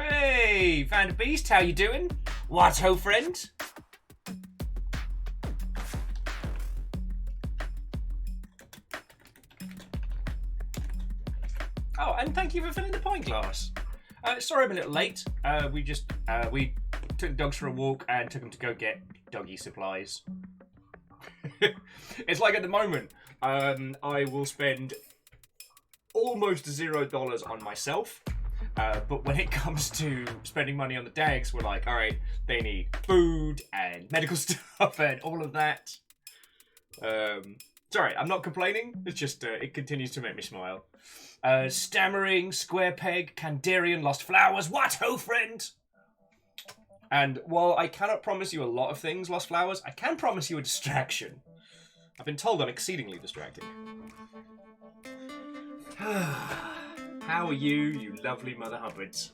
Hey, found a beast. How you doing? What ho, friend? Oh, and thank you for filling the pint glass. Sorry I'm a little late. We took the dogs for a walk and took them to go get doggy supplies. It's like at the moment, I will spend almost $0 on myself. But when it comes to spending money on the dogs, we're like, all right, they need food and medical stuff and all of that. Sorry, I'm not complaining. It's just, it continues to make me smile. Stammering, Square Peg, Kandarian, Lost Flowers, what ho, friend? And while I cannot promise you a lot of things, Lost Flowers, I can promise you a distraction. I've been told I'm exceedingly distracting. How are you, you lovely Mother Hubbards?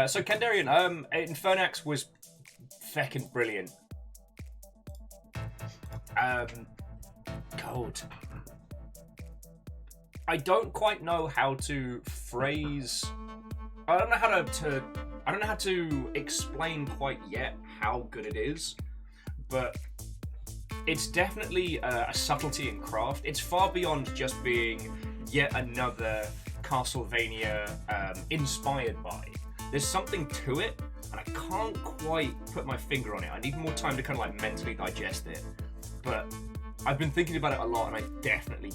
So Kandarian, Infernax was feckin' brilliant. God. I don't quite know how to phrase. I don't know how to explain quite yet how good it is, but it's definitely a subtlety in craft. It's far beyond just being yet another Castlevania inspired by. There's something to it, and I can't quite put my finger on it. I need more time to kind of like mentally digest it, but I've been thinking about it a lot, and I definitely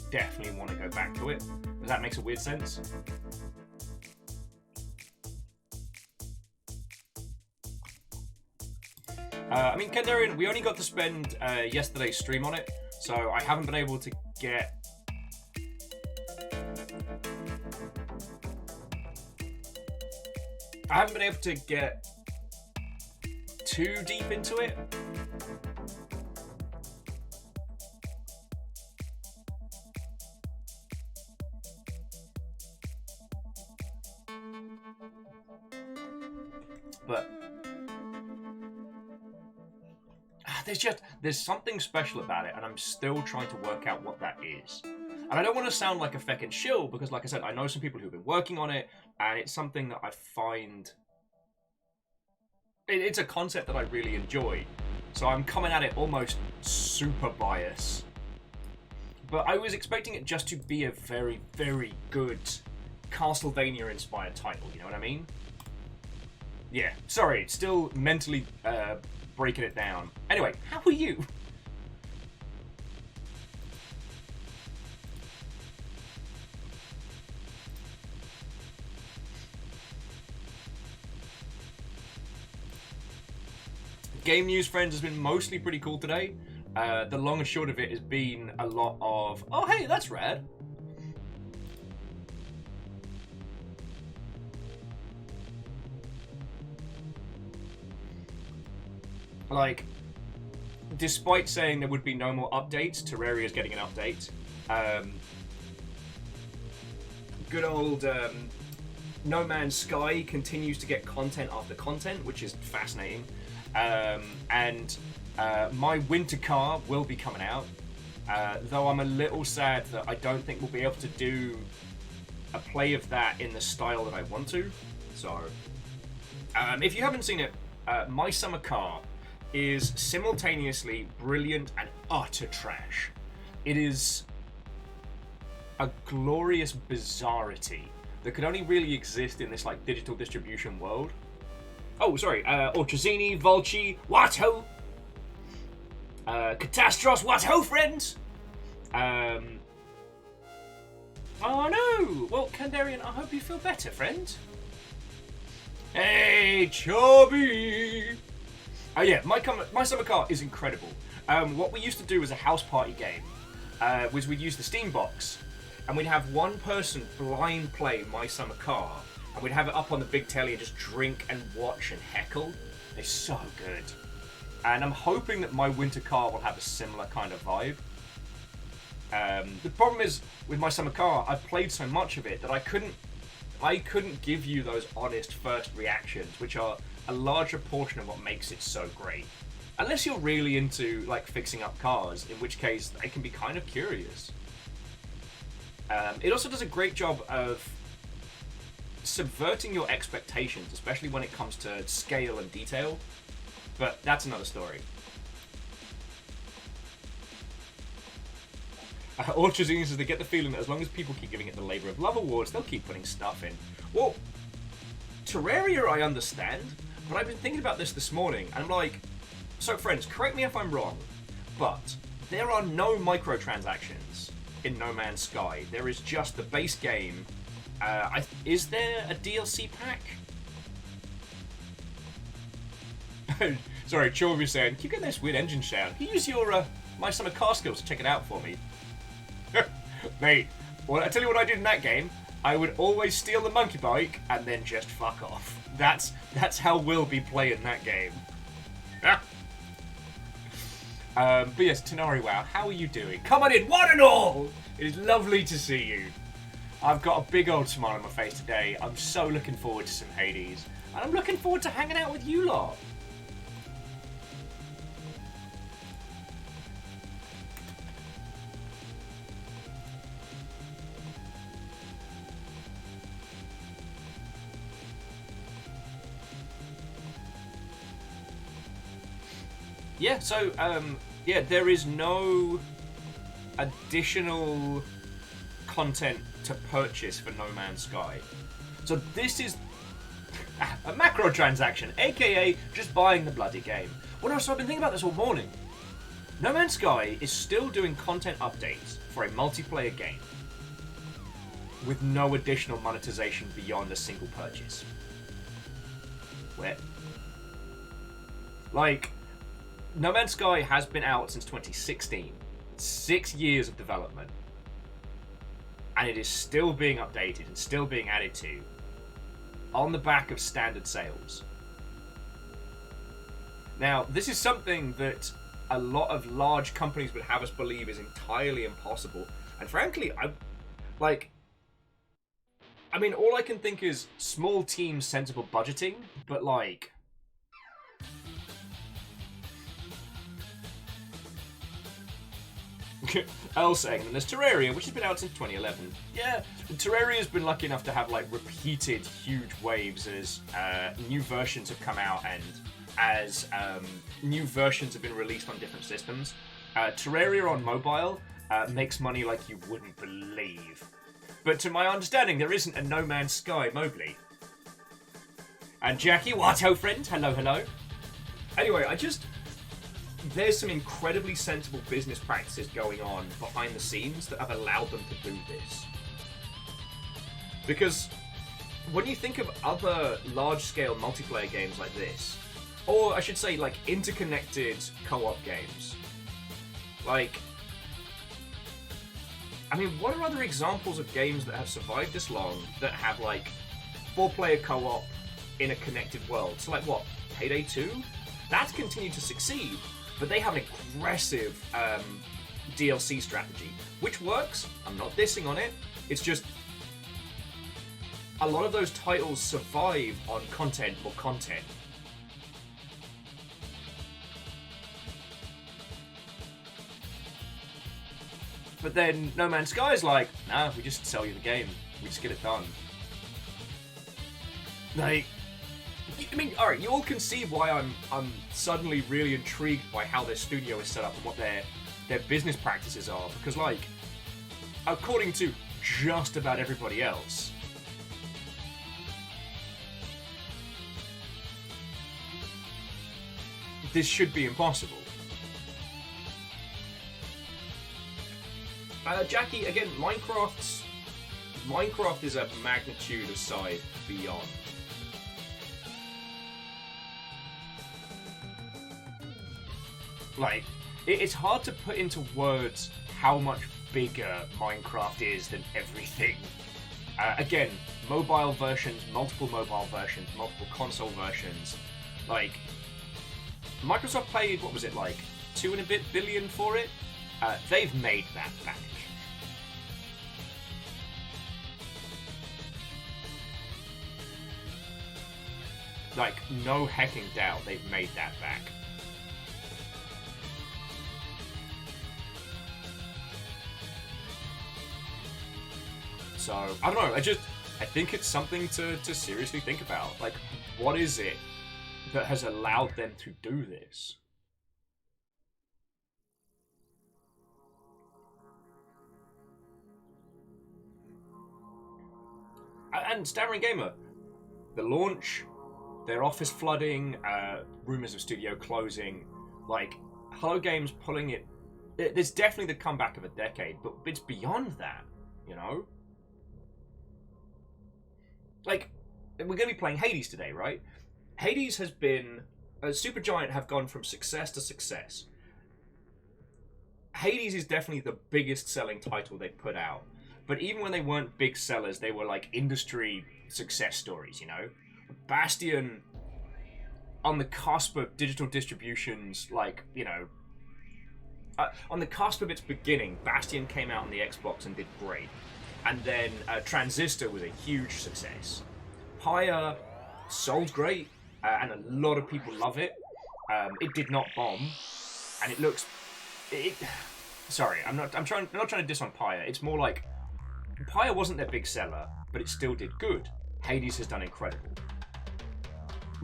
want to go back to it. Does that make a weird sense? I mean, Kandarian, we only got to spend yesterday's stream on it, so I haven't been able to get... too deep into it. But there's something special about it, and I'm still trying to work out what that is. And I don't want to sound like a feckin' shill, because like I said, I know some people who've been working on it, and it's something that I find... It's a concept that I really enjoy. So I'm coming at it almost super biased. But I was expecting it just to be a very, very good Castlevania-inspired title, you know what I mean? Yeah, sorry, still mentally breaking it down. Anyway, how are you? Game news, friends, has been mostly pretty cool today. The long and short of it has been a lot of, oh hey, that's rad. Like, despite saying there would be no more updates, Terraria's getting an update. Good old No Man's Sky continues to get content after content, which is fascinating. And my winter car will be coming out, though I'm a little sad that I don't think we'll be able to do a play of that in the style that I want to. So, if you haven't seen it, My Summer Car is simultaneously brilliant and utter trash. It is a glorious bizarrity that could only really exist in this like digital distribution world. Oh, sorry, Ortrazini, Volci, what ho? Catastros, what ho, friends? Oh no! Well, Kandarian, I hope you feel better, friend. Hey, Chubby! Oh yeah, My Summer Car is incredible. What we used to do as a house party game was we'd use the Steam box, and we'd have one person blind play My Summer Car, and we'd have it up on the big telly and just drink and watch and heckle. It's so good. And I'm hoping that My Winter Car will have a similar kind of vibe. The problem is, with My Summer Car, I've played so much of it that I couldn't give you those honest first reactions, which are a larger portion of what makes it so great. Unless you're really into like fixing up cars, in which case it can be kind of curious. It also does a great job of subverting your expectations, especially when it comes to scale and detail. But that's another story. Orchardine says they get the feeling that as long as people keep giving it the Labour of Love awards, they'll keep putting stuff in. Well, Terraria I understand, but I've been thinking about this morning, and I'm like, so friends, correct me if I'm wrong, but there are no microtransactions in No Man's Sky. There is just the base game. Is there a DLC pack? Sorry, Chorby's saying, keep getting this weird engine sound. Can you use your My Summer Car skills to check it out for me? Mate, well, I tell you what I did in that game. I would always steal the monkey bike and then just fuck off. That's how we'll be playing that game. But yes, Tenari Wow, how are you doing? Come on in, one and all! It is lovely to see you. I've got a big old smile on my face today. I'm so looking forward to some Hades. And I'm looking forward to hanging out with you lot. Yeah, so, yeah, there is no additional content to purchase for No Man's Sky. So this is a macro transaction, aka just buying the bloody game. Well, no, so I've been thinking about this all morning. No Man's Sky is still doing content updates for a multiplayer game with no additional monetization beyond a single purchase. Where? Like, No Man's Sky has been out since 2016. 6 years of development. And it is still being updated and still being added to on the back of standard sales. Now, this is something that a lot of large companies would have us believe is entirely impossible. And frankly, I mean, all I can think is small team sensible budgeting, but like... Elle saying, and there's Terraria, which has been out since 2011. Yeah, Terraria's been lucky enough to have like repeated huge waves as new versions have come out and as new versions have been released on different systems. Terraria on mobile makes money like you wouldn't believe. But to my understanding, there isn't a No Man's Sky mobily. And Jackie, what ho friend? Hello, hello. Anyway, there's some incredibly sensible business practices going on behind the scenes that have allowed them to do this. Because when you think of other large-scale multiplayer games like this, or I should say like interconnected co-op games, like, I mean, what are other examples of games that have survived this long that have like 4-player co-op in a connected world? So like what, Payday 2? That's continued to succeed. But they have an aggressive DLC strategy, which works. I'm not dissing on it. It's just a lot of those titles survive on content or content. But then No Man's Sky is like, nah, we just sell you the game. We just get it done. Like, I mean, alright, you all can see why I'm suddenly really intrigued by how their studio is set up and what their business practices are. Because, like, according to just about everybody else, this should be impossible. Jackie, again, Minecraft is a magnitude of size beyond. Like, it's hard to put into words how much bigger Minecraft is than everything. Again, mobile versions, multiple mobile versions, multiple console versions. Like, Microsoft paid, what was it, like, $2 and a bit billion for it? They've made that back. Like, no hecking doubt they've made that back. So, I don't know, I think it's something to seriously think about. Like, what is it that has allowed them to do this? And Stammering Gamer, the launch, their office flooding, rumors of studio closing, like, Hello Games pulling it. There's definitely the comeback of a decade, but it's beyond that, you know? Like, we're going to be playing Hades today, right? Hades has been... Supergiant have gone from success to success. Hades is definitely the biggest selling title they've put out. But even when they weren't big sellers, they were like industry success stories, you know? Bastion, on the cusp of digital distributions, like, you know... on the cusp of its beginning, Bastion came out on the Xbox and did great. And then Transistor was a huge success. Pyre sold great, and a lot of people love it. It did not bomb, and it looks... Sorry, I'm not trying to diss on Pyre. It's more like Pyre wasn't their big seller, but it still did good. Hades has done incredible.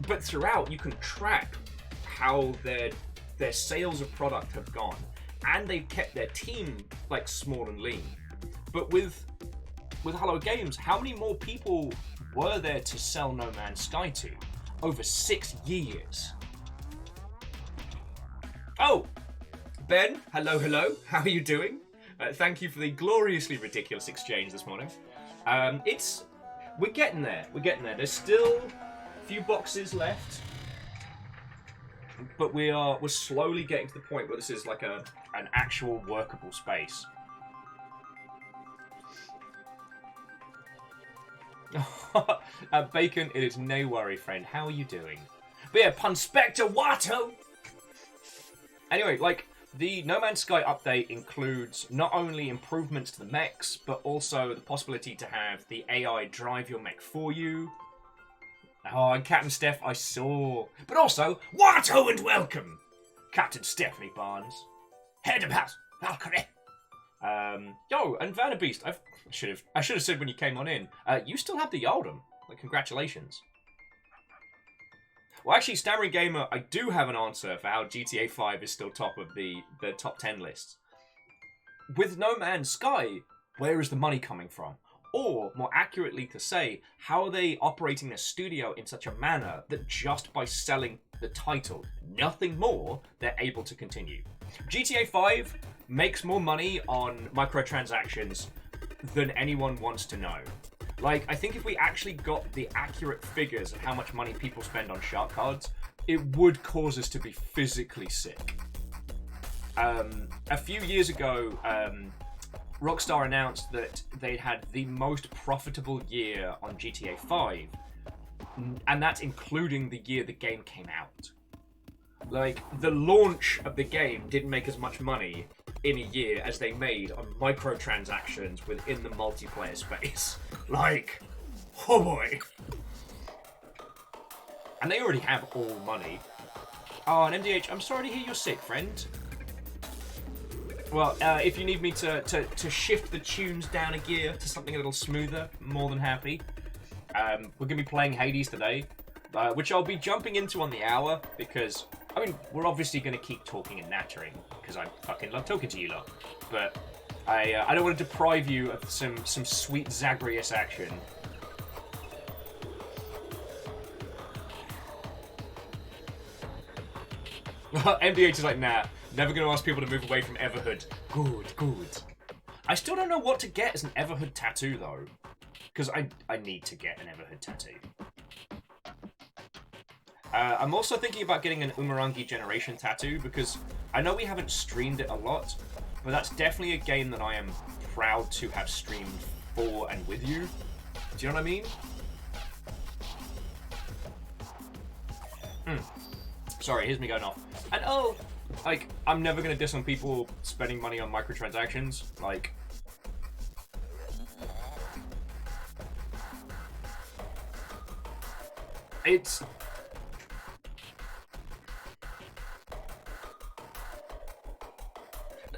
But throughout, you can track how their sales of product have gone, and they've kept their team like small and lean. But with Hello Games, how many more people were there to sell No Man's Sky to? Over 6 years. Oh, Ben, hello, how are you doing? Thank you for the gloriously ridiculous exchange this morning. We're getting there. There's still a few boxes left, but we're slowly getting to the point where this is like an actual workable space. Bacon, it is no worry, friend. How are you doing? But yeah, Punspector Watto! Anyway, like, the No Man's Sky update includes not only improvements to the mechs, but also the possibility to have the AI drive your mech for you. Oh, and Captain Steph, I saw. But also, Watto and welcome! Captain Stephanie Barnes. Head of house, Valkyrie. Yo, and Vanderbeast, I should have said when you came on in. You still have the Yaldum. Like, congratulations. Well, actually, Stammering Gamer, I do have an answer for how GTA 5 is still top of the top 10 lists. With No Man's Sky, where is the money coming from? Or, more accurately to say, how are they operating their studio in such a manner that just by selling the title, nothing more, they're able to continue? GTA 5 makes more money on microtransactions than anyone wants to know. Like, I think if we actually got the accurate figures of how much money people spend on shark cards, it would cause us to be physically sick. A few years ago, Rockstar announced that they'd had the most profitable year on GTA 5, and that's including the year the game came out. Like, the launch of the game didn't make as much money in a year as they made on microtransactions within the multiplayer space. Like, oh boy. And they already have all money. Oh, and MDH, I'm sorry to hear you're sick, friend. Well, if you need me to shift the tunes down a gear to something a little smoother, more than happy. We're going to be playing Hades today, which I'll be jumping into on the hour, because, I mean, we're obviously going to keep talking and nattering, because I fucking love talking to you lot. But I don't want to deprive you of some sweet Zagreus action. MDH is like, nah, never going to ask people to move away from Everhood. Good. I still don't know what to get as an Everhood tattoo, though. Because I need to get an Everhood tattoo. I'm also thinking about getting an Umurangi Generation tattoo, because I know we haven't streamed it a lot, but that's definitely a game that I am proud to have streamed for and with you. Do you know what I mean? Sorry, here's me going off. And oh, like, I'm never going to diss on people spending money on microtransactions. Like,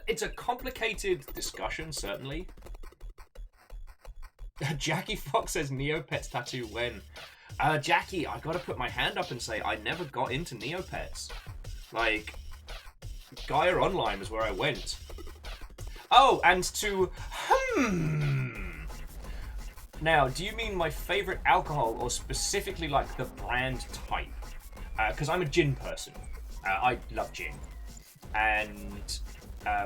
it's a complicated discussion, certainly. Jackie Fox says Neopets tattoo when? Jackie, I gotta put my hand up and say I never got into Neopets. Like, Gaia Online was where I went. Oh, and to... Now, do you mean my favorite alcohol or specifically like the brand type? Because I'm a gin person. I love gin. And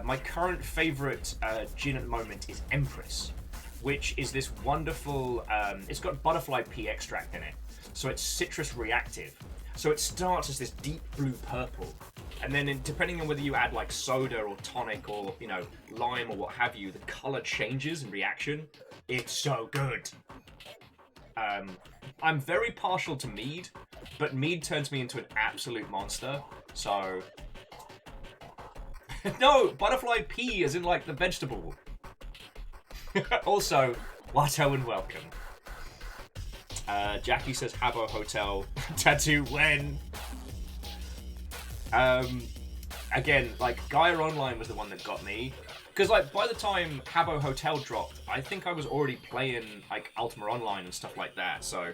my current favorite gin at the moment is Empress, which is this wonderful... it's got butterfly pea extract in it. So it's citrus reactive. So it starts as this deep blue purple. And then depending on whether you add like soda or tonic or, you know, lime or what have you, the color changes in reaction. It's so good. I'm very partial to mead, but mead turns me into an absolute monster. So... No, butterfly pea as in like the vegetable. Also, Watto and welcome. Jackie says Habbo Hotel tattoo when? Again, like Gaia Online was the one that got me. Because like by the time Habbo Hotel dropped, I think I was already playing like Ultima Online and stuff like that. So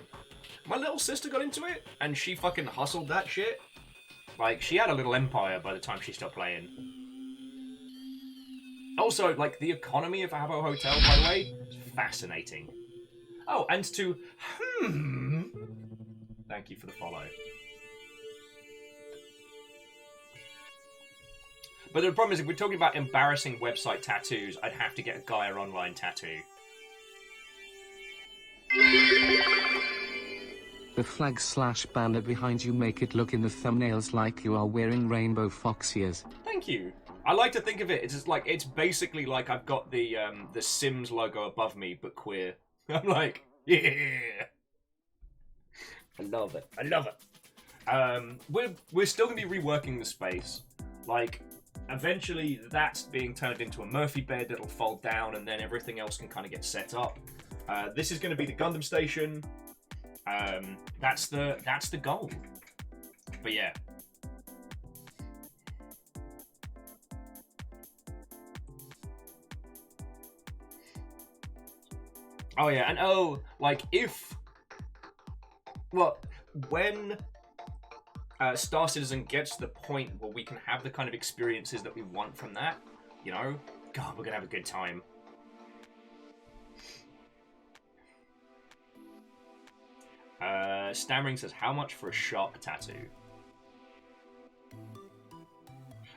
my little sister got into it and she fucking hustled that shit. Like she had a little empire by the time she stopped playing. Also, like the economy of Habbo Hotel, by the way, is fascinating. Oh, and to thank you for the follow. But the problem is, if we're talking about embarrassing website tattoos, I'd have to get a Gaia Online tattoo. The flag/banner behind you make it look in the thumbnails like you are wearing rainbow fox ears. Thank you. I like to think of it, it's just like, it's basically like I've got the Sims logo above me, but queer. I'm like, yeah. I love it. I love it. We're still going to be reworking the space. Like, eventually that's being turned into a Murphy bed that'll fold down and then everything else can kind of get set up. This is going to be the Gundam station. That's the goal. But yeah. Oh yeah, and oh, like if... Well, when Star Citizen gets to the point where we can have the kind of experiences that we want from that, you know, God, we're gonna have a good time. Stammering says, how much for a shark tattoo?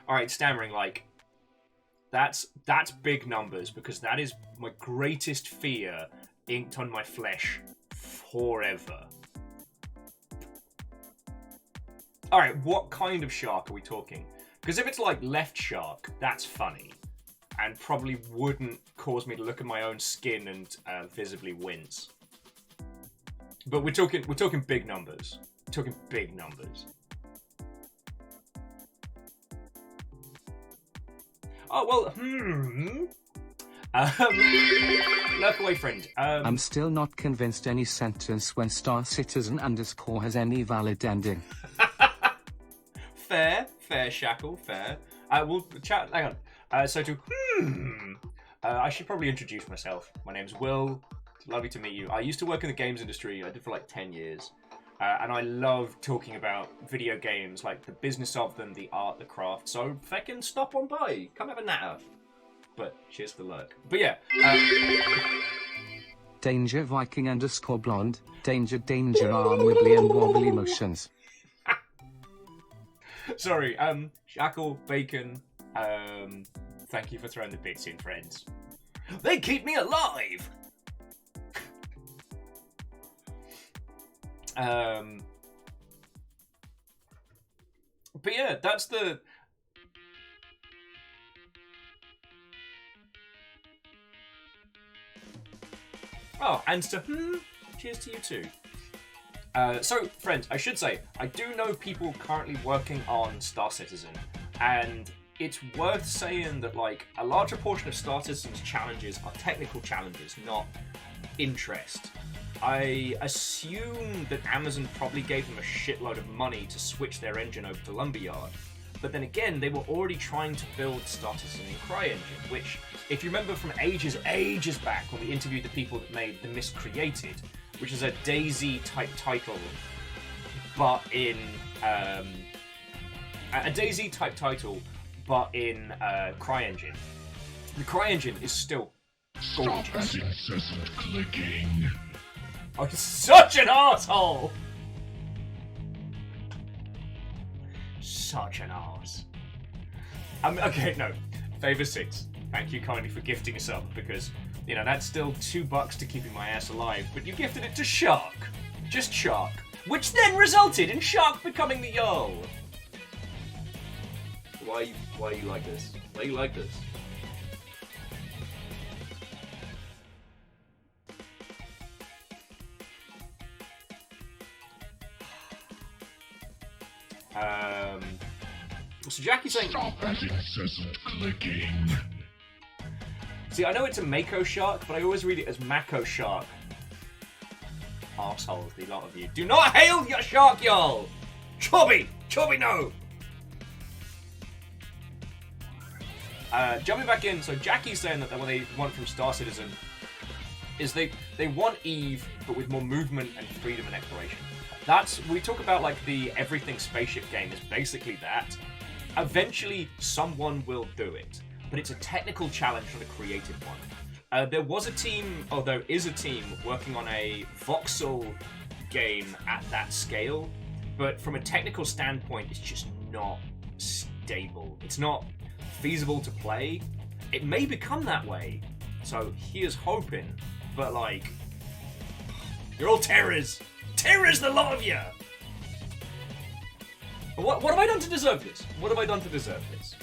Alright, Stammering, like, that's big numbers, because that is my greatest fear inked on my flesh forever. Alright, what kind of shark are we talking? Because if it's like left shark, that's funny. And probably wouldn't cause me to look at my own skin and visibly wince. But we're talking big numbers. We're talking big numbers. Oh, well, Lurk away, friend. I'm still not convinced any sentence when Star Citizen _ has any valid ending. Fair, Shackle, fair. We'll chat, hang on. So to, I should probably introduce myself. My name's Will. It's lovely to meet you. I used to work in the games industry. I did for like 10 years. And I love talking about video games, like the business of them, the art, the craft. So feckin' stop on by. Come have a natter. But cheers to the lurk. But yeah. Danger Viking _ blonde. Danger arm wibbly and wobbly motions. Sorry, Shackle, Bacon, thank you for throwing the bits in, friends. They keep me alive! But yeah, that's the... Oh, and to cheers to you too. So, friends, I should say, I do know people currently working on Star Citizen, and it's worth saying that, like, a larger portion of Star Citizen's challenges are technical challenges, not interest. I assume that Amazon probably gave them a shitload of money to switch their engine over to Lumberyard, But then again, they were already trying to build Star Citizen in CryEngine, which, if you remember from ages back when we interviewed the people that made The Miscreated, which is a DayZ-type title, but in a DayZ-type title, but in CryEngine. The CryEngine is still gorgeous. Stop that incessant clicking. Oh, he's such an asshole! Such an arse. Okay, no. Favor 6. Thank you kindly for gifting us up, because, you know, that's still $2 to keeping my ass alive, but you gifted it to Shark. Just Shark. Which then resulted in Shark becoming the Jarl. Why are you like this? Why are you like this? So Jackie's saying... Stop that incessant clicking. See, I know it's a Mako Shark, but I always read it as Mako Shark. Arseholes, the lot of you. Do not hail your Shark, y'all! Chubby! Chubby, no! Jumping back in, so Jackie's saying that what they want from Star Citizen is they want Eve, but with more movement and freedom and exploration. We talk about like the everything spaceship game is basically that. Eventually, someone will do it, but it's a technical challenge, not a creative one. There is a team working on a voxel game at that scale, but from a technical standpoint, it's just not stable. It's not feasible to play. It may become that way, so here's hoping, but like, you're all terrors! Terrors, the lot of you! What have I done to deserve this? What have I done to deserve this?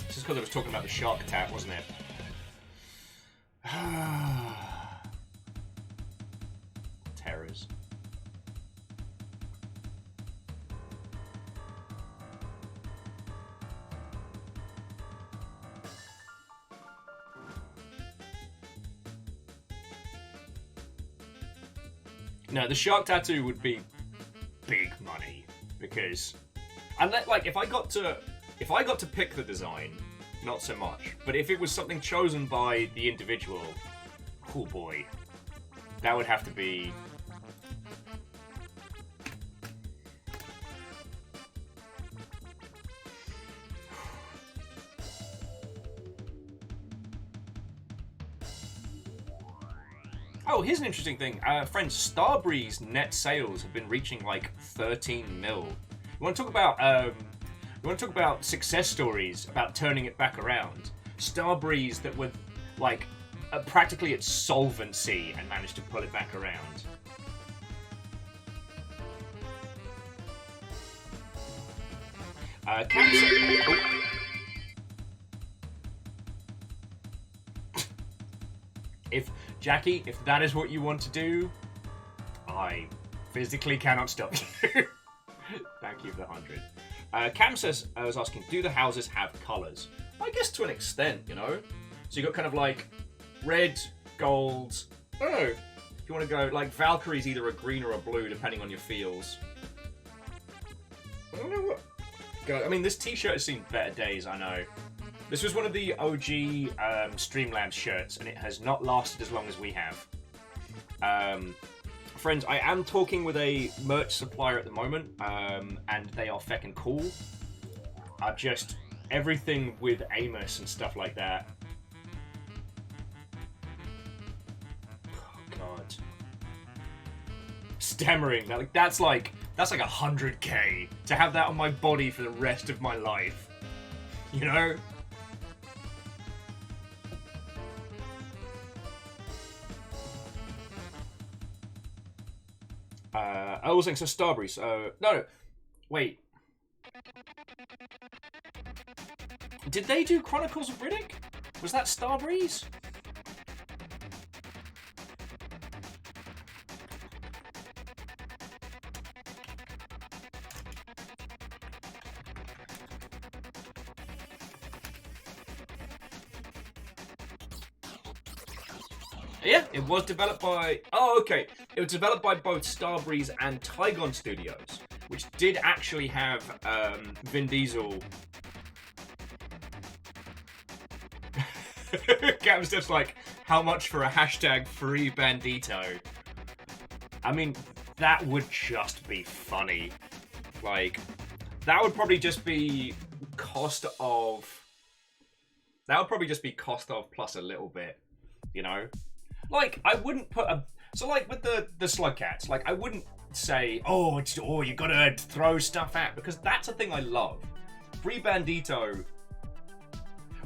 This is because I was talking about the shark attack, wasn't it? Terrors. No, the shark tattoo would be big money, because if I got to pick the design, not so much. But if it was something chosen by the individual, oh boy, that would have to be. Oh, here's an interesting thing. Friends, Starbreeze net sales have been reaching like 13 mil. You want to talk about success stories about turning it back around? Starbreeze that were like practically at solvency and managed to pull it back around. Jackie, if that is what you want to do, I physically cannot stop you. Thank you for the 100. Cam says, I was asking, do the houses have colours? I guess to an extent, you know? So you got kind of like red, gold. I don't know. If you want to go, like Valkyrie's either a green or a blue, depending on your feels. I don't know what. God, I mean, this t-shirt has seen better days, I know. This was one of the OG Streamlabs shirts, and it has not lasted as long as we have. Friends, I am talking with a merch supplier at the moment, and they are feckin' cool. Just everything with Amos and stuff like that. Oh, God. Stammering. That's like 100k to have that on my body for the rest of my life. You know? I was saying, so Starbreeze. No, wait. Did they do Chronicles of Riddick? Was that Starbreeze? Yeah, it was developed by... Oh, okay. It was developed by both Starbreeze and Tygon Studios. which did actually have Vin Diesel. Cap's just like, how much for a hashtag free Bandito? I mean, that would just be funny. Like, that would probably just be cost of... That would probably just be cost of plus a little bit, you know? Like, I wouldn't put a... So, like, with the slug cats, like, I wouldn't say, oh, you gotta throw stuff at, because that's a thing I love. Free Bandito...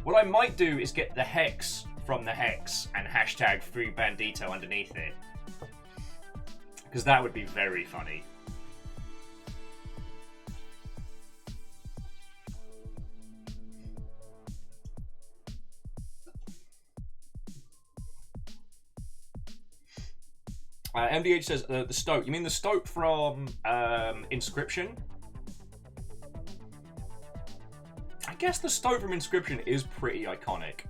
What I might do is get the hex from the hex and hashtag free Bandito underneath it. Because that would be very funny. MDH says, the Stoat. You mean the Stoat from Inscription? I guess the Stoat from Inscription is pretty iconic.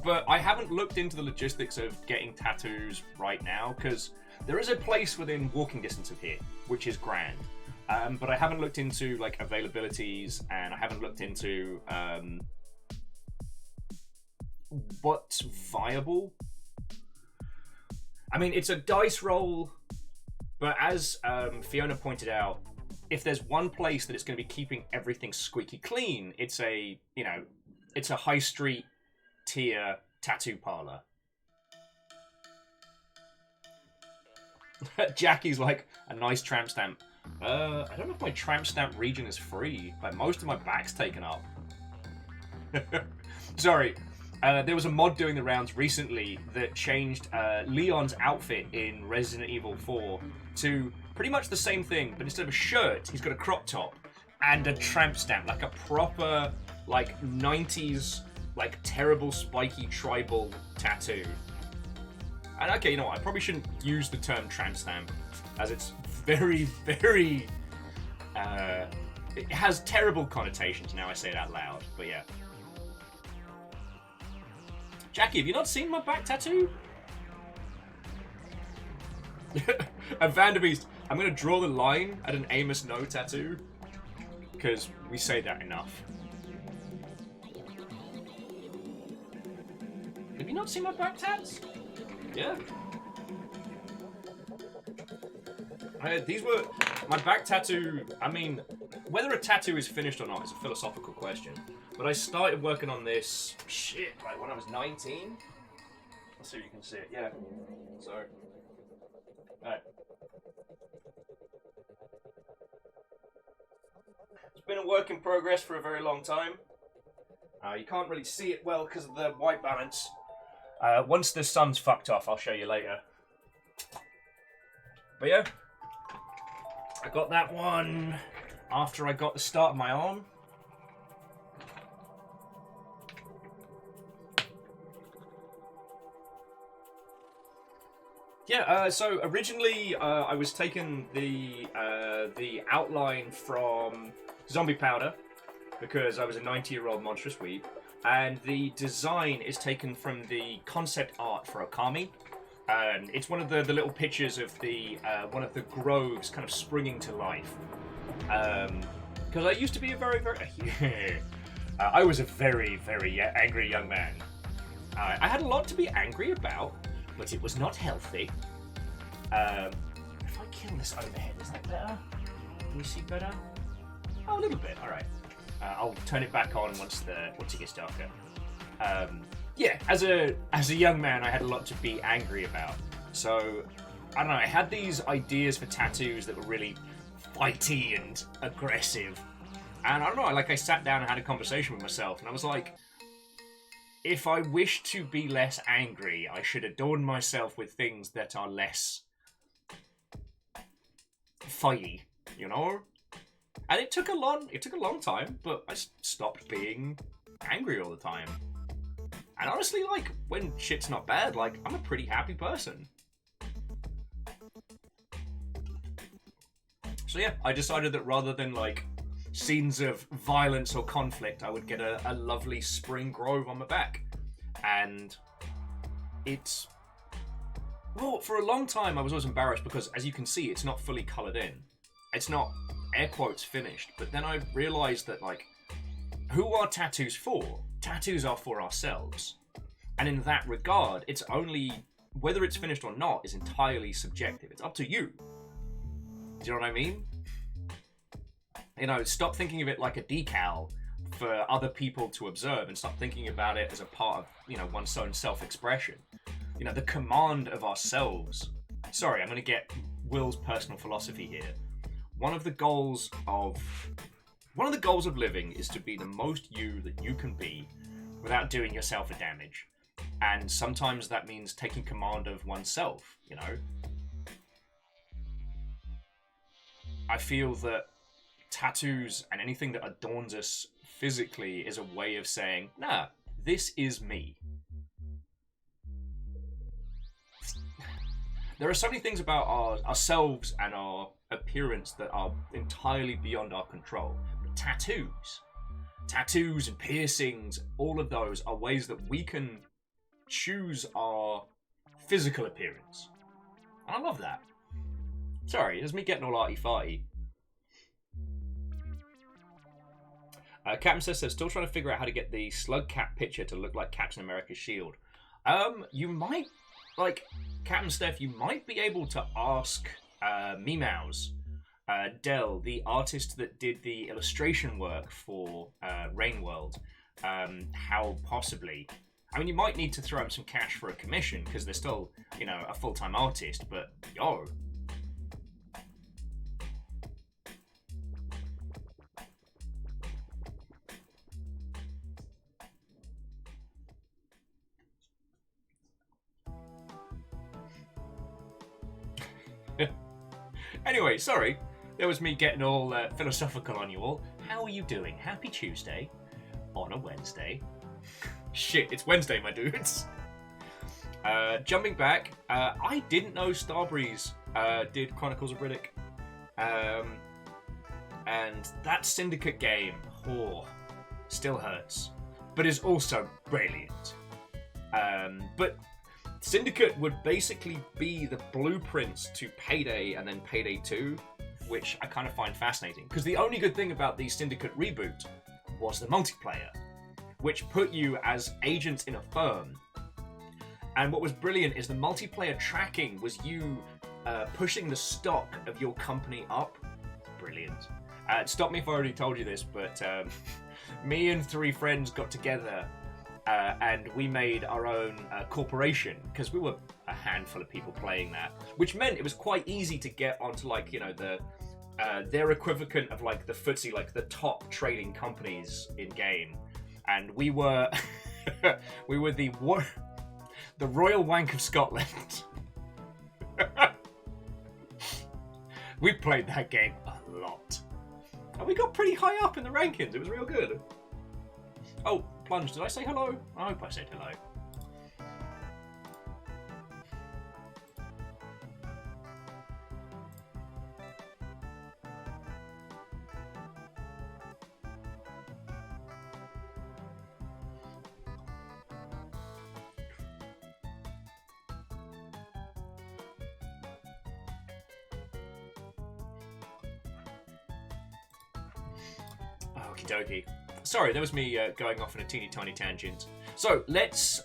But I haven't looked into the logistics of getting tattoos right now, because there is a place within walking distance of here, which is grand. But I haven't looked into like availabilities, and I haven't looked into what's viable. I mean, it's a dice roll, but as Fiona pointed out, if there's one place that it's going to be keeping everything squeaky clean, it's a, you know, it's a high street tier tattoo parlor. Jackie's like, a nice tramp stamp. I don't know if my tramp stamp region is free. Like, most of my back's taken up. Sorry. There was a mod doing the rounds recently that changed Leon's outfit in Resident Evil 4 to pretty much the same thing, but instead of a shirt, he's got a crop top and a tramp stamp, like a proper, like, 90s, like, terrible, spiky, tribal tattoo. And okay, you know what, I probably shouldn't use the term tramp stamp, as it's very, very, it has terrible connotations now I say it out loud, but yeah. Jackie, have you not seen my back tattoo? And Vanderbeest, I'm going to draw the line at an Amos no tattoo, because we say that enough. Have you not seen my back tats? Yeah. These were... My back tattoo... I mean, whether a tattoo is finished or not is a philosophical question. But I started working on this... Shit, like when I was 19? Let's see if you can see it. Yeah. So... Alright. It's been a work in progress for a very long time. You can't really see it well because of the white balance. Once the sun's fucked off, I'll show you later. But yeah, I got that one after I got the start of my arm. Yeah, so originally I was taking the outline from Zombie Powder because I was a 90-year-old monstrous weeb, and the design is taken from the concept art for Okami. It's one of the little pictures of the one of the groves kind of springing to life. Because I used to be a very, very... I was a very, very angry young man. I had a lot to be angry about, but it was not healthy. If I kill this overhead, is that better? Can you see better? Oh, a little bit. All right. I'll turn it back on once it gets darker. Yeah, as a young man, I had a lot to be angry about. So I don't know. I had these ideas for tattoos that were really fighty and aggressive, and I don't know. I sat down and had a conversation with myself, and I was like, if I wish to be less angry, I should adorn myself with things that are less fighty, you know? And it took a long time, but I stopped being angry all the time. And honestly, when shit's not bad, I'm a pretty happy person. So yeah, I decided that rather than, scenes of violence or conflict, I would get a lovely spring grove on my back. And it's Well, for a long time I was always embarrassed because, as you can see, it's not fully coloured in. It's not, air quotes, finished. But then I realised that, like, who are tattoos for? Tattoos are for ourselves. And in that regard, it's only, whether it's finished or not is entirely subjective. It's up to you. Do you know what I mean? You know, stop thinking of it like a decal for other people to observe and start thinking about it as a part of, you know, one's own self-expression. You know, the command of ourselves. Sorry, I'm going to get Will's personal philosophy here. One of the goals of living is to be the most you that you can be without doing yourself a damage. And sometimes that means taking command of oneself, you know? I feel that tattoos and anything that adorns us physically is a way of saying, nah, this is me. There are so many things about ourselves and our appearance that are entirely beyond our control. But tattoos and piercings, all of those are ways that we can choose our physical appearance. And I love that. Sorry, it's me getting all arty-farty. Captain says they're still trying to figure out how to get the slug cap picture to look like Captain America's shield. You might, like, Captain Steph, you might be able to ask Memows, Dell, the artist that did the illustration work for Rain World, how possibly. I mean, you might need to throw him some cash for a commission because they're still, you know, a full-time artist, but yo. Anyway, sorry. That was me getting all philosophical on you all. How are you doing? Happy Tuesday on a Wednesday. Shit, it's Wednesday, my dudes. Jumping back, I didn't know Starbreeze did Chronicles of Riddick. And that Syndicate game, still hurts. But is also brilliant. But Syndicate would basically be the blueprints to Payday and then Payday 2, which I kind of find fascinating. Because the only good thing about the Syndicate reboot was the multiplayer, which put you as agents in a firm. And what was brilliant is the multiplayer tracking was you pushing the stock of your company up. Brilliant. Stop me if I already told you this, but me and 3 friends got together and we made our own corporation because we were a handful of people playing that, which meant it was quite easy to get onto, like, you know, the their equivalent of, like, the FTSE, like the top trading companies in game, and we were we were the Royal Wank of Scotland. We played that game a lot, and we got pretty high up in the rankings. It was real good. Oh, Plunge, did I say hello? I hope I said hello. Okie dokie. Sorry, that was me going off on a teeny tiny tangent. So let's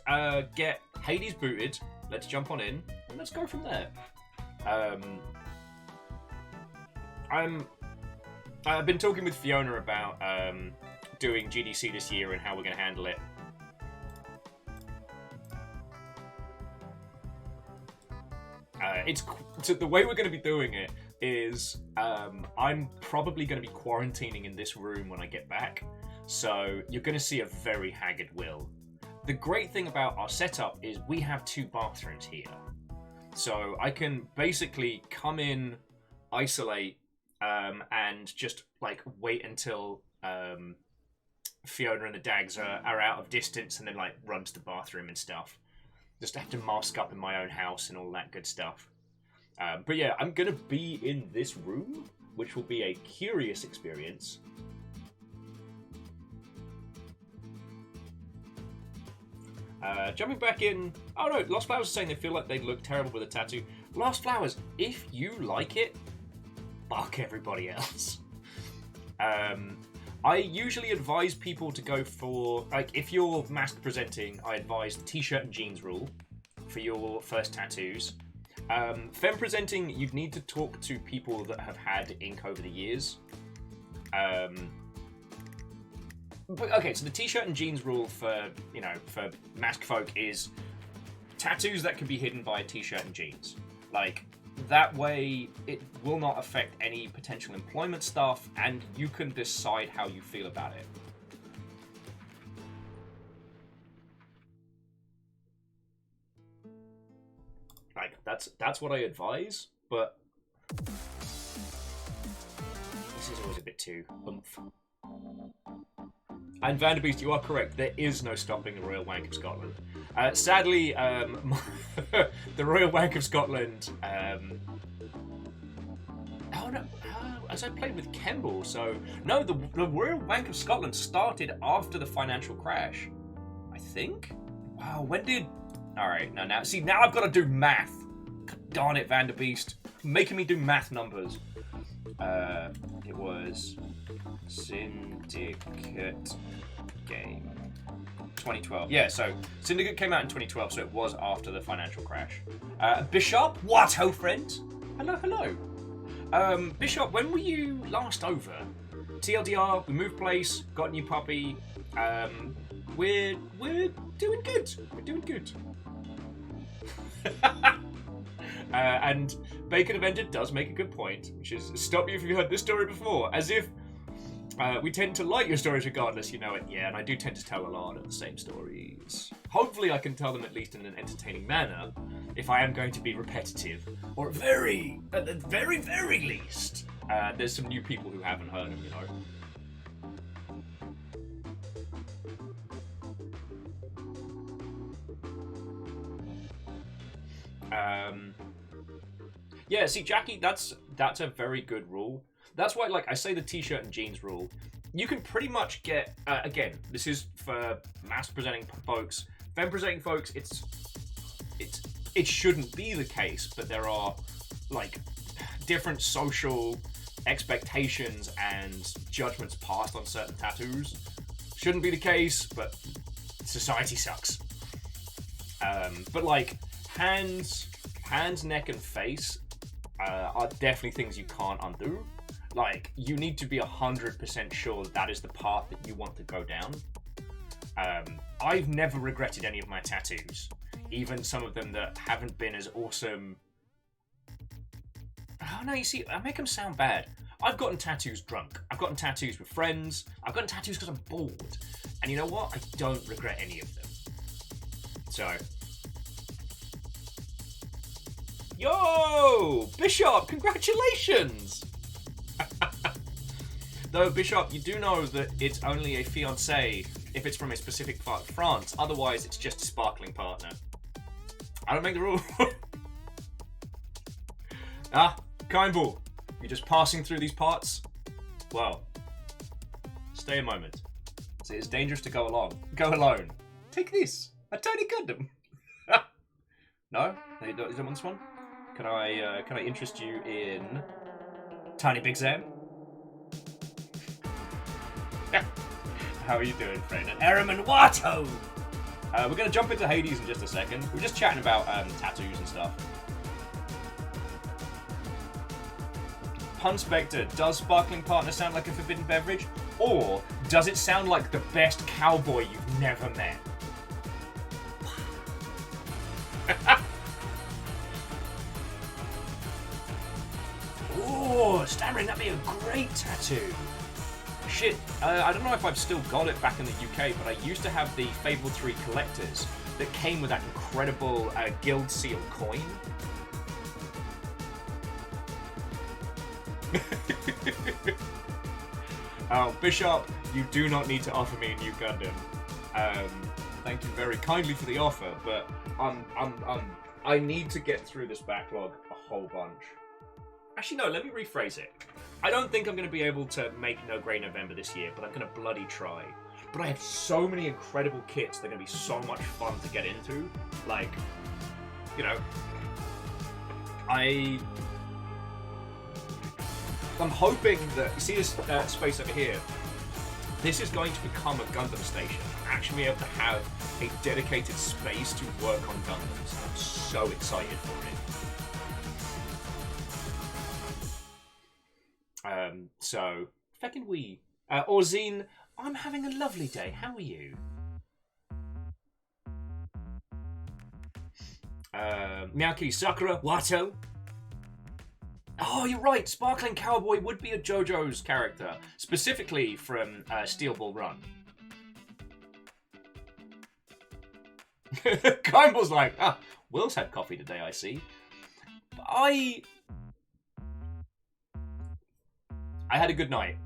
get Hades booted. Let's jump on in and let's go from there. I've been talking with Fiona about doing GDC this year and how we're going to handle it. So the way we're going to be doing it is I'm probably going to be quarantining in this room when I get back. So you're going to see a very haggard Will. The great thing about our setup is we have 2 bathrooms here. So I can basically come in, isolate, and just, like, wait until Fiona and the Dags are out of distance and then, like, run to the bathroom and stuff. Just have to mask up in my own house and all that good stuff. But yeah, I'm going to be in this room, which will be a curious experience. Jumping back in. Oh no, Lost Flowers are saying they feel like they'd look terrible with a tattoo. Lost Flowers, if you like it, fuck everybody else. I usually advise people to go for, like, if you're mask presenting, I advise the t-shirt and jeans rule for your first tattoos. Femme presenting, you'd need to talk to people that have had ink over the years. But, okay, so the t-shirt and jeans rule for, you know, for mask folk is tattoos that can be hidden by a t-shirt and jeans. Like, that way it will not affect any potential employment stuff, and you can decide how you feel about it. Like, that's what I advise, but this is always a bit too oomph. And Vanderbeest, you are correct. There is no stopping the Royal Wank of Scotland. Sadly, the Royal Wank of Scotland. Oh no! As I played with Kemble, so no, the Royal Wank of Scotland started after the financial crash, I think. Wow, when did? All right, now see, now I've got to do math. God darn it, Vanderbeest, making me do math numbers. It was Syndicate game 2012. Yeah, so Syndicate came out in 2012, so it was after the financial crash. Bishop, what ho friend? Hello. Bishop, when were you last over? TLDR, we moved place, got a new puppy. We're doing good. We're doing good. And Bacon Avenger does make a good point, which is, stop you if you've heard this story before, as if we tend to like your stories regardless, you know it. Yeah, and I do tend to tell a lot of the same stories. Hopefully I can tell them at least in an entertaining manner, if I am going to be repetitive, or at the very, very least, there's some new people who haven't heard them, you know. Yeah, see, Jackie, that's a very good rule. That's why, like, I say the t-shirt and jeans rule. You can pretty much get, again, this is for mask presenting folks. Femme presenting folks, it shouldn't be the case, but there are, like, different social expectations and judgments passed on certain tattoos. Shouldn't be the case, but society sucks. But, like, hands, neck, and face are definitely things you can't undo. Like, you need to be 100% sure that is the path that you want to go down. I've never regretted any of my tattoos, even some of them that haven't been as awesome. Oh no, you see, I make them sound bad. I've gotten tattoos drunk. I've gotten tattoos with friends. I've gotten tattoos because I'm bored. And you know what? I don't regret any of them. So... Yo! Bishop, congratulations! Though, Bishop, you do know that it's only a fiancé if it's from a specific part of France. Otherwise, it's just a sparkling partner. I don't make the rule. Kindball, you're just passing through these parts? Well, stay a moment. See, it's dangerous to go alone. Take this, a tiny Gundam. No? You don't want this one? Can I interest you in Tiny Big Sam? How are you doing, friend? And Aram and Watto! We're going to jump into Hades in just a second. We're just chatting about tattoos and stuff. Pun Spectre, does Sparkling Partner sound like a forbidden beverage? Or does it sound like the best cowboy you've never met? Oh, stammering, that'd be a great tattoo. Shit, I don't know if I've still got it back in the UK, but I used to have the Fable 3 collectors that came with that incredible Guild Seal coin. Oh, Bishop, you do not need to offer me a new Gundam. Thank you very kindly for the offer, but I need to get through this backlog a whole bunch. Actually, no, let me rephrase it. I don't think I'm going to be able to make No Grey November this year, but I'm going to bloody try. but I have so many incredible kits that are going to be so much fun to get into. Like, you know, I'm hoping that, you see this space over here? This is going to become a Gundam station. Actually be able to have a dedicated space to work on Gundams. I'm so excited for it. So, feckin' we. Orzine, I'm having a lovely day. How are you? Miyaki Sakura, Watto. Oh, you're right. Sparkling Cowboy would be a JoJo's character, specifically from Steel Ball Run. Kimball's like, Will's had coffee today, I see. I had a good night.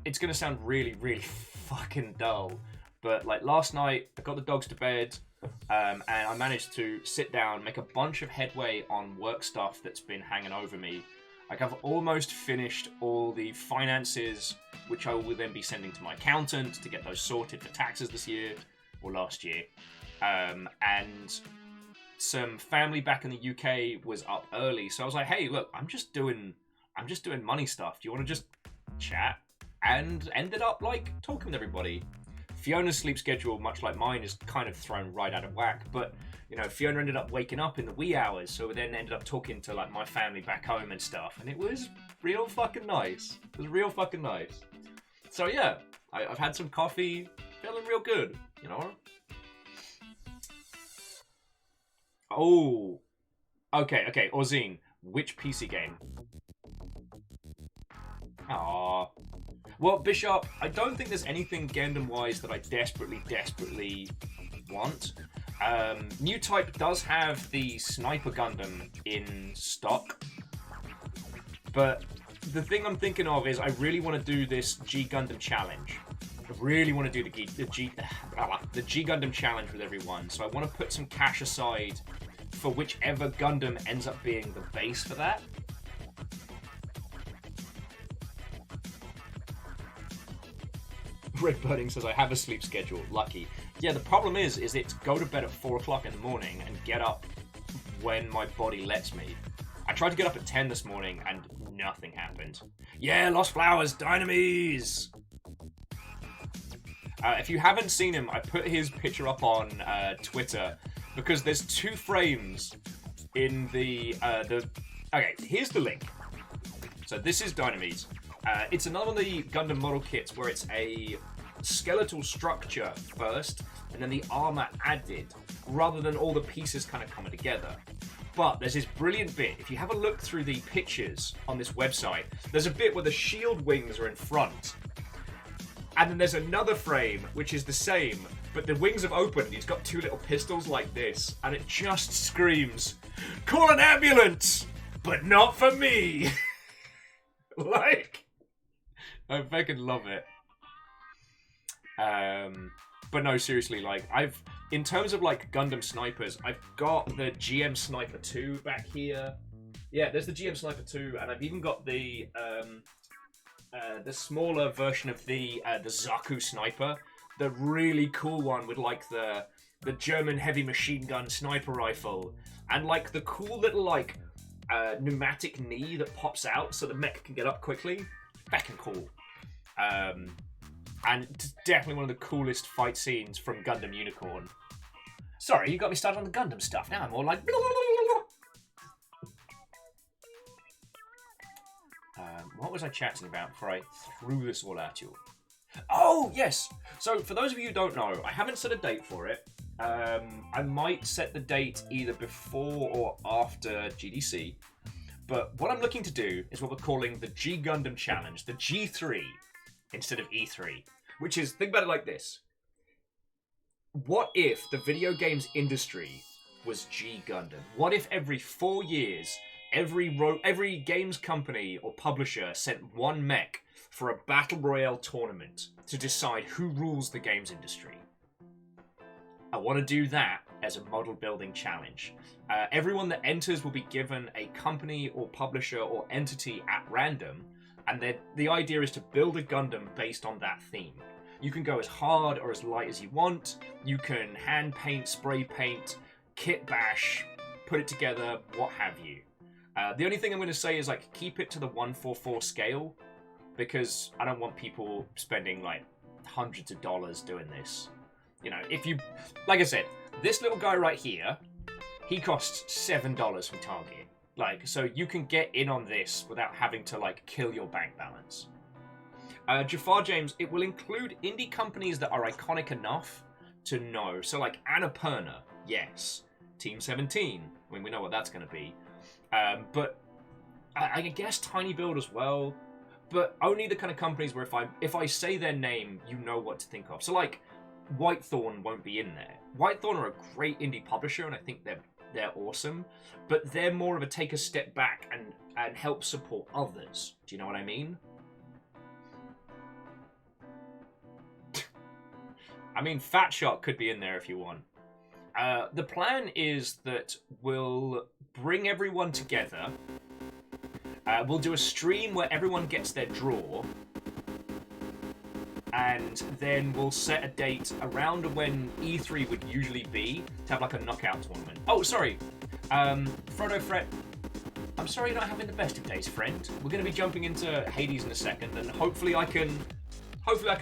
It's gonna sound really, really fucking dull, but like last night, I got the dogs to bed. And I managed to sit down, make a bunch of headway on work stuff that's been hanging over me. Like, I've almost finished all the finances, which I will then be sending to my accountant to get those sorted for taxes this year, or last year. And some family back in the UK was up early, so I was like, hey, look, I'm just doing money stuff. Do you want to just chat? And ended up, like, talking with everybody. Fiona's sleep schedule, much like mine, is kind of thrown right out of whack, but, you know, Fiona ended up waking up in the wee hours, so we then ended up talking to, like, my family back home and stuff, and it was real fucking nice. It was real fucking nice. So, yeah, I've had some coffee, feeling real good, you know? Oh. Okay, Orzine, which PC game? Aww. Well, Bishop, I don't think there's anything Gundam-wise that I desperately want. New Type does have the Sniper Gundam in stock, but the thing I'm thinking of is I really want to do this G Gundam challenge. I really want to do the G Gundam challenge with everyone, so I want to put some cash aside for whichever Gundam ends up being the base for that. Red Birding says, I have a sleep schedule. Lucky. Yeah, the problem is it's go to bed at 4 o'clock in the morning and get up when my body lets me. I tried to get up at 10 this morning and nothing happened. Yeah, Lost Flowers, Dynamis! If you haven't seen him, I put his picture up on Twitter because there's 2 frames in the... Okay, here's the link. So this is Dynamis. It's another one of the Gundam model kits where it's a skeletal structure first, and then the armor added, rather than all the pieces kind of coming together. But there's this brilliant bit. If you have a look through the pictures on this website, there's a bit where the shield wings are in front. And then there's another frame, which is the same, but the wings have opened. He's got 2 little pistols like this, and it just screams, call an ambulance, but not for me. Like... I fucking love it. But no, seriously, like, in terms of, like, Gundam snipers, I've got the GM Sniper 2 back here. Yeah, there's the GM Sniper 2, and I've even got the smaller version of the Zaku Sniper. The really cool one with, like, the German heavy machine gun sniper rifle. And, like, the cool little, like, pneumatic knee that pops out so the mech can get up quickly. Fucking cool. And it's definitely one of the coolest fight scenes from Gundam Unicorn. Sorry, you got me started on the Gundam stuff. Now I'm all like... what was I chatting about before I threw this all at you? Oh, yes! So, for those of you who don't know, I haven't set a date for it. I might set the date either before or after GDC. But what I'm looking to do is what we're calling the G Gundam Challenge, the G3, instead of E3. Which is, think about it like this. What if the video games industry was G Gundam? What if every 4 years, every games company or publisher sent one mech for a Battle Royale tournament to decide who rules the games industry? I want to do that as a model building challenge. Everyone that enters will be given a company or publisher or entity at random, and the idea is to build a Gundam based on that theme. You can go as hard or as light as you want. You can hand paint, spray paint, kit bash, put it together, what have you. The only thing I'm going to say is like keep it to the 144 scale, because I don't want people spending like hundreds of dollars doing this. You know, if you, like I said, this little guy right here, he costs $7 from Target. Like, so you can get in on this without having to like kill your bank balance. Jafar James, it will include indie companies that are iconic enough to know. So like Annapurna, yes. Team 17, I mean, we know what that's going to be. But I guess Tiny Build as well. But only the kind of companies where if I say their name, you know what to think of. So like, Whitethorn won't be in there. Whitethorn are a great indie publisher, and I think they're awesome. But they're more of a take a step back and help support others. Do you know what I mean? I mean, Fat Shot could be in there if you want. The plan is that we'll bring everyone together. We'll do a stream where everyone gets their draw. And then we'll set a date around when E3 would usually be to have like a knockout tournament. Oh, sorry. Frodo Fret, I'm sorry you're not having the best of days, friend. We're going to be jumping into Hades in a second, and hopefully I can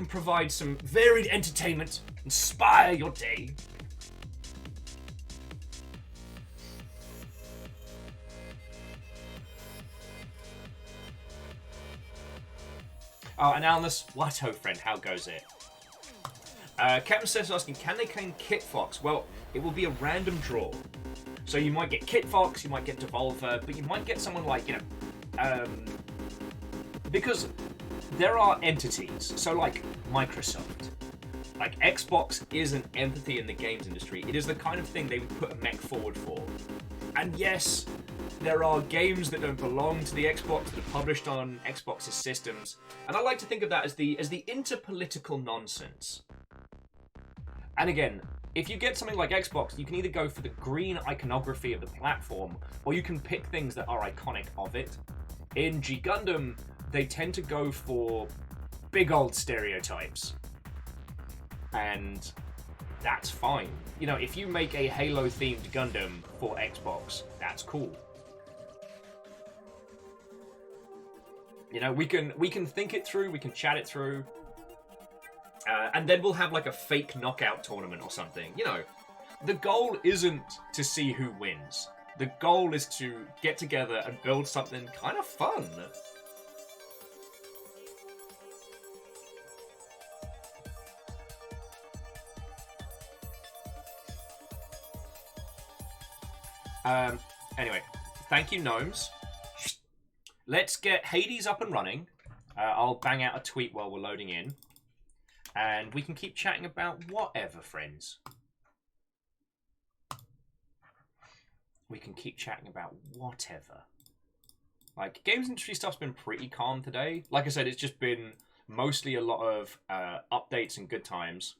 provide some varied entertainment, inspire your day. Oh, and Alnus, what ho friend, how goes it? Captain Seth's asking, can they claim Kit Fox? Well, it will be a random draw. So you might get Kit Fox, you might get Devolver, but you might get someone like, you know, because there are entities, so like Microsoft. Like, Xbox is an entity in the games industry. It is the kind of thing they would put a mech forward for. And yes, there are games that don't belong to the Xbox that are published on Xbox's systems. And I like to think of that as the interpolitical nonsense. And again, if you get something like Xbox, you can either go for the green iconography of the platform, or you can pick things that are iconic of it. In G Gundam, they tend to go for big old stereotypes. And that's fine. You know, if you make a Halo-themed Gundam for Xbox, that's cool. You know, we can think it through, we can chat it through, and then we'll have like a fake knockout tournament or something. You know, the goal isn't to see who wins. The goal is to get together and build something kind of fun. Anyway, thank you, Gnomes. Let's get Hades up and running. I'll bang out a tweet while we're loading in. And we can keep chatting about whatever, friends. We can keep chatting about whatever. Like, games industry stuff's been pretty calm today. Like I said, it's just been mostly a lot of updates and good times.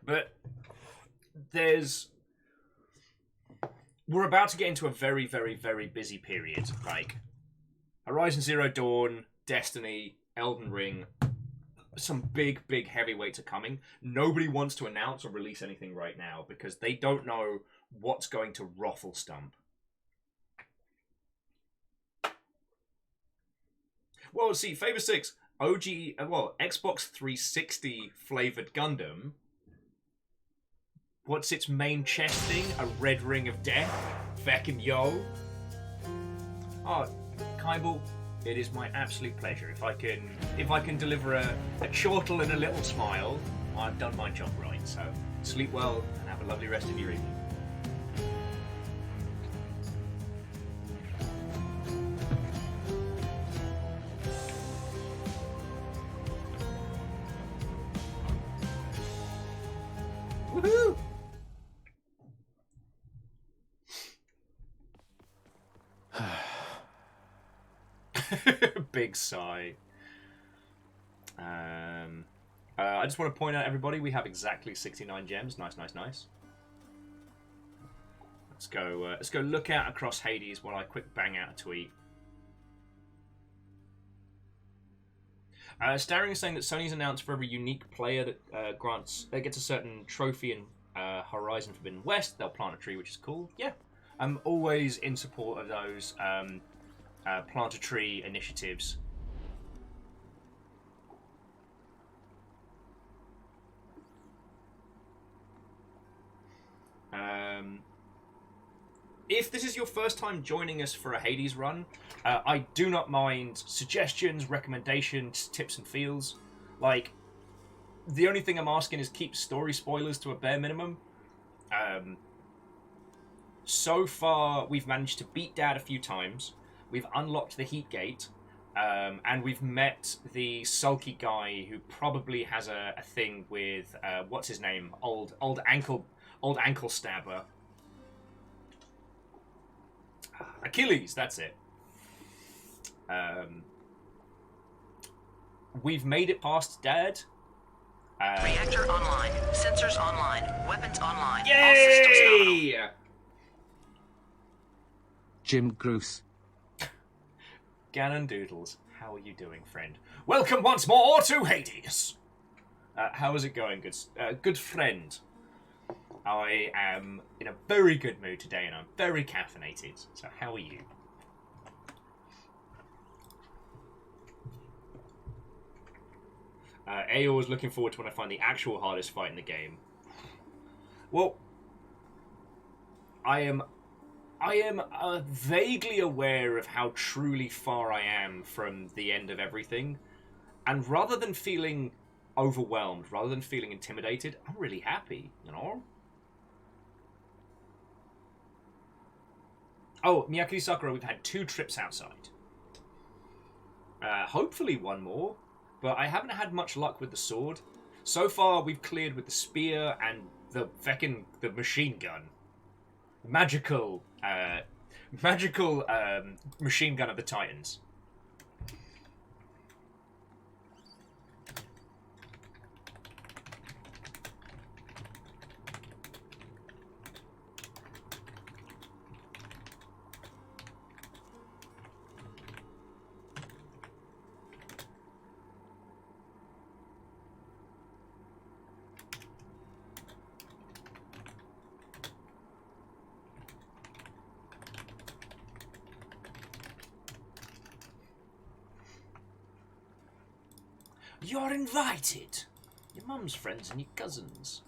But we're about to get into a very, very, very busy period. Like, Horizon Zero Dawn, Destiny, Elden Ring, some big, big heavyweights are coming. Nobody wants to announce or release anything right now because they don't know what's going to ruffle stump. Well, see, Favor 6, Xbox 360 flavored Gundam. What's its main chest thing? A red ring of death? Feckin' yo. Oh, Kybal, it is my absolute pleasure. If I can deliver a chortle and a little smile, I've done my job right. So sleep well and have a lovely rest of your evening. Woohoo! Big sigh. I just want to point out, everybody, we have exactly 69 gems. Nice, nice, nice. Let's go look out across Hades while I quick bang out a tweet. Starring is saying that Sony's announced for every unique player that gets a certain trophy in Horizon Forbidden West, they'll plant a tree, which is cool. Yeah, I'm always in support of those plant a tree initiatives. If this is your first time joining us for a Hades run, I do not mind suggestions, recommendations, tips and feels. Like, the only thing I'm asking is keep story spoilers to a bare minimum. So far, we've managed to beat Dad a few times. We've unlocked the Heat Gate, and we've met the sulky guy who probably has a thing with what's his name, old ankle stabber. Achilles, that's it. We've made it past Dad. Reactor online, sensors online, weapons online. Yay! All systems nominal. Jim Groose. Ganon Doodles, how are you doing, friend? Welcome once more to Hades. How is it going, good friend? I am in a very good mood today, and I'm very caffeinated. So, how are you? Ao was looking forward to when I find the actual hardest fight in the game. Well, I am vaguely aware of how truly far I am from the end of everything, and rather than feeling overwhelmed, rather than feeling intimidated, I'm really happy, you know? Oh, Miyake Sakura, we've had 2 trips outside. Hopefully one more, but I haven't had much luck with the sword. So far, we've cleared with the spear and the machine gun. Magical machine gun of the Titans. You're invited. Your mum's friends and your cousins.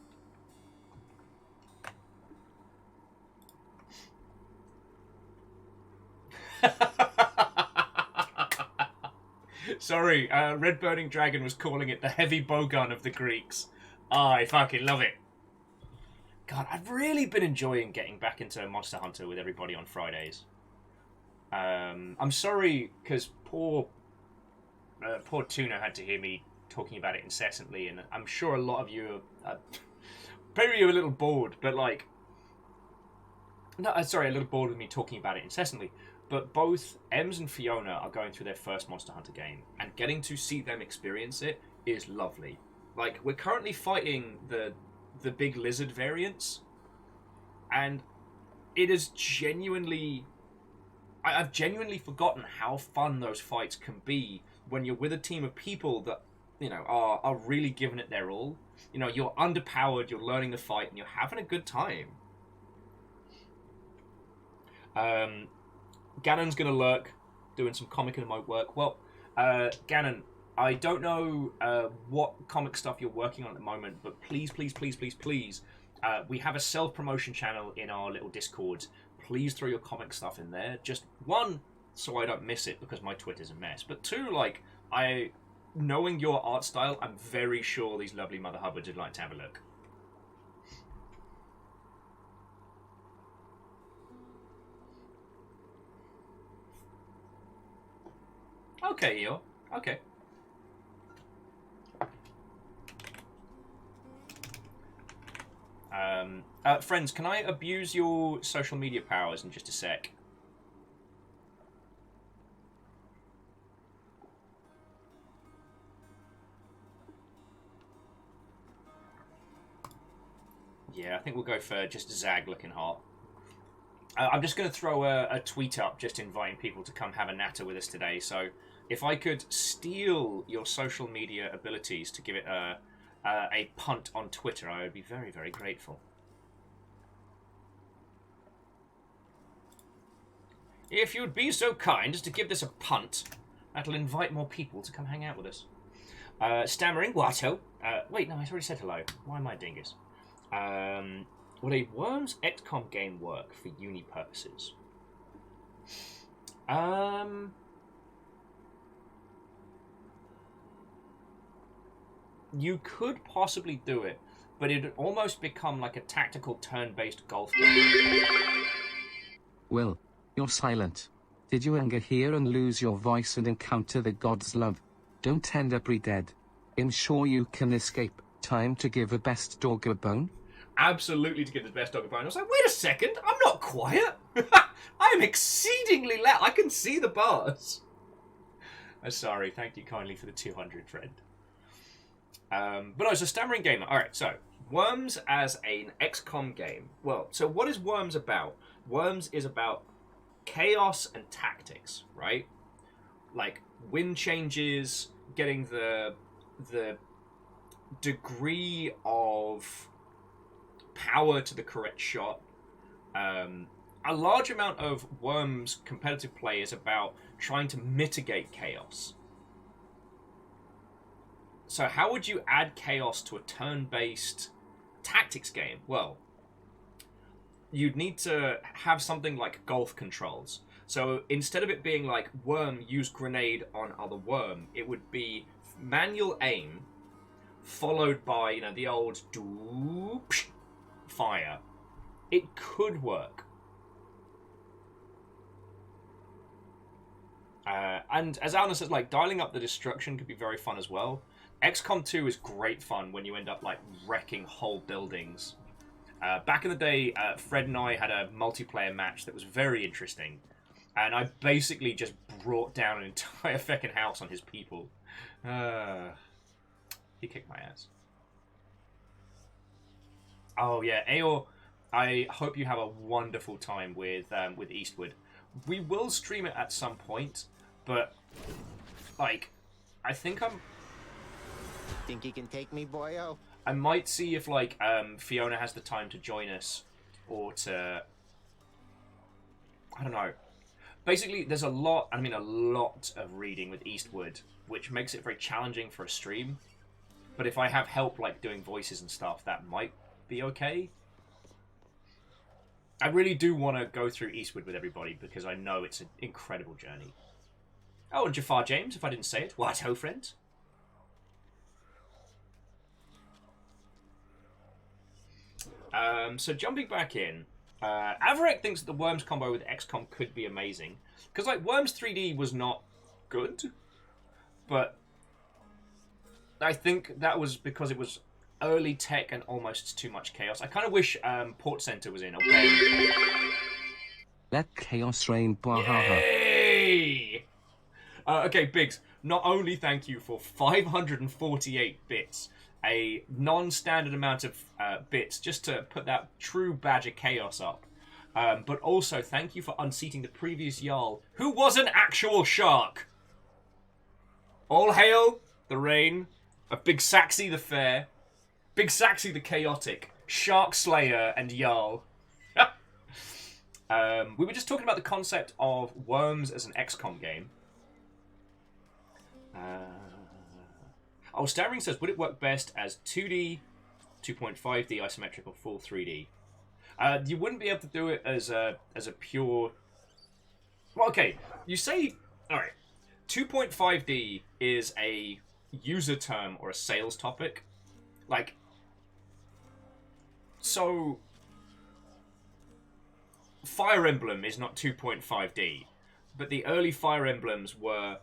Sorry, Red Burning Dragon was calling it the heavy bowgun of the Greeks. I fucking love it. God, I've really been enjoying getting back into Monster Hunter with everybody on Fridays. I'm sorry, because poor Tuna had to hear me talking about it incessantly, and I'm sure a lot of you are maybe you're a little bored, but like, no, sorry, a little bored with me talking about it incessantly. But both Ems and Fiona are going through their first Monster Hunter game, and getting to see them experience it is lovely. Like, we're currently fighting the big lizard variants, and it is genuinely... I've genuinely forgotten how fun those fights can be when you're with a team of people that, you know, are really giving it their all. You know, you're underpowered, you're learning the fight, and you're having a good time. Ganon's gonna lurk, doing some comic in my work. Well, Ganon, I don't know what comic stuff you're working on at the moment, but please, we have a self-promotion channel in our little Discord. Please throw your comic stuff in there. Just, 1, so I don't miss it because my Twitter's a mess. But 2, like, knowing your art style, I'm very sure these lovely Mother Hubbards would like to have a look. Okay, Eo. Okay. Friends, can I abuse your social media powers in just a sec? Yeah, I think we'll go for just Zag looking hot. I'm just going to throw a tweet up just inviting people to come have a natter with us today. So if I could steal your social media abilities to give it a punt on Twitter, I would be very, very grateful. If you'd be so kind as to give this a punt, that'll invite more people to come hang out with us. Stammering, Watto. Wait, no, I already said hello. Why am I a dingus? Would a Worms XCOM game work for uni purposes? You could possibly do it, but it'd almost become like a tactical turn-based golf game. Will, you're silent. Did you anger here and lose your voice and encounter the god's love? Don't end up re-dead. Ensure you can escape. Time to give a best dog a bone? Absolutely to give the best dog a bone. I was like, wait a second, I'm not quiet. I am exceedingly loud. I can see the bars. Sorry, thank you kindly for the 200, friend. But no, it's a stammering gamer. Alright, so, Worms as an XCOM game. Well, so what is Worms about? Worms is about chaos and tactics, right? Like, wind changes, getting the degree of power to the correct shot. A large amount of Worms competitive play is about trying to mitigate chaos. So how would you add chaos to a turn-based tactics game? Well, you'd need to have something like golf controls. So instead of it being like worm, use grenade on other worm, it would be manual aim followed by, you know, the old doop fire. It could work. And as Alan says, like, dialing up the destruction could be very fun as well. XCOM 2 is great fun when you end up, like, wrecking whole buildings. Back in the day, Fred and I had a multiplayer match that was very interesting. And I basically just brought down an entire feckin' house on his people. He kicked my ass. Oh, yeah, Aor, I hope you have a wonderful time with Eastwood. We will stream it at some point, but, like, I think Think you can take me, boyo? I might see if, like, Fiona has the time to join us, or to... I don't know. Basically, there's a lot of reading with Eastwood, which makes it very challenging for a stream. But if I have help, like, doing voices and stuff, that might be okay. I really do want to go through Eastwood with everybody, because I know it's an incredible journey. Oh, and Jafar James, if I didn't say it. What ho, friend? So jumping back in, Avarek thinks that the Worms combo with XCOM could be amazing. Because, like, Worms 3D was not good, but I think that was because it was early tech and almost too much chaos. I kind of wish Port Center was in. Okay. Let chaos reign. Yay! Okay, Biggs, not only thank you for 548 bits, a non-standard amount of bits just to put that true badge of chaos up, but also thank you for unseating the previous Jarl, who was an actual shark. All hail the reign of Big Saxy the Fair, Big Saxy the Chaotic, Shark Slayer, and Jarl. We were just talking about the concept of Worms as an XCOM game. Stammering says, would it work best as 2D, 2.5D isometric, or full 3D? You wouldn't be able to do it as a pure... Well, okay, you say... Alright, 2.5D is a user term or a sales topic. Like, so... Fire Emblem is not 2.5D, but the early Fire Emblems were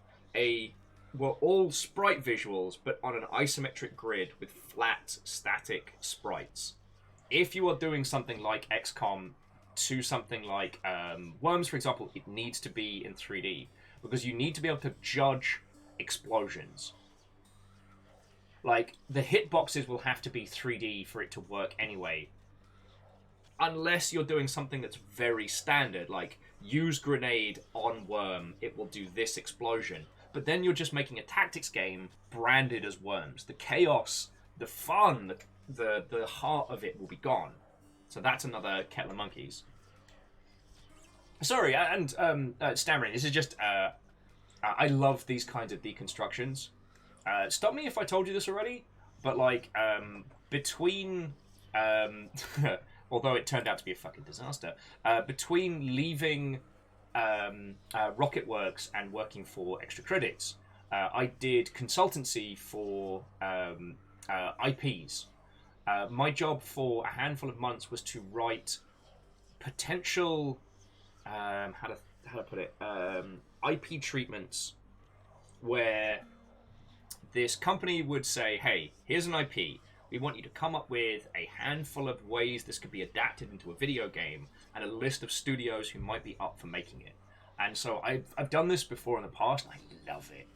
all sprite visuals, but on an isometric grid with flat, static sprites. If you are doing something like XCOM to something like Worms, for example, it needs to be in 3D, because you need to be able to judge explosions. Like, the hitboxes will have to be 3D for it to work anyway. Unless you're doing something that's very standard, like use grenade on worm, it will do this explosion. but then you're just making a tactics game branded as Worms. The chaos, the fun, the heart of it will be gone. So that's another kettle of monkeys. Sorry, and stammering. This is just I love these kinds of deconstructions. Stop me if I told you this already, but like between although it turned out to be a fucking disaster, between leaving Rocketworks and working for Extra Credits, I did consultancy for IPs. My job for a handful of months was to write potential how to put it, IP treatments where this company would say, hey, here's an IP. We want you to come up with a handful of ways this could be adapted into a video game and a list of studios who might be up for making it. And so I've done this before in the past, and I love it.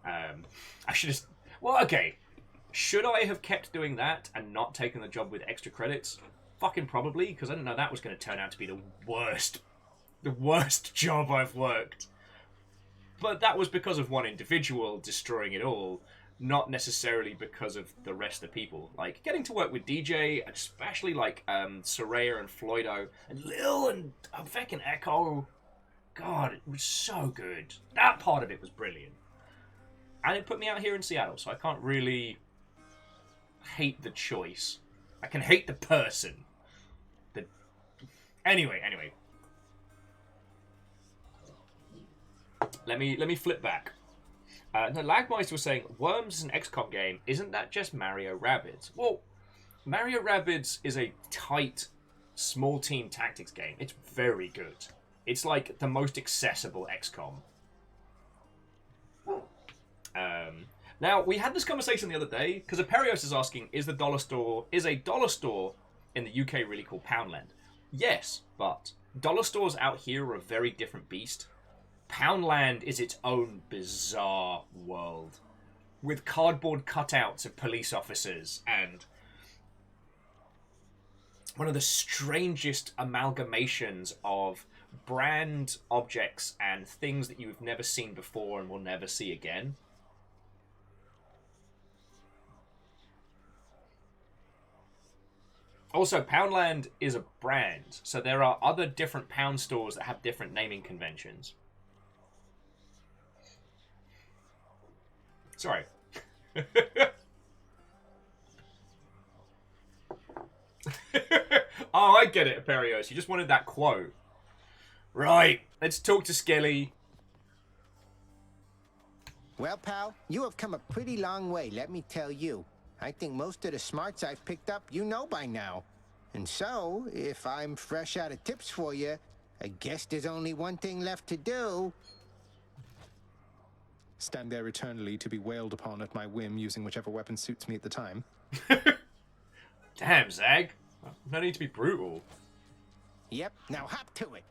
I should just... Well, okay. Should I have kept doing that and not taken the job with Extra Credits? Fucking probably, because I didn't know that was going to turn out to be the worst job I've worked. But that was because of one individual destroying it all, not necessarily because of the rest of the people. Like, getting to work with DJ, especially like Soraya and Floydo, and Lil and fucking Echo, God, it was so good. That part of it was brilliant. And it put me out here in Seattle, so I can't really hate the choice. I can hate the person. Anyway. Let me flip back. The Lagmeister was saying, Worms is an XCOM game. Isn't that just Mario Rabbids? Well, Mario Rabbids is a tight, small team tactics game. It's very good. It's like the most accessible XCOM. Now, we had this conversation the other day, because Aperios is asking, is a dollar store in the UK really called Poundland? Yes, but dollar stores out here are a very different beast. Poundland is its own bizarre world, with cardboard cutouts of police officers and one of the strangest amalgamations of brand objects and things that you've never seen before and will never see again. Also, Poundland is a brand, so there are other different Pound stores that have different naming conventions. Sorry. Oh, I get it, Aperios. You just wanted that quote. Right, let's talk to Skelly. Well, pal, you have come a pretty long way, let me tell you. I think most of the smarts I've picked up you know by now. And so, if I'm fresh out of tips for you, I guess there's only one thing left to do. Stand there eternally to be wailed upon at my whim using whichever weapon suits me at the time. Damn, Zag. No need to be brutal. Yep, now hop to it.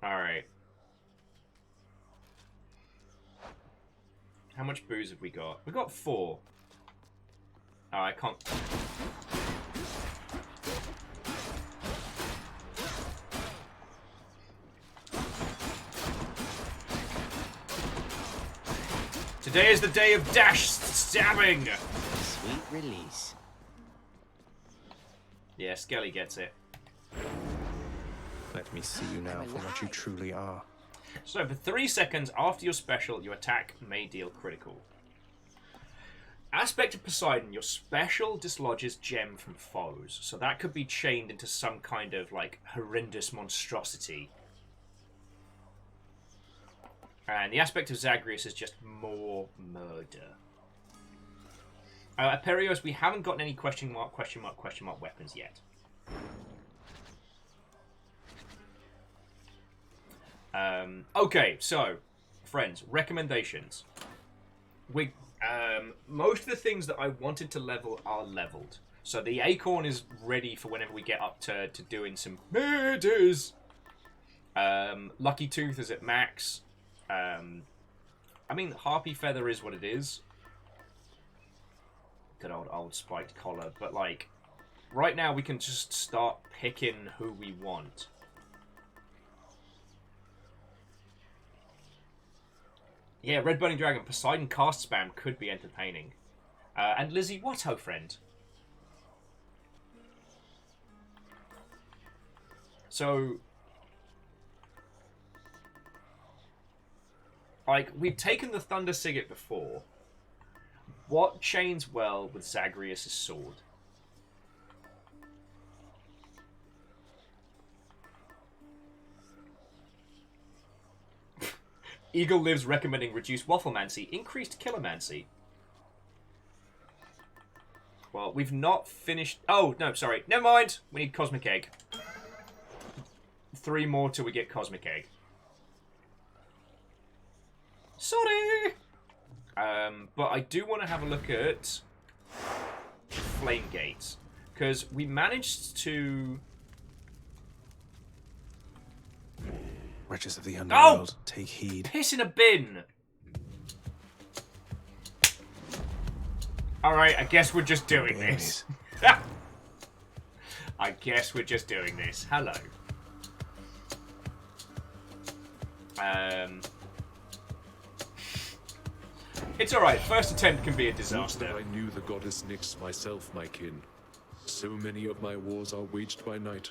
Alright. How much booze have we got? We got 4. Oh, I can't... Today is the day of dash stabbing! Sweet release. Yeah, Skelly gets it. Let me see you now for what you truly are. So, for 3 seconds after your special, your attack may deal critical. Aspect of Poseidon, your special dislodges gem from foes. So that could be chained into some kind of, like, horrendous monstrosity. And the aspect of Zagreus is just more murder. Aperios, we haven't gotten any question mark weapons yet. Okay, so, friends, recommendations. Most of the things that I wanted to level are leveled. So the Acorn is ready for whenever we get up to doing some murders. Lucky Tooth is at max. I mean, Harpy Feather is what it is. Good old spiked collar. But, like, right now we can just start picking who we want. Yeah, Red Burning Dragon, Poseidon cast spam could be entertaining. And Lizzie, what ho, friend? So, like, we've taken the Thunder Sigget before. What chains well with Zagreus' sword? Eagle Lives recommending reduced Wafflemancy, increased Killermancy. Well, we've not finished... Oh, no, sorry. Never mind. We need Cosmic Egg. 3 more till we get Cosmic Egg. Sorry! But I do want to have a look at Flame Gates. Because we managed to... Wretches of the underworld, take heed. Piss in a bin! Alright, I guess we're just doing this. I guess we're just doing this. Hello. It's alright, first attempt can be a disaster. Would that I knew the goddess Nyx myself, my kin. So many of my wars are waged by night.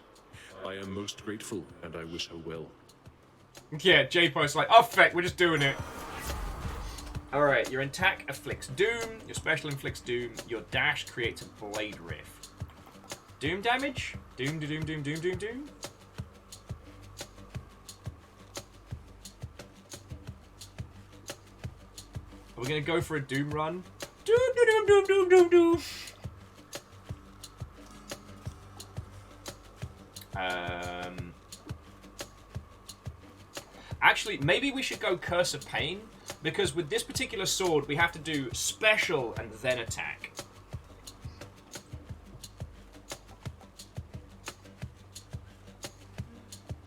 I am most grateful, and I wish her well. Yeah, J-Post's like, oh feck, we're just doing it. Alright, your attack afflicts doom, your special inflicts doom, your dash creates a blade rift. Doom damage? Doom, doom, doom, doom, doom, doom. Are we gonna go for a doom run? Doom, doom, doom, doom, doom, doom. Actually, maybe we should go Curse of Pain, because with this particular sword, we have to do special and then attack.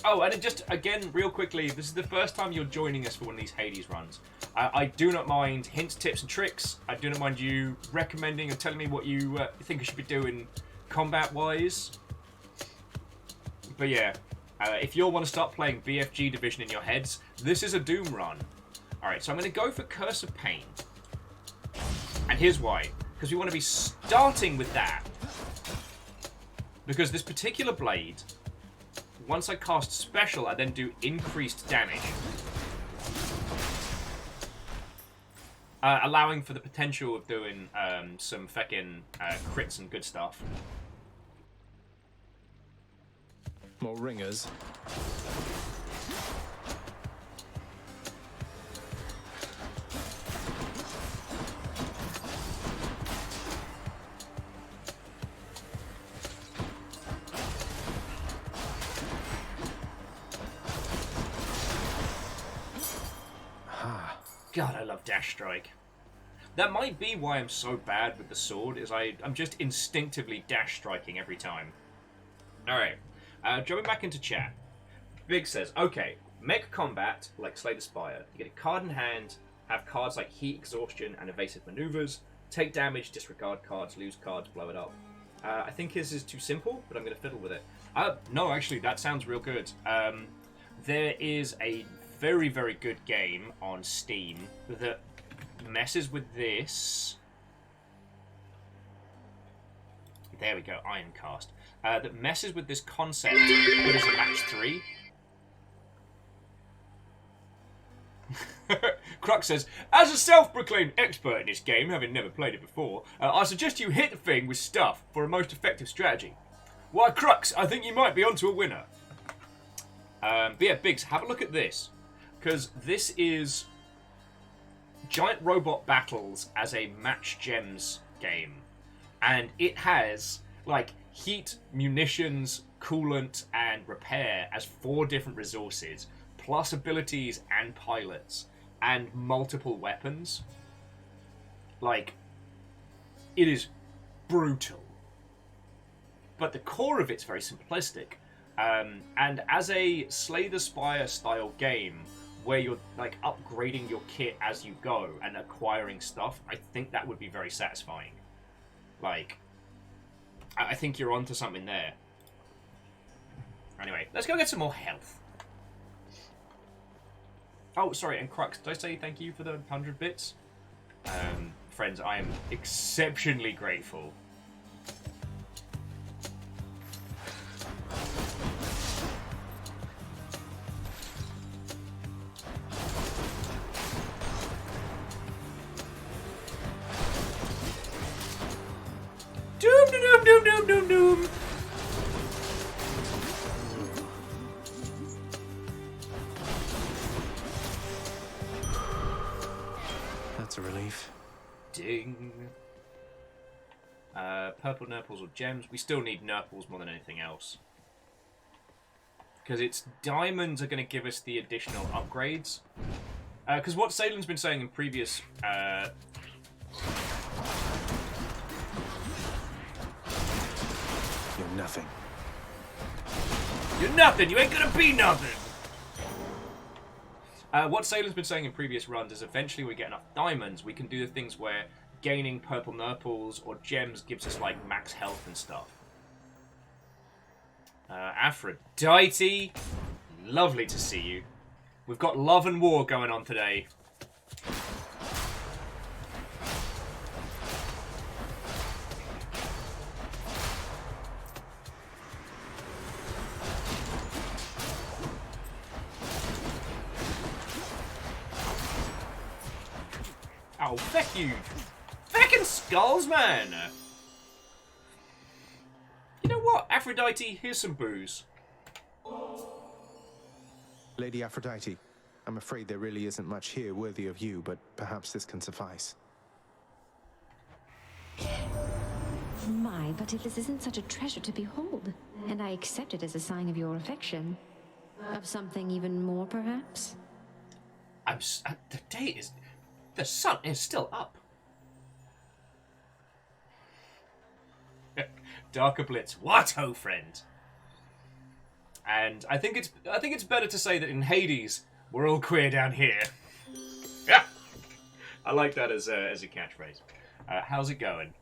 Oh, and it just, again, real quickly, this is the first time you're joining us for one of these Hades runs. I do not mind hints, tips, and tricks. I do not mind you recommending and telling me what you think I should be doing combat-wise. But yeah, if you all want to start playing BFG Division in your heads, this is a Doom run. Alright, so I'm going to go for Curse of Pain. And here's why. Because we want to be starting with that. Because this particular blade, once I cast special, I then do increased damage. Allowing for the potential of doing some feckin' crits and good stuff. More ringers. God, I love Dash Strike. That might be why I'm so bad with the sword, is I'm just instinctively dash striking every time. Alright, jumping back into chat. Big says, okay, mech combat, like Slay the Spire. You get a card in hand, have cards like Heat, Exhaustion, and Evasive Maneuvers, take damage, disregard cards, lose cards, blow it up. I think his is too simple, but I'm going to fiddle with it. No, actually, that sounds real good. There is a very, very good game on Steam that messes with this. There we go, Ironcast. That messes with this concept, but as a match 3. Crux says, as a self-proclaimed expert in this game, having never played it before, I suggest you hit the thing with stuff for a most effective strategy. Why, Crux, I think you might be onto a winner. But yeah, Biggs, have a look at this. Because this is Giant Robot Battles as a Match Gems game. And it has, like, heat, munitions, coolant, and repair as 4 different resources, plus abilities and pilots, and multiple weapons. Like, it is brutal. But the core of it's very simplistic. And as a Slay the Spire style game, where you're like upgrading your kit as you go and acquiring stuff, I think that would be very satisfying. Like, I think you're onto something there. Anyway, let's go get some more health. Oh, sorry, and Crux, did I say thank you for the 100 bits? Friends, I am exceptionally grateful. Doom, doom, doom, doom, doom, doom. That's a relief. Ding. Purple nurples or gems. We still need nurples more than anything else. Because it's diamonds are going to give us the additional upgrades. Because what Salem's been saying in previous... You're nothing. You're nothing! You ain't gonna be nothing! What Salem's been saying in previous runs is eventually when we get enough diamonds, we can do the things where gaining purple nurples or gems gives us, like, max health and stuff. Aphrodite, lovely to see you. We've got love and war going on today. Oh, feck you! Feckin' skulls, man! You know what, Aphrodite, here's some booze. Lady Aphrodite, I'm afraid there really isn't much here worthy of you, but perhaps this can suffice. My, but if this isn't such a treasure to behold, and I accept it as a sign of your affection. Of something even more, perhaps? The day is... The sun is still up. Darker Blitz, what ho, friend? And I think it's better to say that in Hades we're all queer down here. I like that as a catchphrase. How's it going?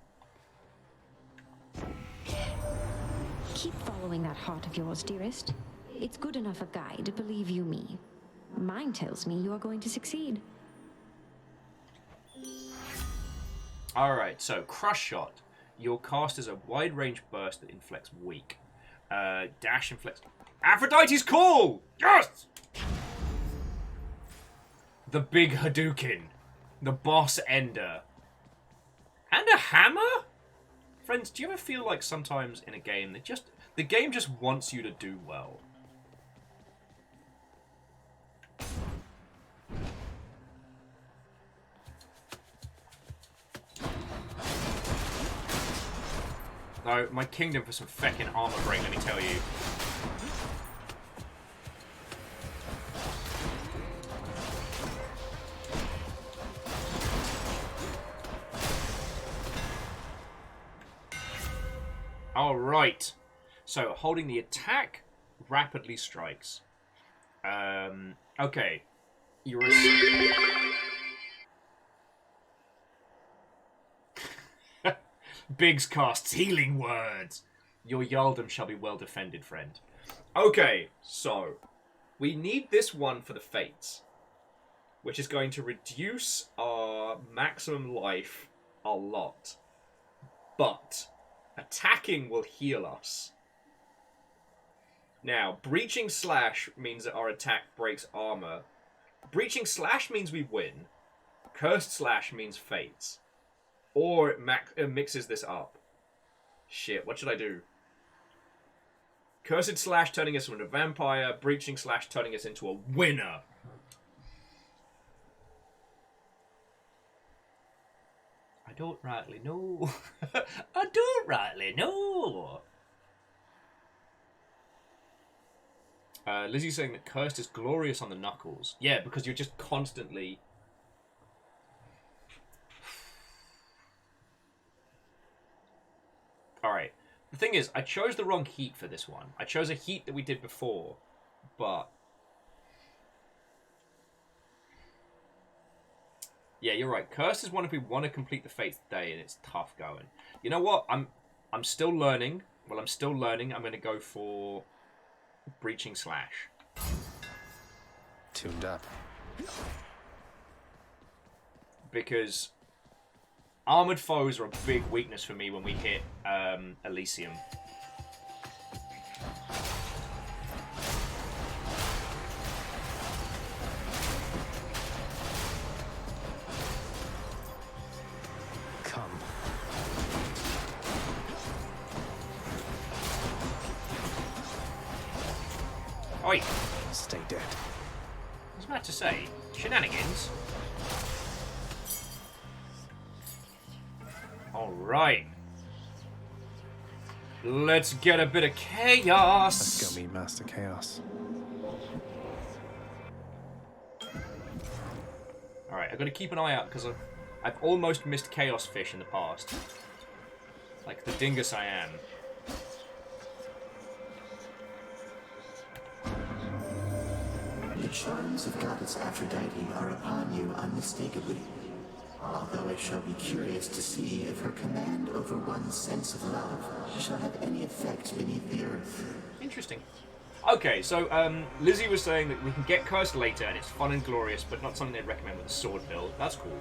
Keep following that heart of yours, dearest. It's good enough a guide, believe you me. Mine tells me you are going to succeed. Alright, so Crush Shot. Your cast is a wide-range burst that inflicts weak. Dash inflicts... Aphrodite's call! Yes! The big Hadouken. The boss ender. And a hammer? Friends, do you ever feel like sometimes in a game that the game just wants you to do well? No, my kingdom for some feckin' armor break, let me tell you. Alright. So, holding the attack rapidly strikes. Okay. You're Biggs casts healing words. Your Yaldom shall be well defended, friend. Okay, so we need this one for the Fates, which is going to reduce our maximum life a lot. But attacking will heal us. Now, Breaching Slash means that our attack breaks armor. Breaching Slash means we win. Cursed Slash means Fates. Or it mixes this up. Shit, what should I do? Cursed Slash turning us into a vampire. Breaching Slash turning us into a winner. I don't rightly know. I don't rightly know. Lizzie's saying that Cursed is glorious on the knuckles. Yeah, because you're just constantly... Alright. The thing is, I chose the wrong heat for this one. I chose a heat that we did before, but... Yeah, you're right. Curse is one if we want to complete the Fates today, and it's tough going. You know what? I'm still learning. Well, I'm still learning. I'm going to go for Breaching Slash. Tuned up. Because armored foes are a big weakness for me when we hit Elysium. Come. Oi! Stay dead. I was about to say, shenanigans. Alright. Let's get a bit of chaos. Let's go meet Master Chaos. Alright, I've got to keep an eye out because I've almost missed Chaos Fish in the past. Like the dingus I am. The charms of Goddess Aphrodite are upon you unmistakably. Although I shall be curious to see if her command over one's sense of love shall have any effect beneath the earth. Interesting. Okay, so Lizzie was saying that we can get cursed later and it's fun and glorious, but not something they'd recommend with a sword build. That's cool.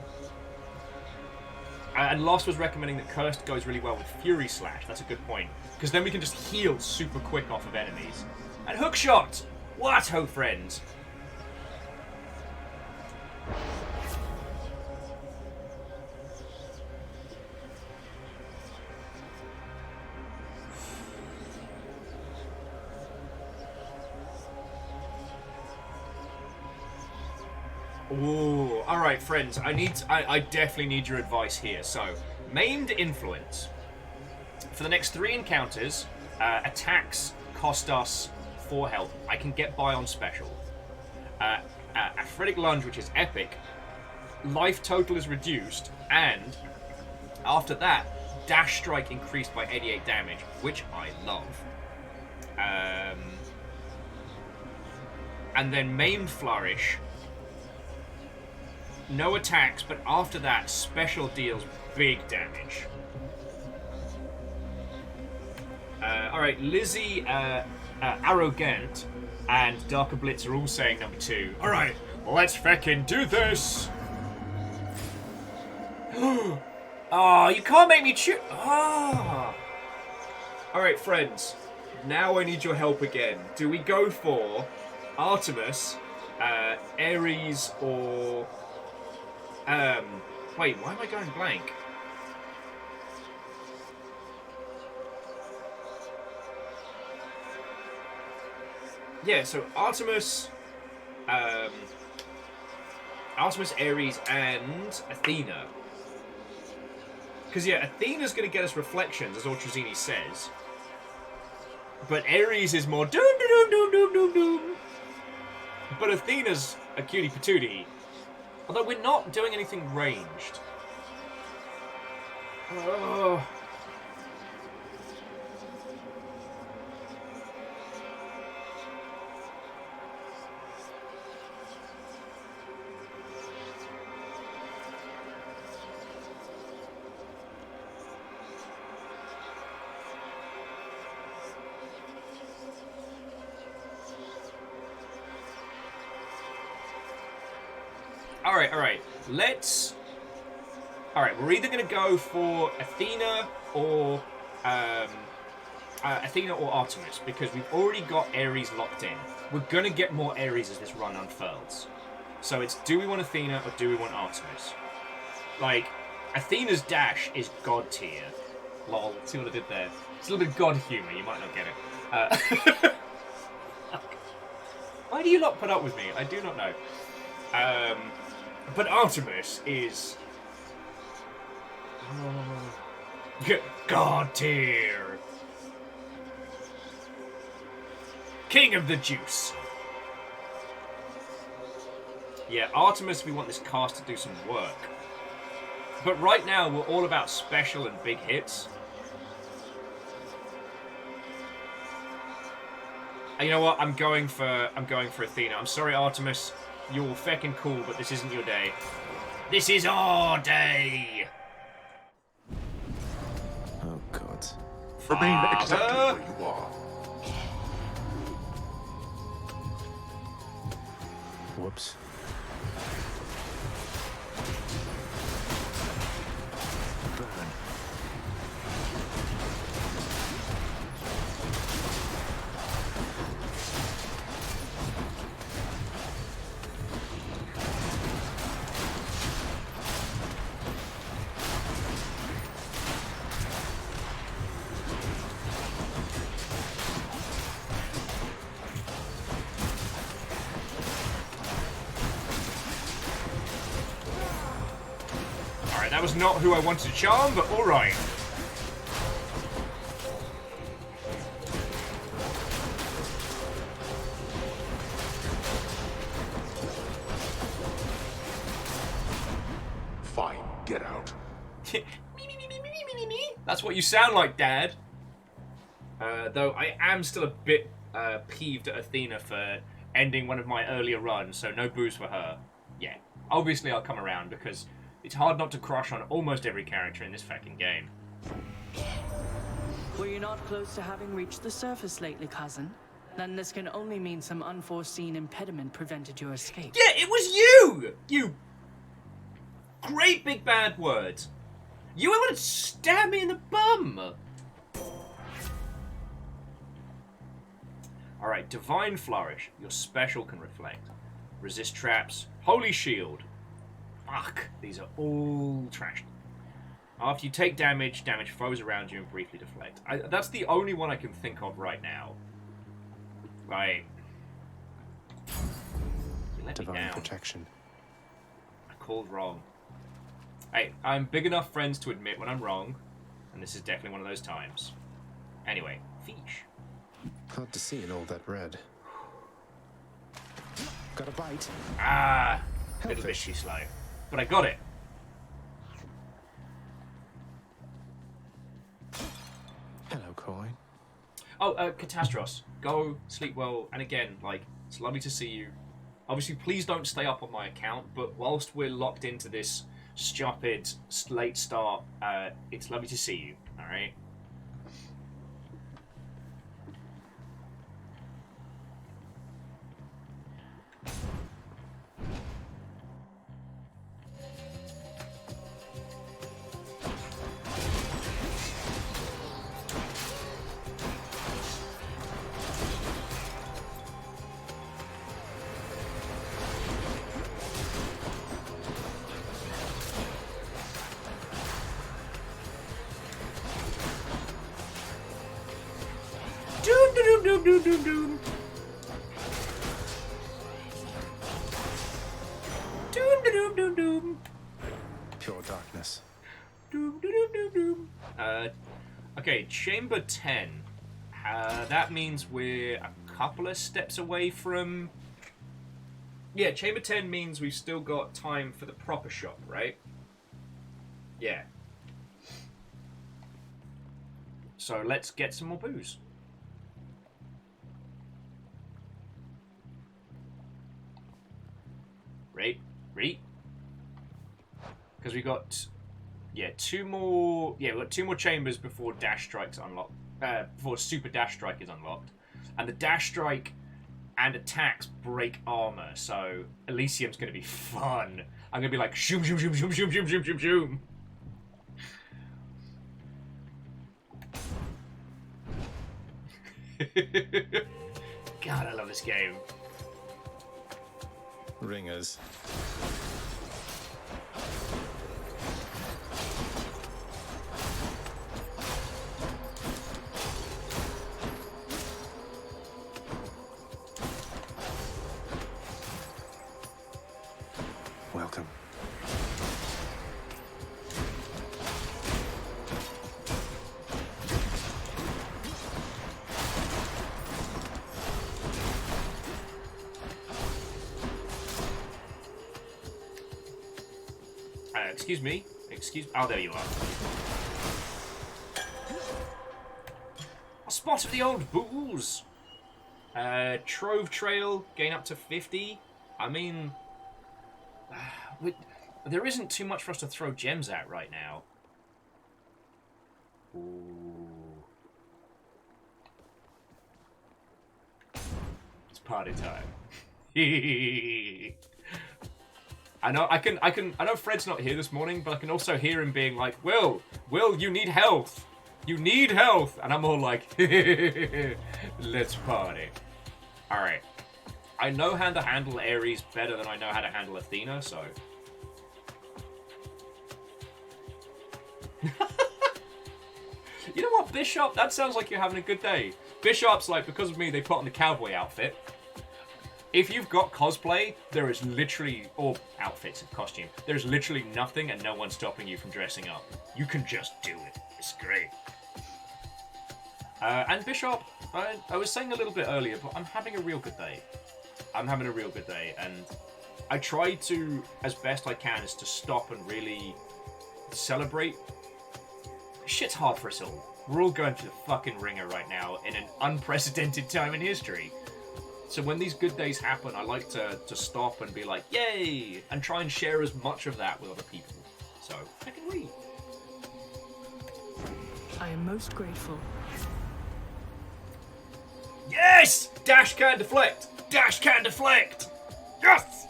And Lost was recommending that cursed goes really well with Fury Slash. That's a good point. Because then we can just heal super quick off of enemies. And Hookshot! What, ho friends? Ooh, alright friends, I definitely need your advice here. So, Maimed Influence. For the next 3 encounters, attacks cost us 4 health. I can get by on special. Aphrodite Lunge, which is epic, life total is reduced, and after that, Dash Strike increased by 88 damage, which I love. And then Maimed Flourish. No attacks, but after that, special deals big damage. Alright, Lizzie, Arrogant, and Darker Blitz are all saying number 2. Alright, let's feckin' do this! Oh, you can't make me choose. Ah. Alright, friends. Now I need your help again. Do we go for Artemis, Ares, or... wait, why am I going blank? Yeah, so Artemis, Ares, and Athena. Because, yeah, Athena's going to get us reflections, as Ortrazini says. But Ares is more doom, doom, doom, doom, doom, doom. But Athena's a cutie patootie. Although we're not doing anything ranged. Oh. Alright. Alright, we're either going to go for Athena or Artemis, because we've already got Ares locked in. We're going to get more Ares as this run unfurls. So it's, do we want Athena or do we want Artemis? Like, Athena's dash is god tier. Lol, see what I did there? It's a little bit of god humour, you might not get it. Why do you not put up with me? I do not know. But Artemis is... god tier. King of the juice. Yeah, Artemis, we want this cast to do some work. But right now, we're all about special and big hits. And you know what? I'm going for Athena. I'm sorry, Artemis. You're feckin' cool, but this isn't your day. This is our day! Oh, God. Remain exactly where you are. Whoops. that was not who I wanted to charm, but alright. Fine, get out. That's what you sound like, Dad. Though I am still a bit peeved at Athena for ending one of my earlier runs, so no booze for her. Yeah. Obviously I'll come around, because it's hard not to crush on almost every character in this fucking game. Were you not close to having reached the surface lately, cousin? Then this can only mean some unforeseen impediment prevented your escape. Yeah, it was you! You great big bad words. You were able to stab me in the bum! Alright, Divine Flourish. Your special can reflect. Resist traps. Holy Shield. Fuck. These are all trash. After you take damage, damage foes around you and briefly deflect. That's the only one I can think of right now. Right. You let me Divine down. protection. I called wrong. Hey, I'm big enough friends to admit when I'm wrong, and this is definitely one of those times. Anyway, Fish. Hard to see in all that red. Got a bite. Ah, a little bit too slow. But I got it. Hello, coin. Oh, Catastros. Go, sleep well, and again, like, it's lovely to see you. Obviously, please don't stay up on my account, but whilst we're locked into this stupid late start, it's lovely to see you, alright? Pure darkness. Okay, Chamber 10. That means we're a couple of steps away from... Yeah, Chamber 10 means we've still got time for the proper shop, right? Yeah. So let's get some more booze. Right? Because we got, two more. Yeah, we've got 2 more chambers before Dash Strike's unlocked. Before Super Dash Strike is unlocked, and the Dash Strike and attacks break armor. So Elysium's gonna be fun. I'm gonna be like shoom shoom shoom shoom shoom shoom shoom shoom shoom. God, I love this game. Ringers. Welcome. Excuse me. Oh, there you are. A spot of the old booze. Trove Trail, gain up to 50. I mean, there isn't too much for us to throw gems at right now. Ooh. It's party time. I know Fred's not here this morning, but I can also hear him being like, Will, you need health. You need health. And I'm all like, let's party. Alright. I know how to handle Ares better than I know how to handle Athena, so... You know what, Bishop? That sounds like you're having a good day. Bishop's like, because of me, they put on the cowboy outfit. If you've got cosplay, there is literally, or outfits and costume, there's literally nothing and no one stopping you from dressing up. You can just do it. It's great. And Bishop, I was saying a little bit earlier, but I'm having a real good day. I'm having a real good day, and I try to, as best I can, is to stop and really celebrate. Shit's hard for us all. We're all going through the fucking ringer right now in an unprecedented time in history. So when these good days happen, I like to stop and be like, yay! And try and share as much of that with other people. So, fucking we. I am most grateful. Yes! Dash can deflect! Dash can deflect! Yes!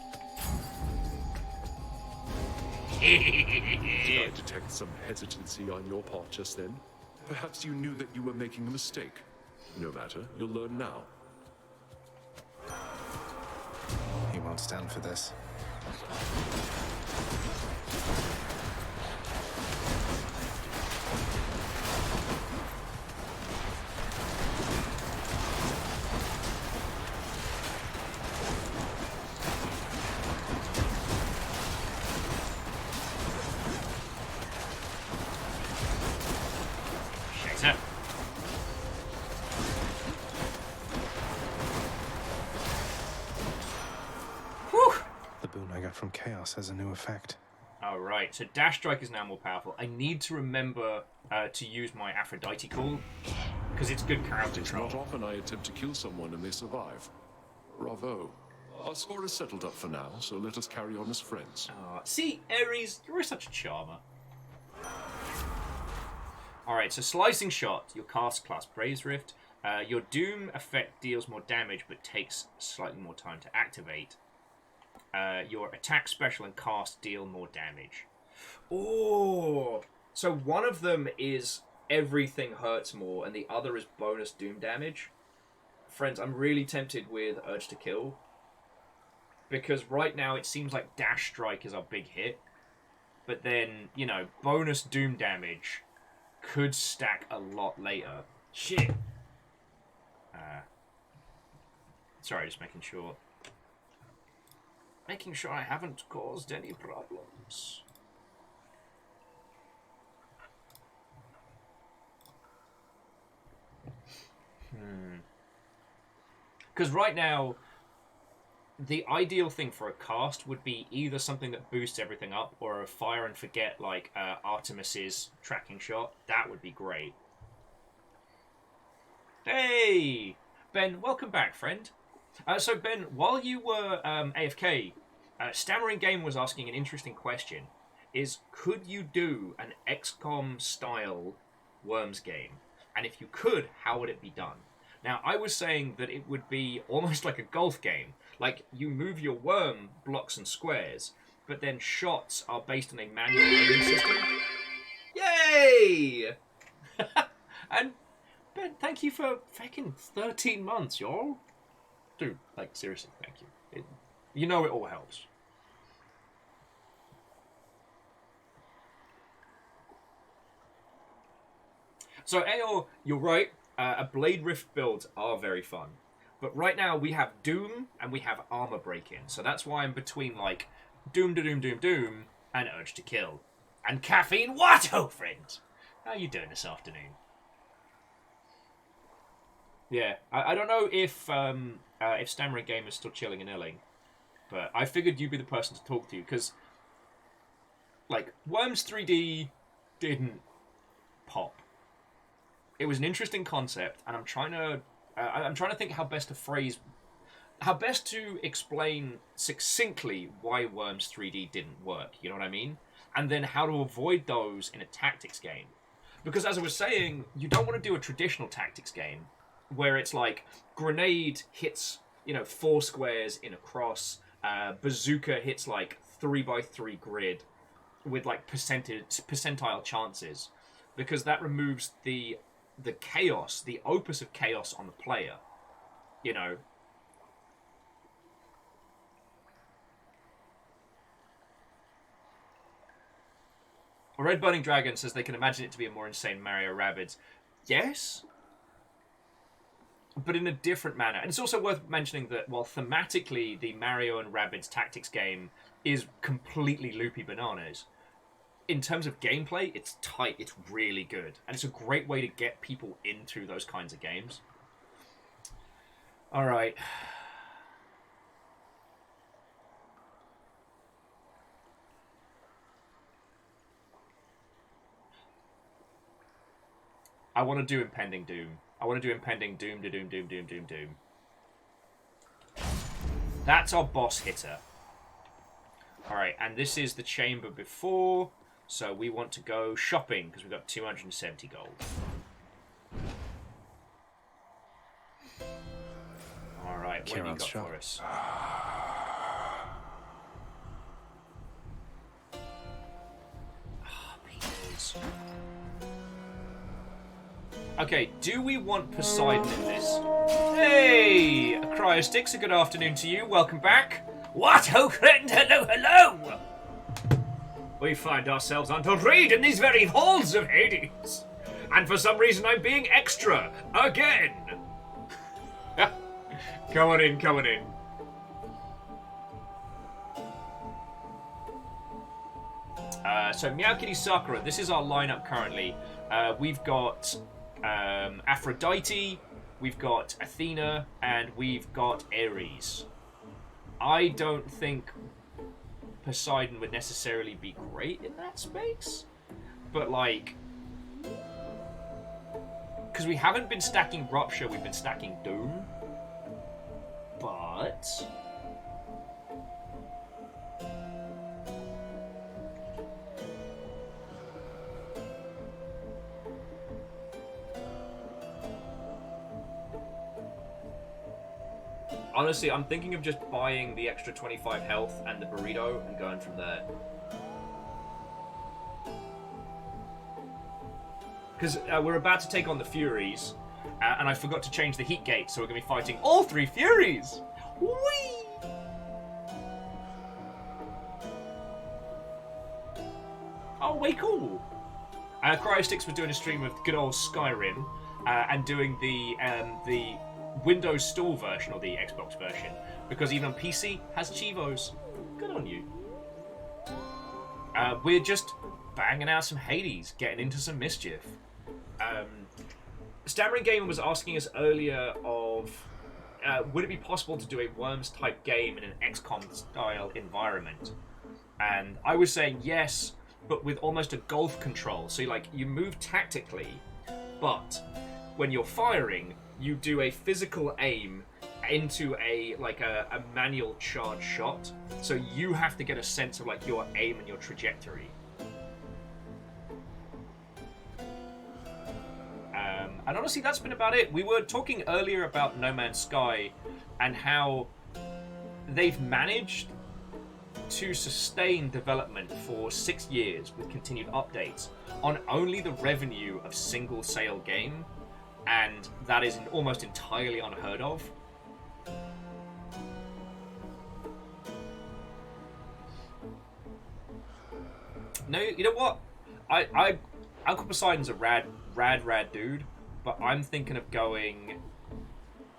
Did I detect some hesitancy on your part just then? Perhaps you knew that you were making a mistake. No matter, you'll learn now. He won't stand for this. From chaos has a new effect. Alright, so Dash Strike is now more powerful. I need to remember to use my Aphrodite call, because it's good crowd control. It's not often I attempt to kill someone and they survive. Bravo. Our score is settled up for now, so let us carry on as friends. See, Ares, you're such a charmer. Alright, so Slicing Shot, your cast class Brave's Rift. Your Doom effect deals more damage but takes slightly more time to activate. Your attack, special, and cast deal more damage. Oh, so one of them is everything hurts more, and the other is bonus doom damage. Friends, I'm really tempted with Urge to Kill, because right now it seems like Dash Strike is our big hit, but then, you know, bonus doom damage could stack a lot later. Shit. Sorry, just making sure. Making sure I haven't caused any problems. Because right now, the ideal thing for a cast would be either something that boosts everything up, or a fire and forget like Artemis's tracking shot. That would be great. Hey! Ben, welcome back, friend. So Ben, while you were AFK, Stammering Game was asking an interesting question. Could you do an XCOM style Worms game? And if you could, how would it be done? Now, I was saying that it would be almost like a golf game. Like, you move your worm blocks and squares, but then shots are based on a manual aiming system. Yay! And Ben, thank you for fucking 13 months, y'all. Dude, like, seriously, thank you. You know it all helps. So, Aor, you're right. A Blade Rift builds are very fun. But right now, we have Doom and we have Armor Break-In. So that's why I'm between, like, Doom, and Urge to Kill. And Caffeine Watto, friend! How you doing this afternoon? Yeah, I don't know if Stammering Game is still chilling and illing, but I figured you'd be the person to talk to, because, like, Worms 3D didn't pop. It was an interesting concept, and I'm trying to think how best to explain succinctly why Worms 3D didn't work. You know what I mean? And then how to avoid those in a tactics game, because as I was saying, you don't want to do a traditional tactics game where it's like grenade hits, 4 squares in a cross, bazooka hits like 3x3 grid with like percentile chances, because that removes the chaos, the opus of chaos on the player, Red Burning Dragon says they can imagine it to be a more insane Mario Rabbids. Yes? but in a different manner. And it's also worth mentioning that while thematically the Mario and Rabbids tactics game is completely loopy bananas, in terms of gameplay, it's tight, it's really good. And it's a great way to get people into those kinds of games. Alright. I want to do Impending Doom. I want to do Impending Doom, Doom, Doom, Doom, Doom, Doom. That's our boss hitter. Alright, and this is the chamber before, so we want to go shopping, because we've got 270 gold. Alright, what have you got for us? Peters. Okay, do we want Poseidon in this? Hey! Cryostix, a good afternoon to you. Welcome back. What? Oh, friend, hello, hello! We find ourselves under raid in these very halls of Hades. And for some reason I'm being extra. Again! Come on in, come on in. So Meow Kitty Sakura, this is our lineup currently. We've got Aphrodite, we've got Athena, and we've got Ares. I don't think Poseidon would necessarily be great in that space, but like, because we haven't been stacking Rupture, we've been stacking Doom, but honestly, I'm thinking of just buying the extra 25 health and the burrito and going from there. Because we're about to take on the Furies, and I forgot to change the heat gate, so we're going to be fighting all 3 Furies! Whee! Oh, way cool! Cryostix was doing a stream of good old Skyrim, and doing the Windows Store version, or the Xbox version, because even on PC has Chivos. Good on you. We're just banging out some Hades, getting into some mischief. Stammering Gamer was asking us earlier of, would it be possible to do a Worms type game in an XCOM style environment? And I was saying yes, but with almost a golf control. So you move tactically, but when you're firing, you do a physical aim into a manual charge shot. So you have to get a sense of your aim and your trajectory. And honestly, that's been about it. We were talking earlier about No Man's Sky and how they've managed to sustain development for 6 years with continued updates on only the revenue of single sale game, and that is almost entirely unheard of. No, you know what? Uncle Poseidon's a rad dude, but I'm thinking of going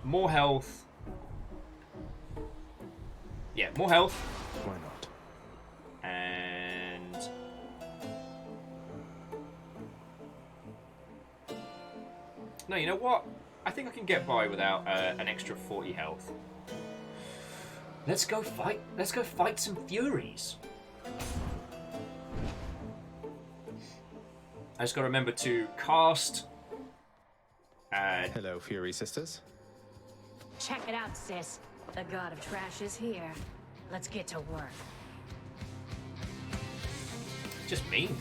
more health. Yeah, more health. Why not? And no, you know what? I think I can get by without an extra 40 health. Let's go fight. Let's go fight some Furies. I just got to remember to cast. Hello, Fury sisters. Check it out, sis. The god of trash is here. Let's get to work. Just mean.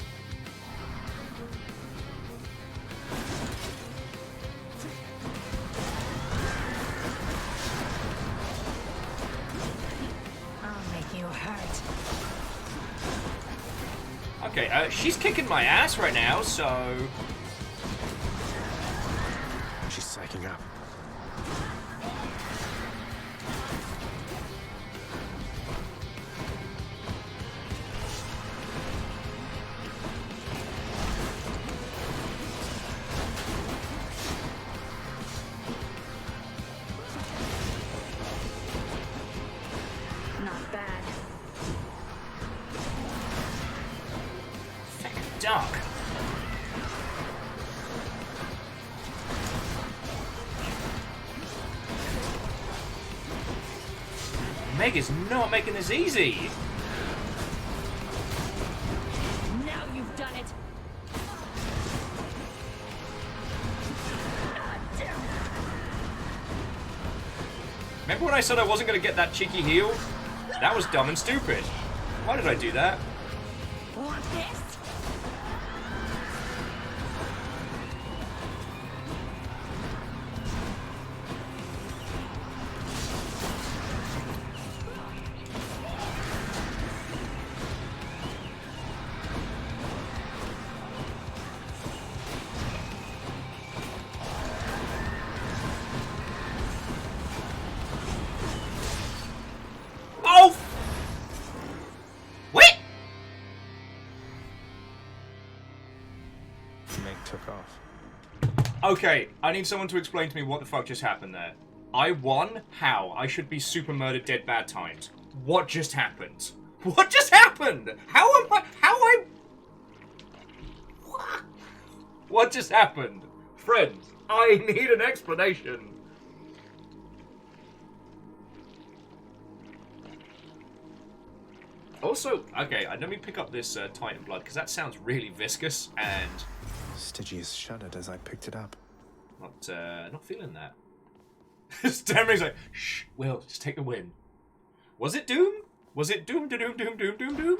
I'll make you hurt. Okay, she's kicking my ass right now, so. She's psyching up. dark. Meg is not making this easy. Now you've done it. Remember when I said I wasn't going to get that cheeky heal? That was dumb and stupid. Why did I do that? Want this? Oh! Wait! Meg took off. Okay, I need someone to explain to me what the fuck just happened there. I won? How? I should be super murdered dead bad times. What just happened? What just happened? What just happened? Friends, I need an explanation. Also, okay, let me pick up this Titan blood, because that sounds really viscous, and... Stygius shuddered as I picked it up. Not feeling that. Stammering's like, shh, Will, just take the win. Was it Doom? Was it Doom, Doom, Doom, Doom, Doom, Doom?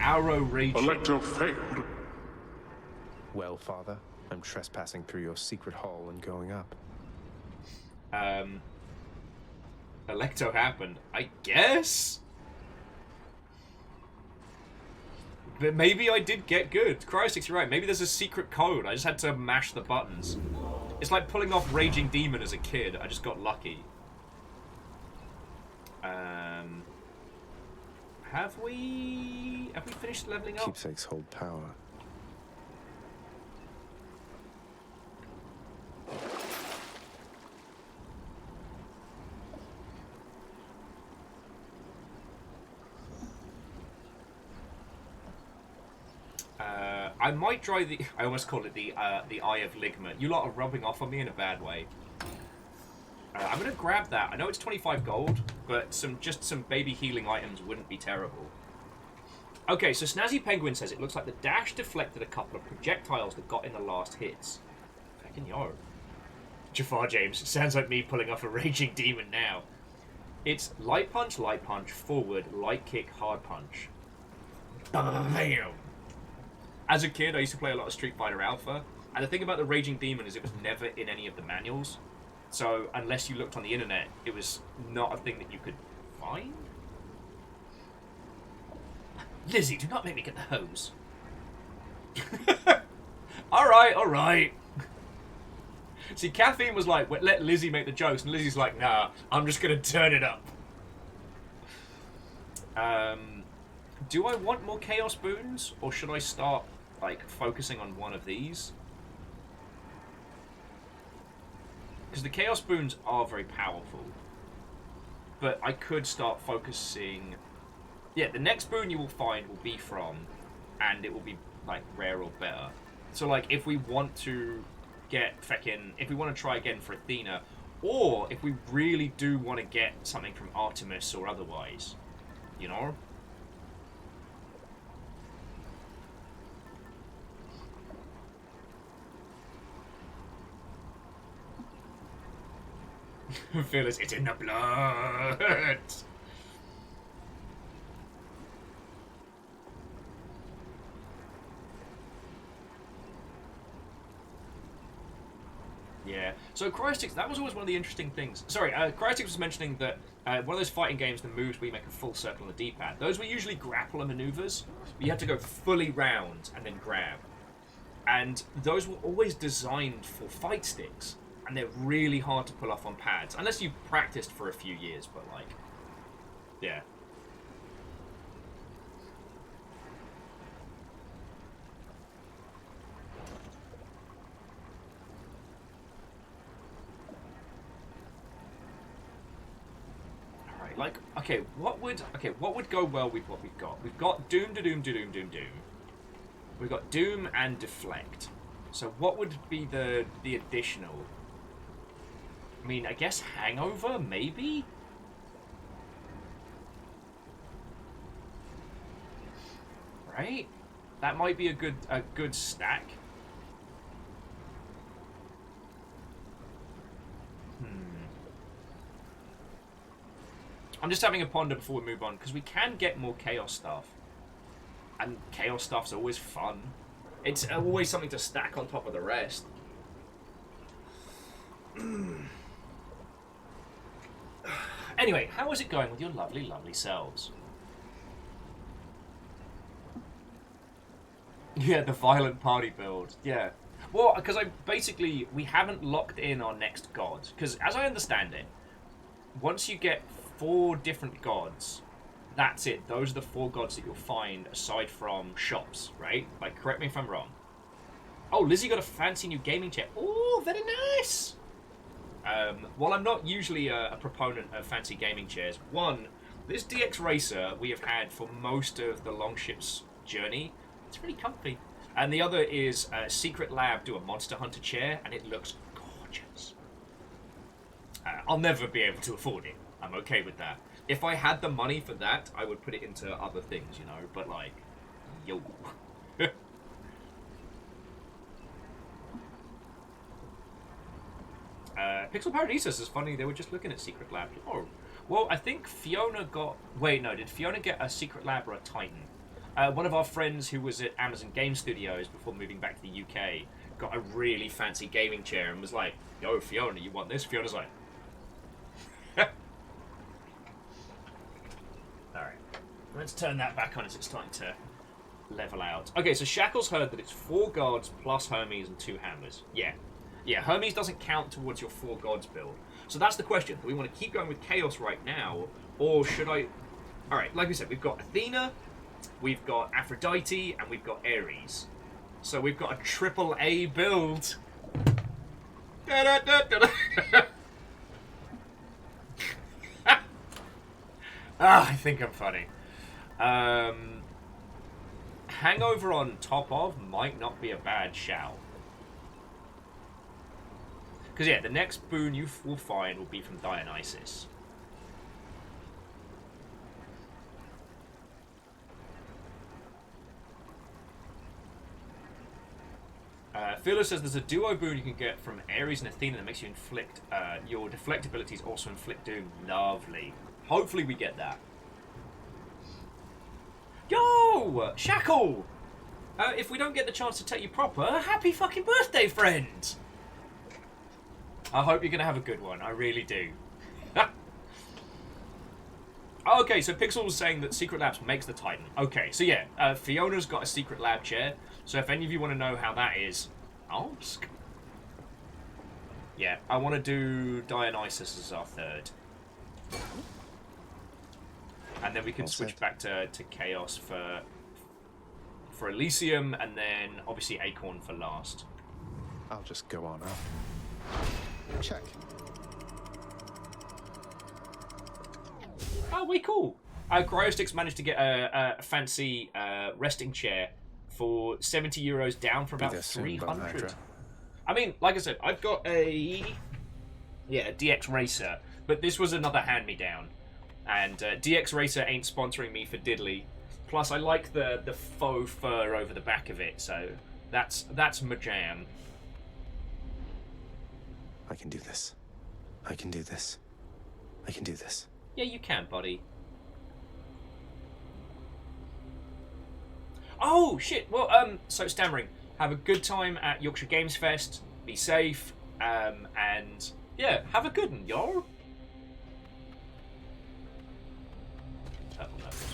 Arrow Raging. Electro failed. Well, Father, I'm trespassing through your secret hall and going up. Electo happened, I guess? But maybe I did get good. Cryostix, you're right. Maybe there's a secret code. I just had to mash the buttons. It's like pulling off Raging Demon as a kid. I just got lucky. Have we finished leveling up? Keepsakes hold power. I might try the... I almost call it the Eye of Ligma. You lot are rubbing off on me in a bad way. I'm going to grab that. I know it's 25 gold, but just some baby healing items wouldn't be terrible. Okay, so Snazzy Penguin says it looks like the dash deflected a couple of projectiles that got in the last hits. Fucking yo. Jafar James, it sounds like me pulling off a Raging Demon now. It's light punch, forward, light kick, hard punch. Bam! As a kid, I used to play a lot of Street Fighter Alpha, and the thing about the Raging Demon is it was never in any of the manuals. So, unless you looked on the internet, it was not a thing that you could find? Lizzie, do not make me get the hose. Alright. See, Caffeine was like, let Lizzie make the jokes, and Lizzie's like, nah, I'm just gonna turn it up. Do I want more Chaos Boons, or should I start, like, focusing on one of these? Because the Chaos Boons are very powerful. But I could start focusing... Yeah, the next boon you will find will be from, and it will be, like, rare or better. So, like, if we want to get if we want to try again for Athena, or if we really do want to get something from Artemis or otherwise, you know? Phyllis, it's in the blood! Yeah. So Cryostix, that was always one of the interesting things. Sorry, Cryostix was mentioning that one of those fighting games, the moves where you make a full circle on the D-pad, those were usually grappler maneuvers. But you had to go fully round and then grab. And those were always designed for fight sticks. And they're really hard to pull off on pads. Unless you practiced for a few years, but like... Yeah. like, okay, what would go well with what we've got? We've got Doom. We've got Doom and Deflect. So what would be the additional? I mean, I guess Hangover, maybe? Right? That might be a good stack. I'm just having a ponder before we move on, because we can get more Chaos stuff. And Chaos stuff's always fun. It's always something to stack on top of the rest. Anyway, how is it going with your lovely, lovely selves? Yeah, the violent party build. Yeah. Well, because we haven't locked in our next god. Because as I understand it, once you get 4 different gods, that's it. Those are the 4 gods that you'll find aside from shops, right? Like, correct me if I'm wrong. Oh, Lizzie got a fancy new gaming chair. Oh, very nice. While I'm not usually a proponent of fancy gaming chairs, one, this DX Racer we have had for most of the Longship's journey. It's really comfy. And the other is Secret Lab do a Monster Hunter chair, and it looks gorgeous. I'll never be able to afford it. I'm okay with that. If I had the money for that, I would put it into other things, you know. But like, yo. Pixel Paradisus is funny. They were just looking at Secret Lab. Oh, well, I think Fiona got... Wait, no. Did Fiona get a Secret Lab or a Titan? One of our friends who was at Amazon Game Studios before moving back to the UK got a really fancy gaming chair and was like, yo, Fiona, you want this? Fiona's like... Alright. Let's turn that back on as it's starting to level out. Okay, so Shackles heard that it's 4 gods plus Hermes and 2 hammers. Yeah. Yeah, Hermes doesn't count towards your 4 gods build. So that's the question. Do we want to keep going with Chaos right now, or should I... Alright, like we said, we've got Athena, we've got Aphrodite, and we've got Ares. So we've got a triple A build. I think I'm funny. Hangover on top of might not be a bad shout. Because, yeah, the next boon you will find will be from Dionysus. Philo says there's a duo boon you can get from Ares and Athena that makes you inflict... your deflect abilities also inflict doom. Lovely. Hopefully we get that. Yo! Shackle! If we don't get the chance to tell you proper, happy fucking birthday, friend! I hope you're going to have a good one. I really do. Okay, so Pixel was saying that Secret Labs makes the Titan. Okay, so yeah, Fiona's got a Secret Lab chair. So if any of you want to know how that is, ask. Yeah, I want to do Dionysus as our 3rd. And then we can switch back to Chaos for Elysium, and then obviously Acorn for last. I'll just go on up. Check. Oh, way cool. Cryosticks managed to get a fancy resting chair for 70 euros down from about 300. I mean, like I said, I've got a DX Racer, but this was another hand-me-down. And DX Racer ain't sponsoring me for diddly. Plus, I like the faux fur over the back of it, so that's my jam. I can do this. I can do this. I can do this. Yeah, you can, buddy. Oh, shit. Well, so stammering. Have a good time at Yorkshire Games Fest. Be safe. And, yeah, have a good one, y'all. Purple levels.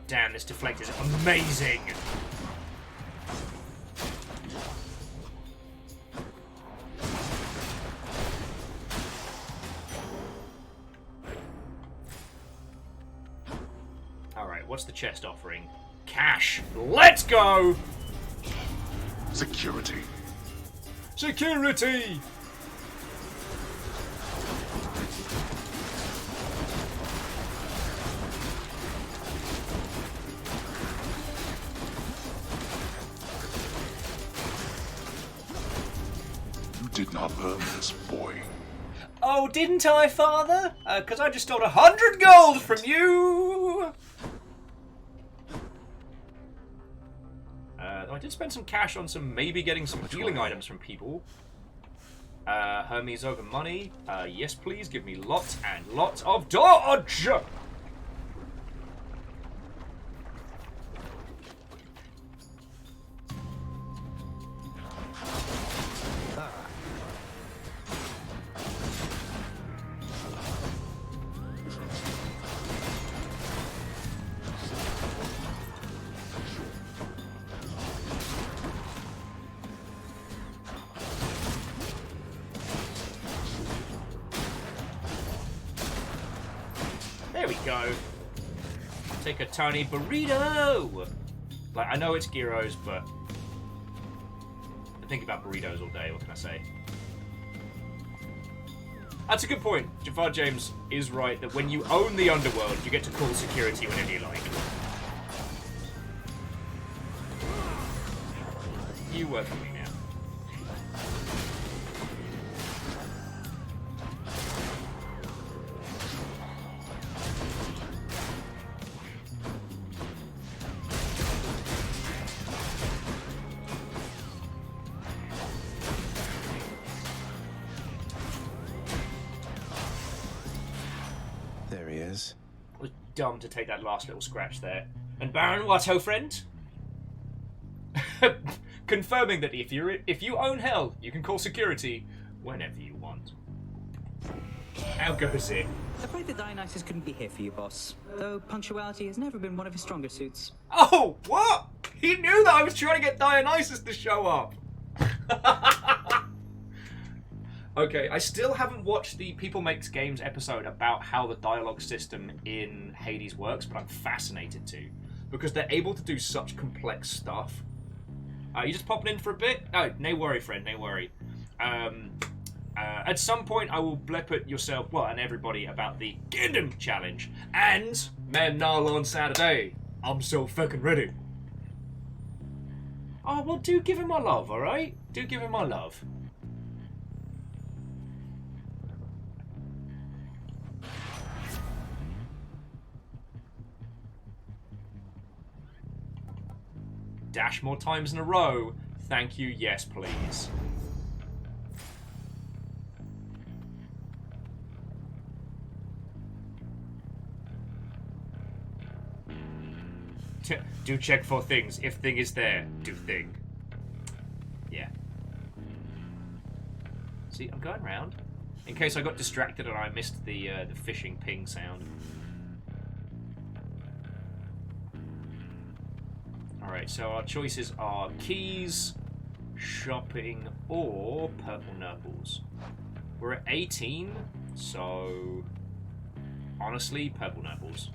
damn, this deflect is amazing. Alright, what's the chest offering? Cash! Let's go! Security. Security! You did not earn this, boy. Oh, didn't I, father? Because I just stole 100 gold from you! I did spend some cash on maybe getting some healing items from people. Hermes over money. Yes, please. Give me lots and lots of dodge! There we go. Take a tiny burrito! Like, I know it's gyros, but I think about burritos all day, what can I say? That's a good point. Jafar James is right that when you own the underworld, you get to call security whenever you like. You work for me now. There he is. It was dumb to take that last little scratch there. And Baron, what ho, friend? Confirming that if you own hell, you can call security whenever you want. How goes it? Afraid that Dionysus couldn't be here for you, boss. Though punctuality has never been one of his stronger suits. Oh, what? He knew that I was trying to get Dionysus to show up. Okay, I still haven't watched the People Makes Games episode about how the dialogue system in Hades works, but I'm fascinated to. Because they're able to do such complex stuff. You just popping in for a bit? Oh, no worry, friend, no worry. At some point, I will blip at yourself, well, and everybody, about the Kingdom Challenge. And Memnal on Saturday. I'm so fucking ready. Oh, well, do give him my love, alright? Do give him my love. Dash more times in a row. Thank you, yes please. Do check for things. If thing is there, do thing. Yeah. See, I'm going round. In case I got distracted and I missed the fishing ping sound. Alright, so our choices are keys, shopping, or purple nurples. We're at 18, so honestly, purple nurples.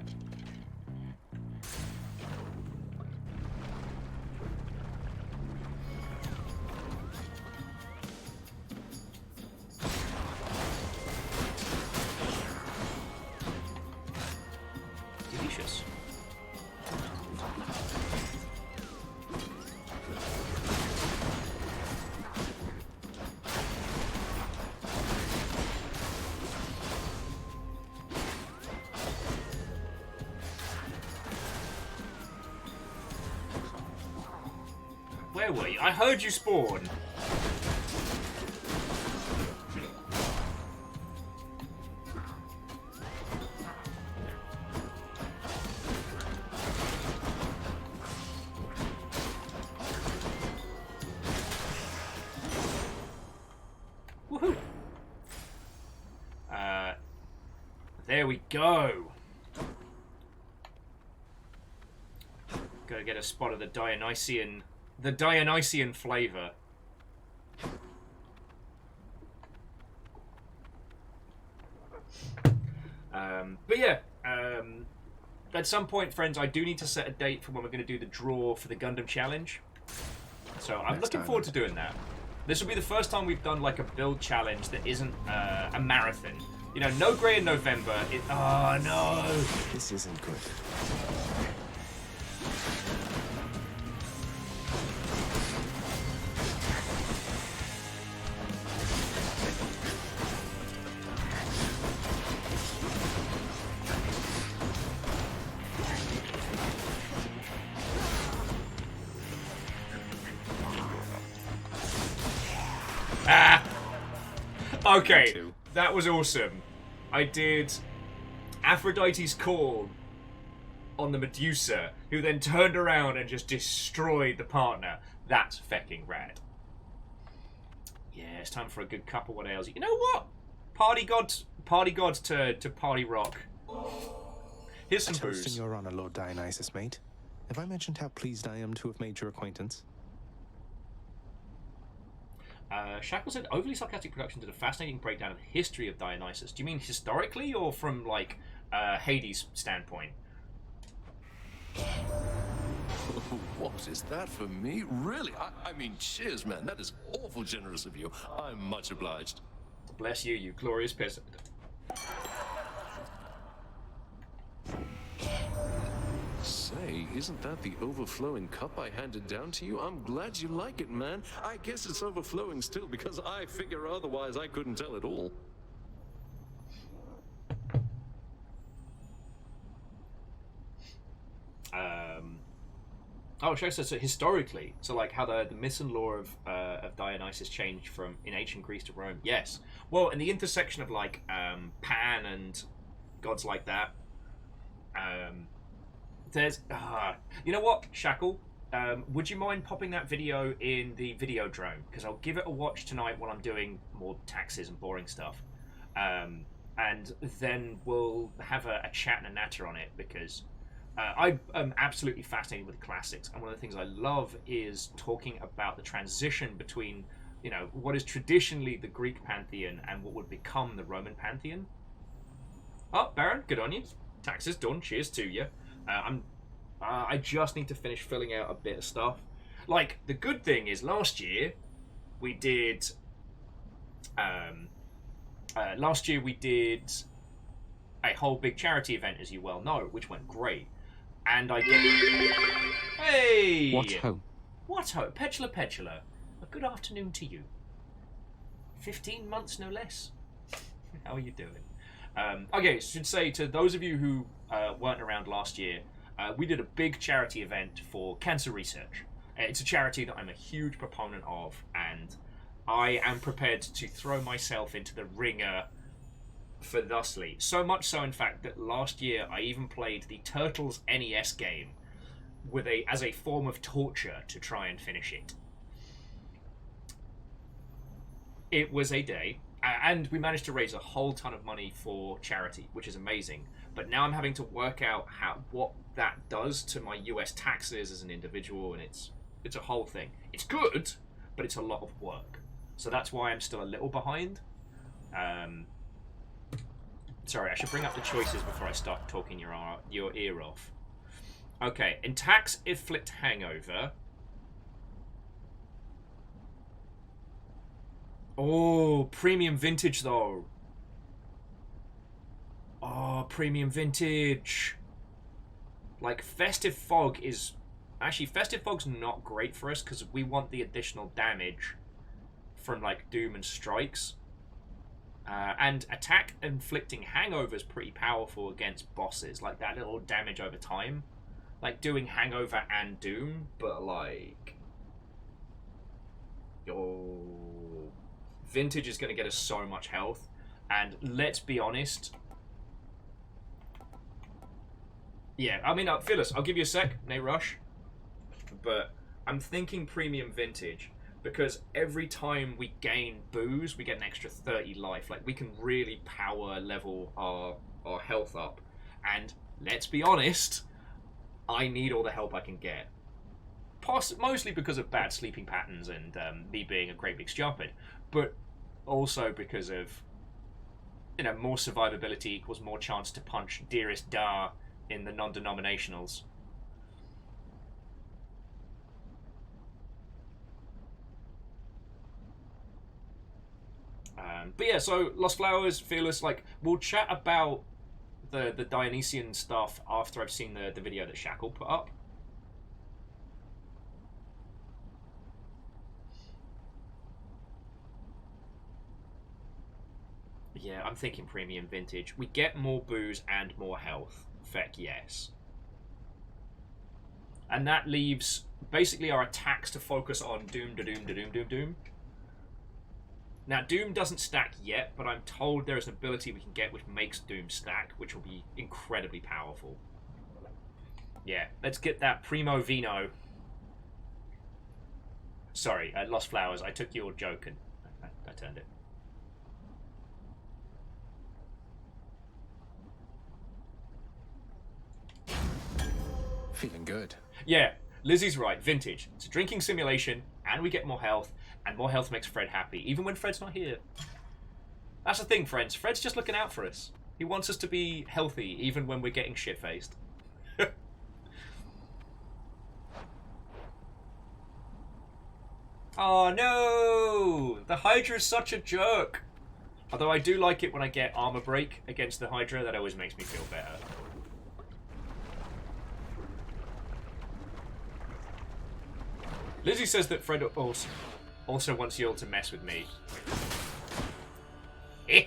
Delicious. Where were you? I heard you spawn. Woohoo! There we go. Gotta get a spot of the Dionysian flavour. But yeah, at some point, friends, I do need to set a date for when we're going to do the draw for the Gundam Challenge. So I'm looking forward to doing that. This will be the first time we've done like a build challenge that isn't a marathon. You know, no grey in November. Oh no! This isn't good. Okay, that was awesome. I did Aphrodite's call on the Medusa, who then turned around and just destroyed the partner. That's fecking rad. Yeah, it's time for a good cup of what ails you. You know what? Party gods to party rock. Here's some booze. Toasting your honor, Lord Dionysus, mate. Have I mentioned how pleased I am to have made your acquaintance? Shackle said, overly sarcastic production did a fascinating breakdown of the history of Dionysus. Do you mean historically or from, like, Hades' standpoint? What is that for me? Really? I mean, cheers, man. That is awful generous of you. I'm much obliged. Bless you, you glorious peasant. Say, isn't that the overflowing cup I handed down to you? I'm glad you like it, man. I guess it's overflowing still because I figure otherwise I couldn't tell at all. Oh, Shay says so historically, so like how the myths and lore of Dionysus changed from in ancient Greece to Rome. Yes. Well, in the intersection of like Pan and gods like that, there's you know what, Shackle? Would you mind popping that video in the video drone? Because I'll give it a watch tonight while I'm doing more taxes and boring stuff. And then we'll have a chat and a natter on it, because I am absolutely fascinated with classics, and one of the things I love is talking about the transition between, you know, what is traditionally the Greek pantheon and what would become the Roman pantheon. Oh, Baron, good on you. Taxes done. Cheers to you. I just need to finish filling out a bit of stuff. Like, the good thing is last year we did a whole big charity event, as you well know, which went great. And I get... Hey! What ho? What ho? Petula. A good afternoon to you. 15 months, no less. How are you doing? Okay, should say to those of you who weren't around last year, we did a big charity event for cancer research. It's a charity that I'm a huge proponent of, and I am prepared to throw myself into the ringer for thusly. So much so, in fact, that last year I even played the Turtles NES game as a form of torture to try and finish it. It was a day, and we managed to raise a whole ton of money for charity, which is amazing. But now I'm having to work out what that does to my US taxes as an individual, and it's a whole thing. It's good, but it's a lot of work. So that's why I'm still a little behind. Sorry, I should bring up the choices before I start talking your ear off. Okay, in tax inflict hangover. Oh, premium vintage though. Oh, premium vintage. Like, Festive Fog is... Actually, Festive Fog's not great for us because we want the additional damage from, like, Doom and Strikes. And attack inflicting hangover is pretty powerful against bosses. Like, that little damage over time. Like, doing hangover and Doom, but, like... Oh... Vintage is going to get us so much health. And let's be honest... Yeah, I mean, Phyllis, I'll give you a sec, no rush. But I'm thinking premium vintage, because every time we gain booze, we get an extra 30 life. Like, we can really power level our health up. And let's be honest, I need all the help I can get. Mostly because of bad sleeping patterns and me being a great big stupid, but also because of, you know, more survivability equals more chance to punch Dearest Dar in the non-denominationals. But yeah, so Lost Flowers, Fearless, like, we'll chat about the Dionysian stuff after I've seen the video that Shackle put up. Yeah, I'm thinking premium vintage. We get more booze and more health. Feck yes. And that leaves basically our attacks to focus on Doom, da-doom, da-doom, doom, doom. Now, Doom doesn't stack yet, but I'm told there is an ability we can get which makes Doom stack, which will be incredibly powerful. Yeah, let's get that Primo Vino. Sorry, Lost Flowers, I took your joke and I turned it. Feeling good. Yeah, Lizzie's right. Vintage. It's a drinking simulation, and we get more health, and more health makes Fred happy, even when Fred's not here. That's the thing, friends. Fred's just looking out for us. He wants us to be healthy, even when we're getting shit-faced. Oh no! The Hydra's such a jerk! Although I do like it when I get armor break against the Hydra, that always makes me feel better. Lizzie says that Fred also wants you all to mess with me. Eh?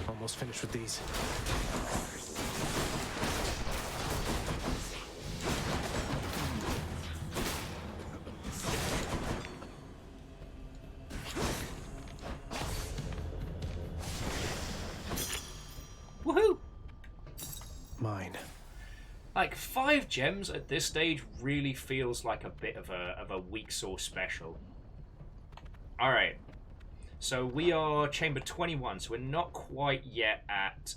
Almost finished with these. Woohoo! Mine. Like, 5 gems at this stage really feels like a bit of a weak sauce special. Alright. So we are chamber 21, so we're not quite yet at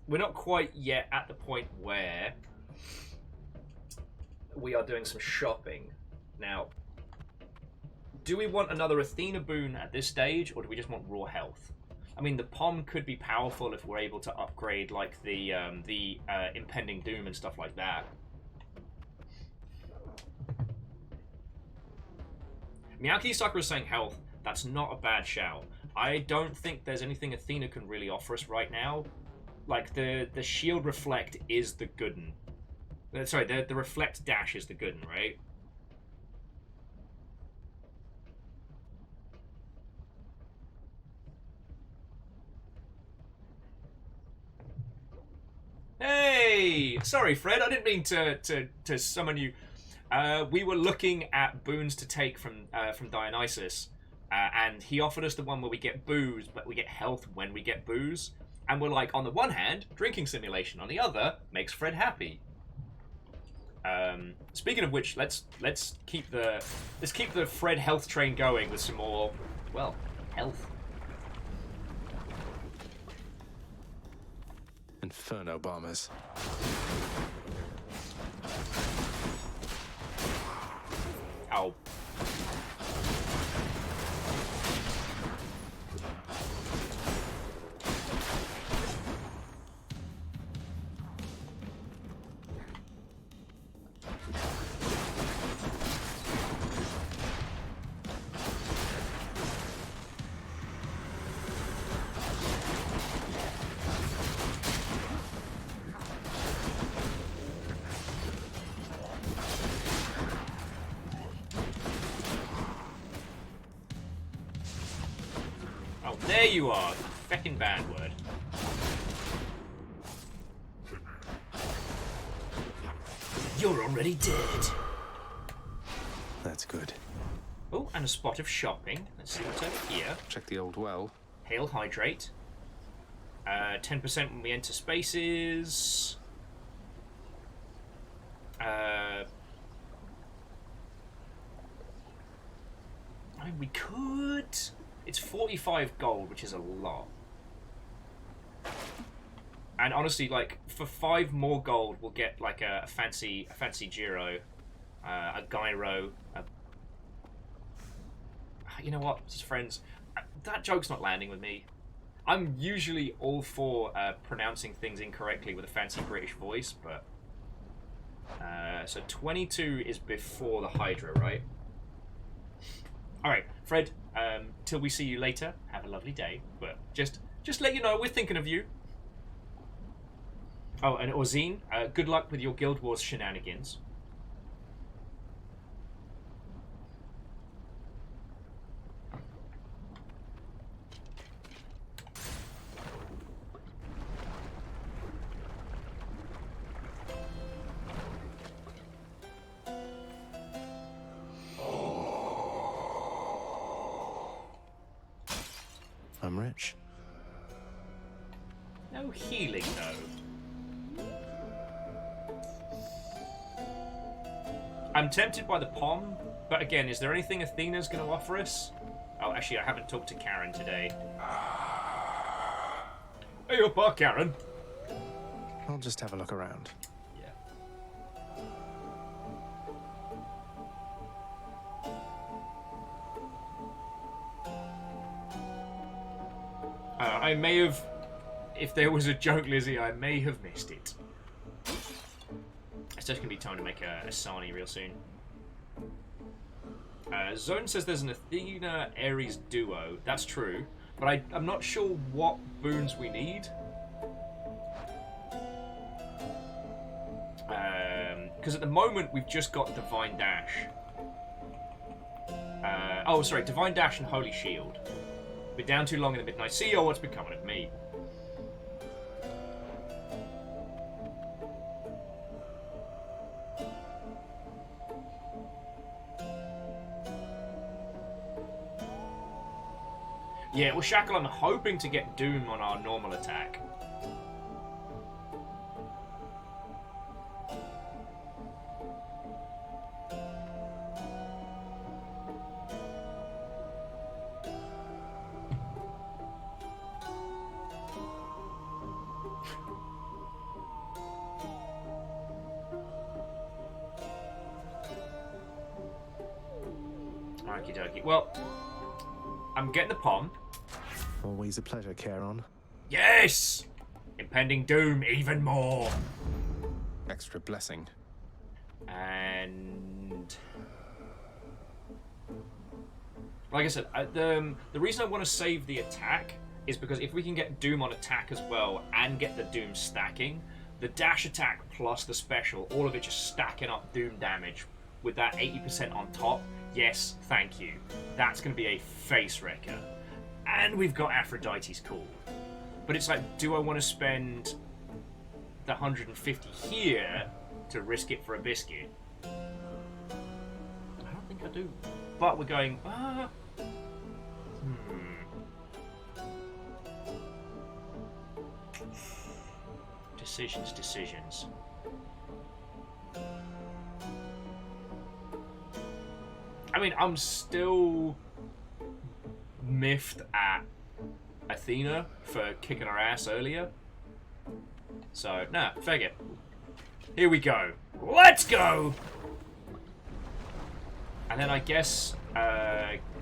we're not quite yet at the point where we are doing some shopping. Now, do we want another Athena boon at this stage, or do we just want raw health? I mean, the POM could be powerful if we're able to upgrade, like, the impending doom and stuff like that. Miyaki Sakura is saying health. That's not a bad shout. I don't think there's anything Athena can really offer us right now. Like, the shield reflect is the good one. Sorry, the reflect dash is the good one, right? Hey! Sorry, Fred, I didn't mean to summon you. We were looking at boons to take from Dionysus, and he offered us the one where we get booze, but we get health when we get booze. And we're like, on the one hand, drinking simulation. On the other, makes Fred happy. Speaking of which, let's keep the Fred health train going with some more, well, health. Inferno bombers. Ow. There you are, feckin' bad word. You're already dead. That's good. Oh, and a spot of shopping. Let's see what's over here. Check the old well. Hail Hydrate. 10% when we enter spaces. We could. It's 45 gold, which is a lot. And honestly, like, for 5 more gold, we'll get like a fancy gyro, a gyro. You know what, friends? That joke's not landing with me. I'm usually all for pronouncing things incorrectly with a fancy British voice, but so 22 is before the Hydra, right? All right, Fred. Till we see you later. Have a lovely day. But just let you know, we're thinking of you. Oh, and Orzine, good luck with your Guild Wars shenanigans. I'm rich. No healing, though. I'm tempted by the POM, but again, is there anything Athena's going to offer us? Oh, actually, I haven't talked to Karen today. Hey, up, Karen. I'll just have a look around. Yeah. I may have, if there was a joke, Lizzie, I may have missed it. It's just going to be time to make a Sarnie real soon. Zone says there's an Athena Ares duo. That's true, but I'm not sure what boons we need. Because at the moment we've just got Divine Dash. Oh, sorry, Divine Dash and Holy Shield. We're down too long in the midnight. See what's becoming of me. Yeah, well, Shackle, I'm hoping to get Doom on our normal attack. Okie dokie. Well, I'm getting the POM. Always a pleasure, Charon. Yes! Impending doom, even more. Extra blessing. And like I said, the reason I want to save the attack is because if we can get Doom on attack as well and get the Doom stacking, the dash attack plus the special, all of it just stacking up Doom damage with that 80% on top. Yes, thank you. That's going to be a face wrecker. And we've got Aphrodite's Call. But it's like, do I want to spend the 150 here to risk it for a biscuit? I don't think I do. But we're going, Decisions. I mean, I'm still miffed at Athena for kicking our ass earlier. So, nah, fag it. Here we go. Let's go! And then I guess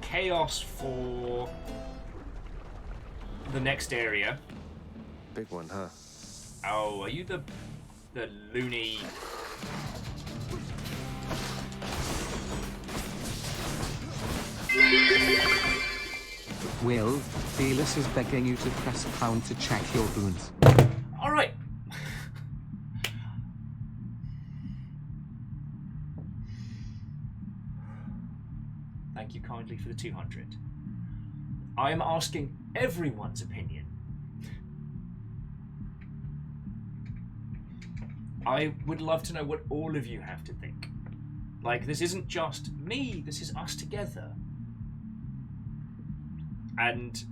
Chaos for the next area. Big one, huh? Oh, are you the loony... Will, Felis is begging you to press pound to check your boons. Alright. Thank you kindly for the 200. I am asking everyone's opinion. I would love to know what all of you have to think. Like, this isn't just me, this is us together. And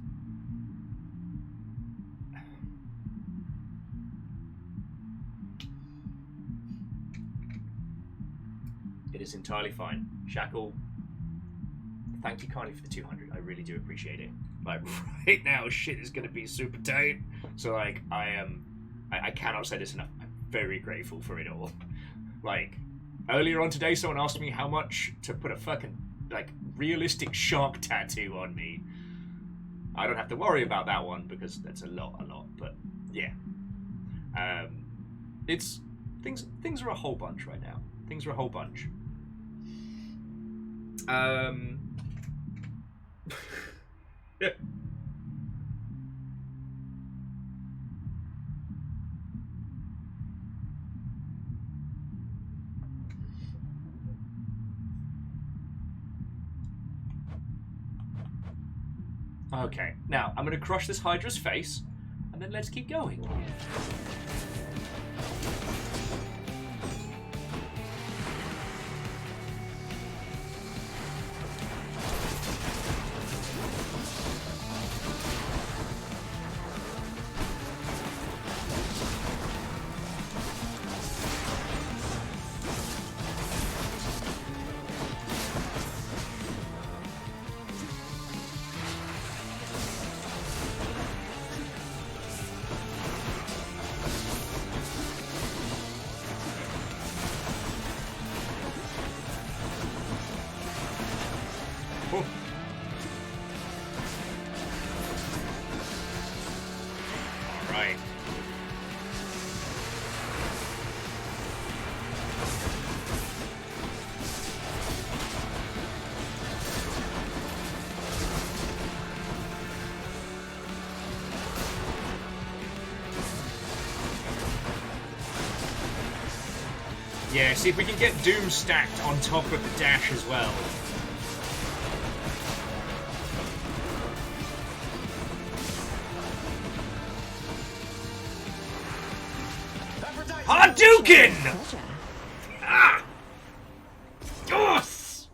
it is entirely fine. Shackle, thank you kindly for the 200. I really do appreciate it. Like, right now, shit is going to be super tight. So, like, I cannot say this enough. I'm very grateful for it all. Like, earlier on today, someone asked me how much to put a fucking, like, realistic shark tattoo on me. I don't have to worry about that one because that's a lot. But, yeah. It's... Things are a whole bunch right now. Things are a whole bunch. Yeah. Okay, now I'm going to crush this Hydra's face, and then let's keep going. Yeah, see if we can get Doom stacked on top of the dash as well. Hadouken! Ah! Yes!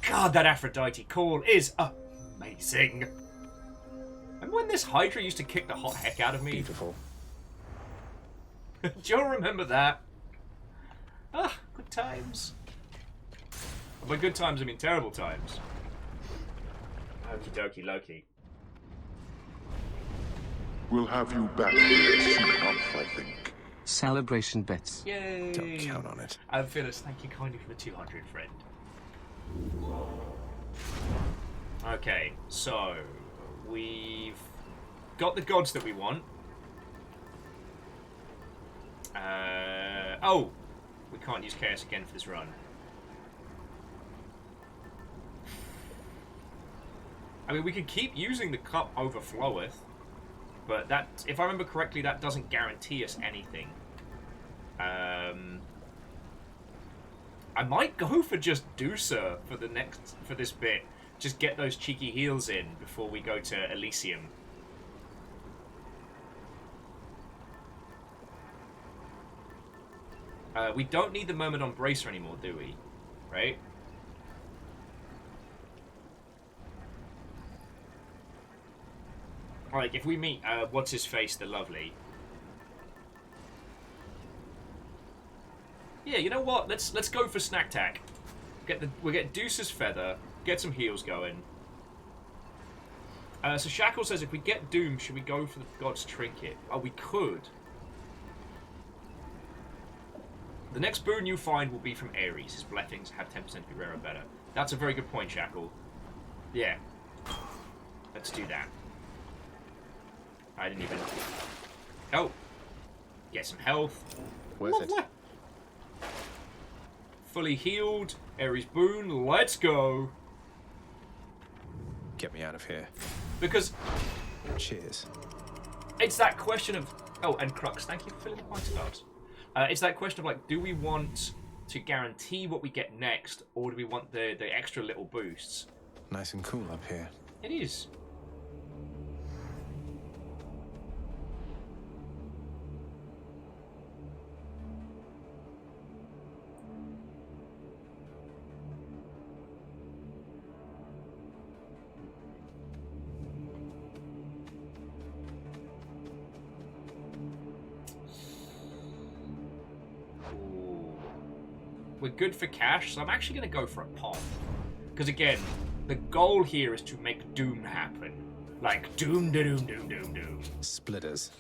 God, that Aphrodite call is amazing. Remember when this Hydra used to kick the hot heck out of me? Beautiful. Do you all remember that? Ah, good times. By good times, I mean terrible times. Okie dokie Loki. We'll have you back here soon enough, I think. Celebration bits. Yay! Don't count on it. Phyllis, thank you kindly for the 200, friend. Okay, so we've got the gods that we want. Oh! We can't use Chaos again for this run. I mean, we could keep using the cup overfloweth, but that, if I remember correctly, that doesn't guarantee us anything. I might go for just Deucer for this bit. Just get those cheeky heals in before we go to Elysium. We don't need the Myrmidon Bracer anymore, do we? Right? Like, if we meet, what's-his-face, the Lovely. Yeah, you know what? Let's go for Snack Tack. We'll get Deuce's Feather, get some heals going. So Shackle says, if we get Doom, should we go for the God's Trinket? Oh, we could. The next boon you find will be from Ares. His blessings have 10% to be rare or better. That's a very good point, Shackle. Yeah. Let's do that. I didn't even... Oh. Get some health. Worth it. Fully healed. Ares boon. Let's go. Get me out of here. Because... Cheers. It's that question of... Oh, and Crux, thank you for filling the points cards. It's that question of, like, do we want to guarantee what we get next, or do we want the extra little boosts? Nice and cool up here. It is. We're good for cash, so I'm actually going to go for a pom. Because again, the goal here is to make doom happen. Like, doom, da doom, doom, doom, doom. Splitters.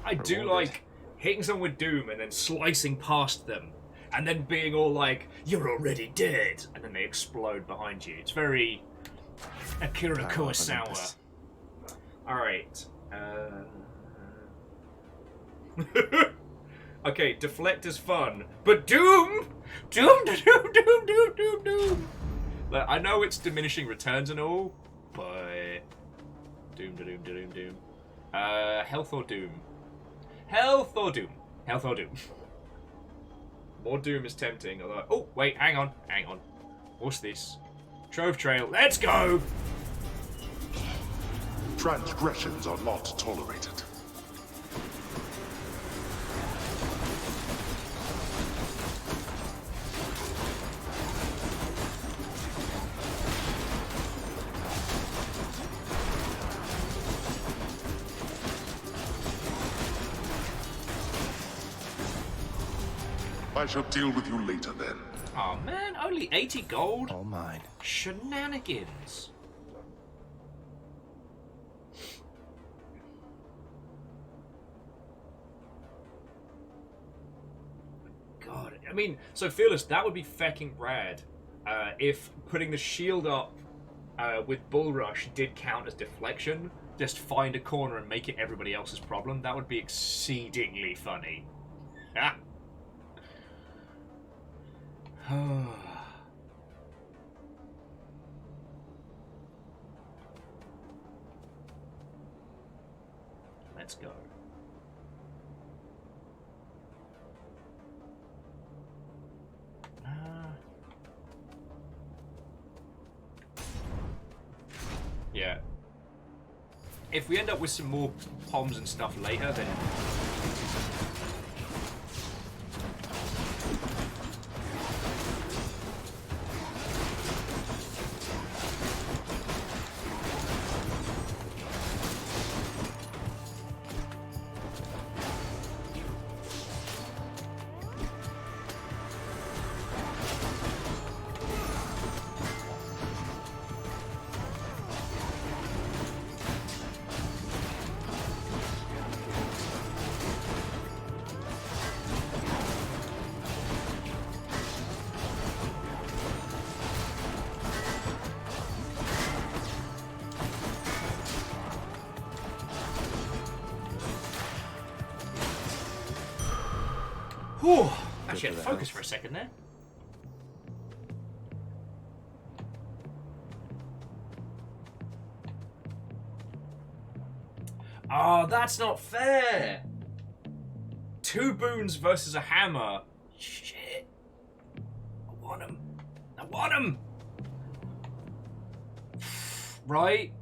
I do like hitting someone with doom and then slicing past them and then being all like, you're already dead, and then they explode behind you. It's very Akira Kurosawa. Alright. Okay, deflect is fun, but doom! Doom, doom, doom, doom, doom, doom! Like, I know it's diminishing returns and all, but... Doom, doom, doom, doom. Health or doom? Health or doom? Health or doom? More doom is tempting, although... Oh, wait, hang on. What's this? Trove Trail, let's go! Transgressions are not tolerated. I shall deal with you later then. Oh man, only 80 gold? All mine. Shenanigans. God, I mean, so Fearless, that would be fecking rad if putting the shield up with Bull Rush did count as deflection. Just find a corner and make it everybody else's problem. That would be exceedingly funny. Ah. Let's go. Yeah. If we end up with some more poms and stuff later, then... Whew. Actually, I had to focus for a second there. Oh, that's not fair! 2 boons versus a hammer. Shit. I want him. I want him! Right?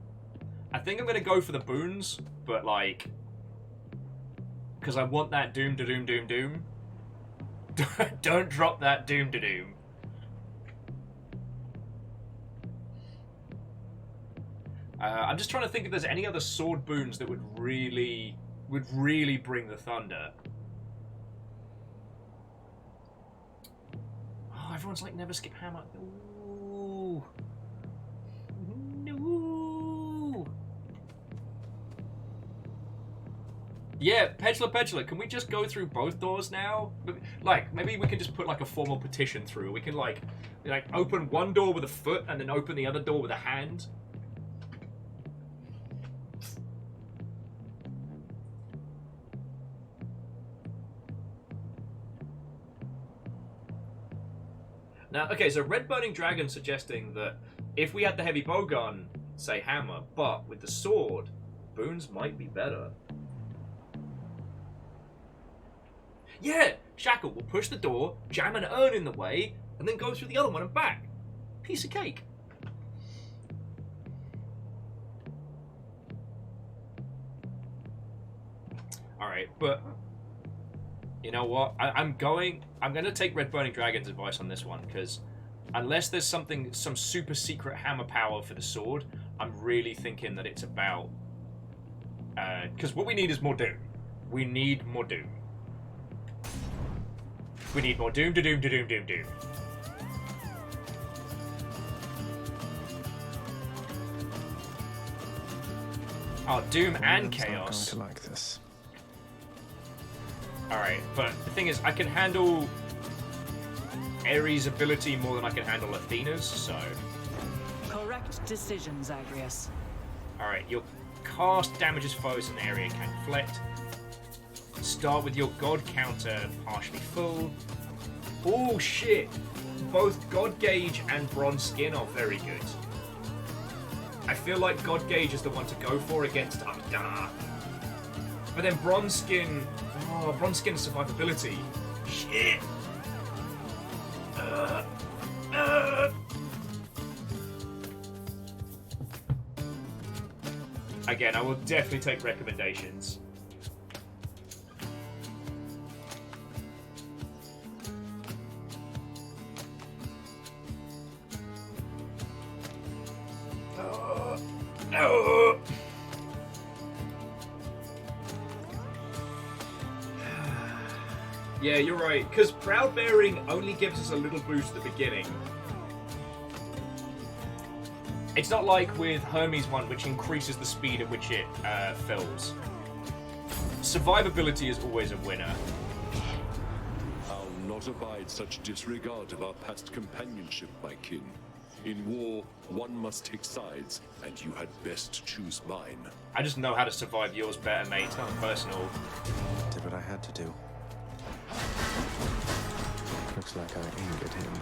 I think I'm gonna go for the boons, but like... because I want that doom to doom doom doom. Don't drop that doom to doom. I'm just trying to think if there's any other sword boons that would really bring the thunder. Oh, everyone's like never skip hammer. Ooh. No. Yeah, Petulant, can we just go through both doors now? Like, maybe we can just put like a formal petition through. We can like open one door with a foot and then open the other door with a hand. Now, okay, so Red Burning Dragon suggesting that if we had the heavy bow gun, say hammer, but with the sword, Boons might be better. Yeah! Shackle will push the door, jam an urn in the way, and then go through the other one and back. Piece of cake. Alright, but you know what? I'm going to take Red Burning Dragon's advice on this one, because unless there's some super secret hammer power for the sword, I'm really thinking that it's about... because what we need is more Doom. We need more Doom. We need more Doom, Doom. Oh, Doom and Chaos. I'm going to like this. Alright, but the thing is, I can handle Ares' ability more than I can handle Athena's, so... Correct decision, Zagreus. Alright, your cast damages foes in the area can deflect. Start with your god counter partially full. Oh shit! Both God Gauge and Bronze Skin are very good. I feel like God Gauge is the one to go for against Amidala. But then Bronze Skin... Oh, Bronze Skin survivability. Shit! Again, I will definitely take recommendations. Yeah, you're right, because Proud Bearing only gives us a little boost at the beginning. It's not like with Hermes' one, which increases the speed at which it fills. Survivability is always a winner. I'll not abide such disregard of our past companionship, my kin. In war, one must take sides, and you had best choose mine. I just know how to survive yours better, mate. It's not personal. Did what I had to do. Looks like I angered him.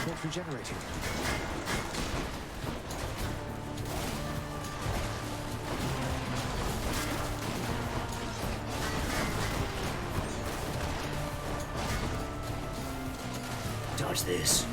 Not regenerating. Dodge this.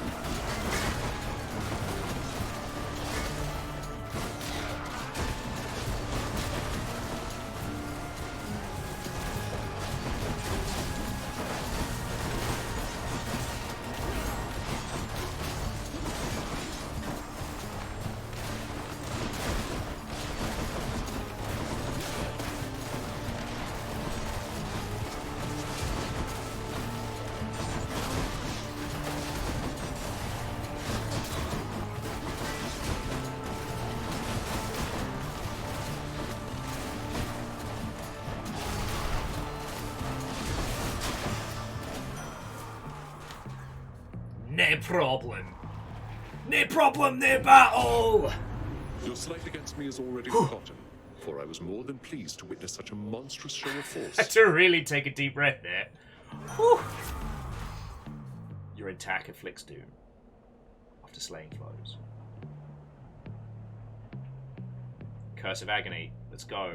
No problem. No problem, no battle! Your slight against me is already forgotten, for I was more than pleased to witness such a monstrous show of force. To really take a deep breath there. Whew. Your attack inflicts doom after slaying foes. Curse of Agony. Let's go.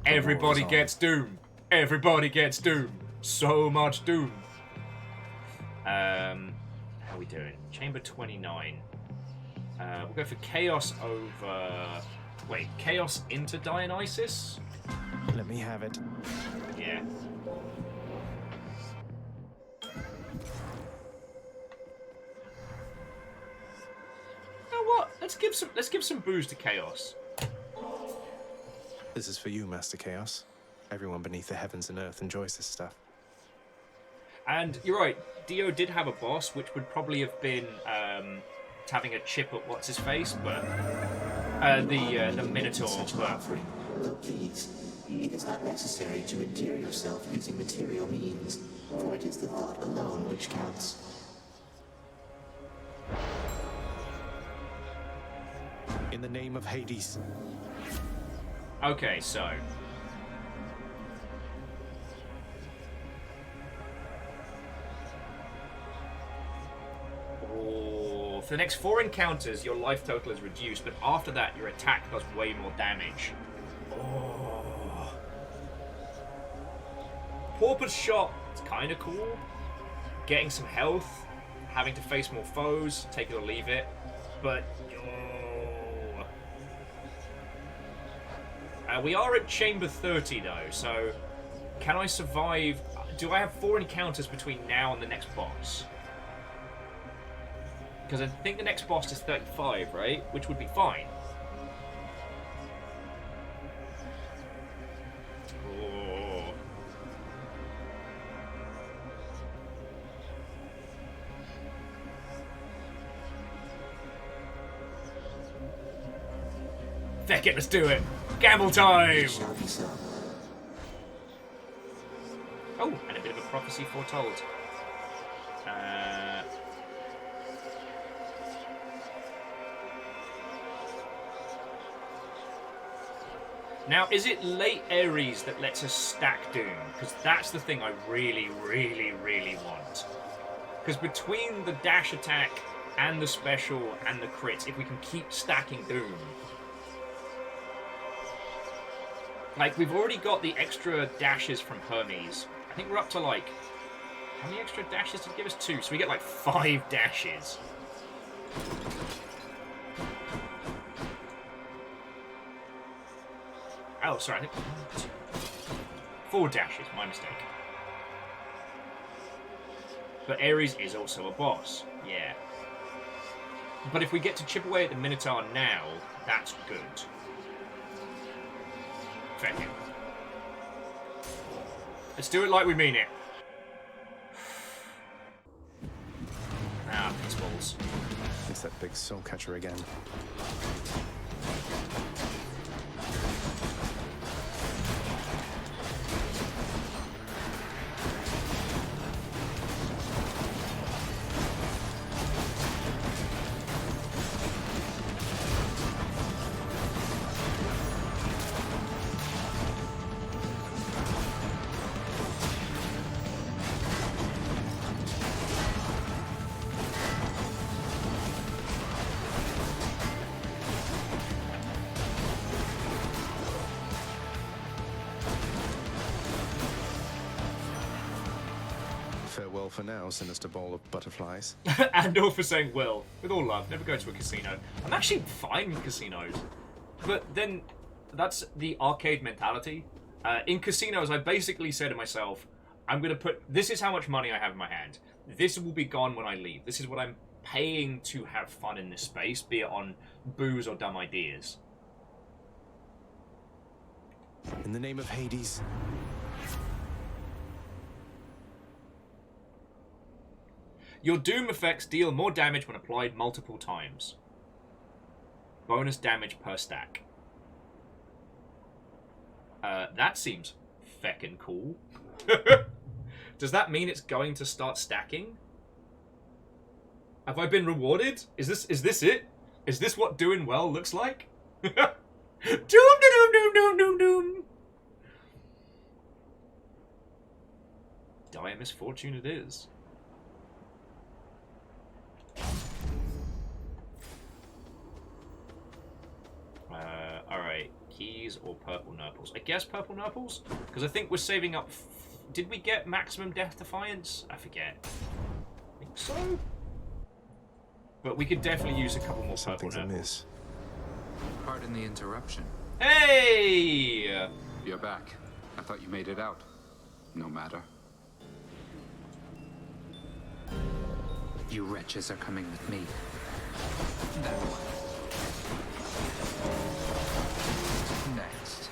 Everybody gets doom. Everybody gets doom. So much doom. How are we doing? Chamber 29. We'll go for Chaos over... Wait, Chaos into Dionysus? Let me have it. Yeah. You know what? Let's give some booze to Chaos. This is for you, Master Chaos. Everyone beneath the heavens and earth enjoys this stuff. And you're right, Dio did have a boss, which would probably have been having a chip at what's his face, but the Minotaur. But please, it is not necessary to endear yourself using material means, for it is the thought alone which counts. In the name of Hades. Okay, so the next 4 encounters, your life total is reduced, but after that, your attack does way more damage. Oh. Pauper's Shot, it's kind of cool. Getting some health, having to face more foes, take it or leave it. But, we are at Chamber 30 though, so can I survive? Do I have 4 encounters between now and the next boss? Because I think the next boss is 35, right? Which would be fine. Oh. Feck it, let's do it! Gamble time! Oh, and a bit of a prophecy foretold. Now, is it late Ares that lets us stack Doom? Because that's the thing I really, really, really want. Because between the dash attack and the special and the crits, if we can keep stacking Doom... Like, we've already got the extra dashes from Hermes. I think we're up to, like... How many extra dashes did it give us? 2. So we get, like, 5 dashes. Oh, sorry, I think... 4 dashes, my mistake. But Ares is also a boss. Yeah. But if we get to chip away at the Minotaur now, that's good. Feck it. Let's do it like we mean it. Ah, piss balls. It's that big soul catcher again. Farewell for now, sinister ball of butterflies. And all for saying, well, with all love, never go to a casino. I'm actually fine with casinos. But then, that's the arcade mentality. In casinos, I basically say to myself, I'm going to put, this is how much money I have in my hand. This will be gone when I leave. This is what I'm paying to have fun in this space, be it on booze or dumb ideas. In the name of Hades. Your Doom effects deal more damage when applied multiple times. Bonus damage per stack. That seems feckin' cool. Does that mean it's going to start stacking? Have I been rewarded? Is this it? Is this what doing well looks like? Doom, doom, doom, doom, doom, doom. Dire misfortune it is. Alright, keys or purple nurples? I guess purple nurples? Because I think we're saving up... Did we get maximum death defiance? I forget. I think so? But we could definitely use a couple more purple nurples. Pardon the interruption. Hey! You're back. I thought you made it out. No matter. You wretches are coming with me. That one. Next.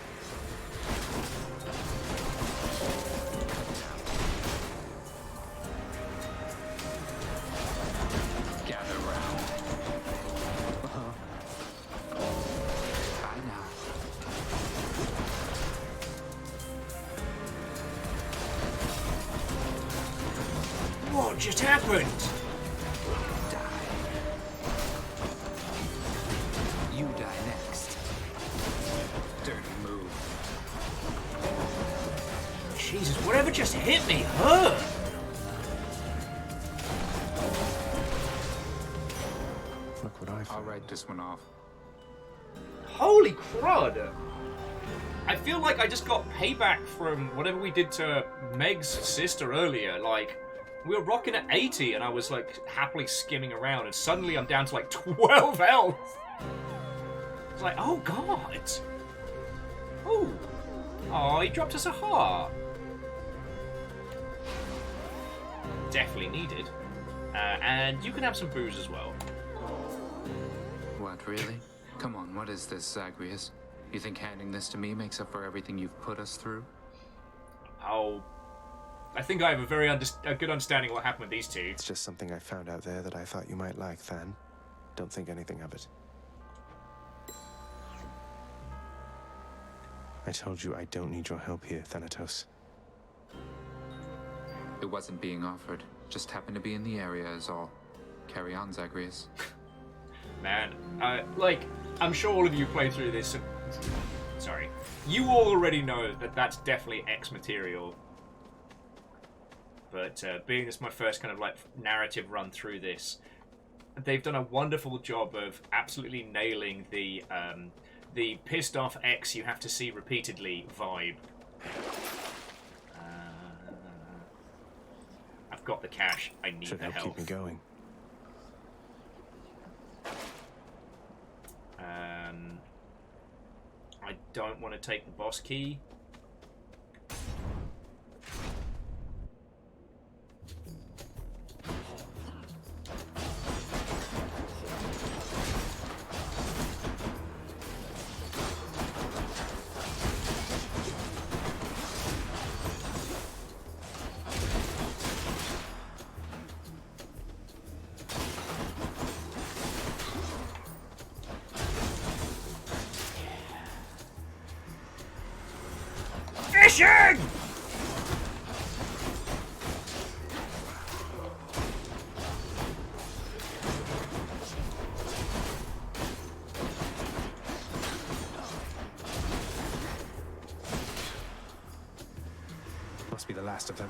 Gather round. Bye now. What just happened? You die next. Dirty move. Jesus, whatever just hit me hurt. I'll write this one off. Holy crud! I feel like I just got payback from whatever we did to Meg's sister earlier. Like, we were rocking at 80 and I was like happily skimming around and suddenly I'm down to like 12 health. It's like, oh god. Oh, he dropped us a heart. Definitely needed. And you can have some booze as well. What, really? Come on, what is this, Zagreus? You think handing this to me makes up for everything you've put us through? Oh, I think I have a good understanding of what happened with these two. It's just something I found out there that I thought you might like, Than. Don't think anything of it. I told you I don't need your help here, Thanatos. It wasn't being offered. Just happened to be in the area is all. Carry on, Zagreus. Man, I'm sure all of you play through this. Sorry. You all already know that that's definitely X material. But being this my first kind of like narrative run through this, they've done a wonderful job of absolutely nailing the pissed off X you have to see repeatedly vibe. I've got the cash. I need the health. Keep me going. I don't want to take the boss key. Fishing! Must be the last of them.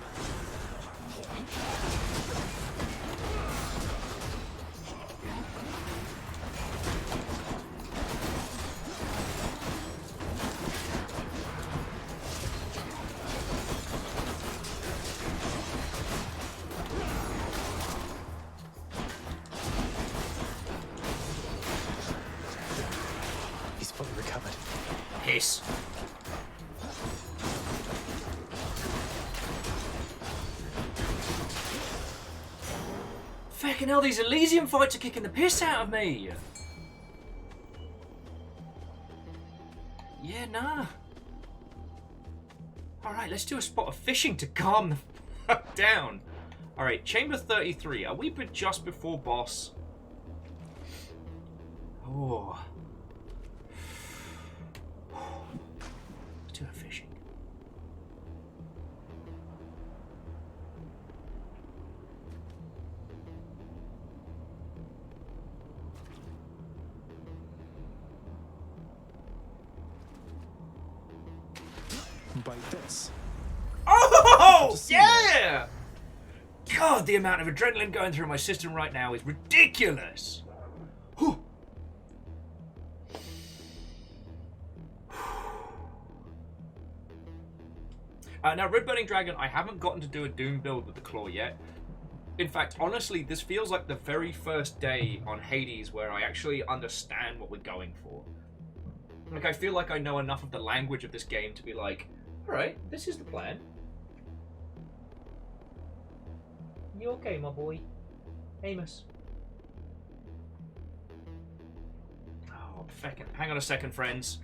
Piss. Fucking hell, these Elysium fights are kicking the piss out of me. Yeah, nah. Alright, let's do a spot of fishing to calm the fuck down. Alright, Chamber 33. Are we just before boss? Oh. Let's do a fishing. Bite this. Oh, yeah! God, the amount of adrenaline going through my system right now is ridiculous. Whew. Now, Red Burning Dragon, I haven't gotten to do a Doom build with the Claw yet. In fact, honestly, this feels like the very first day on Hades where I actually understand what we're going for. Like, I feel like I know enough of the language of this game to be like, alright, this is the plan. You okay, my boy? Amos. Oh, fucking... Hang on a second, friends.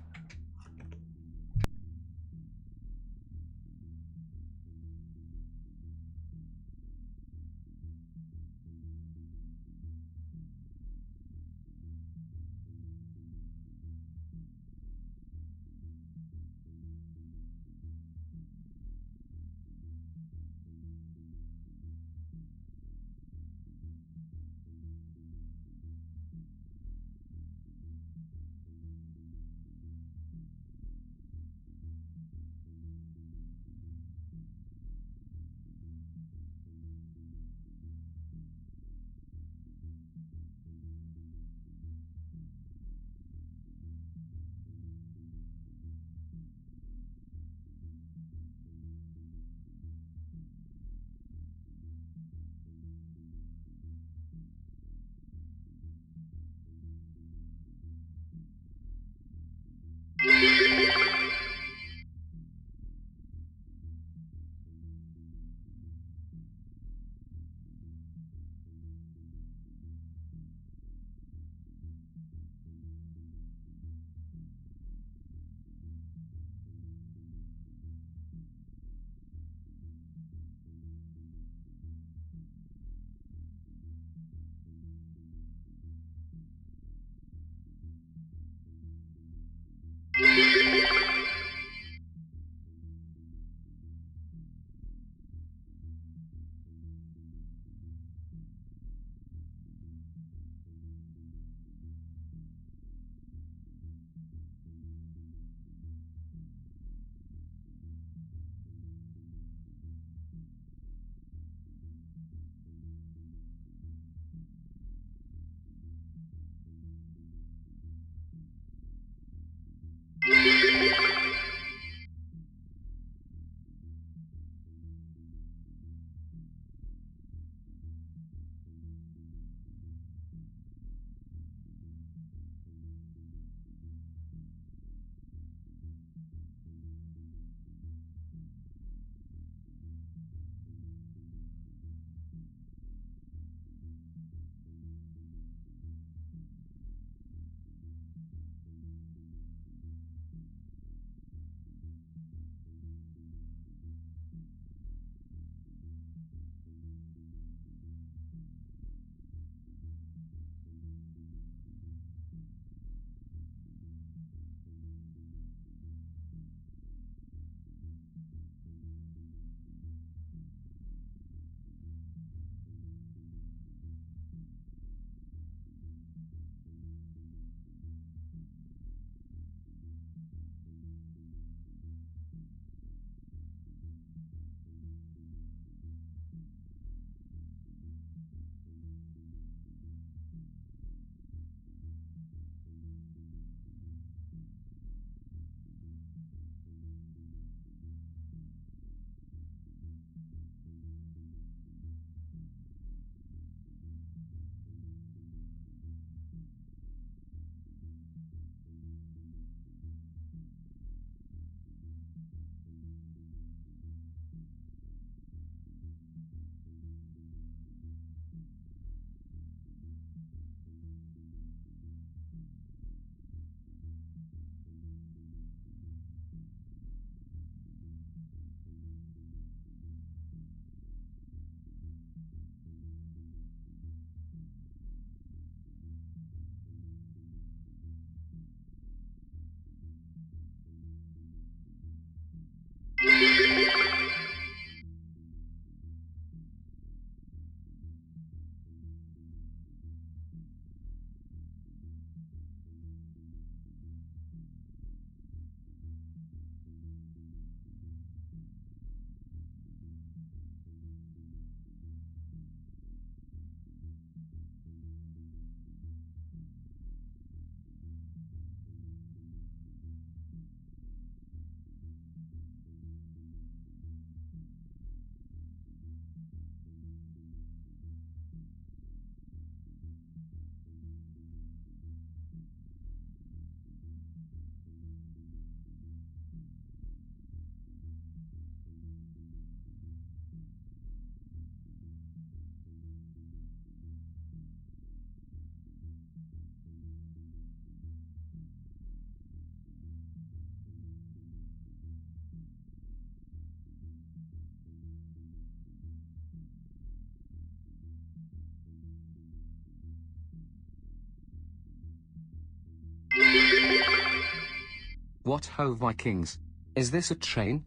What ho, Vikings? Is this a train?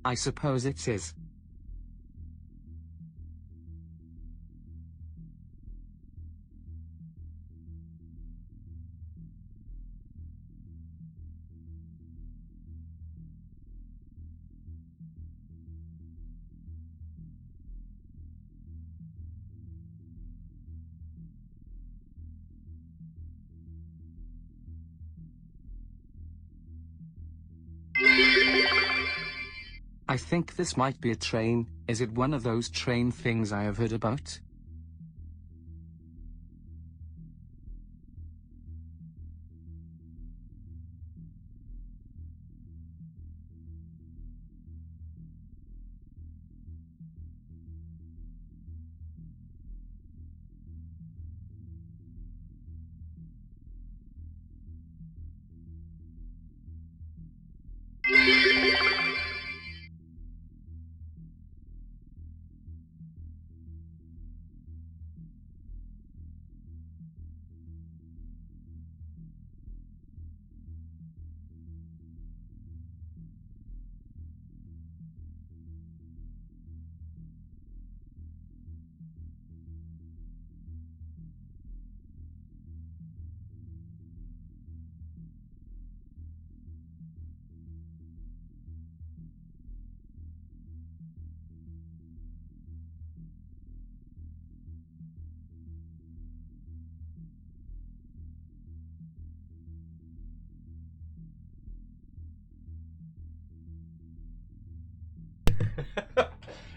I suppose it is. I think this might be a train. Is it one of those train things I have heard about?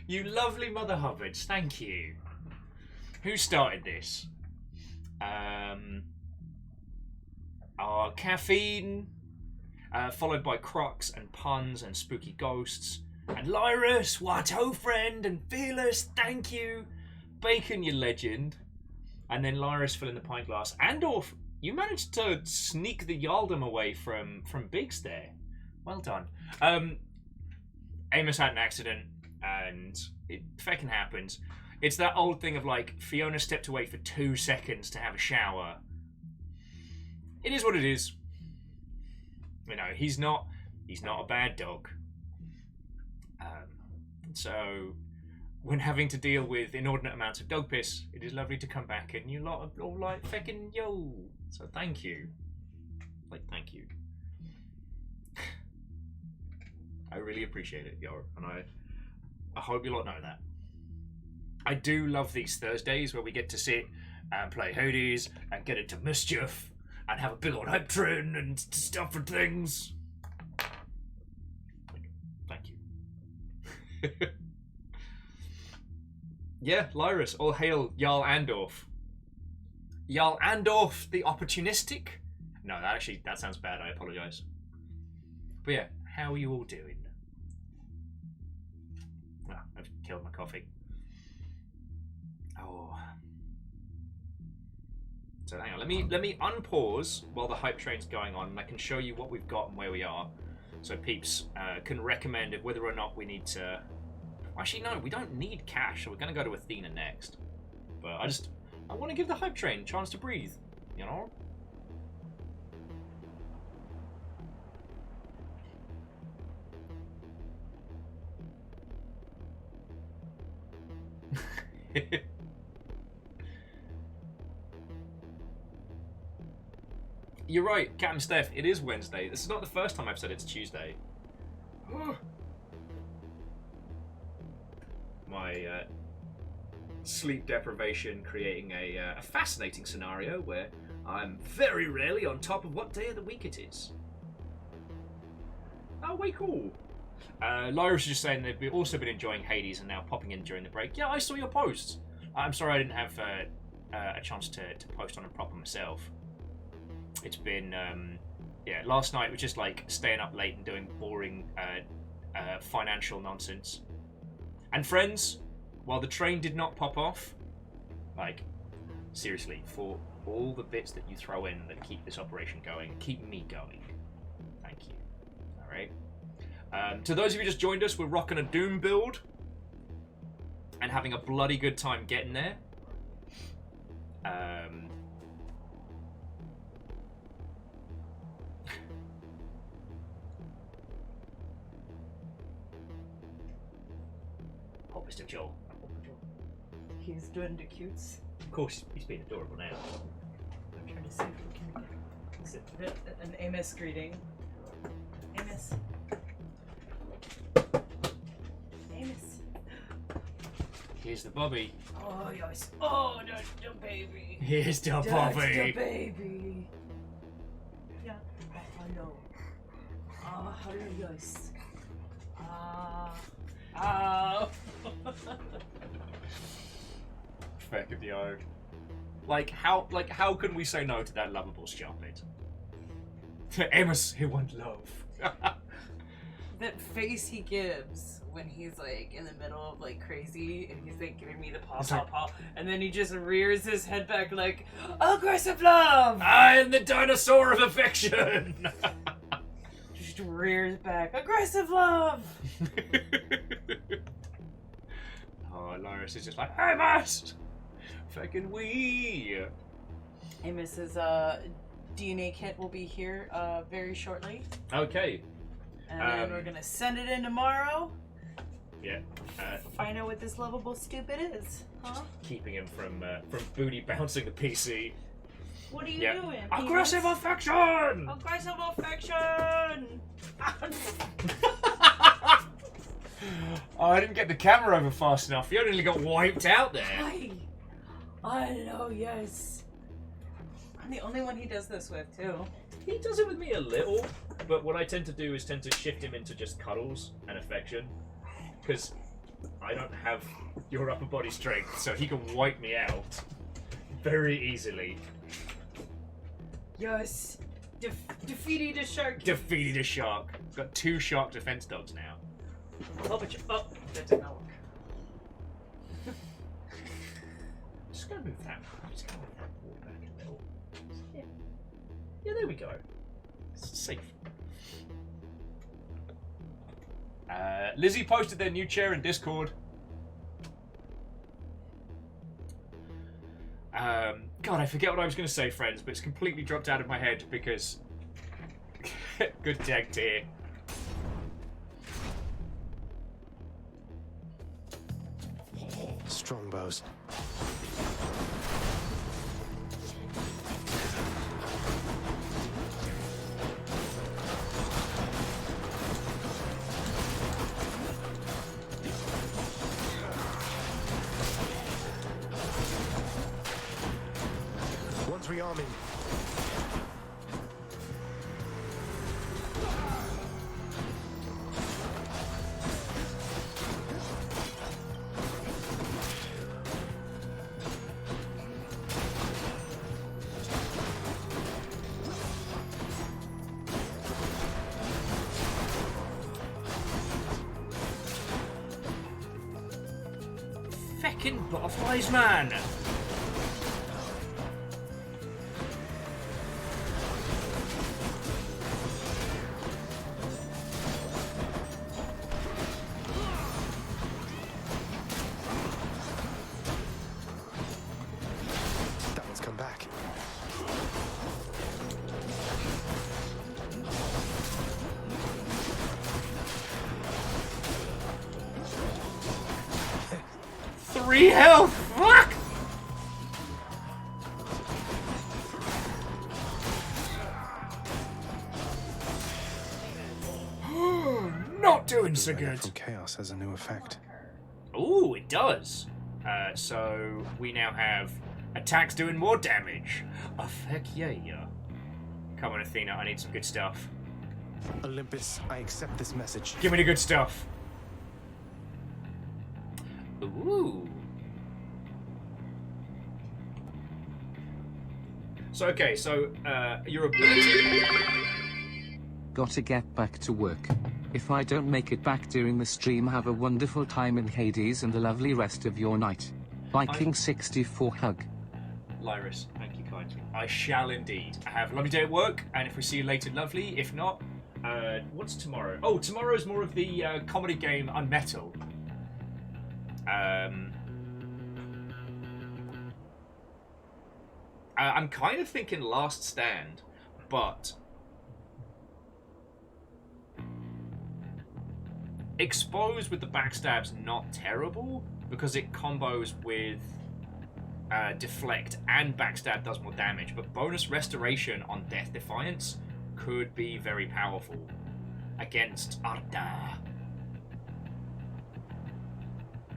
You lovely Mother Hubbards, thank you. Who started this? Our caffeine, followed by crocs and puns and spooky ghosts. And Lyrus, what ho friend, and Fearless, thank you. Bacon, you legend. And then Lyrus filling the pint glass. Andorf, you managed to sneak the Yaldum away from Biggs there. Well done. Amos had an accident, and it fucking happened. It's that old thing of like, Fiona stepped away for 2 seconds to have a shower. It is what it is. You know, he's not a bad dog. So, when having to deal with inordinate amounts of dog piss, it is lovely to come back and you lot are all like, feckin' yo. So thank you. Like, thank you. I really appreciate it, yo, and I hope you lot know that. I do love these Thursdays where we get to sit and play Hades and get into mischief and have a big old hype train and stuff and things. Thank you. Yeah, Lyrus, all hail Jarl Andorf. Jarl Andorf the opportunistic? No, that sounds bad, I apologise. But yeah, how are you all doing? Ah, I've killed my coffee. Oh. So hang on, let me unpause while the hype train's going on and I can show you what we've got and where we are. So peeps can recommend whether or not we need to... Actually, no, we don't need cash, so we're going to go to Athena next. But I want to give the hype train a chance to breathe, you know? You're right, Captain Steph, it is Wednesday. This is not the first time I've said it's Tuesday. My sleep deprivation creating a fascinating scenario where I'm very rarely on top of what day of the week it is. Oh, way cool. Lyra's just saying they've also been enjoying Hades and now popping in during the break. Yeah, I saw your posts. I'm sorry I didn't have a chance to post on it proper myself. It's been, yeah, last night was just like staying up late and doing boring financial nonsense. And friends, while the train did not pop off, like, seriously, for all the bits that you throw in that keep this operation going, keep me going. Thank you. Alright. To those of you who just joined us, we're rocking a Doom build and having a bloody good time getting there. Oh, Mr. Joel. He's doing the cutes. Of course, he's being adorable now. I'm trying to see if we can is it an Amos greeting. Amos. Amos. Here's the Bobby. Oh yes. Oh, that's the baby. Here's the That's Bobby. the baby. Yeah. Oh, hello. Oh, hello, yes. Fucking yo. Like how can we say no to that lovable Sharplet? To Amos, he wants love. That face he gives when he's like in the middle of like crazy and he's like giving me the paw, and then he just rears his head back like aggressive love. I am the dinosaur of affection. Just rears back aggressive love. Oh, Loris is just like, Amos! Fucking wee! Amos's DNA kit will be here very shortly. Okay. And then we're gonna send it in tomorrow. Yeah. Find out what this lovable stupid is, huh? Keeping him from booty bouncing the PC. What are you Yep. doing? Aggressive affection! Aggressive affection! Oh, I didn't get the camera over fast enough. You only got wiped out there. I know, yes. I'm the only one he does this with, too. He does it with me a little, but what I tend to do is tend to shift him into just cuddles and affection, because I don't have your upper body strength, so he can wipe me out very easily. Yes. Defeated a shark. Defeated a shark. Got 2 shark defense dogs now. Oh, but oh, that did not work. Just gonna move that. I'm just gonna move that wall back a little. Yeah. Yeah, there we go. It's safe. Lizzie posted their new chair in Discord. God, I forget what I was going to say, friends, but it's completely dropped out of my head because... Good tag tier. Strong bows. One's rearming. Feckin' butterflies, man! That one's come back. Three health! Fuck! Not doing so good. From chaos has a new effect. Ooh, it does. So we now have attacks doing more damage. Oh, heck yeah. Come on, Athena, I need some good stuff. Olympus, I accept this message. Give me the good stuff. Ooh. So, okay, so, your ability... Gotta get back to work. If I don't make it back during the stream, have a wonderful time in Hades and a lovely rest of your night. Viking 64 hug. Lyris, thank you kindly. I shall indeed. Have a lovely day at work, and if we see you later, lovely. If not, what's tomorrow? Oh, tomorrow's more of the comedy game Unmetal. I'm kind of thinking Last Stand, but Exposed with the backstab's not terrible because it combos with Deflect and backstab does more damage, but bonus restoration on Death Defiance could be very powerful against Arda.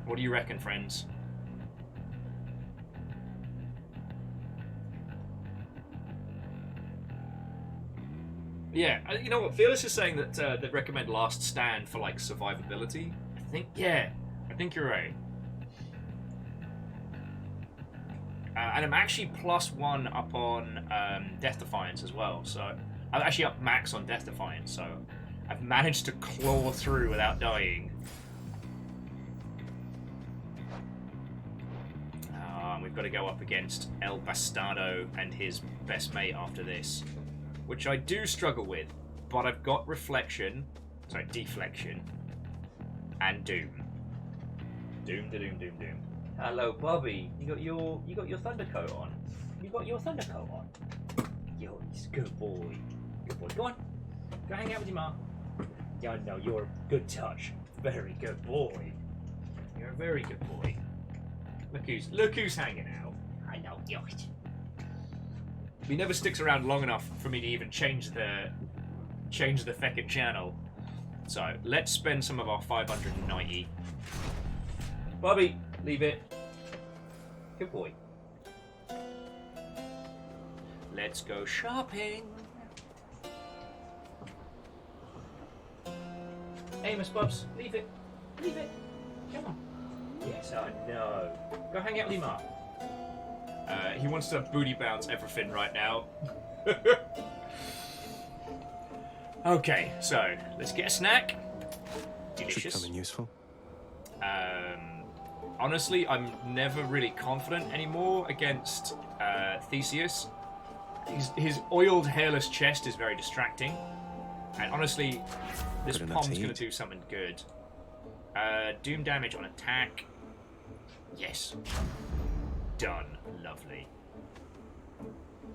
What do you reckon, friends? Yeah, you know what? Fearless is saying that they'd recommend Last Stand for like survivability. I think you're right. And I'm actually +1 up on Death Defiance as well. So I'm actually up max on Death Defiance. So I've managed to claw through without dying. We've got to go up against El Bastardo and his best mate after this, which I do struggle with, but I've got Deflection, and Doom. Doom. Hello, Bobby. You got your Thundercoat on. Yo, he's a good boy. Good boy. Go on. Go hang out with your mom. Yeah, no, you're a good touch. Very good boy. You're a very good boy. Look who's hanging out. I know. He never sticks around long enough for me to even change the feckin' channel. So let's spend some of our 590. Bobby, leave it. Good boy. Let's go shopping. Amos, Bubs, leave it. Come on. Yes, I know. Go hang out with your mum. He wants to booty bounce everything right now. Okay, so let's get a snack. Delicious. Should come in useful. Honestly, I'm never really confident anymore against Theseus. His oiled, hairless chest is very distracting. And honestly, this Pom's going to do something good. Doom damage on attack. Yes. Done. Lovely.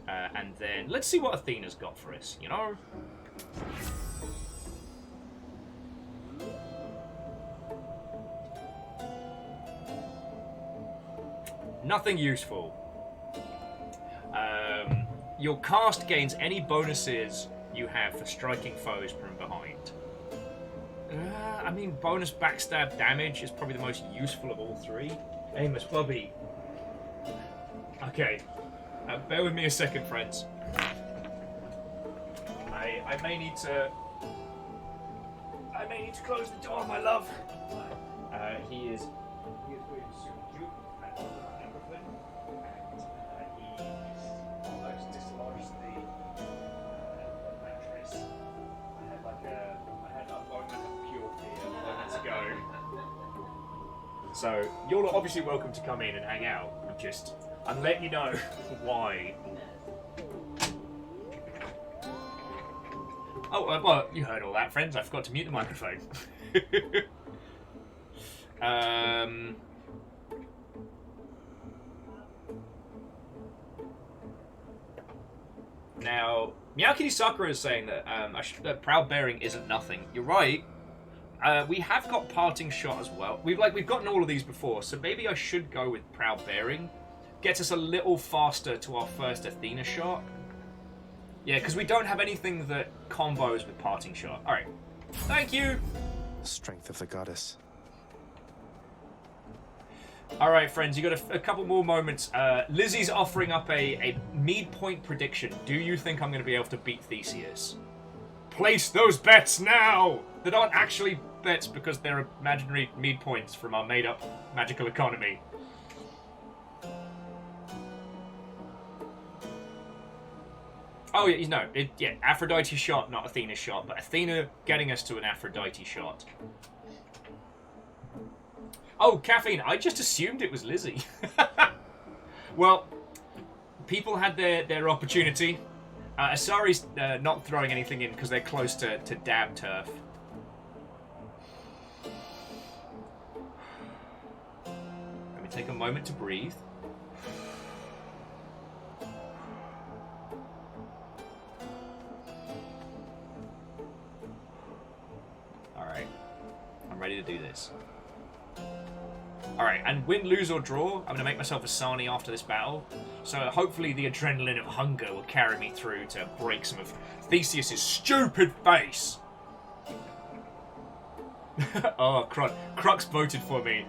And then let's see what Athena's got for us, you know? Nothing useful. Your cast gains any bonuses you have for striking foes from behind. I mean, bonus backstab damage is probably the most useful of all three. Amos, Bobby. Okay. Bear with me a second, friends. I may need to close the door, my love. He is really super cute and everything, and he almost dislodged the mattress. I had a moment of pure fear moments ago. So you're obviously welcome to come in and hang out. I'm letting you know why. Oh, well, you heard all that, friends. I forgot to mute the microphone. Now, Miyakini Sakura is saying that that Proud Bearing isn't nothing. You're right. We have got Parting Shot as well. We've gotten all of these before, so maybe I should go with Proud Bearing. Gets us a little faster to our first Athena shot. Yeah, because we don't have anything that combos with Parting Shot. Alright. Thank you! Strength of the goddess. Alright, friends, you got a couple more moments. Lizzie's offering up a mead point prediction. Do you think I'm going to be able to beat Theseus? Place those bets now! That aren't actually bets because they're imaginary mead points from our made-up magical economy. Oh, yeah, no. Yeah, Aphrodite shot, not Athena shot. But Athena getting us to an Aphrodite shot. Oh, Caffeine. I just assumed it was Lizzie. Well, people had their opportunity. Asari's not throwing anything in because they're close to dab turf. Let me take a moment to breathe. Alright. I'm ready to do this. Alright, and win, lose, or draw, I'm going to make myself a Sarnie after this battle. So hopefully the adrenaline of hunger will carry me through to break some of Theseus' stupid face. Oh, Crux voted for me.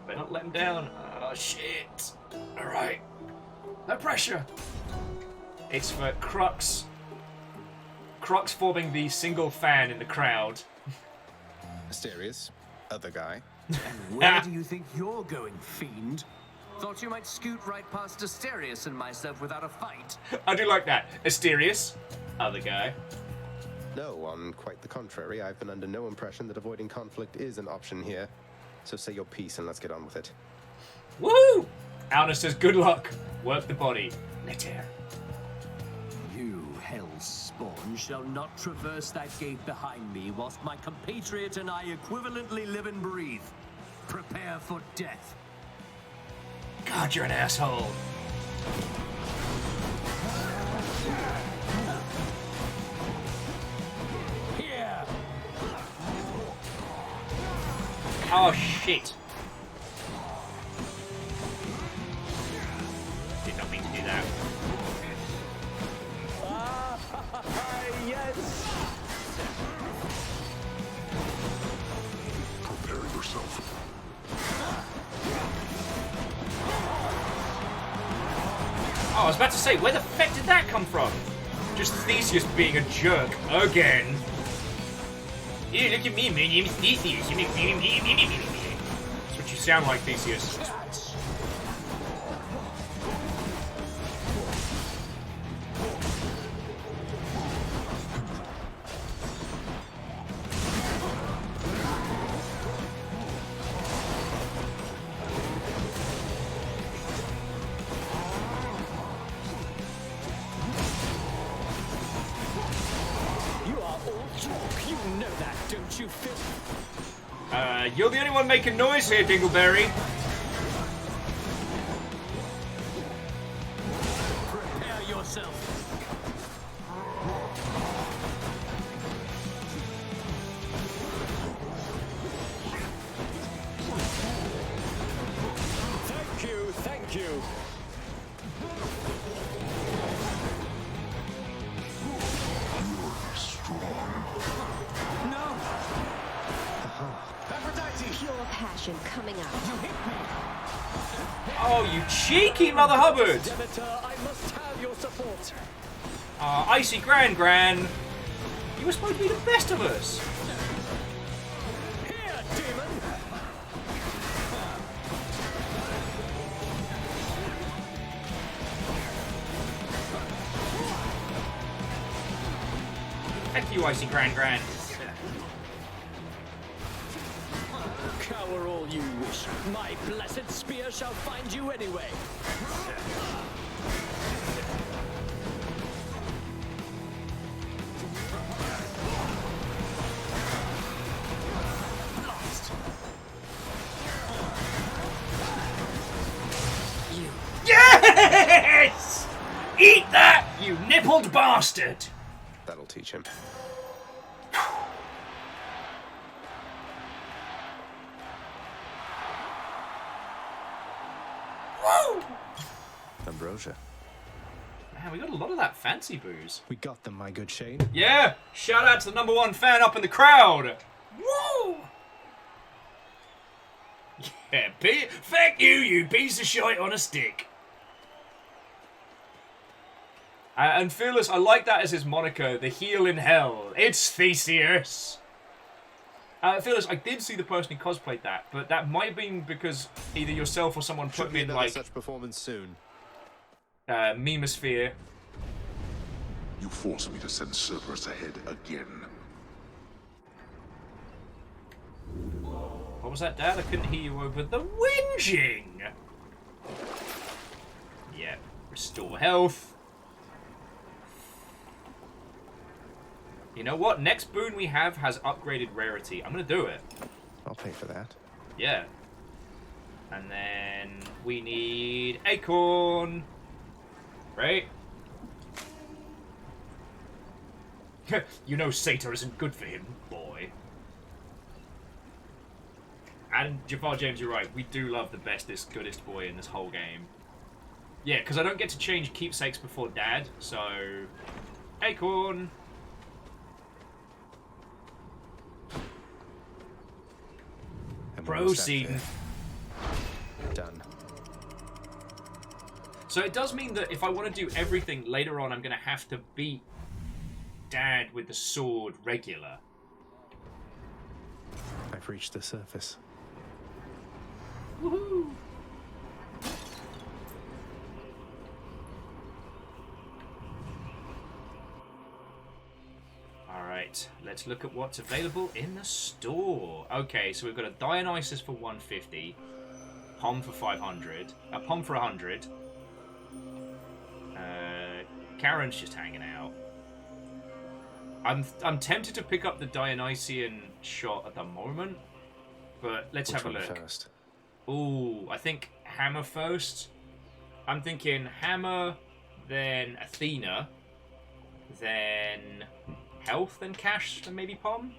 Better not let him down. Oh, shit. Alright. No pressure. It's for Crux. Crux forming the single fan in the crowd. Mysterious. Other guy. And where do you think you're going, fiend? Thought you might scoot right past Asterius and myself without a fight. I do like that. Asterius. Other guy. No, on quite the contrary. I've been under no impression that avoiding conflict is an option here. So say your piece and let's get on with it. Woo! Alna says, good luck. Work the body. Later. You, hell's spawn, shall not traverse that gate behind me whilst my compatriot and I equivalently live and breathe. Prepare for death. God, you're an asshole. Here. Oh, shit. Did not mean to do that. Yes. Prepare yourself. Oh, I was about to say, where the fuck did that come from? Just Theseus being a jerk again. Hey, look at me, my name's Theseus. That's what you sound like, Theseus. You're the only one making noise here, Dingleberry. Prepare yourself. Thank you, thank you. You're strong. No. Pure passion coming out. Oh, you cheeky Mother Hubbard! Demeter, I must have your support. Icy Gran. You were supposed to be the best of us. Here, demon. Thank you, Icy Gran. Cower all you wish. My blessed spear shall find you anyway. Yes! Eat that, you nippled bastard! That'll teach him. Woo! Ambrosia. Man, we got a lot of that fancy booze. We got them, my good Shane. Yeah! Shout out to the #1 fan up in the crowd! Woo! Yeah, fuck you, you piece of shite on a stick. And Fearless, I like that as his moniker, the heel in hell. It's Theseus. Fearless, I did see the person who cosplayed that, but that might have been because either yourself or someone put me in like such performance soon. Memosphere. You force me to send Cerberus ahead again. What was that, Dad? I couldn't hear you over the whinging! Yeah, restore health. You know what? Next boon we have has upgraded rarity. I'm gonna do it. I'll pay for that. Yeah. And then we need acorn. Right? You know Satyr isn't good for him, boy. And Jafar James, you're right. We do love the bestest, goodest boy in this whole game. Yeah, because I don't get to change keepsakes before Dad, so... Acorn! Proceed. Done. So it does mean that if I want to do everything later on, I'm going to have to beat Dad with the sword regular. I've reached the surface. Woohoo! Alright, let's look at what's available in the store. Okay, so we've got a Dionysus for 150, Pom for 500, a Pom for 100. Karen's just hanging out. I'm tempted to pick up the Dionysian shot at the moment, but let's have a look. First? Ooh, I think Hammer first. I'm thinking Hammer, then Athena, then Health, then Cash, then maybe Pom.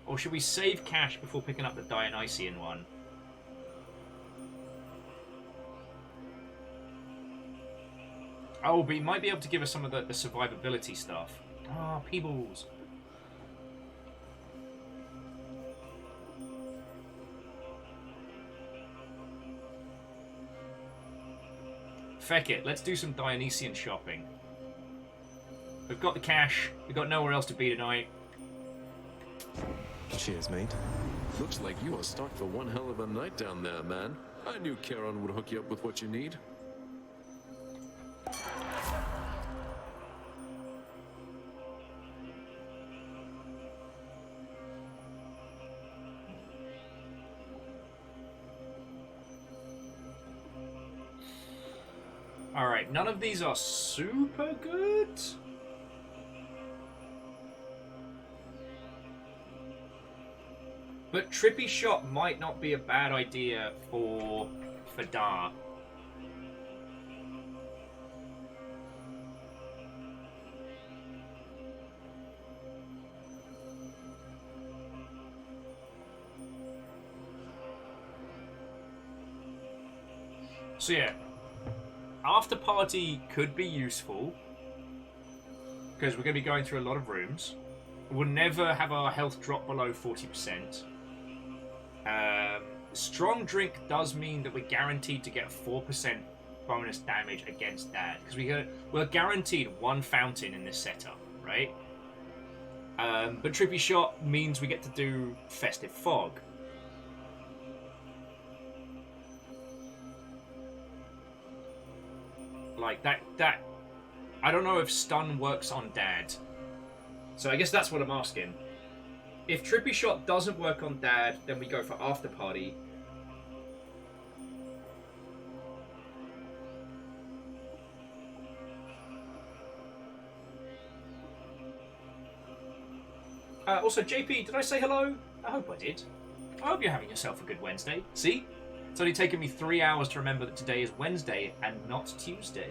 Or should we save Cash before picking up the Dionysian one? Oh, but he might be able to give us some of the survivability stuff. Ah, Peebles. Feck it, let's do some Dionysian shopping. We've got the cash, we've got nowhere else to be tonight. Cheers, mate. Looks like you are stocked for one hell of a night down there, man. I knew Charon would hook you up with what you need. Alright, none of these are super good. But Trippy Shot might not be a bad idea for Dar. So yeah, After Party could be useful because we're going to be going through a lot of rooms. We'll never have our health drop below 40%. Strong Drink does mean that we're guaranteed to get 4% bonus damage against Dad because we're guaranteed one fountain in this setup, right? But Trippy Shot means we get to do Festive Fog. Like that I don't know if stun works on Dad. So I guess that's what I'm asking. If Trippy Shot doesn't work on Dad, then we go for After Party. Also, JP, did I say hello? I hope I did. I hope you're having yourself a good Wednesday. See? It's only taken me 3 hours to remember that today is Wednesday and not Tuesday.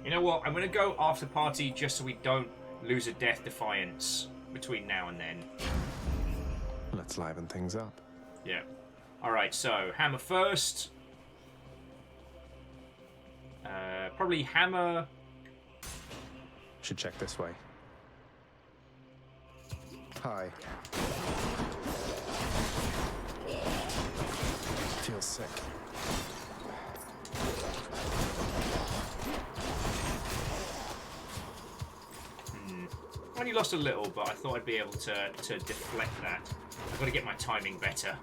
You know what? I'm going to go After Party just so we don't lose a Death Defiance between now and then. Let's liven things up. Yeah. Alright, so Hammer first. Probably hammer. Should check this way. Hi. Feels sick. Only lost a little, but I thought I'd be able to deflect that. I've got to get my timing better.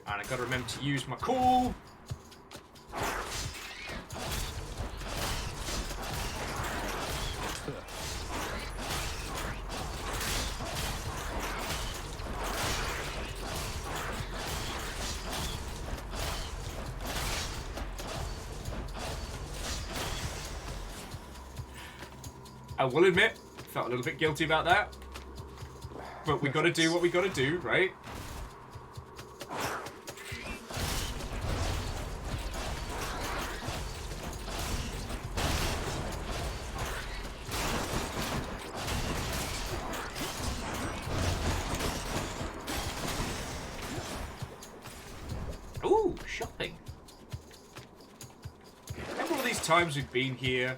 And I've got to remember to use my cool. I will admit, felt a little bit guilty about that. But we gotta do what we gotta do, right? Ooh, shopping. Remember all these times we've been here?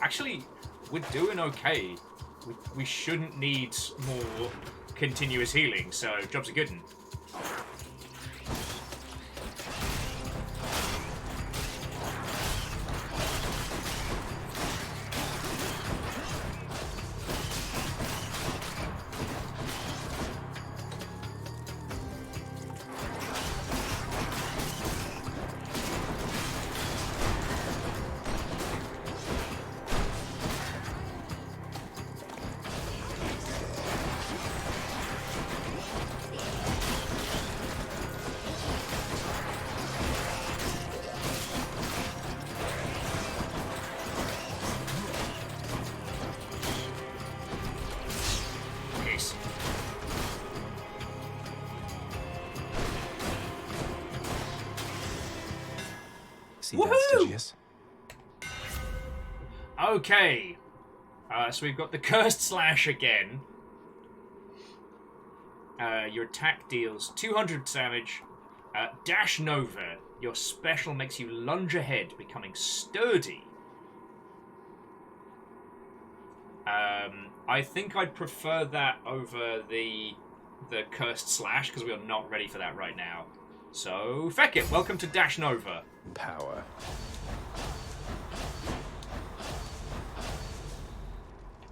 Actually, we're doing okay. We shouldn't need more continuous healing, so job's a good one. Woohoo! Okay, so we've got the Cursed Slash again. Your attack deals 200 damage. Dash Nova, your special makes you lunge ahead, becoming sturdy. I think I'd prefer that over the Cursed Slash, because we are not ready for that right now. So, feck it, welcome to Dash Nova. Power.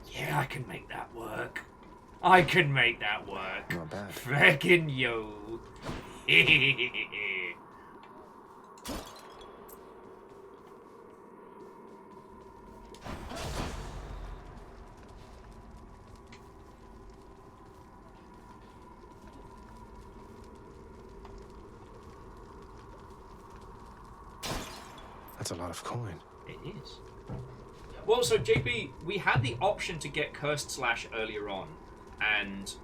Yeah, I can make that work. I can make that work. Not bad. Feckin' yo. That's a lot of coin. It is. Well, so JP, we had the option to get Cursed Slash earlier on, and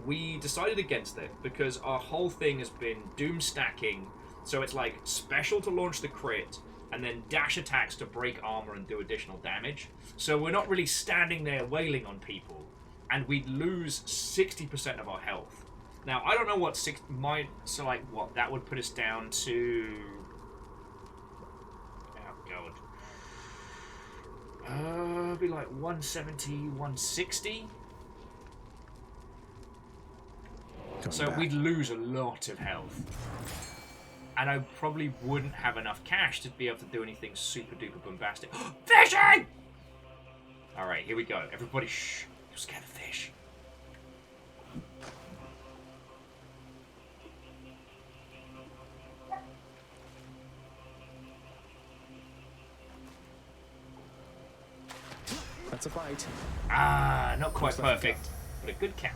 we decided against it because our whole thing has been doom stacking. So it's like special to launch the crit, and then dash attacks to break armor and do additional damage. So we're not really standing there wailing on people, and we'd lose 60% of our health. Now I don't know what what that would put us down to. Be like 170, 160. So we'd lose a lot of health. And I probably wouldn't have enough cash to be able to do anything super duper bombastic. Fishing! Alright, here we go. Everybody, shh. You're scared of fish. That's a bite. Ah, not quite perfect, but a good catch.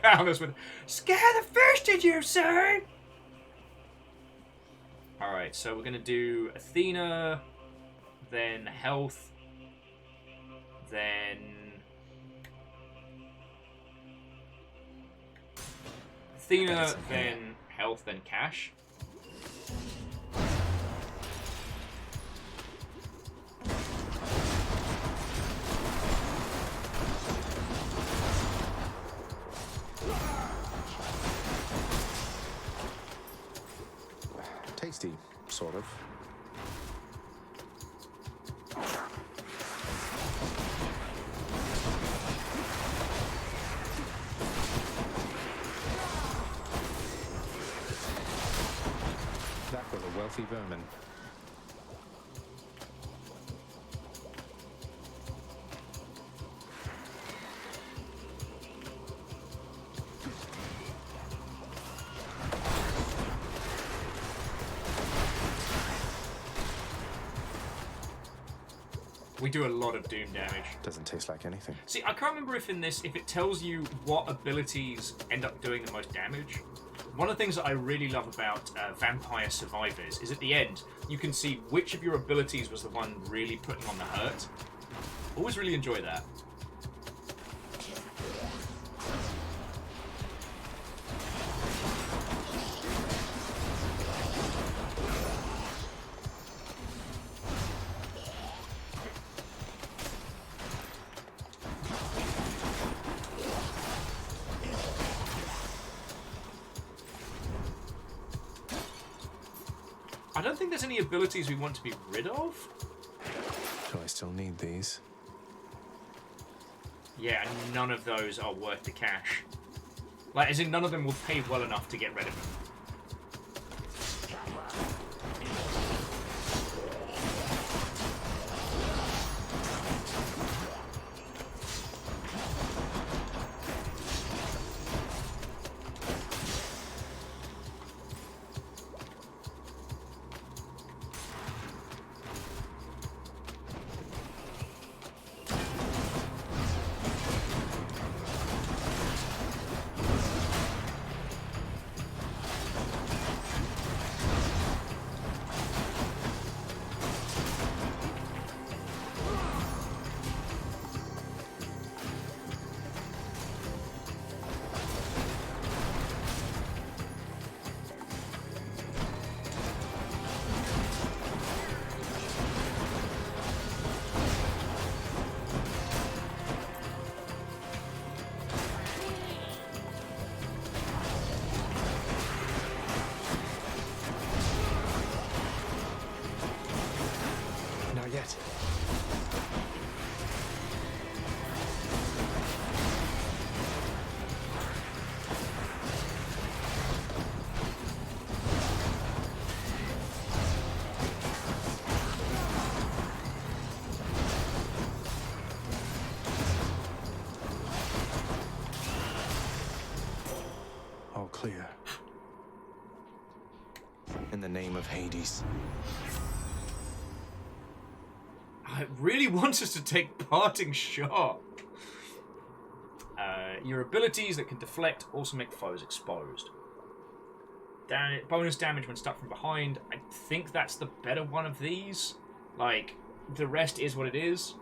Amos would scare the fish, did you say? Alright, so we're gonna do Athena, then health, then Athena, then health, then cash. Tasty, sort of. That was a wealthy vermin. We do a lot of doom damage. Doesn't taste like anything. See, I can't remember if in this, if it tells you what abilities end up doing the most damage. One of the things that I really love about Vampire Survivors is at the end, you can see which of your abilities was the one really putting on the hurt. Always really enjoy that. I don't think there's any abilities we want to be rid of. Do I still need these? Yeah, none of those are worth the cash. Like, as in, none of them will pay well enough to get rid of them. Not yet. All clear. In the name of Hades. I really want us to take Parting Shot. Your abilities that can deflect also make foes exposed. Bonus damage when stuck from behind. I think that's the better one of these. Like, the rest is what it is.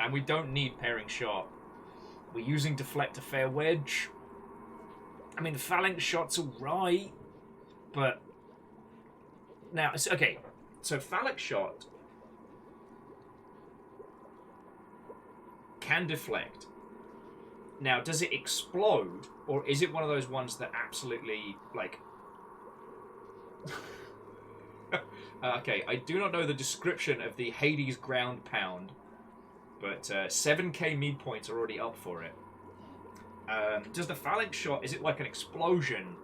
And we don't need Pairing Shot. We're using Deflect to Fair Wedge. I mean, the Phalanx Shot's alright. But... Now, okay. So, Phalanx Shot can deflect. Now, does it explode, or is it one of those ones that absolutely, like... okay, I do not know the description of the Hades Ground Pound, but 7k mead points are already up for it. Does the Phalanx Shot, is it like an explosion,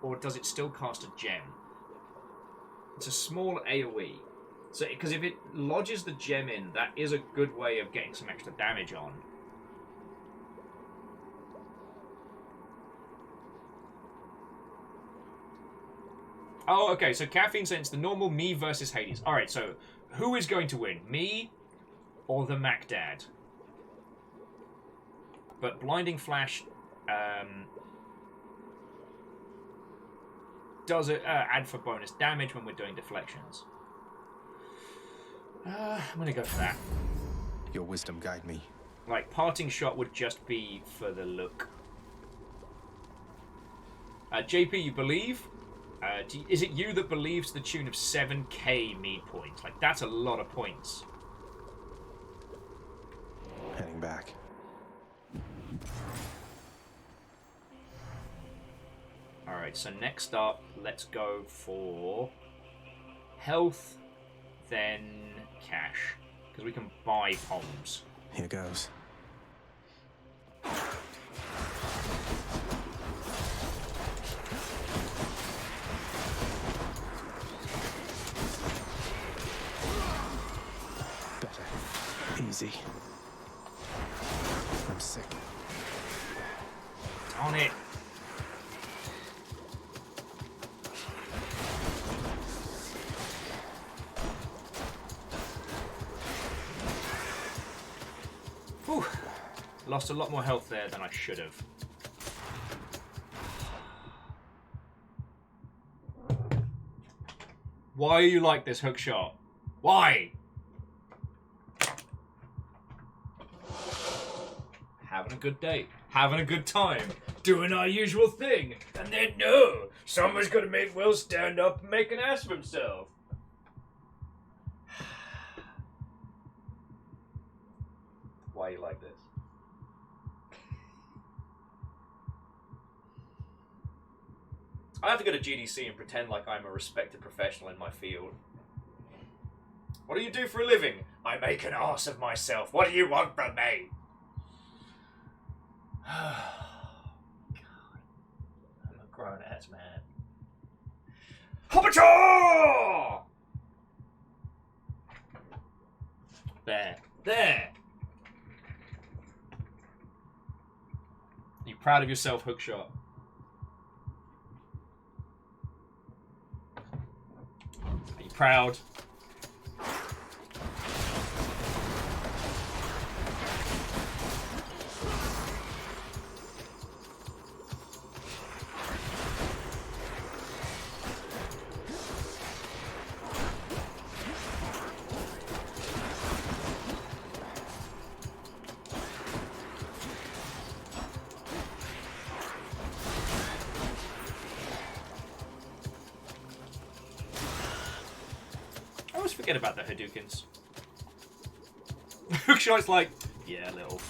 or does it still cast a gem? It's a small AoE. So, because if it lodges the gem in, that is a good way of getting some extra damage on. Oh, okay, so Caffeine Sense, the normal me versus Hades. Alright, so who is going to win? Me or the Mac Dad? But Blinding Flash does it add for bonus damage when we're doing deflections. I'm going to go for that. Your wisdom guide me. Like, Parting Shot would just be for the look. JP, you believe? Is it you that believes to the tune of 7k mead points? Like, that's a lot of points. Heading back. Alright, so next up, let's go for health, then cash. Because we can buy poms. Here goes. Better. Easy. I'm sick. On it. Whew. Lost a lot more health there than I should have. Why are you like this, Hookshot? Why? Having a good day. Having a good time. Doing our usual thing. And then, no! Someone's gonna make Will stand up and make an ass of himself. Why are you like this? I have to go to GDC and pretend like I'm a respected professional in my field. What do you do for a living? I make an ass of myself. What do you want from me? God. I'm a grown-ass man. Hoppachaw! There. There! Are you proud of yourself, Hookshot? Are you proud? Forget about the Hadoukens. Hookshot's like, yeah, little.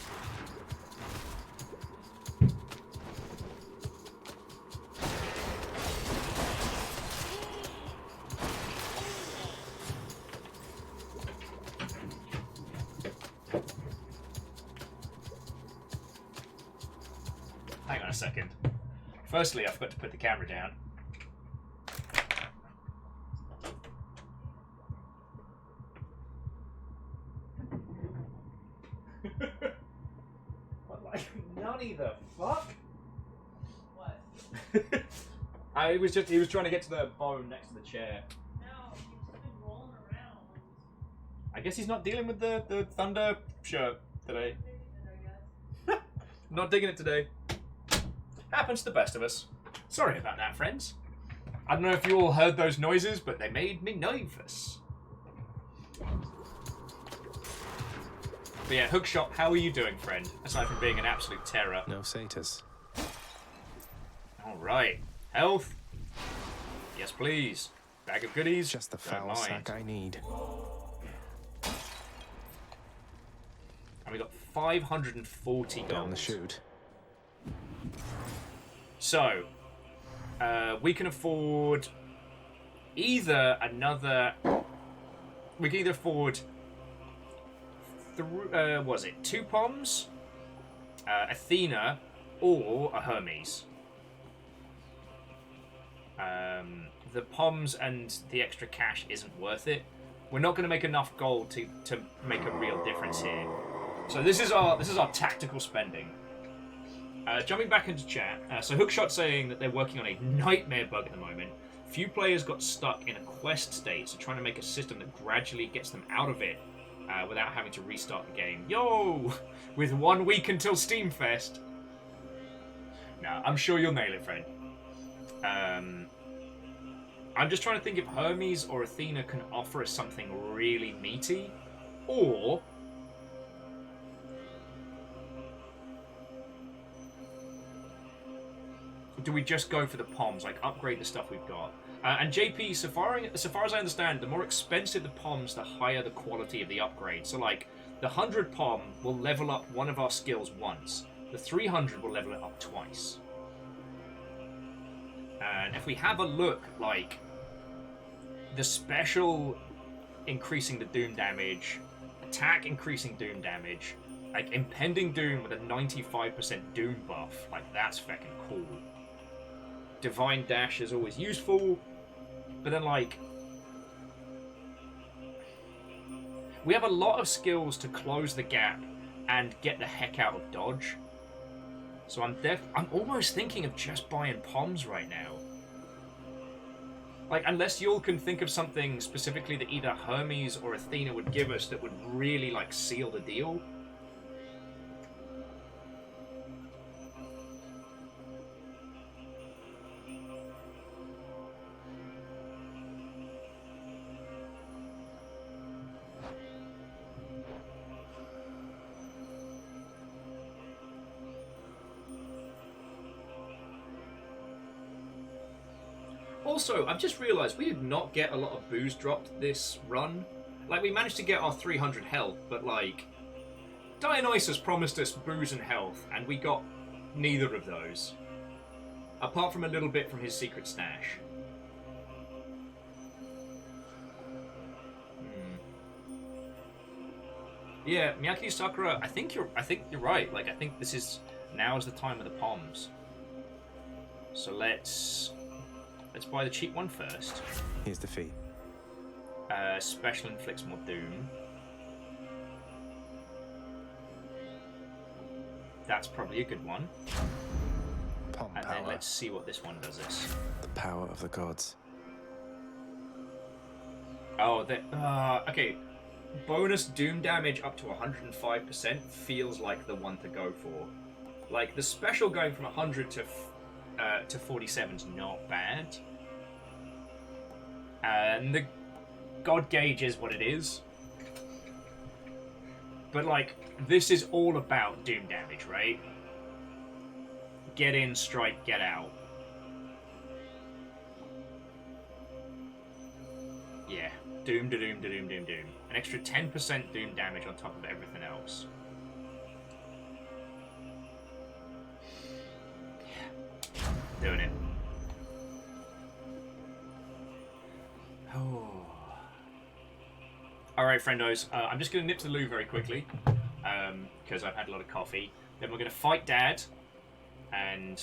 Hang on a second. Firstly, I forgot to put the camera down. The fuck? What? He was trying to get to the bone next to the chair. No, he's just been rolling around. I guess he's not dealing with the thunder shirt today. Not digging it today. Happens to the best of us. Sorry about that, friends. I don't know if you all heard those noises, but they made me nervous. But yeah, Hookshot, how are you doing, friend? Aside from being an absolute terror. No satyrs. Alright. Health? Yes, please. Bag of goodies? Just the foul sack I need. And we got 540 gold. Down the chute. So, we can afford either another... We can either afford... was it 2 Poms, Athena, or a Hermes? The Poms and the extra cash isn't worth it. We're not going to make enough gold to make a real difference here. So this is our tactical spending. Jumping back into chat, so Hookshot saying that they're working on a nightmare bug at the moment. Few players got stuck in a quest state, so trying to make a system that gradually gets them out of it. Without having to restart the game. Yo! With 1 week until Steamfest. No, I'm sure you'll nail it, friend. I'm just trying to think if Hermes or Athena can offer us something really meaty. Or... do we just go for the POMs, like upgrade the stuff we've got? And JP, so far as I understand, the more expensive the POMs, the higher the quality of the upgrade. So like, the 100 POM will level up one of our skills once. The 300 will level it up twice. And if we have a look, like, the special increasing the doom damage, attack increasing doom damage, like impending doom with a 95% doom buff, like that's fucking cool. Divine dash is always useful, but then like we have a lot of skills to close the gap and get the heck out of dodge. So I'm almost thinking of just buying POMs right now. Like, unless y'all can think of something specifically that either Hermes or Athena would give us that would really, like, seal the deal. Also, I've just realised we did not get a lot of booze dropped this run. Like, we managed to get our 300 health, but like, Dionysus promised us booze and health, and we got neither of those. Apart from a little bit from his secret stash. Yeah, Miyaki Sakura, I think you're right. Like, I think this is now is the time of the POMs. So let's buy the cheap one first. Here's the fee. Special inflicts more doom. That's probably a good one. POM and power. then let's see what this one does us. The power of the gods. Oh, okay. Bonus doom damage up to 105% feels like the one to go for. Like, the special going from 100 to 47 is not bad. And the God Gauge is what it is. But, like, this is all about doom damage, right? Get in, strike, get out. Yeah. Doom, doom, doom, doom, doom. An extra 10% doom damage on top of everything else. Doing it. Oh. Alright, friendos. I'm just going to nip to the loo very quickly. Because I've had a lot of coffee. Then we're going to fight Dad. And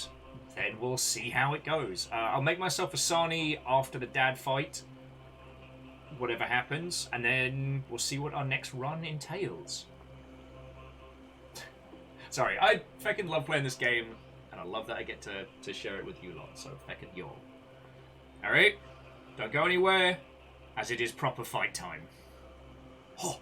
then we'll see how it goes. I'll make myself a Sarnie after the Dad fight. Whatever happens. And then we'll see what our next run entails. Sorry, I fucking love playing this game. And I love that I get to share it with you lot, so fucking y'all. Alright? Don't go anywhere, as it is proper fight time. Oh.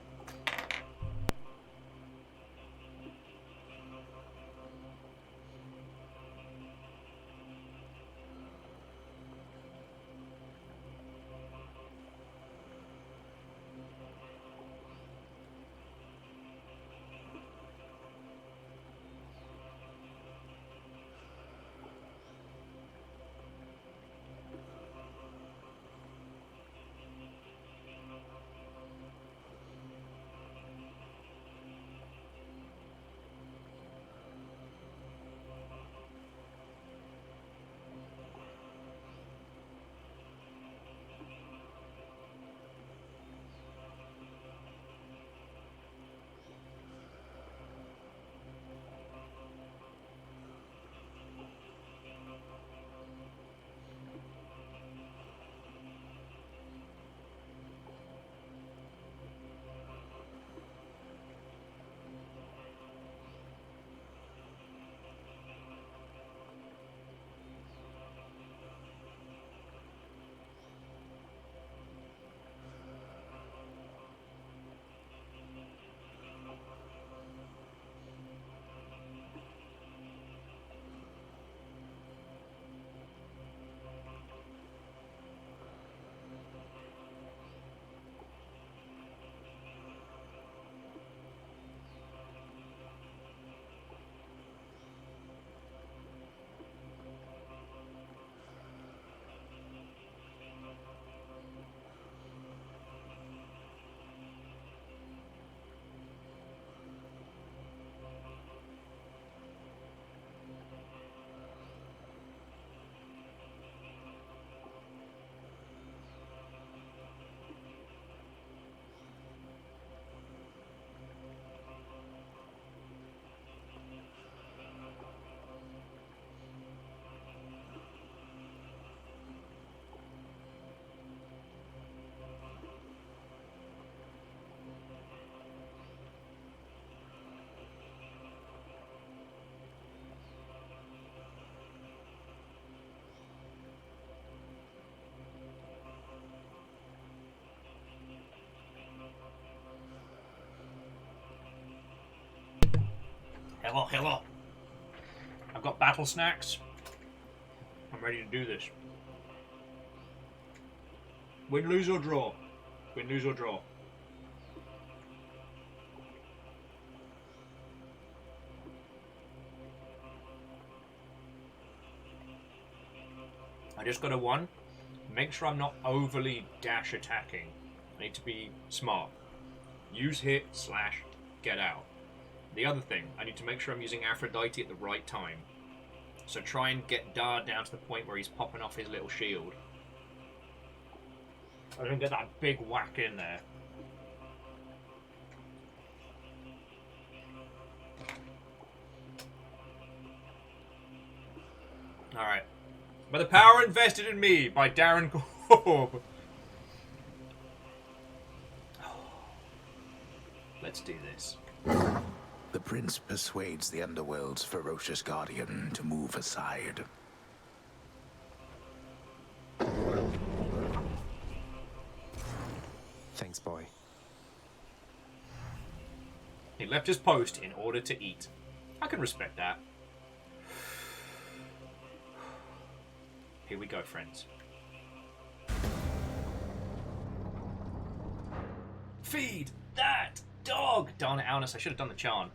Hello, hello. I've got battle snacks. I'm ready to do this. Win, lose, or draw. Win, lose, or draw. I just got to one. Make sure I'm not overly dash attacking. I need to be smart. Use hit / get out. The other thing, I need to make sure I'm using Aphrodite at the right time. So try and get Dar down to the point where he's popping off his little shield. I can get that big whack in there. Alright. By the power invested in me by Darren Korb. Let's do this. The prince persuades the underworld's ferocious guardian to move aside. Thanks, boy. He left his post in order to eat. I can respect that. Here we go, friends. Feed that dog! Darn it, Amos, I should have done the chant.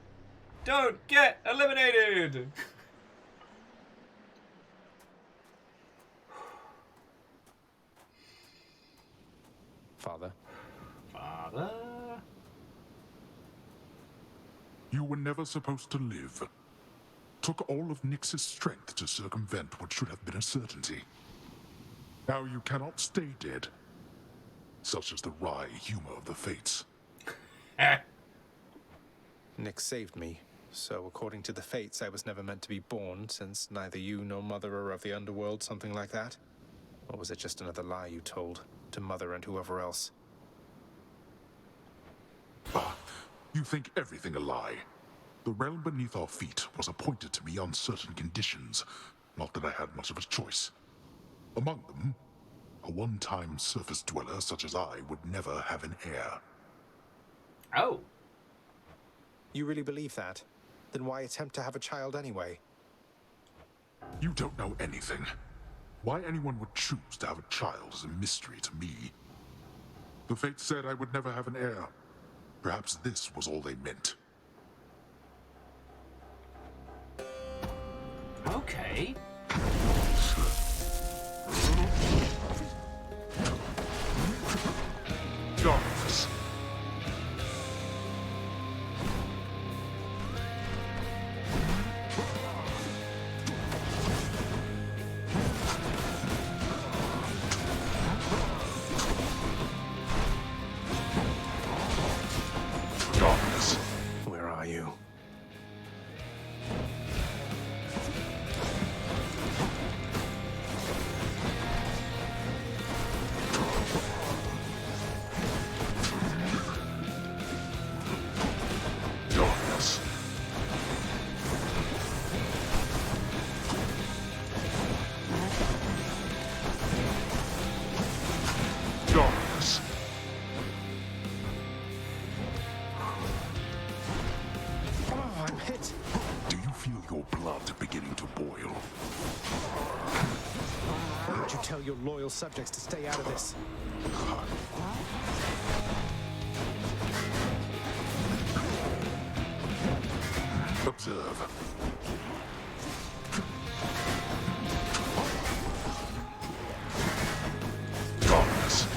Don't get eliminated! Father. Father? You were never supposed to live. Took all of Nyx's strength to circumvent what should have been a certainty. Now you cannot stay dead. Such is the wry humor of the fates. Nyx saved me, so according to the fates, I was never meant to be born, since neither you nor Mother are of the underworld, something like that? Or was it just another lie you told to Mother and whoever else? You think everything a lie. The realm beneath our feet was appointed to me on certain conditions, not that I had much of a choice. Among them, a one-time surface dweller such as I would never have an heir. Oh. You really believe that? Then why attempt to have a child anyway? You don't know anything. Why anyone would choose to have a child is a mystery to me. The fates said I would never have an heir. Perhaps this was all they meant. Okay. Darkness. Darkness. Where are you? Darkness. Darkness. Oh, I'm hit. Do you feel your blood beginning to boil? Why don't you tell your loyal subjects to stay out of this? Observe. Darkness.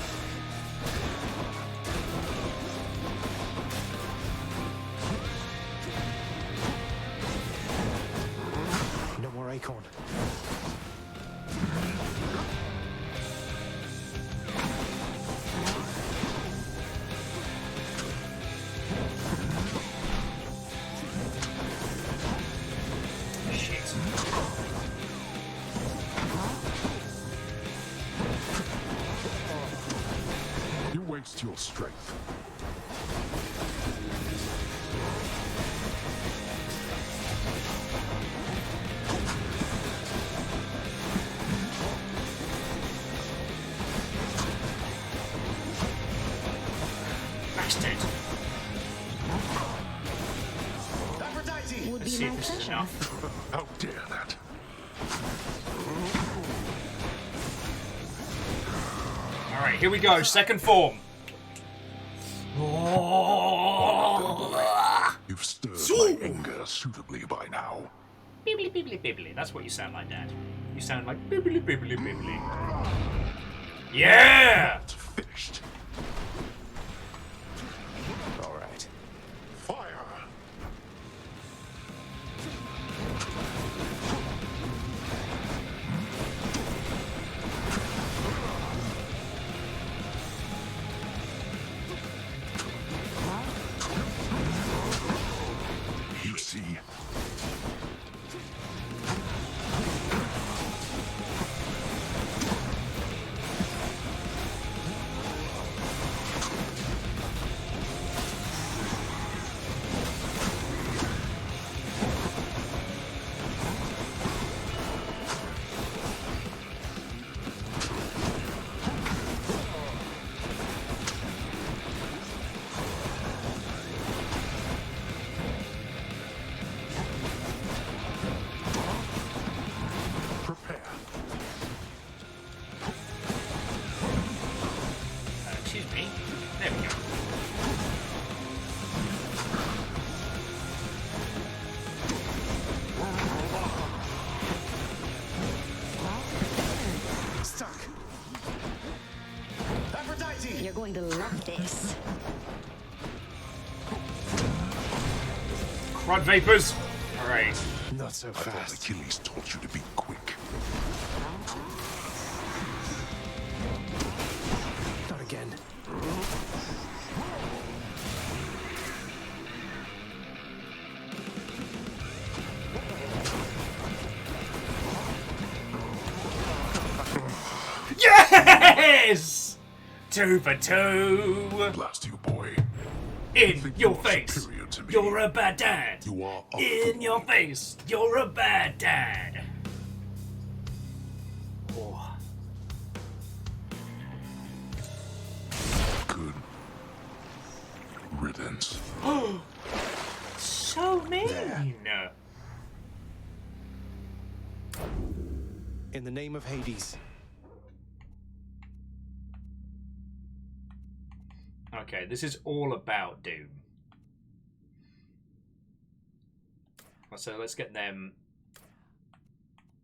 No more acorn. Shit. You waste your strength. Bastard. Aphrodite! Would be See enough. How dare that? Alright, here we go. Second form. You've stirred my anger suitably by now. Bibbly, bibbly, bibbly. That's what you sound like, Dad. You sound like bibbly, bibbly, bibbly. Yeah! It's finished. All right. Fire! You see. Prepare. Excuse me. There we go. Stuck. Aphrodite! You're going to love this. Crud vapors. Alright. Not so I thought fast. Achilles taught you to be quick. Not again. Yes! 2 for 2. Blast you, boy. In your you are face. superior to me. You're a bad dad. You are a In fool. your face. You're a bad dad. Oh. Good riddance. So mean. In the name of Hades. Okay, this is all about Doom. So let's get them.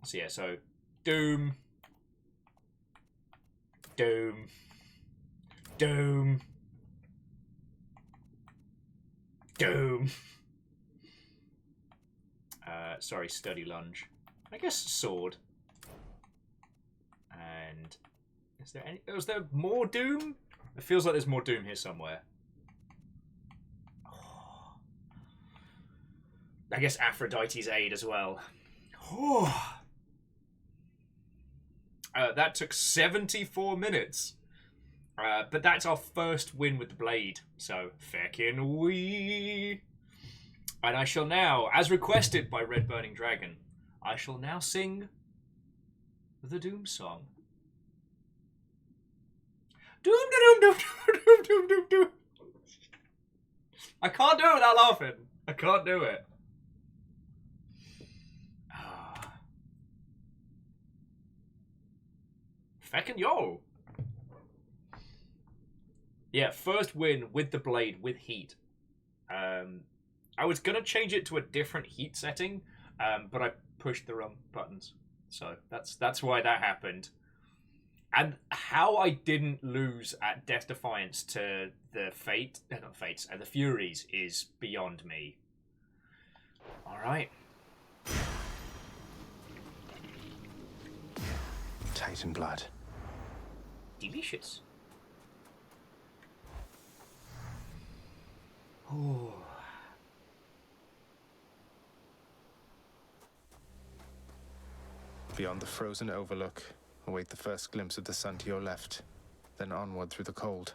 So yeah, so Doom. Doom. Doom. Doom. Sorry, sturdy lunge. I guess sword. And is there any? Was there more Doom? It feels like there's more Doom here somewhere. I guess Aphrodite's aid as well. That took 74 minutes. But that's our first win with the blade. So, feckin' wee. And I shall now, as requested by Red Burning Dragon, I shall now sing the Doom song. Doom, doom, doom, doom, doom, doom, doom, doom. I can't do it without laughing. I can't do it. Feckin' yo. Yeah, first win with the blade, with heat. I was going to change it to a different heat setting, but I pushed the wrong buttons. So that's why that happened. And how I didn't lose at Death Defiance to the the Furies is beyond me. All right. Titan blood. Delicious. Oh. Beyond the frozen overlook, await the first glimpse of the sun to your left, then onward through the cold.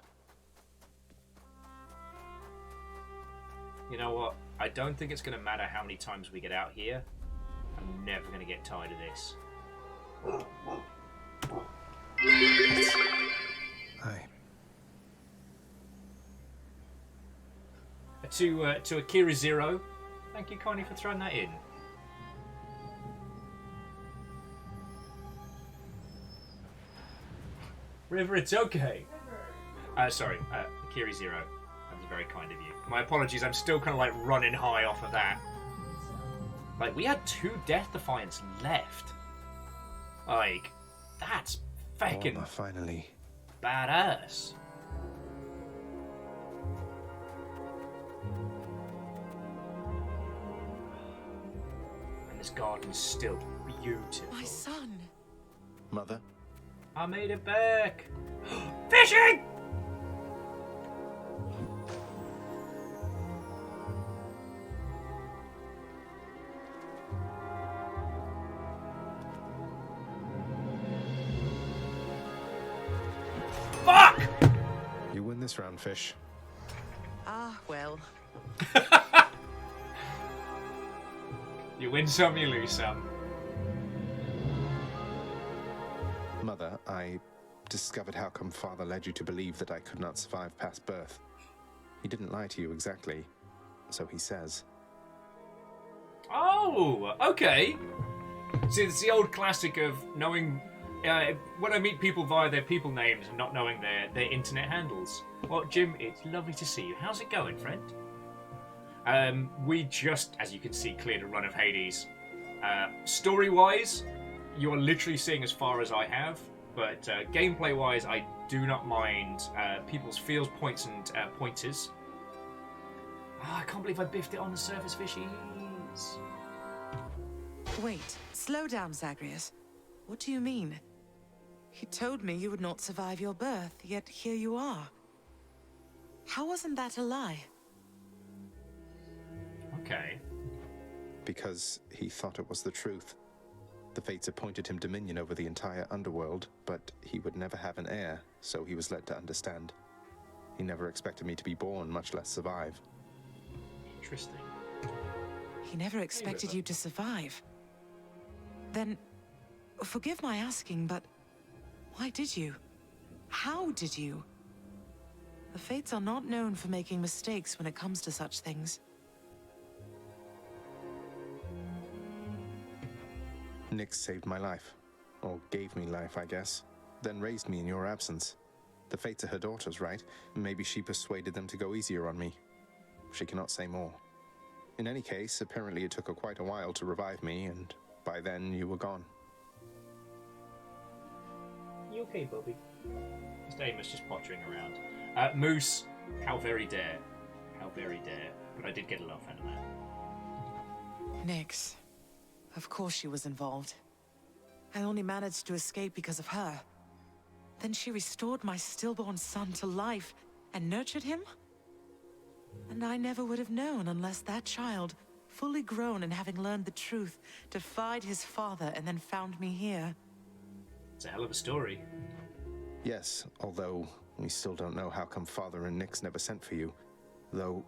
You know what? I don't think it's going to matter how many times we get out here. I'm never going to get tired of this. Aye. To Akira Zero, thank you kindly for throwing that in. River, it's okay. Sorry, Kiri Zero. That was very kind of you. My apologies, I'm still kind of like running high off of that. Like, we had 2 Death Defiants left. Like, that's fucking finally badass. And this garden's still beautiful. My son. Mother? I made it back. Fishing! Fuck! You win this round, fish. Ah, well. You win some, you lose some. Mother, I discovered how come Father led you to believe that I could not survive past birth. He didn't lie to you exactly, so he says. Oh, okay. See, it's the old classic of knowing... when I meet people via their people names and not knowing their internet handles. Well, Jim, it's lovely to see you. How's it going, friend? We just, as you can see, cleared a run of Hades. Story-wise, you're literally seeing as far as I have, but gameplay-wise, I do not mind people's feels, points, and pointers. Oh, I can't believe I biffed it on the surface fishies. Wait, slow down, Zagreus. What do you mean? You told me you would not survive your birth, yet here you are. How wasn't that a lie? Okay. Because he thought it was the truth. The fates appointed him dominion over the entire underworld, but he would never have an heir, so he was led to understand. He never expected me to be born, much less survive. Interesting. He never expected you to survive. Then, forgive my asking, but why did you? How did you? The fates are not known for making mistakes when it comes to such things. Nyx saved my life. Or gave me life, I guess. Then raised me in your absence. The fates are her daughters, right? Maybe she persuaded them to go easier on me. She cannot say more. In any case, apparently it took her quite a while to revive me, and by then you were gone. You okay, Bobby? Just Amos just pottering around. Moose, how very dare. How very dare. But I did get a laugh out of that. Nyx. Of course she was involved. I only managed to escape because of her. Then she restored my stillborn son to life and nurtured him? And I never would have known unless that child, fully grown and having learned the truth, defied his father and then found me here. It's a hell of a story. Yes, although we still don't know how come Father and Nyx never sent for you. Though,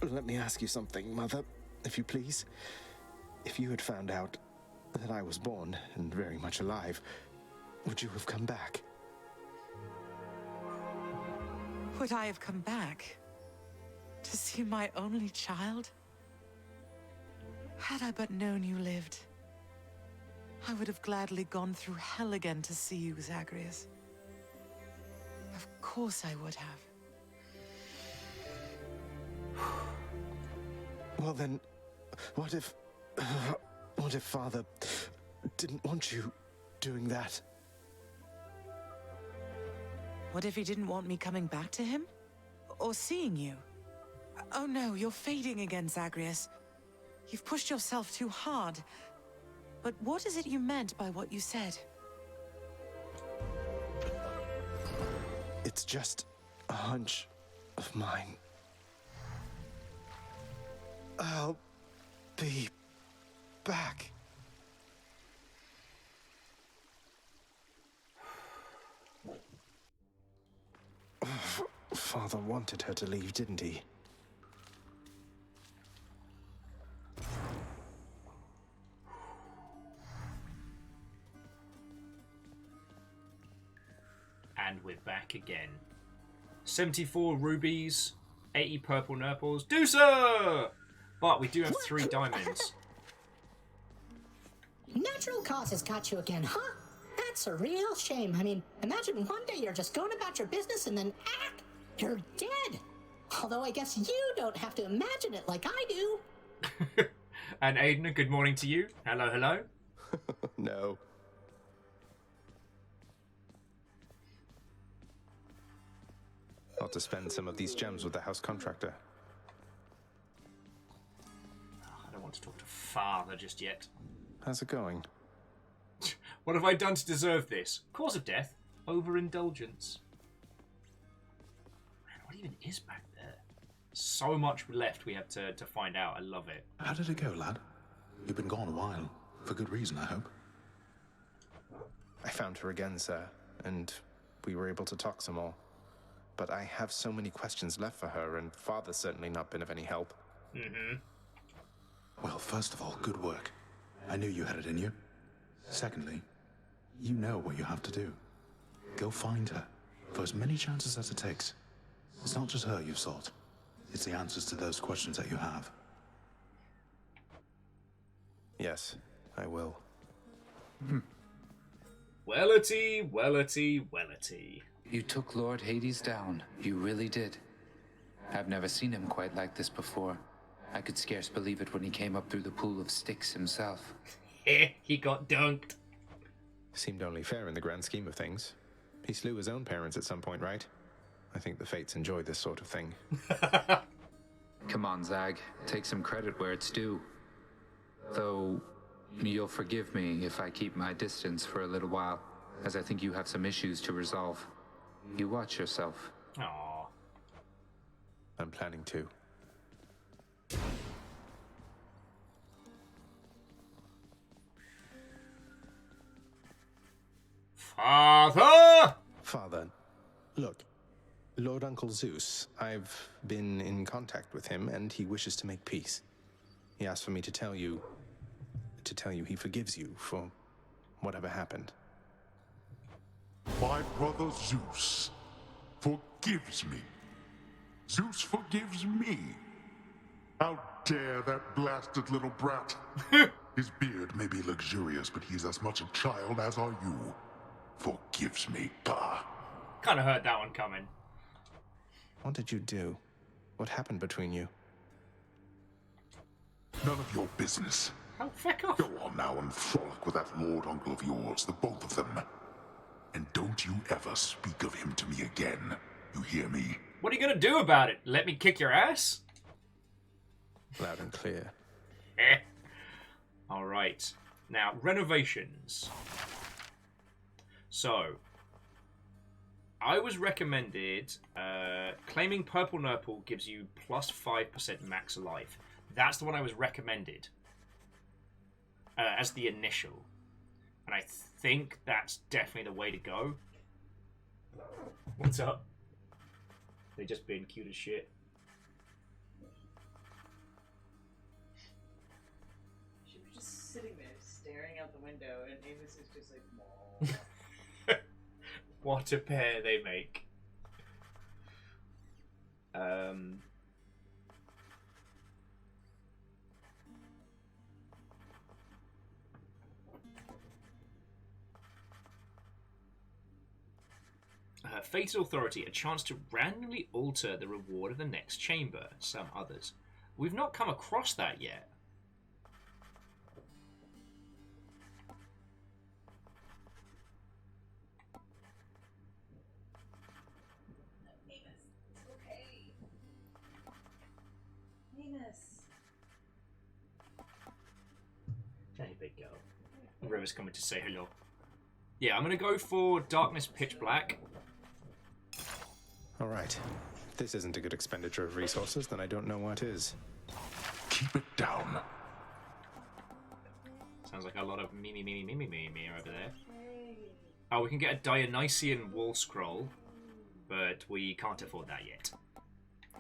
let me ask you something, Mother, if you please. If you had found out that I was born and very much alive, would you have come back? Would I have come back? To see my only child? Had I but known you lived, I would have gladly gone through hell again to see you, Zagreus. Of course I would have. Well then, what if Father didn't want you doing that? What if he didn't want me coming back to him? Or seeing you? Oh no, you're fading again, Zagreus. You've pushed yourself too hard. But what is it you meant by what you said? It's just a hunch of mine. I'll be back. Father wanted her to leave, didn't he? And we're back again. 74 rubies, 80 purple nurples. Do sir! But we do have 3 diamonds. Natural causes got you again, huh? That's That's a real shame. I mean, imagine one day you're just going about your business and then, you're dead. Although I guess you don't have to imagine it like I do. And Aiden, good morning to you. Hello, hello. No. Ought to spend some of these gems with the house contractor. I don't want to talk to father just yet. How's it going? What have I done to deserve this? Cause of death? Overindulgence. Man, what even is back there? So much left we have to find out. I love it. How did it go, lad? You've been gone a while. For good reason, I hope. I found her again, sir, and we were able to talk some more. But I have so many questions left for her, and Father's certainly not been of any help. Mm-hmm. Well, first of all, good work. I knew you had it in you. Secondly, you know what you have to do. Go find her, for as many chances as it takes. It's not just her you've sought. It's the answers to those questions that you have. Yes, I will. Wellity, wellity, wellity. You took Lord Hades down. You really did. I've never seen him quite like this before. I could scarce believe it when he came up through the pool of sticks himself. He got dunked. Seemed only fair in the grand scheme of things. He slew his own parents at some point, right? I think the Fates enjoy this sort of thing. Come on, Zag. Take some credit where it's due. Though, you'll forgive me if I keep my distance for a little while, as I think you have some issues to resolve. You watch yourself. Aww. I'm planning to. Father! Father, look. Lord Uncle Zeus, I've been in contact with him, and he wishes to make peace. He asked for me to tell you he forgives you for whatever happened. My brother Zeus forgives me. Zeus forgives me. How dare that blasted little brat? His beard may be luxurious, but he's as much a child as are you. Forgives me, bah. Kind of heard that one coming. What did you do? What happened between you? None of your business. Oh, feck off. Go on now and frolic with that Lord Uncle of yours, the both of them. And don't you ever speak of him to me again. You hear me? What are you gonna do about it? Let me kick your ass? Loud and clear. Alright. Now, renovations. So, I was recommended, claiming Purple Nurple gives you plus 5% max life. That's the one I was recommended. As the initial. And I think that's definitely the way to go. What's up? They just being cute as shit. She was just sitting there, staring out the window, and Amos is just like, "Aw." What a pair they make. Fatal Authority, a chance to randomly alter the reward of the next chamber. Some others. We've not come across that yet. Amos, it's okay. Amos. Hey, big girl. River's coming to say hello. Yeah, I'm going to go for Darkness Pitch Black. All right. If this isn't a good expenditure of resources, then I don't know what is. Keep it down. Sounds like a lot of me over there. Oh, we can get a Dionysian wall scroll, but we can't afford that yet.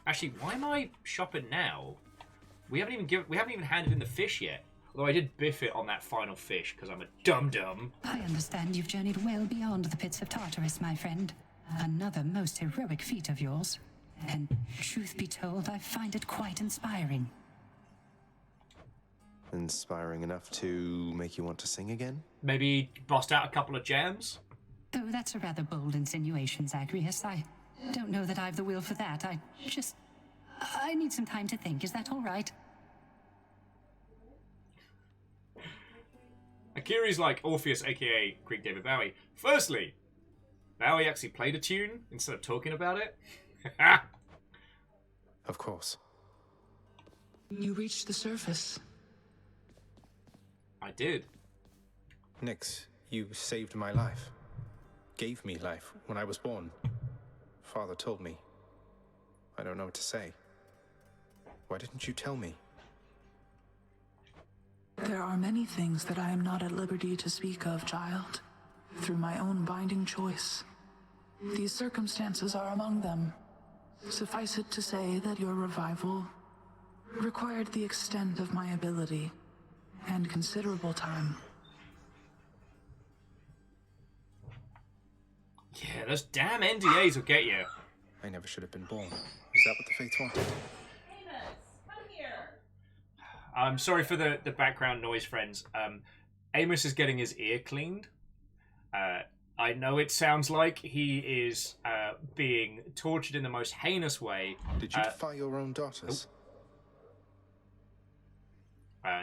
Actually, why am I shopping now? We haven't even handed in the fish yet. Although I did biff it on that final fish because I'm a dum-dum. I understand you've journeyed well beyond the pits of Tartarus, my friend. Another most heroic feat of yours. And truth be told, I find it quite inspiring. Inspiring enough to make you want to sing again? Maybe bust out a couple of jams? Though that's a rather bold insinuation, Zagreus. I don't know that I've the will for that. I need some time to think. Is that all right? Akiri's like Orpheus, aka Greek David Bowie. Firstly, Bowie actually played a tune instead of talking about it. Of course. You reached the surface. I did. Nyx, you saved my life. Gave me life when I was born. Father told me. I don't know what to say. Why didn't you tell me? There are many things that I am not at liberty to speak of, child, through my own binding choice. These circumstances are among them. Suffice it to say that your revival required the extent of my ability and considerable time. Yeah, those damn NDAs will get you. I never should have been born. Is that what the Fates wanted? Amos, come here. I'm sorry for the background noise, friends. Amos is getting his ear cleaned. I know it sounds like he is being tortured in the most heinous way. Did you defy your own daughters?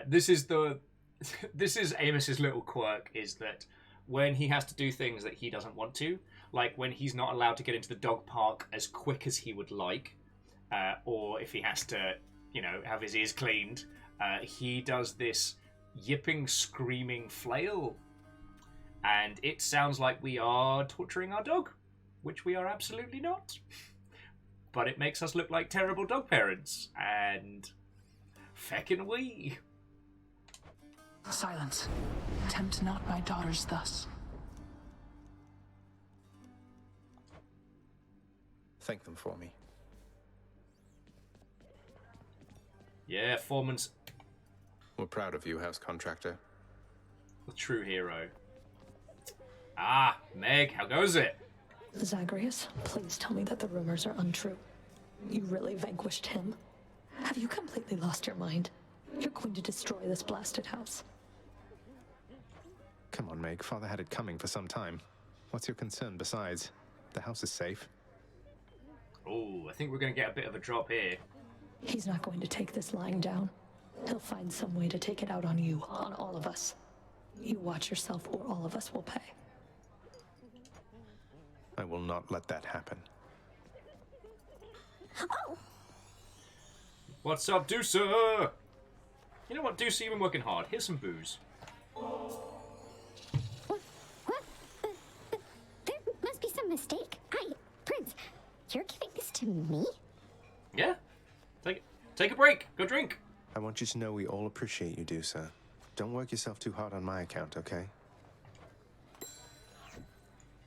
This is Amos's little quirk, is that when he has to do things that he doesn't want to, like when he's not allowed to get into the dog park as quick as he would like, or if he has to, have his ears cleaned, he does this yipping, screaming flail. And it sounds like we are torturing our dog, which we are absolutely not. But it makes us look like terrible dog parents, and feckin' we. Silence. Tempt not my daughters thus. Thank them for me. Yeah, Foreman's We're proud of you, house contractor. the true hero. Ah, Meg, how goes it? Zagreus, please tell me that the rumors are untrue. You really vanquished him. Have you completely lost your mind? You're going to destroy this blasted house. Come on, Meg. Father had it coming for some time. What's your concern besides? The house is safe. Oh, I think we're going to get a bit of a drop here. He's not going to take this lying down. He'll find some way to take it out on you, on all of us. You watch yourself or all of us will pay. I will not let that happen. Oh! What's up, Deucer? You know what, Deucer, you've been working hard. Here's some booze. There must be some mistake. Prince, you're giving this to me? Yeah? Take a break. Go drink. I want you to know we all appreciate you, Deucer. Don't work yourself too hard on my account, okay?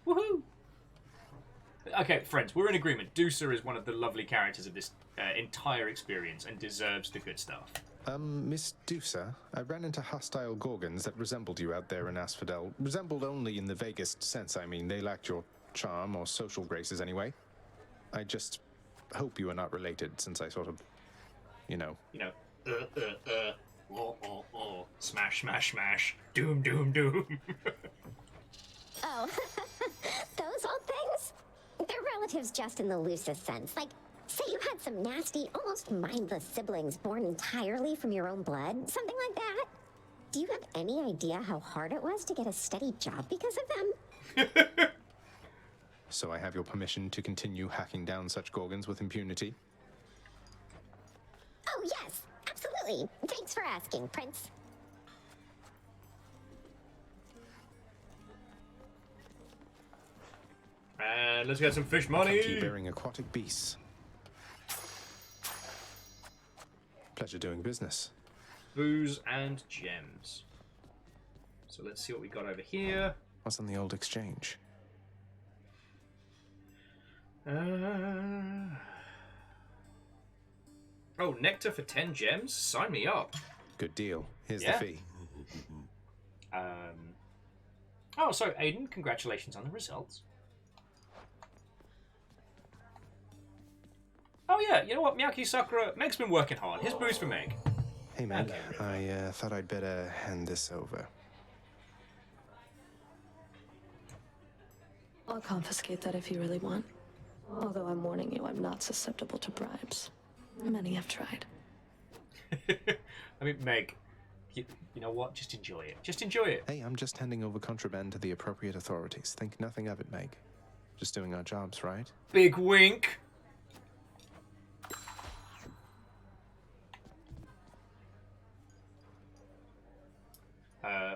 Woohoo! Okay, friends, we're in agreement. Deucer is one of the lovely characters of this entire experience and deserves the good stuff. Miss Deucer, I ran into hostile Gorgons that resembled you out there in Asphodel. Resembled only in the vaguest sense, I mean. They lacked your charm or social graces anyway. I just hope you are not related, since I sort of, Smash, smash, smash. Doom, doom, doom. Oh, those old things? They're relatives just in the loosest sense. Like, say you had some nasty, almost mindless siblings born entirely from your own blood, something like that. Do you have any idea how hard it was to get a steady job because of them? So I have your permission to continue hacking down such Gorgons with impunity? Oh, yes, absolutely. Thanks for asking, Prince. And let's get some fish money. Thank you, bearing aquatic beasts. Pleasure doing business. Booze and gems. So let's see what we got over here. What's on the old exchange? Oh, nectar for 10 gems? Sign me up. Good deal. Here's Yeah. the fee. Oh, so Aiden, congratulations on the results. Oh yeah, you know what, Miyaki Sakura, Meg's been working hard. Here's booze for Meg. Hey, Meg. Hello, I thought I'd better hand this over. I'll confiscate that if you really want. Although I'm warning you, I'm not susceptible to bribes. Many have tried. I mean, Meg, you know what? Just enjoy it. Just enjoy it. Hey, I'm just handing over contraband to the appropriate authorities. Think nothing of it, Meg. Just doing our jobs, right? Big wink.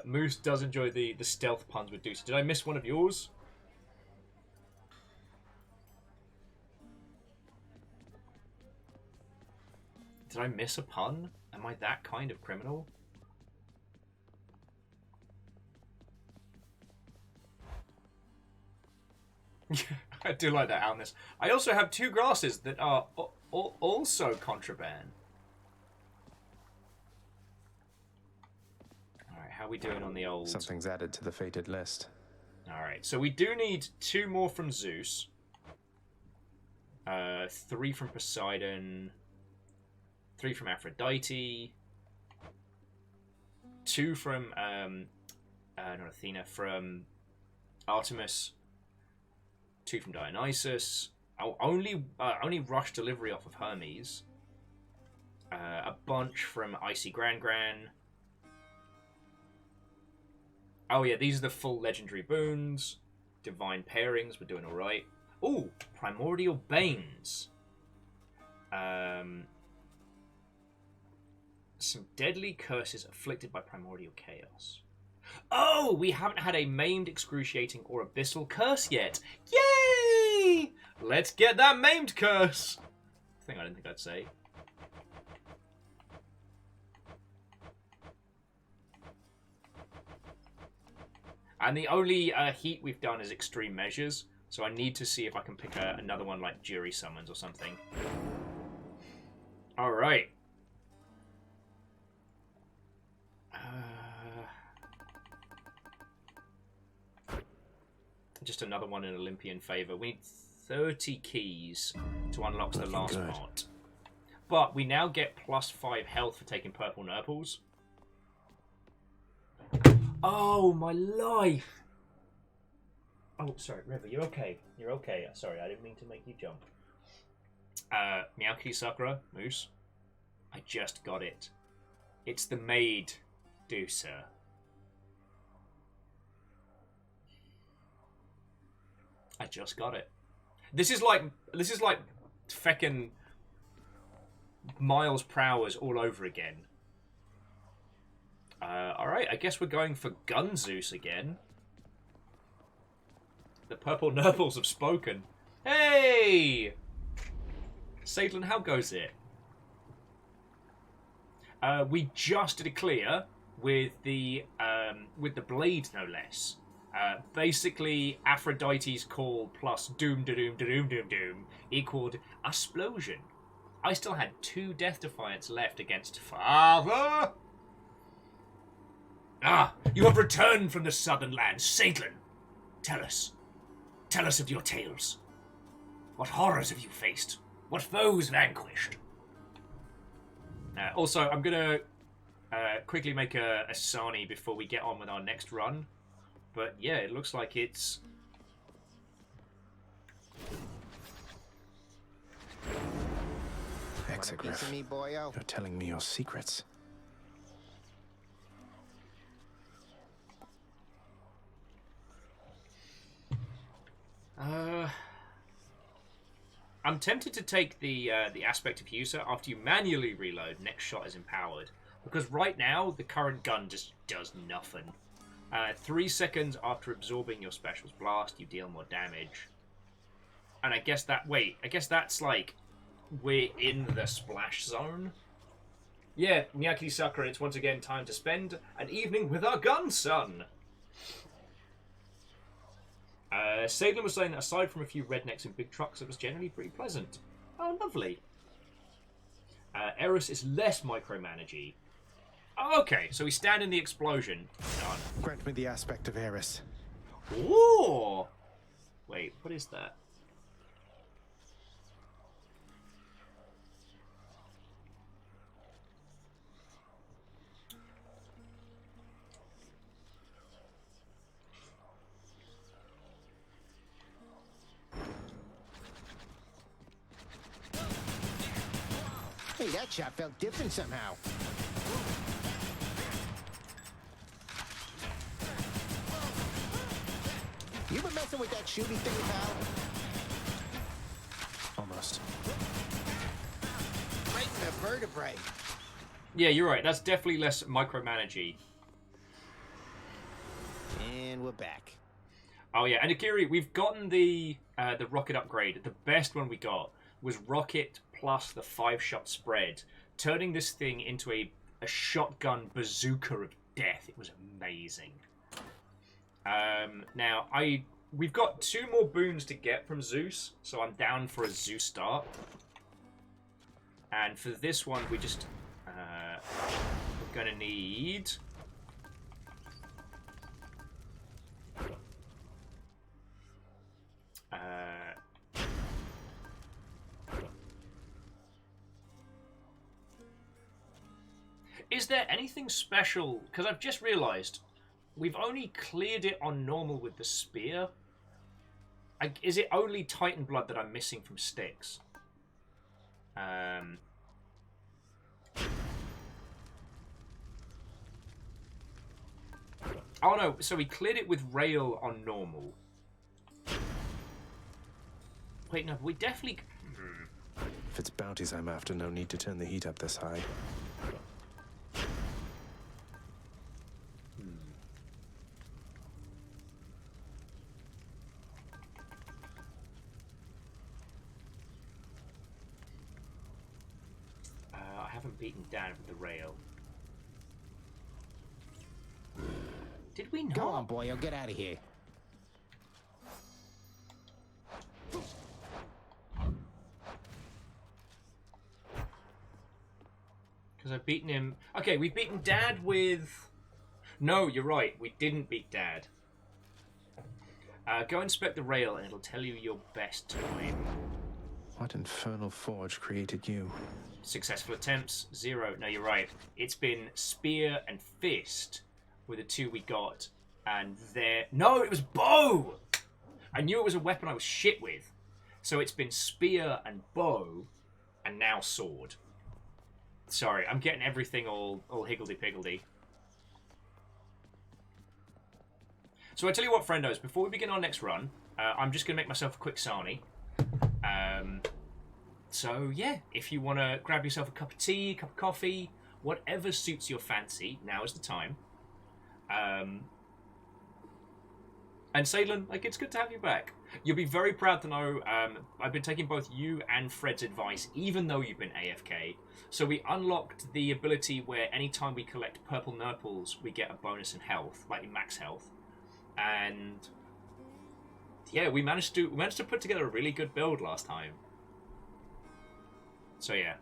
Moose does enjoy the stealth puns with Deuce. Did I miss one of yours? Did I miss a pun? Am I that kind of criminal? I do like that, Alness. I also have 2 glasses that are also contraband. Alright, how are we doing on the old... Something's added to the fated list. Alright, so we do need 2 more from Zeus. 3 from Poseidon. 3 from Aphrodite. 2 from, not Athena, from Artemis. 2 from Dionysus. Only rush delivery off of Hermes. A bunch from Icy Gran Gran. Oh yeah, these are the full legendary boons. Divine pairings, we're doing alright. Ooh, Primordial Banes. Some deadly curses afflicted by primordial chaos. Oh, we haven't had a maimed, excruciating, or abyssal curse yet. Yay! Let's get that maimed curse. Thing I didn't think I'd say. And the only heat we've done is extreme measures, so I need to see if I can pick another one like jury summons or something. All right. Just another one in Olympian favor. We need 30 keys to unlock the last mod. But we now get +5 health for taking purple nurples. Oh, my life! Oh, sorry, River, you're okay. You're okay. Sorry, I didn't mean to make you jump. Miyaki Sakura, Moose. I just got it. It's the maid, Deucer. I just got it. This is like feckin' miles per hour all over again. Alright, I guess we're going for Gun Zeus again. The purple nurples have spoken. Hey! Sadlin, how goes it? We just did a clear with the blade, no less. Basically, Aphrodite's call plus doom da doom da doom doom doom equaled explosion. I still had 2 Death Defiance left against Father. Ah, you have returned from the southern lands, Sadlin. Tell us of your tales. What horrors have you faced? What foes vanquished? Also, I'm gonna quickly make a Sarnie before we get on with our next run. But yeah, it looks like it's... Exegriff, you're telling me your secrets. I'm tempted to take the aspect of user after you manually reload. Next shot is empowered, because right now the current gun just does nothing. 3 seconds after absorbing your special's blast, you deal more damage. And I guess that's like we're in the splash zone. Yeah, Miyaki Sakura, it's once again time to spend an evening with our gun, son. Sadlin was saying that aside from a few rednecks in big trucks, it was generally pretty pleasant. Oh, lovely. Eris is less micromanagey. Oh, okay, so we stand in the explosion. Done. Grant me the aspect of Eris. Ooh! Wait, what is that? that shot felt different somehow. You been messing with that shooty thing, pal? Almost. Right in the vertebrae. Yeah, you're right. That's definitely less micromanagey. And we're back. Oh yeah, and Akiri, we've gotten the rocket upgrade. The best one we got was rocket plus the 5-shot spread, turning this thing into a shotgun bazooka of death. It was amazing. Now we've got 2 more boons to get from Zeus, so I'm down for a Zeus start. And for this one, we just we're gonna need. Is there anything special? Because I've just realised we've only cleared it on normal with the spear. Is it only Titan blood that I'm missing from Styx? Oh no, so we cleared it with rail on normal. Wait, no, we definitely... If it's bounties I'm after, no need to turn the heat up this high. I haven't beaten Dan with the rail. Did we not? Go on, boy. I'll get out of here. Because I've beaten him... Okay, we've beaten Dad with... No, you're right. We didn't beat Dad. Go inspect the rail and it'll tell you your best time. What infernal forge created you? Successful attempts, 0. No, you're right. It's been spear and fist were the 2 we got. And there... No, it was bow! I knew it was a weapon I was shit with. So it's been spear and bow, and now sword. Sorry, I'm getting everything all higgledy-piggledy. So I tell you what, friendos, before we begin our next run, I'm just going to make myself a quick Sarnie. So yeah, if you want to grab yourself a cup of tea, a cup of coffee, whatever suits your fancy, now is the time. And Salem, like, it's good to have you back. You'll be very proud to know I've been taking both you and Fred's advice, even though you've been AFK. So we unlocked the ability where anytime we collect purple nurples, we get a bonus in health, like in max health. And yeah, we managed to put together a really good build last time. So yeah.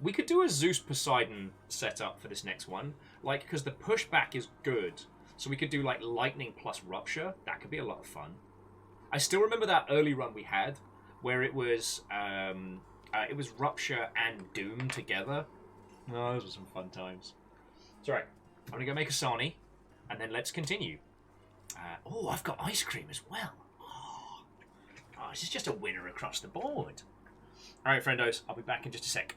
We could do a Zeus Poseidon setup for this next one, like, because the pushback is good. So we could do like lightning plus rupture. That could be a lot of fun. I still remember that early run we had, where it was rupture and doom together. Oh, those were some fun times. It's alright. I'm gonna go make a Sarnie, and then let's continue. Oh, I've got ice cream as well. Oh, this is just a winner across the board. Alright, friendos, I'll be back in just a sec.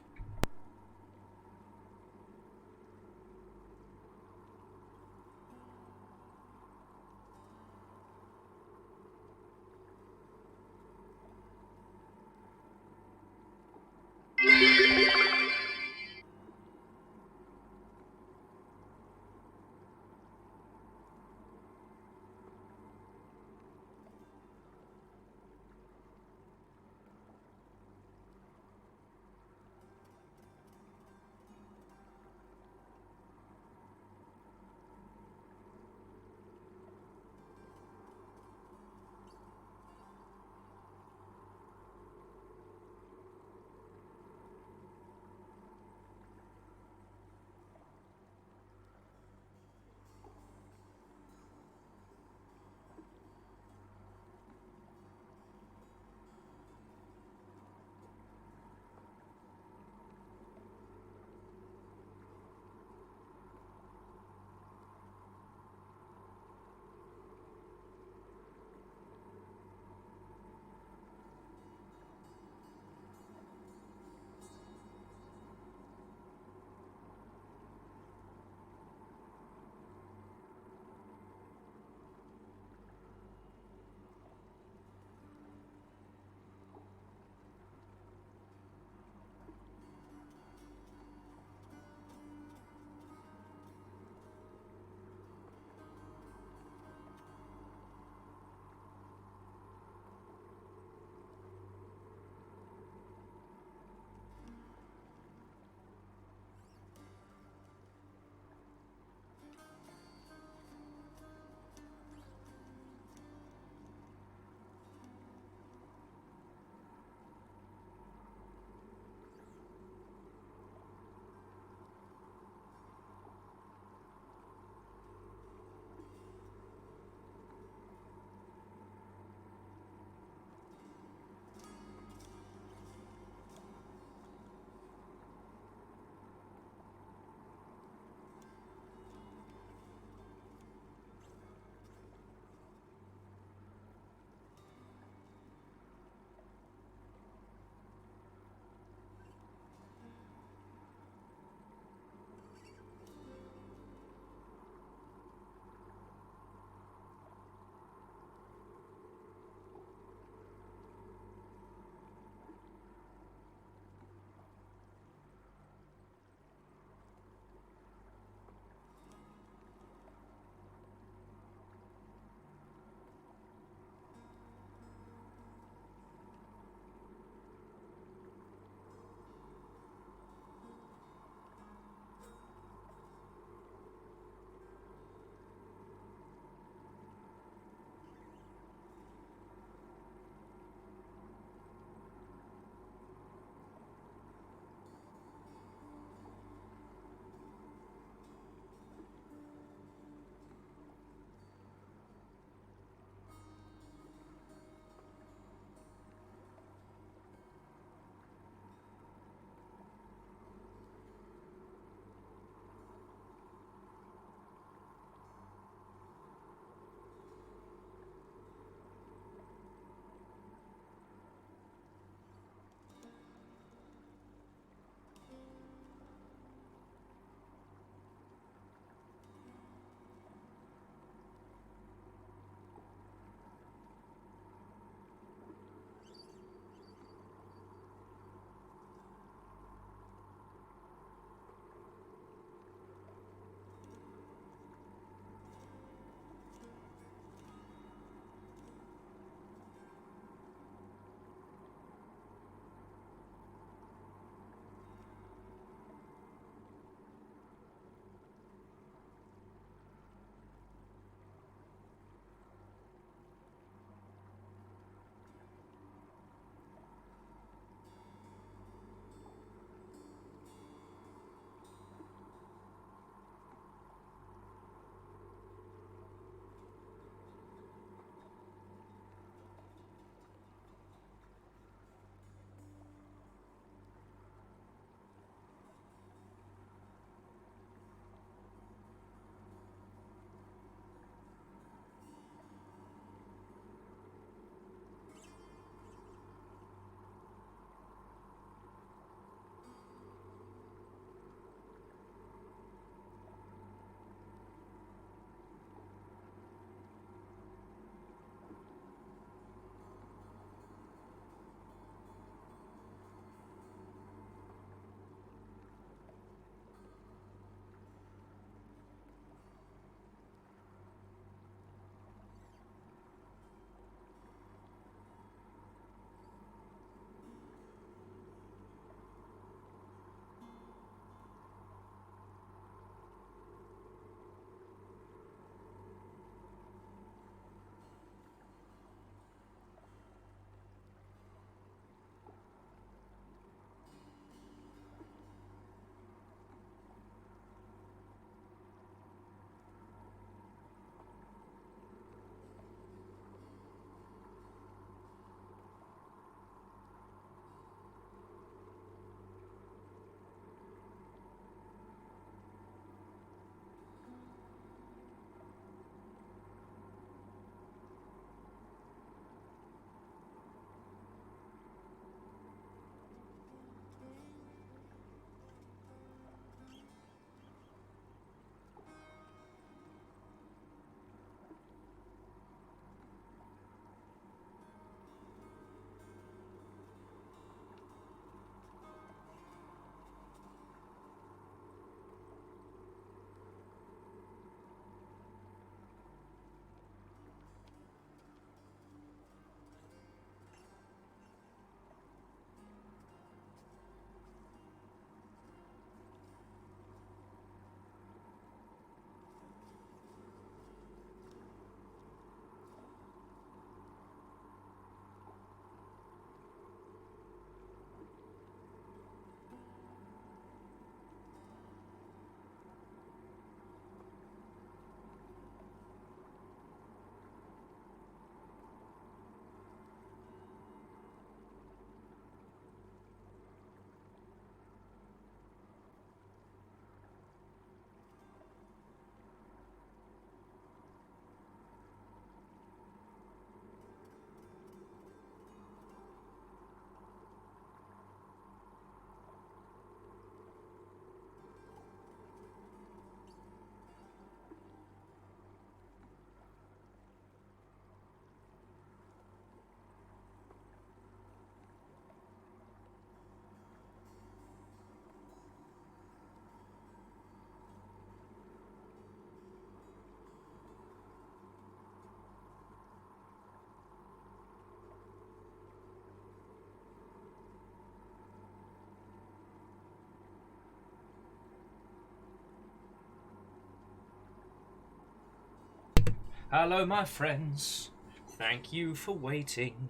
Hello, my friends. Thank you for waiting.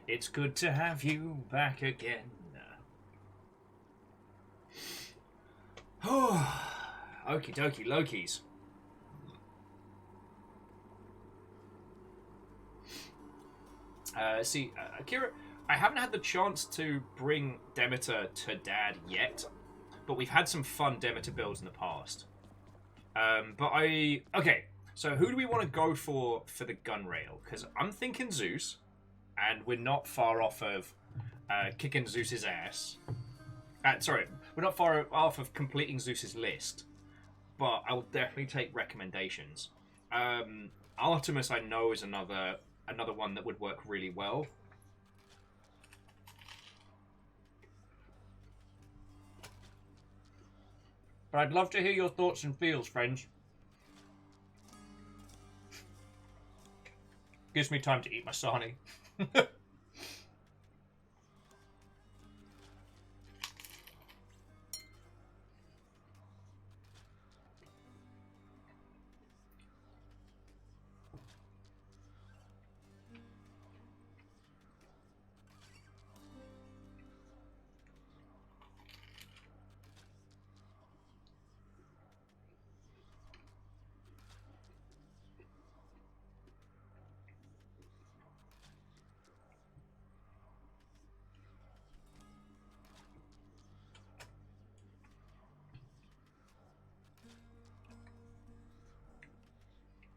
It's good to have you back again. Oh, okie dokie Lokis. Akira, I haven't had the chance to bring Demeter to Dad yet, but we've had some fun Demeter builds in the past. Okay, so who do we want to go for the gun rail? Because I'm thinking Zeus, and we're not far off of kicking Zeus's ass. Sorry, we're not far off of completing Zeus's list, but I'll definitely take recommendations. Artemis, I know, is another one that would work really well. But I'd love to hear your thoughts and feels, friends. Gives me time to eat my Sarnie.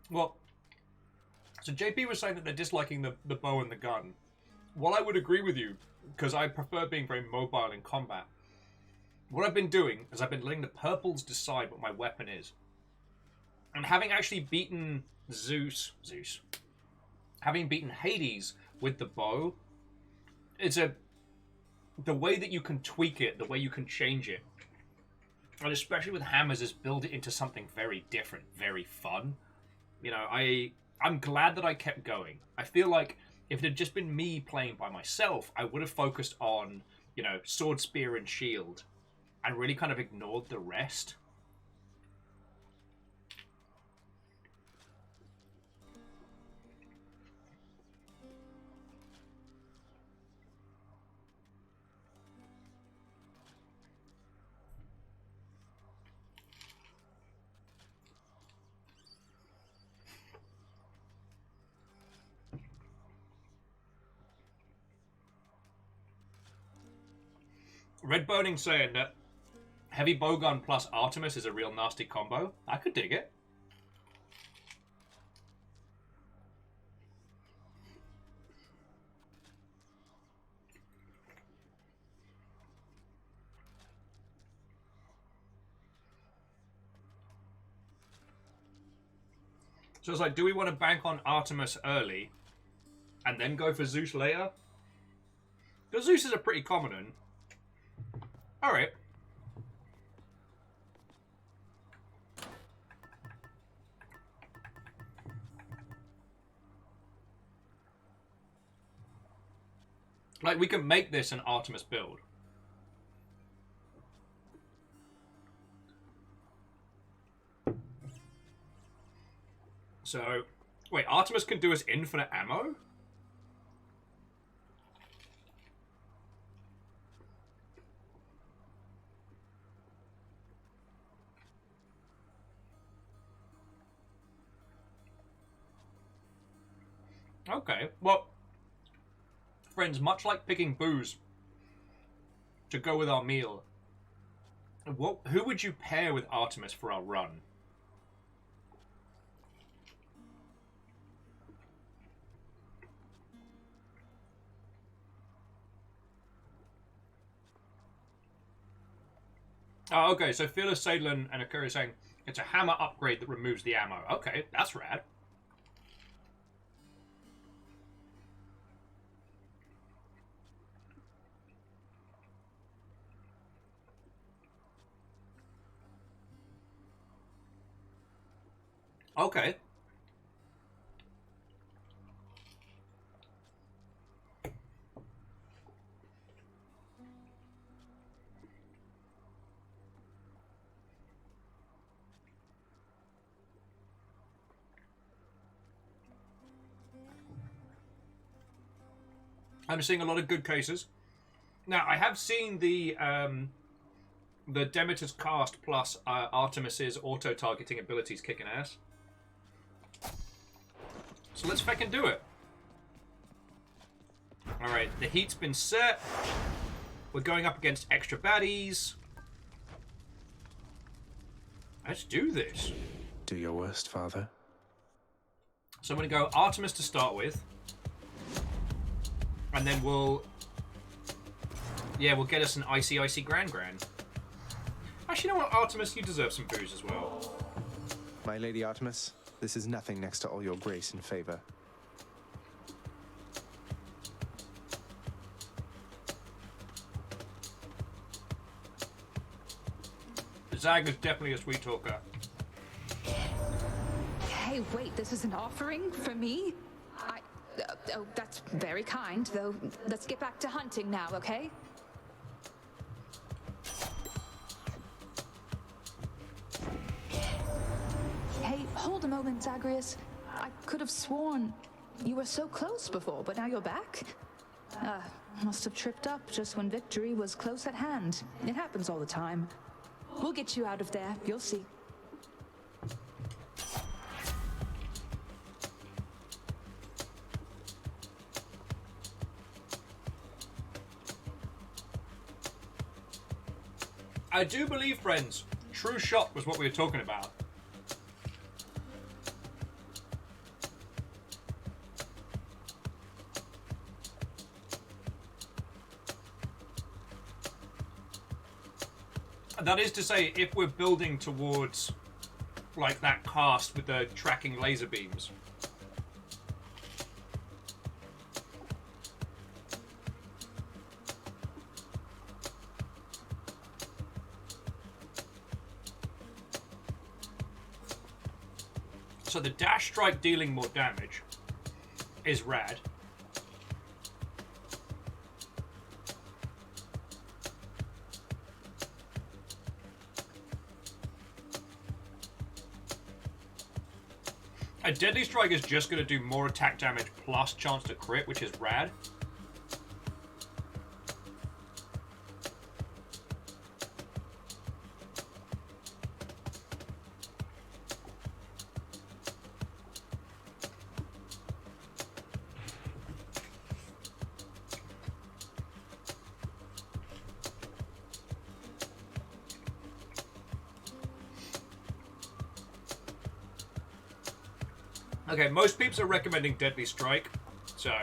Well, so JP was saying that they're disliking the bow and the gun. While I would agree with you, because I prefer being very mobile in combat, what I've been doing is I've been letting the purples decide what my weapon is. And having actually beaten having beaten Hades with the bow, the way that you can tweak it, the way you can change it, and especially with hammers, is build it into something very different, very fun. You know, I'm glad that I kept going. I feel like if it had just been me playing by myself, I would have focused on, you know, sword, spear, and shield, and really kind of ignored the rest. Red Burning saying that heavy bowgun plus Artemis is a real nasty combo. I could dig it. So it's like, do we want to bank on Artemis early and then go for Zeus later? Because Zeus is a pretty common one. Alright. Like, we can make this an Artemis build. So, wait, Artemis can do us infinite ammo? Okay, well, friends, much like picking booze to go with our meal, who would you pair with Artemis for our run? Oh, okay, so Fearless Sadlin and Akira saying it's a hammer upgrade that removes the ammo. Okay, that's rad. Okay. I'm seeing a lot of good cases. Now, I have seen the Demeter's cast plus Artemis's auto-targeting abilities kicking ass. So let's feckin' do it. Alright, the heat's been set. We're going up against extra baddies. Let's do this. Do your worst, Father. So I'm going to go Artemis to start with. And then we'll get us an icy Gran. Actually, you know what, Artemis, you deserve some booze as well. My Lady Artemis, this is nothing next to all your grace and favor. Zag is definitely a sweet talker. Hey, wait, this is an offering for me? Oh, that's very kind, though. Let's get back to hunting now, okay? Hey, hold a moment, Zagreus. I could have sworn you were so close before, but now you're back? Must have tripped up just when victory was close at hand. It happens all the time. We'll get you out of there, you'll see. I do believe, friends, true shot was what we were talking about. That is to say, if we're building towards, like, that cast with the tracking laser beams. So the dash strike dealing more damage is rad. A Deadly Strike is just going to do more attack damage plus chance to crit, which is rad. Okay, most peeps are recommending Deadly Strike, so...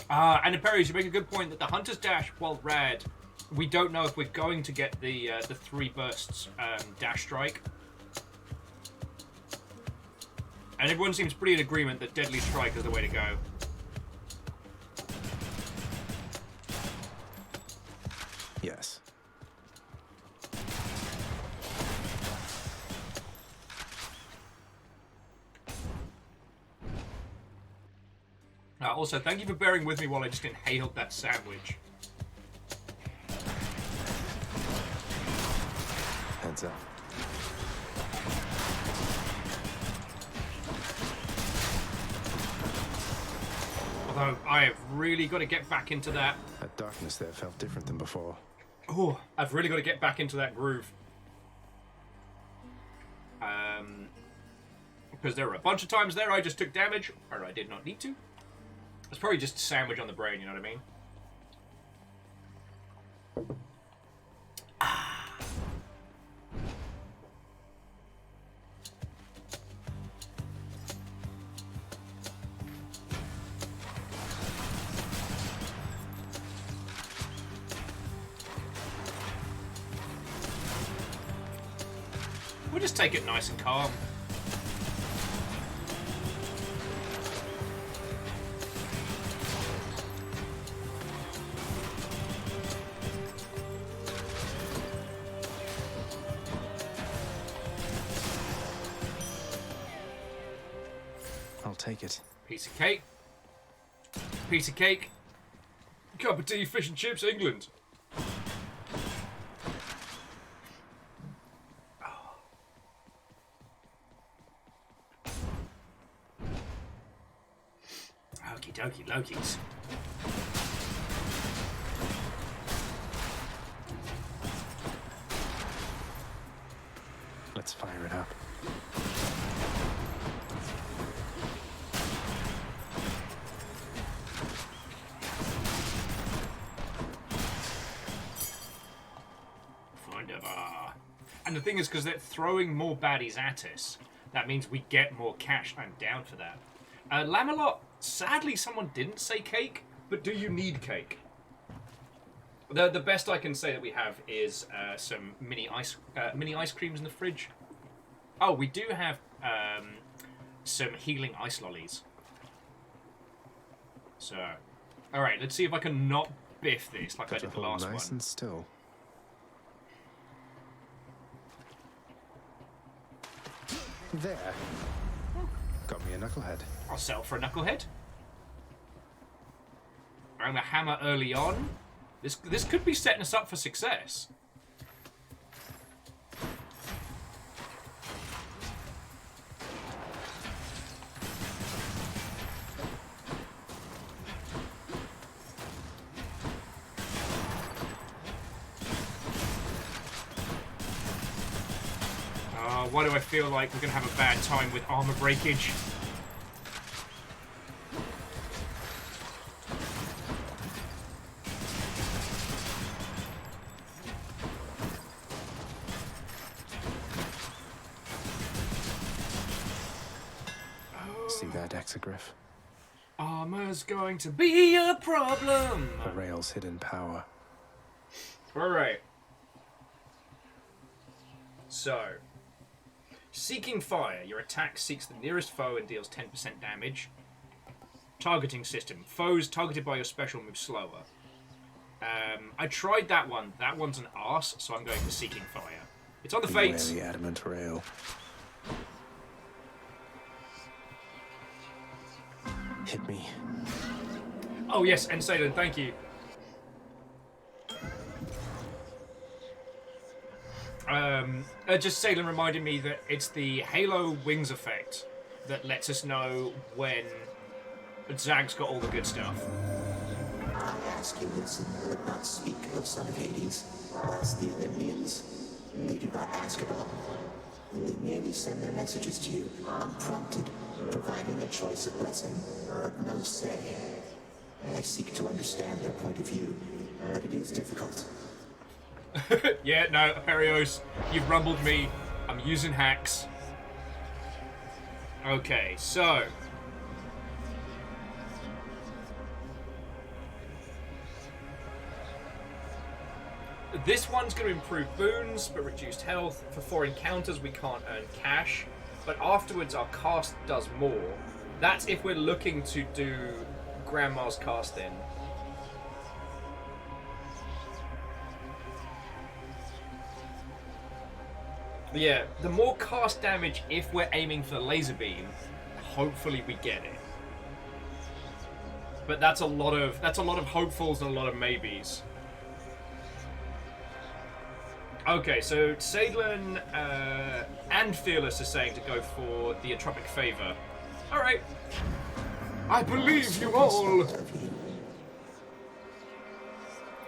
and Imperius, you make a good point that the Hunter's Dash, while rad, we don't know if we're going to get the 3 bursts Dash Strike. And everyone seems pretty in agreement that Deadly Strike is the way to go. Yes. Also, thank you for bearing with me while I just inhaled that sandwich. Heads up. Although, I have really got to get back into that. That darkness there felt different than before. Oh, I've really got to get back into that groove. Because there were a bunch of times there I just took damage, or I did not need to. It's probably just a sandwich on the brain, you know what I mean? We'll just take it nice and calm. I'll take it. Piece of cake. Piece of cake. Cup of tea, fish and chips, England. Okie dokie lokies. Let's fire it up. Wunderbar. And the thing is, because they're throwing more baddies at us, that means we get more cash. I'm down for that. Lamelot, sadly someone didn't say cake, but do you need cake? The best I can say that we have is some mini ice creams in the fridge. Oh, we do have some healing ice lollies. So, all right, let's see if I can not biff this like I did the last one. Nice and still. There. Got me a knucklehead. I'll settle for a knucklehead. I'm a hammer early on. This could be setting us up for success. Why do I feel like we're going to have a bad time with armor breakage? See that, Exegriff? Armor's going to be a problem! The rail's hidden power. Alright. So... Seeking Fire. Your attack seeks the nearest foe and deals 10% damage. Targeting system. Foes targeted by your special move slower. I tried that one. That one's an arse, so I'm going for Seeking Fire. It's on the fates. The adamant rail. Hit me. Oh yes, and Salem, thank you. Just Salem reminded me that it's the Halo Wings effect that lets us know when Zag's got all the good stuff. I ask you listen, but not speak of son of Hades. As the Olympians, you do not ask at all. They merely send their messages to you, unprompted, providing a choice of blessing, but no say. I seek to understand their point of view, but it is difficult. Yeah, no, Aperios, you've rumbled me. I'm using hacks. Okay, so... This one's going to improve boons, but reduced health. For 4 encounters, we can't earn cash. But afterwards, our cast does more. That's if we're looking to do Grandma's casting. Yeah, the more cast damage if we're aiming for the laser beam, hopefully we get it. But that's a lot of hopefuls and a lot of maybes. Okay, so Sadlin and Fearless are saying to go for the Atropic Favor. Alright. I believe you all!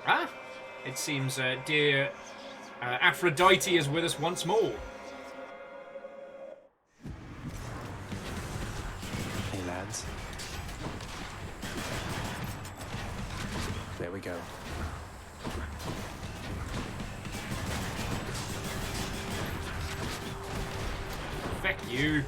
Ah, it seems dear Aphrodite is with us once more. Hey lads. There we go. Feck you.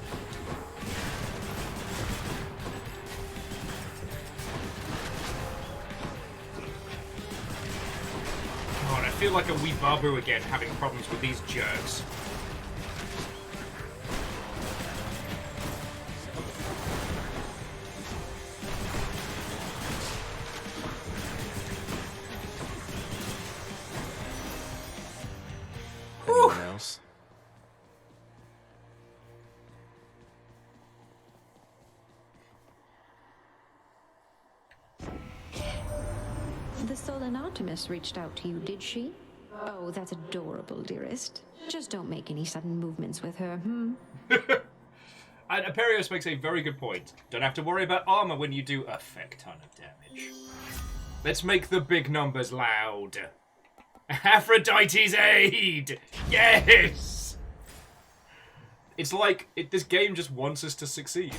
God, I feel like a wee babu again having problems with these jerks. Anyone else? The Solan Artemis reached out to you, did she? Oh, that's adorable, dearest. Just don't make any sudden movements with her, And Aperios makes a very good point. Don't have to worry about armor when you do a feck ton of damage. Let's make the big numbers loud. Aphrodite's aid! Yes! It's like, this game just wants us to succeed.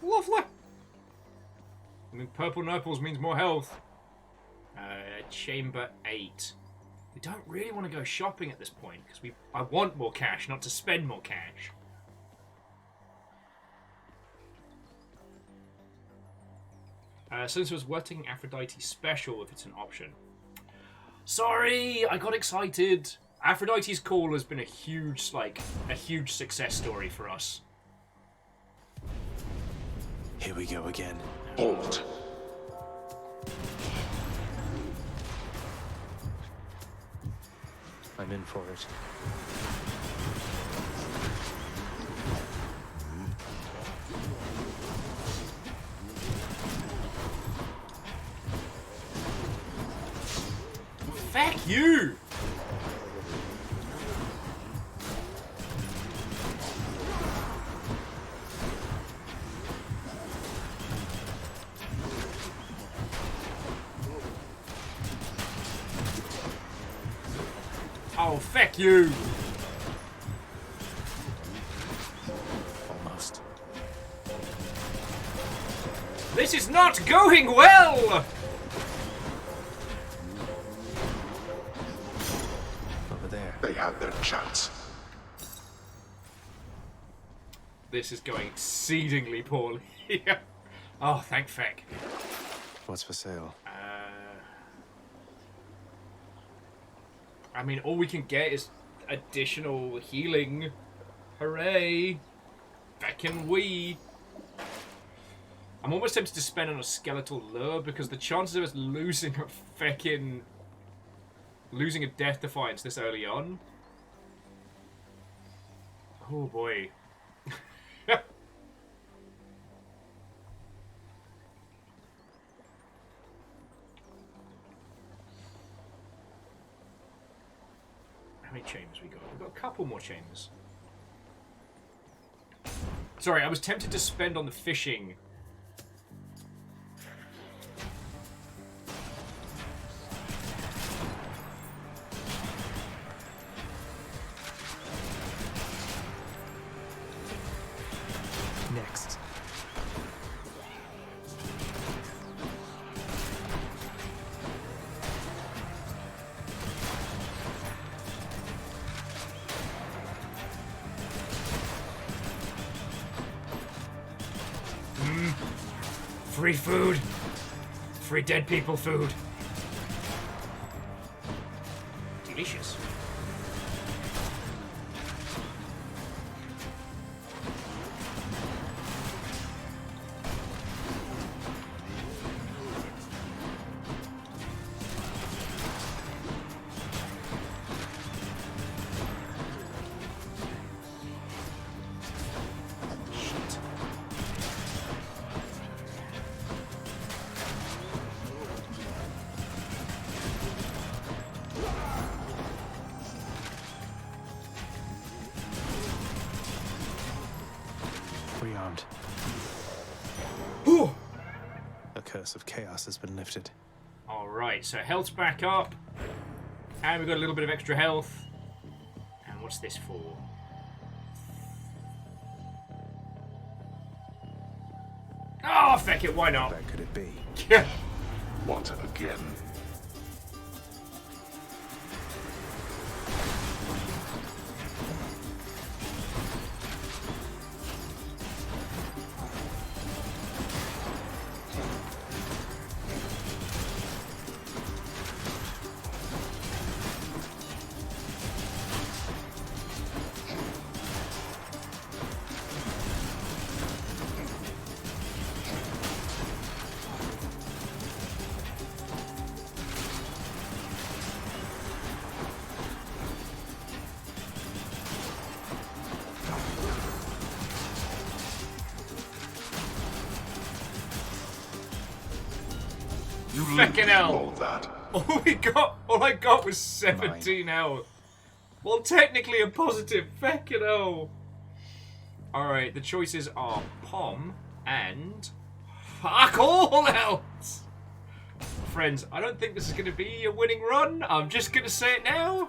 Lovely. I mean, purple nurples means more health. Chamber 8. We don't really want to go shopping at this point because I want more cash, not to spend more cash. Since it was Worting Aphrodite special, if it's an option. Sorry, I got excited. Aphrodite's Call has been a huge success story for us. Here we go again. Halt. I'm in for it. Fuck you! Oh, feck you! Almost. This is not going well! Over there. They had their chance. This is going exceedingly poorly. Oh, thank feck. What's for sale? I mean, all we can get is additional healing. Hooray! Feckin' we! I'm almost tempted to spend on a skeletal lure because the chances of us losing a death defiance this early on. Oh boy. How many chambers we got? We've got a couple more chambers. Sorry, I was tempted to spend on the fishing. Next. Free food. Free dead people food. Delicious. Rearmed. The curse of chaos has been lifted. Alright, so health's back up. And we've got a little bit of extra health. And what's this for? Oh, feck it, why not? How bad could it be? Yeah. What again? You Feckin' hell. all of that. All I got was 17 health. Well, technically a positive. Feckin' hell. Alright, the choices are Pom and fuck all else. Friends, I don't think this is going to be a winning run. I'm just going to say it now.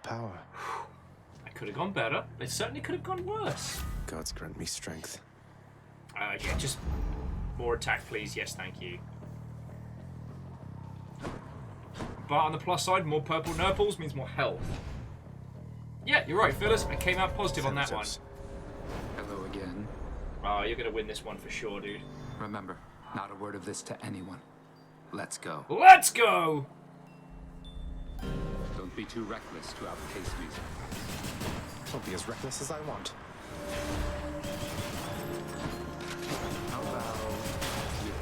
Power. I could have gone better. It certainly could have gone worse. Gods grant me strength. Yeah, just more attack, please. Yes, thank you. But on the plus side, more purple nurples means more health. Yeah, you're right, Phyllis. I came out positive on that one. Hello again. Oh, you're going to win this one for sure, dude. Remember, not a word of this to anyone. Let's go. Let's go! Don't be too reckless to outpace me. I'll be as reckless as I want. How about you?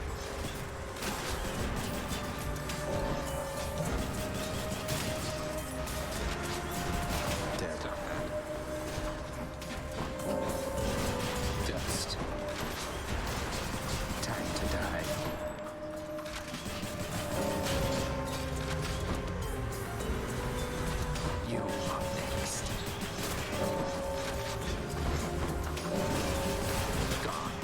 Dead. Dust. Time to die. You are next. Gone.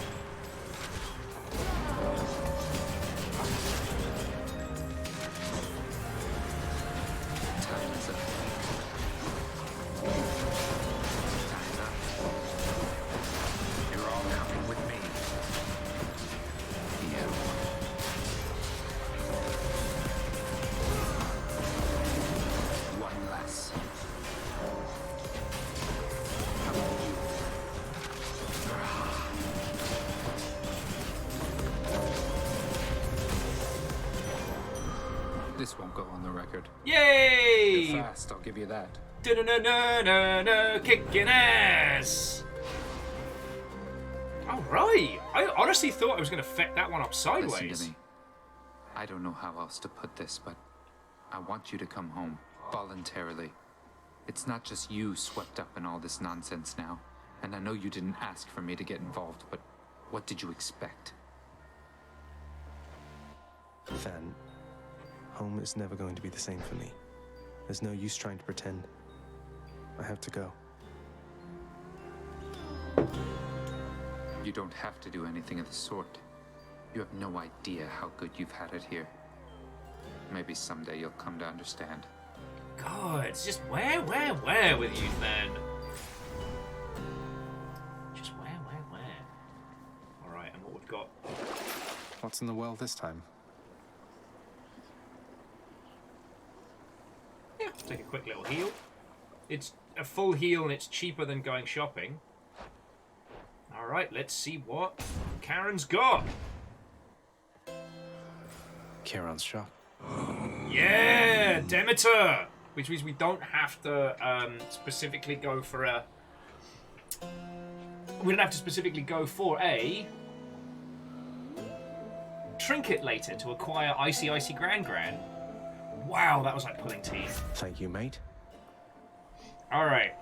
Time is up. Time's up. You're all coming with me. You. One less. How about you? This won't go on the record. Yay! You're fast, I'll give you that. Da-na-na-na-na-na, kicking ass! Alright! I honestly thought I was going to feck that one up sideways. Listen to me. I don't know how else to put this, but I want you to come home voluntarily. It's not just you swept up in all this nonsense now, and I know you didn't ask for me to get involved, but what did you expect? Fan, home is never going to be the same for me. There's no use trying to pretend. I have to go. You don't have to do anything of the sort. You have no idea how good you've had it here. Maybe someday you'll come to understand. God, it's just where with you, then? Just where? Alright, and what we've got? What's in the well this time? Yeah, take a quick little heal. It's a full heal and it's cheaper than going shopping. Alright, let's see what Karen's got. Charon's shop. Yeah, Demeter! Which means we don't have to specifically go for a... We don't have to specifically go for a... trinket later to acquire Icy Gran. Wow, that was like pulling teeth. Thank you, mate. Alright.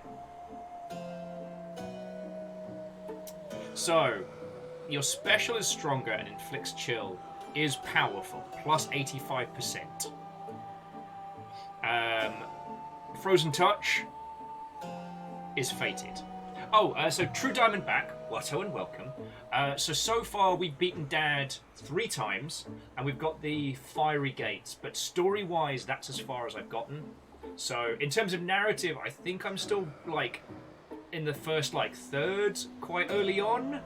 So, your special is stronger and inflicts chill, is powerful, plus 85%. Frozen Touch is fated. Oh, so True Diamondback, Watto and welcome. So far we've beaten Dad 3 times, and we've got the Fiery Gates, but story-wise, that's as far as I've gotten. So, in terms of narrative, I think I'm still, like, in the first, like, third, quite early on.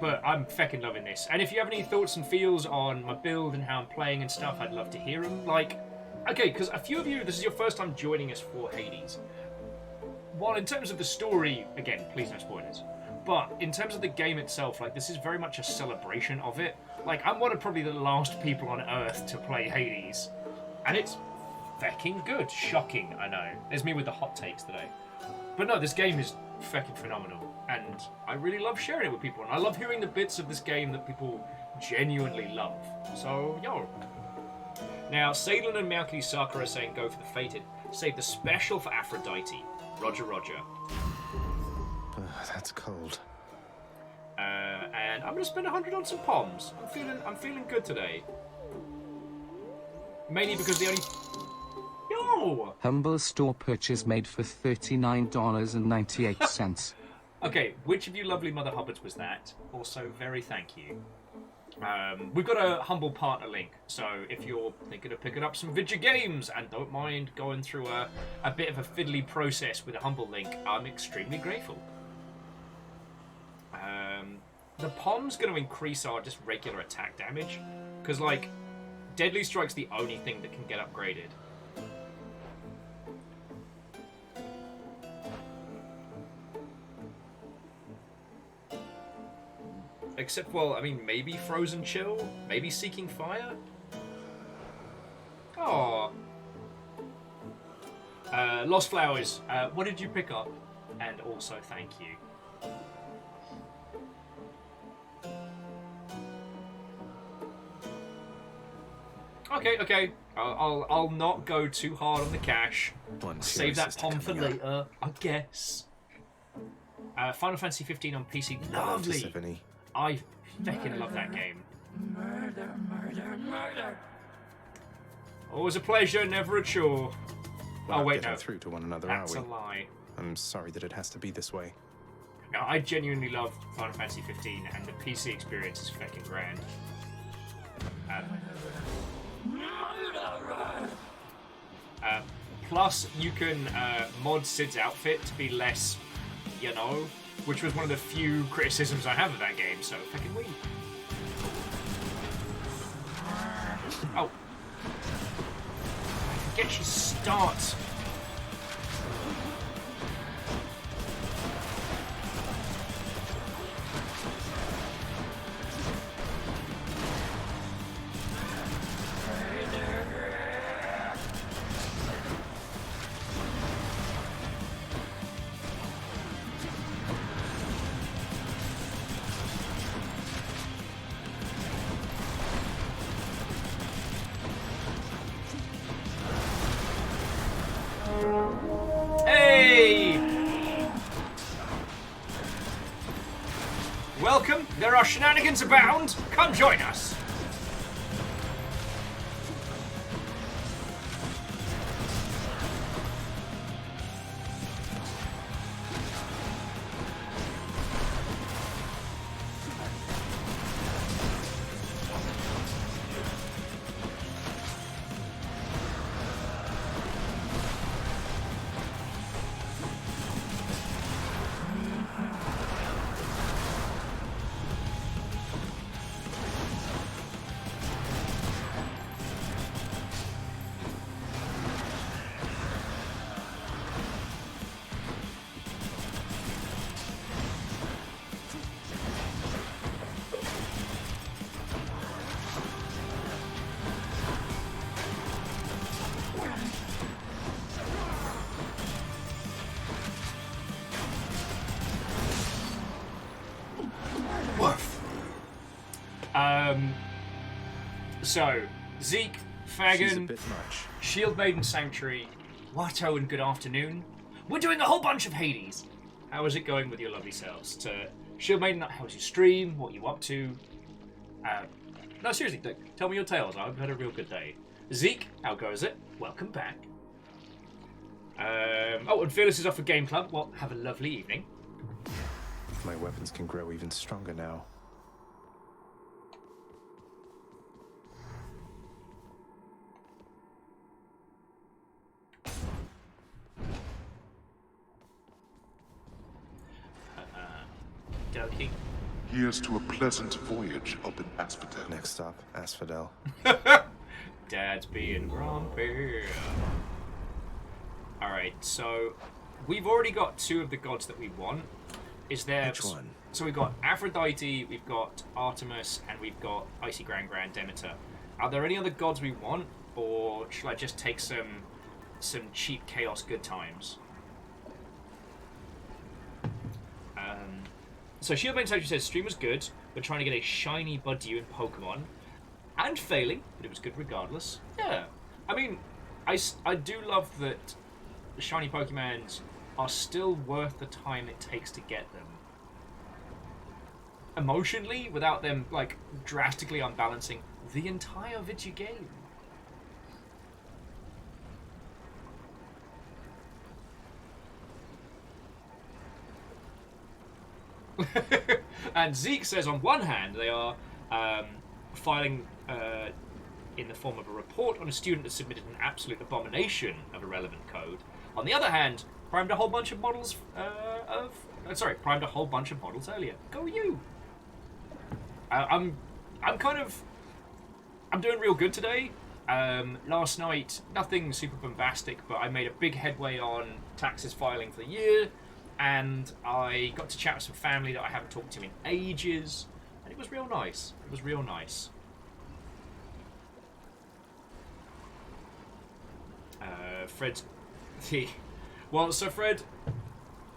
But I'm feckin' loving this. And if you have any thoughts and feels on my build and how I'm playing and stuff, I'd love to hear them. Like, okay, because a few of you, this is your first time joining us for Hades. While in terms of the story, again, please no spoilers. But in terms of the game itself, like, this is very much a celebration of it. Like, I'm one of probably the last people on Earth to play Hades, and it's fecking good. Shocking, I know. There's me with the hot takes today. But no, this game is fecking phenomenal, and I really love sharing it with people, and I love hearing the bits of this game that people genuinely love. So, yo. Now, Salin and Malky Sakura are saying go for the Fated. Save the special for Aphrodite. Roger, roger. That's cold. And I'm gonna spend 100 on some poms. I'm feeling good today. Mainly because the only... Yo! Humble store purchase made for $39.98. Okay, which of you lovely Mother Hubbards was that? Also, very thank you. We've got a humble partner link, so if you're thinking of picking up some video games and don't mind going through a bit of a fiddly process with a humble link, I'm extremely grateful. The Pom's going to increase our just regular attack damage, because, like, Deadly Strike's the only thing that can get upgraded. Except, well, I mean, maybe Frozen Chill? Maybe Seeking Fire? Aww. Lost Flowers, what did you pick up? And also, thank you. Okay. I'll not go too hard on the cash. Save that pom for later, I guess. Final Fantasy 15 on PC, lovely. I fucking love that game. Murder. Always a pleasure, never a chore. We're Oh not wait, getting no. through to one another, That's are we? a lie. I'm sorry that it has to be this way. No, I genuinely love Final Fantasy 15, and the PC experience is fucking grand. Plus, you can mod Sid's outfit to be less, you know, which was one of the few criticisms I have of that game, so fucking wee. Oh. I forget she starts. Welcome, there are shenanigans abound. Come join us. So, Zeke, Fagin, Shield Maiden Sanctuary, Watto, and good afternoon. We're doing a whole bunch of Hades. How is it going with your lovely selves? To Shield Maiden, how was your stream? What are you up to? No, seriously, tell me your tales. I've had a real good day. Zeke, how goes it? Welcome back. Oh, and Fearless is off for Game Club. Well, have a lovely evening. My weapons can grow even stronger now. Dokie. Here's to a pleasant voyage up in Asphodel. Next stop, Asphodel. Dad's being grumpy. Alright, so we've already got two of the gods that we want. is there... Which one? So we've got Aphrodite, we've got Artemis, and we've got Icy Grand Demeter. Are there any other gods we want, or should I just take some cheap chaos good times? So Shield Maiden actually says, stream was good. We're trying to get a shiny Budew in Pokemon. And failing, but it was good regardless. Yeah. I mean, I do love that shiny Pokemons are still worth the time it takes to get them. Emotionally, without them, like, drastically unbalancing the entire video game. And Zeke says, on one hand, they are filing in the form of a report on a student that submitted an absolute abomination of irrelevant code. On the other hand, primed a whole bunch of models primed a whole bunch of models earlier. Go you! I'm doing real good today. Last night, nothing super bombastic, but I made a big headway on taxes filing for the year, and I got to chat with some family that I haven't talked to in ages, and it was real nice. It was real nice. Fred's... Well, so Fred,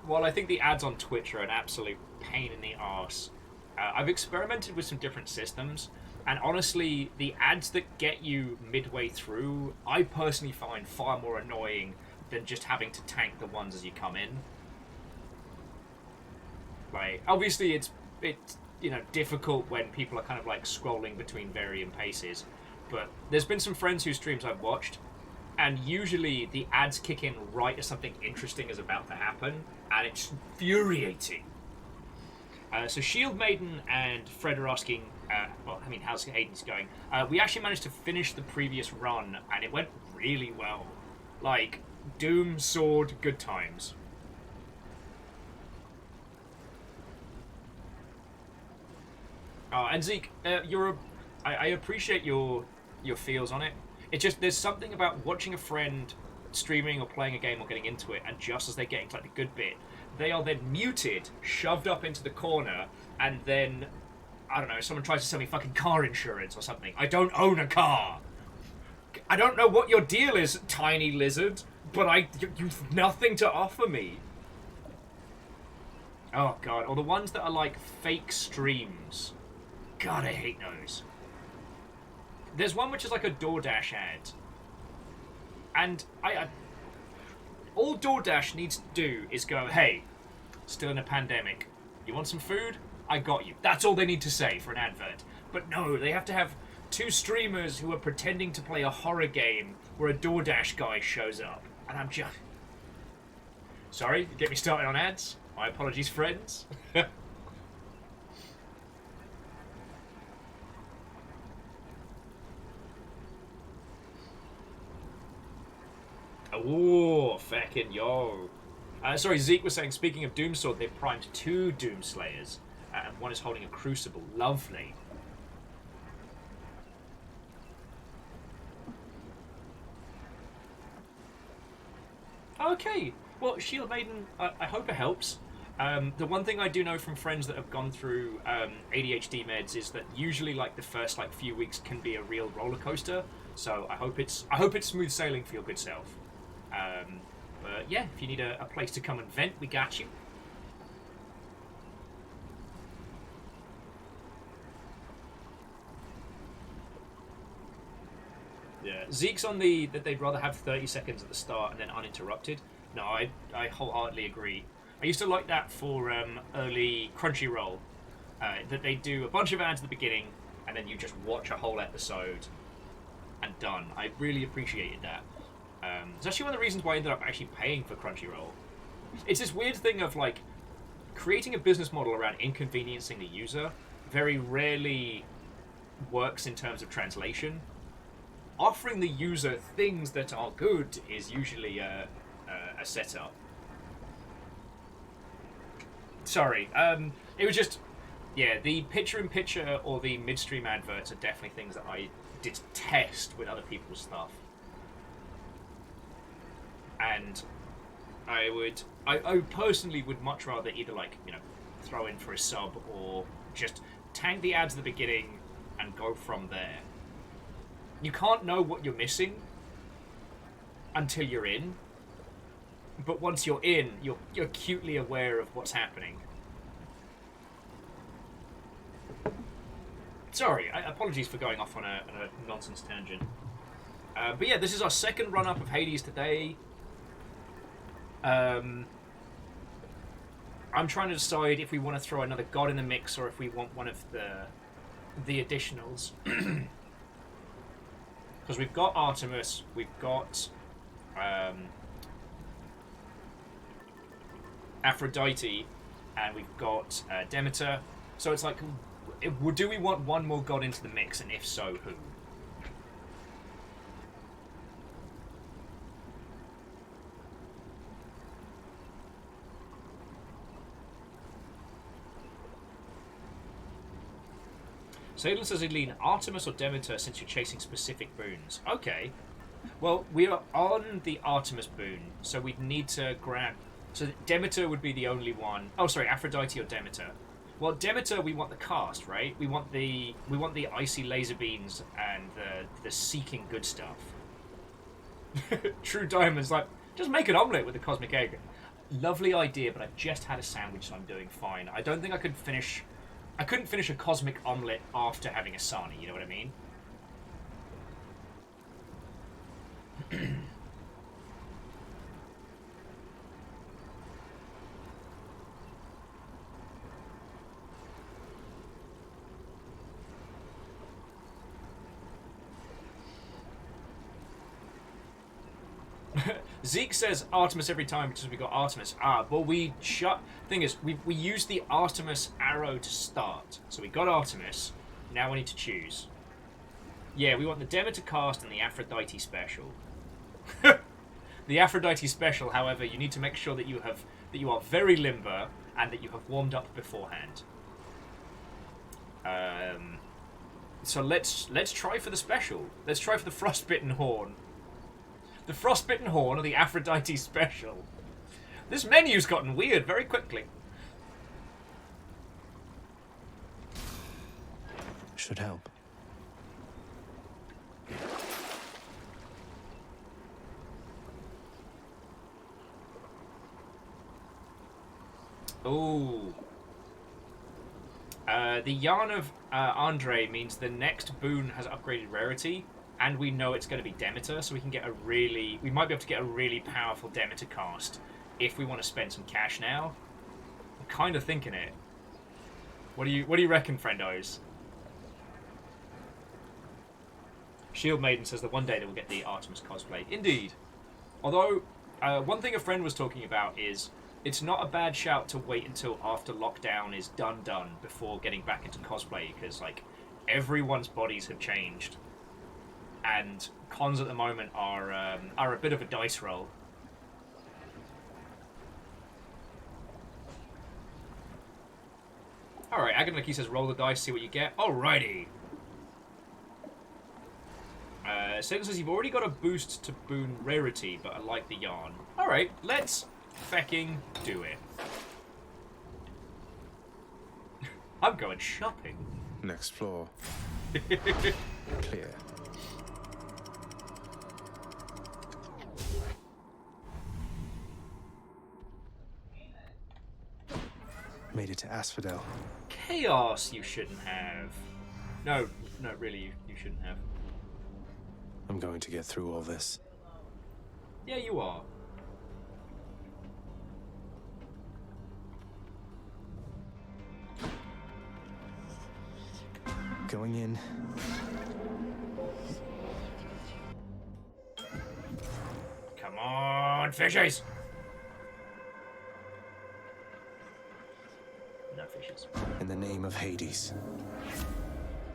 while I think the ads on Twitch are an absolute pain in the arse, I've experimented with some different systems, and honestly, the ads that get you midway through, I personally find far more annoying than just having to tank the ones as you come in. Like, obviously it's you know, difficult when people are kind of like scrolling between varying paces, but there's been some friends whose streams I've watched, and usually the ads kick in right as something interesting is about to happen, and it's infuriating. So Shield Maiden and Fred are asking, well, I mean, how's Aiden's going? We actually managed to finish the previous run, and it went really well. Like, Doom, Sword, good times. And Zeke, I appreciate your feels on it. It's just, there's something about watching a friend streaming or playing a game or getting into it, and just as they're getting to like the good bit, they are then muted, shoved up into the corner, and then, I don't know, someone tries to sell me fucking car insurance or something. I don't own a car. I don't know what your deal is, tiny lizard, but you've nothing to offer me. Oh god, or the ones that are like fake streams. God, I hate those. There's one which is like a DoorDash ad. And all DoorDash needs to do is go, hey, still in a pandemic. You want some food? I got you. That's all they need to say for an advert. But no, they have to have two streamers who are pretending to play a horror game where a DoorDash guy shows up. And I'm just... Sorry, get me started on ads. My apologies, friends. Oh, feckin' yo. Sorry, Zeke was saying, speaking of Doomsword, they primed 2 Doomslayers, and one is holding a crucible. Lovely. Okay, well, Shield Maiden, I hope it helps. The one thing I do know from friends that have gone through ADHD meds is that usually, like, the first few weeks can be a real roller coaster. So I hope it's smooth sailing for your good self. But yeah, if you need a place to come and vent, we got you. Yeah, Zeke's on that they'd rather have 30 seconds at the start and then uninterrupted. No, I wholeheartedly agree. I used to like that for early Crunchyroll, that they do a bunch of ads at the beginning and then you just watch a whole episode and done. I really appreciated that. It's actually one of the reasons why I ended up actually paying for Crunchyroll. It's this weird thing of like creating a business model around inconveniencing the user very rarely works in terms of translation. Offering the user things that are good is usually a setup. Sorry, it was just, yeah, the picture-in-picture or the midstream adverts are definitely things that I detest with other people's stuff. And I personally would much rather either, like, you know, throw in for a sub or just tank the ads at the beginning and go from there. You can't know what you're missing until you're in, but once you're in, you're acutely aware of what's happening. Sorry, apologies for going off on a nonsense tangent. But yeah, this is our second run-up of Hades today. I'm trying to decide if we want to throw another god in the mix or if we want one of the additionals. Because we've got Artemis, we've got Aphrodite, and we've got Demeter. So it's like, do we want one more god into the mix, and if so, who? Salem says he'd lean Artemis or Demeter since you're chasing specific boons. Okay. Well, we are on the Artemis boon, so we'd need to grab... So Demeter would be the only one... Oh, sorry, Aphrodite or Demeter. Well, Demeter, we want the cast, right? We want the icy laser beams and the seeking good stuff. True Diamond's like, just make an omelette with a cosmic egg. Lovely idea, but I've just had a sandwich, so I'm doing fine. I don't think I could finish... I couldn't finish a cosmic omelette after having a Sarnie, you know what I mean? Zeke says Artemis every time because we got Artemis. But we thing is, we used the Artemis arrow to start. So we got Artemis. Now we need to choose. Yeah, we want the Demeter cast and the Aphrodite special. The Aphrodite special, however, you need to make sure that you are very limber and that you have warmed up beforehand. So let's try for the special. Let's try for the Frostbitten Horn. The Frostbitten Horn or the Aphrodite special. This menu's gotten weird very quickly. Should help. Ooh. The Yarn of Andre means the next boon has upgraded rarity, and we know it's going to be Demeter, so we can get we might be able to get a really powerful Demeter cast if we want to spend some cash now. I'm kind of thinking it. What do you reckon, friendos? Shield Maiden says that one day they will get the Artemis cosplay. Indeed. Although, one thing a friend was talking about is it's not a bad shout to wait until after lockdown is done before getting back into cosplay, because like everyone's bodies have changed, and cons at the moment are a bit of a dice roll. All right, Agonaki says roll the dice, see what you get. Alrighty. Satan says you've already got a boost to boon rarity, but I like the yarn. All right, let's fecking do it. I'm going shopping. Next floor. Clear. Made it to Asphodel. Chaos you shouldn't have. No, really, you shouldn't have. I'm going to get through all this. Yeah, you are. Going in. Come on, fishes! No fishes. In the name of Hades.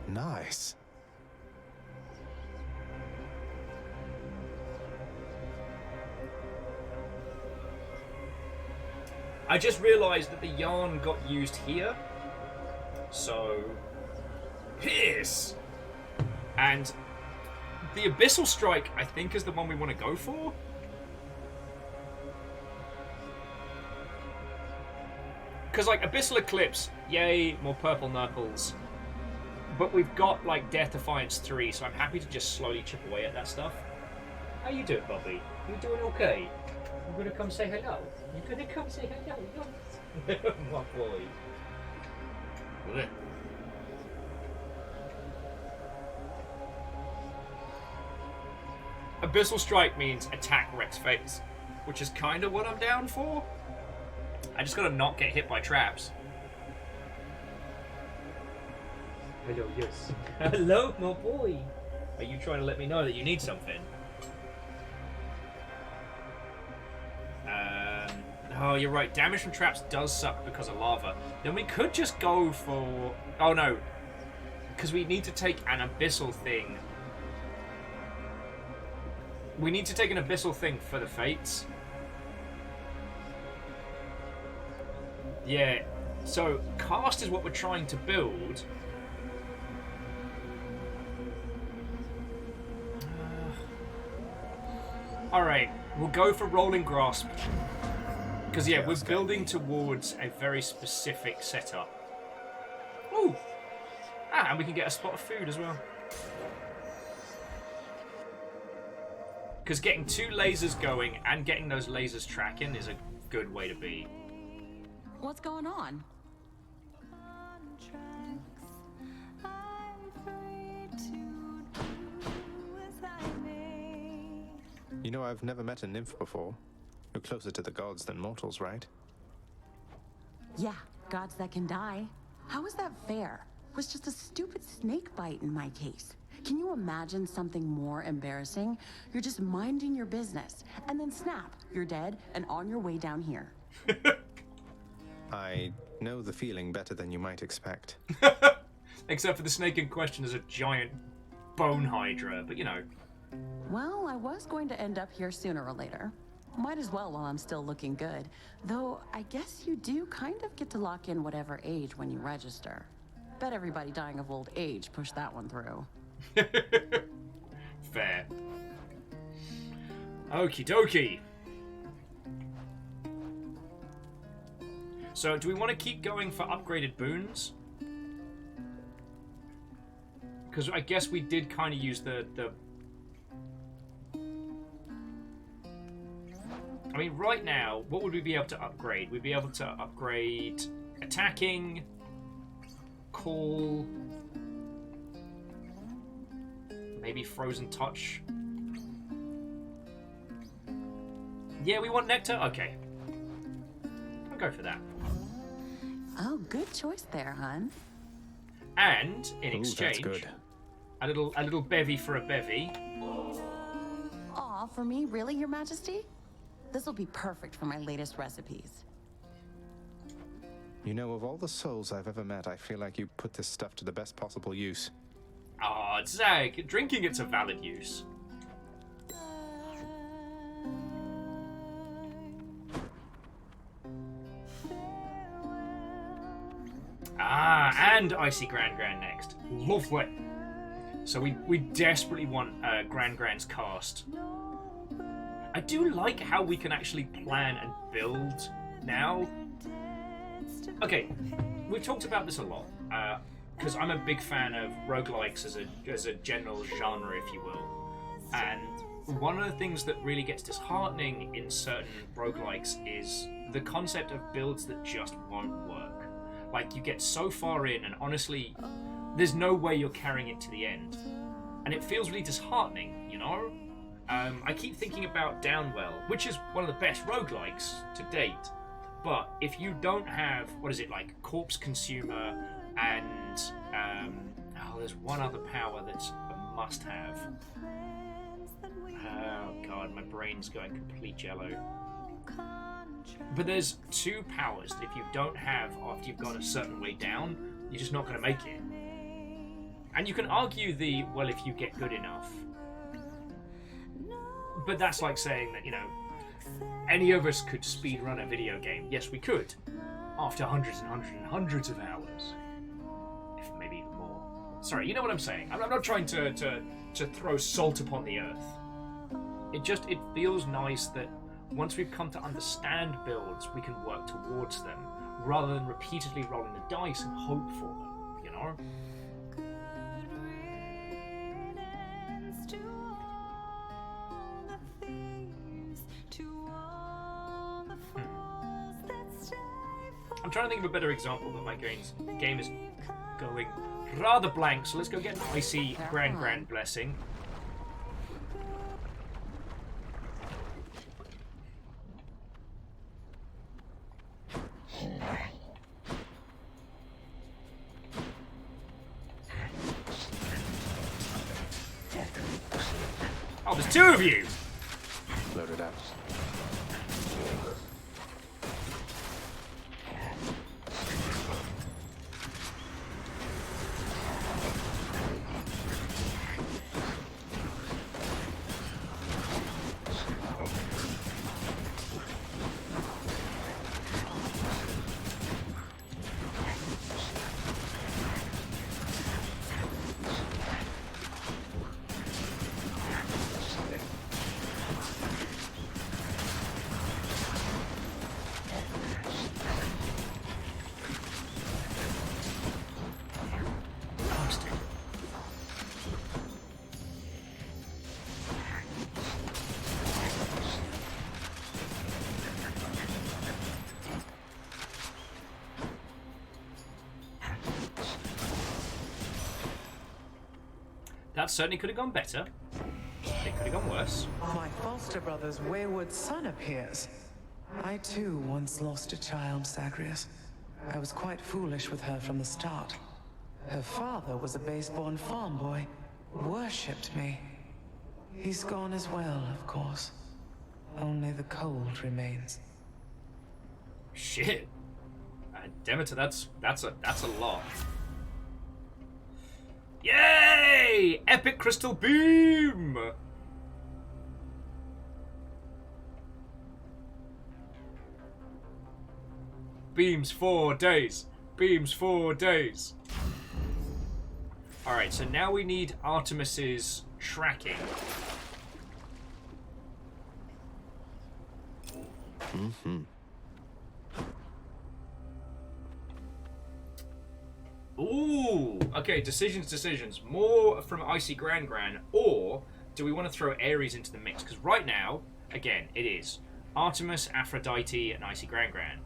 Nice. I just realised that the yarn got used here. So... Piss! And the Abyssal Strike, I think, is the one we want to go for. Because, like, Abyssal Eclipse, yay, more purple knuckles. But we've got, like, Death Defiance 3, so I'm happy to just slowly chip away at that stuff. How you doing, Bobby? You doing okay? You gonna come say hello? You gonna come say hello? My boy. Blech. Abyssal Strike means attack Rex face, which is kind of what I'm down for. I just gotta not get hit by traps. Hello, yes. Hello, my boy. Are you trying to let me know that you need something? Oh, you're right. Damage from traps does suck because of lava. Then we could just go for... Oh, no. Because we need to take an abyssal thing. We need to take an abyssal thing for the fates. Yeah. So, cast is what we're trying to build. Alright. We'll go for Rolling Grasp. Because, yeah, we're building towards a very specific setup. Ooh! Ah, and we can get a spot of food as well. Because getting 2 lasers going and getting those lasers tracking is a good way to be. What's going on? You know, I've never met a nymph before. You're closer to the gods than mortals, right? Yeah, gods that can die. How is that fair? It was just a stupid snake bite in my case. Can you imagine something more embarrassing? You're just minding your business, and then snap, you're dead and on your way down here. I know the feeling better than you might expect. Except for the snake in question is a giant bone hydra, but you know. Well, I was going to end up here sooner or later. Might as well while I'm still looking good. Though, I guess you do kind of get to lock in whatever age when you register. Bet everybody dying of old age pushed that one through. Fair. Okie dokie. So, do we want to keep going for upgraded boons? Because I guess we did kind of use the... I mean, right now, what would we be able to upgrade? We'd be able to upgrade attacking, call, maybe frozen touch. Yeah, we want nectar? Okay. I'll go for that. Oh, good choice there, hun. And, in Ooh, exchange, that's good. a little bevy for a bevy. Aw, for me, really, Your Majesty? This'll be perfect for my latest recipes. You know, of all the souls I've ever met, I feel like you put this stuff to the best possible use. Ah, Zag, drinking it's a valid use. Ah, and Icy Grand next. Lovely. So we desperately want Grand's cast. I do like how we can actually plan and build now. Okay, we've talked about this a lot, because I'm a big fan of roguelikes as a general genre, if you will. And one of the things that really gets disheartening in certain roguelikes is the concept of builds that just won't work. Like, you get so far in, and honestly, there's no way you're carrying it to the end. And it feels really disheartening, you know? I keep thinking about Downwell, which is one of the best roguelikes to date. But if you don't have, what is it, like Corpse Consumer and, there's one other power that's a must-have. Oh god, my brain's going complete yellow. But there's 2 powers that if you don't have after you've gone a certain way down, you're just not going to make it. And you can argue well, if you get good enough. But that's like saying that, you know, any of us could speedrun a video game. Yes, we could. After hundreds and hundreds and hundreds of hours. If maybe even more. Sorry, you know what I'm saying. I'm not trying to throw salt upon the earth. It feels nice that once we've come to understand builds, we can work towards them, rather than repeatedly rolling the dice and hope for them, you know? I'm trying to think of a better example, but my game is going rather blank, so let's go get an icy Grand Blessing. Oh, there's two of you! Load it up. That certainly could have gone better. It could have gone worse. My foster brother's wayward son appears. I too once lost a child, Zagreus. I was quite foolish with her from the start. Her father was a base-born farm boy, worshipped me. He's gone as well, of course. Only the cold remains. Shit. Demeter, that's a lot. Yay! Epic crystal beam! Beams 4 days. Beams 4 days. Alright, so now we need Artemis's tracking. Mm-hmm. Ooh! Okay, decisions. More from Icy Gran, or do we want to throw Ares into the mix? Because right now, again, it is Artemis, Aphrodite, and Icy Gran.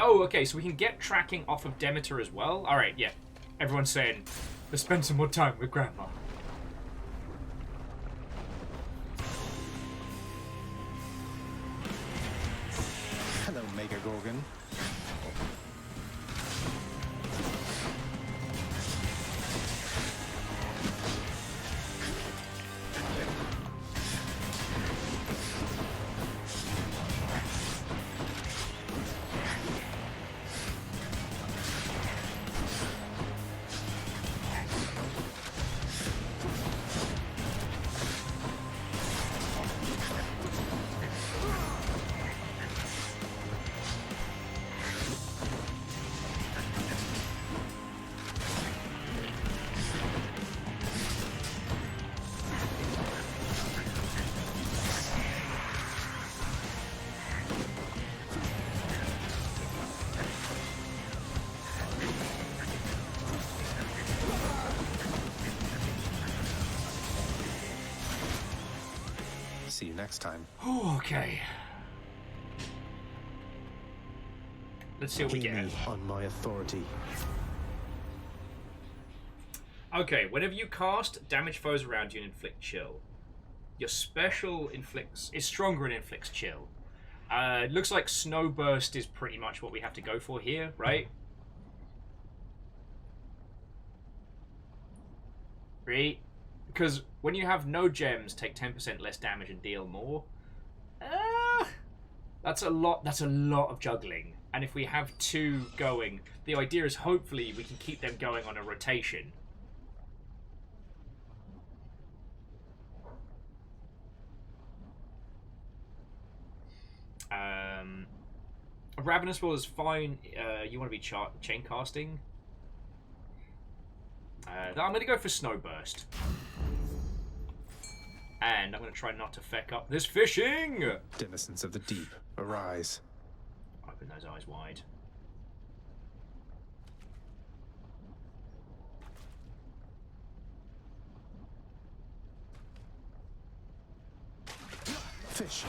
Oh, okay, so we can get tracking off of Demeter as well. Alright, yeah. Everyone's saying, let's spend some more time with Grandma. Hello, Mega Gorgon. See you next time. Okay. Let's see what we get. On my authority. Okay, whenever you cast, damage foes around you and inflict chill. Your special is stronger and inflicts chill. It looks like Snow Burst is pretty much what we have to go for here, right? Right? Because when you have no gems, take 10% less damage and deal more. That's a lot of juggling. And if we have two going, the idea is hopefully we can keep them going on a rotation. A Ravenous Will is fine. You want to be chain casting? I'm going to go for Snow Burst. And I'm going to try not to feck up this fishing! Denizens of the deep, arise. Open those eyes wide. Fish.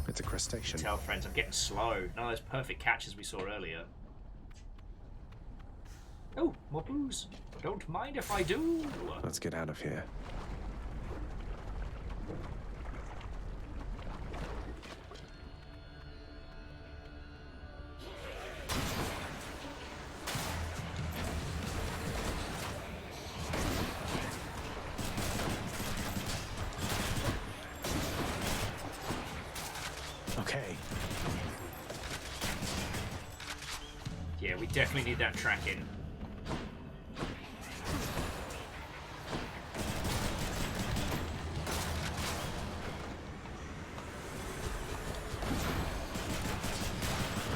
It's a crustacean. Tell friends, I'm getting slow. None of those perfect catches we saw earlier. Oh, more booze. Don't mind if I do. Let's get out of here. Okay. Yeah, we definitely need that tracking.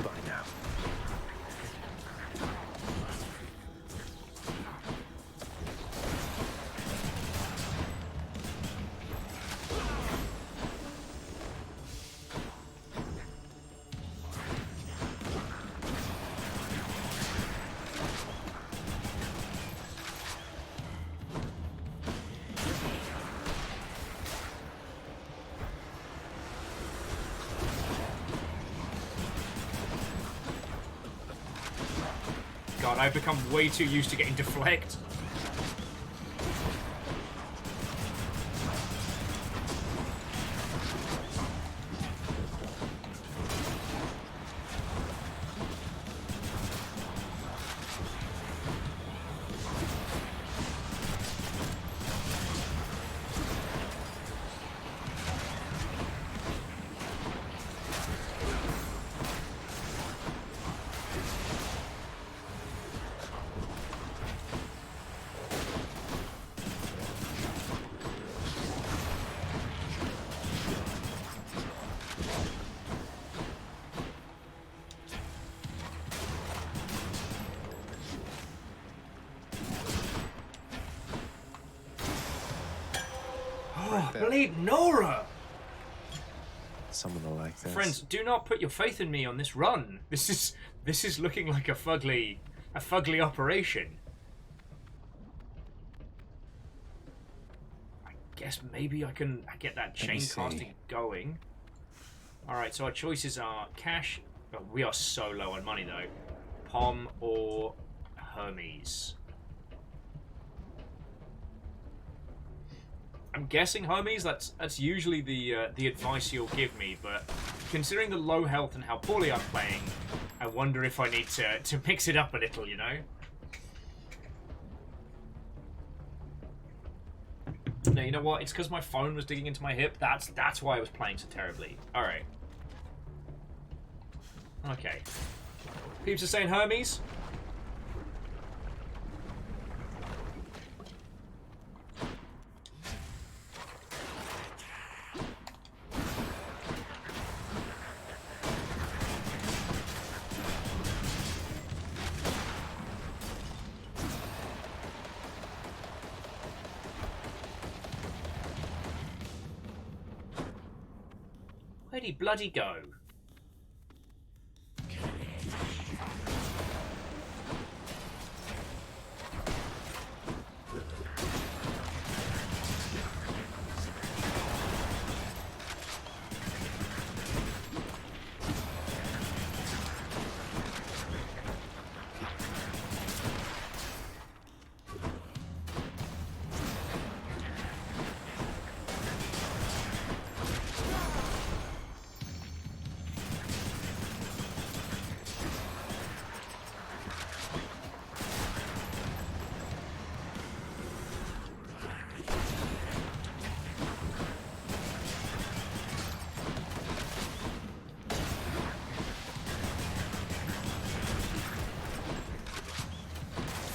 Bye now. God, I've become way too used to getting deflect. Oh, bleed Nora! Someone will like this. Friends, do not put your faith in me on this run. This is looking like a fugly operation. I guess maybe I can get that chain casting going. Alright, so our choices are cash. Oh, we are so low on money though. Pom or Hermes. I'm guessing Hermes. That's usually the advice you'll give me, but considering the low health and how poorly I'm playing, I wonder if I need to mix it up a little, you know? No, you know what? It's because my phone was digging into my hip. That's why I was playing so terribly. All right. Okay. Peeps are saying Hermes. Where'd he bloody go?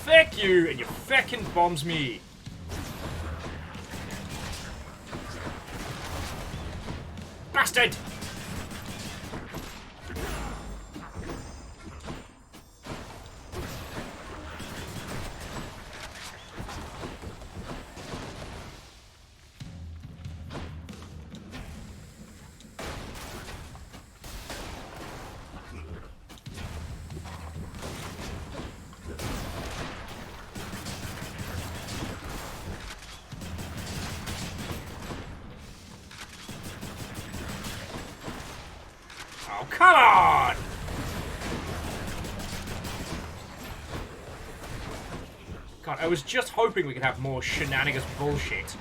Feck you, and you feckin' bombs me. Bastard! Oh, come on! God, I was just hoping we could have more shenanigans bullshit.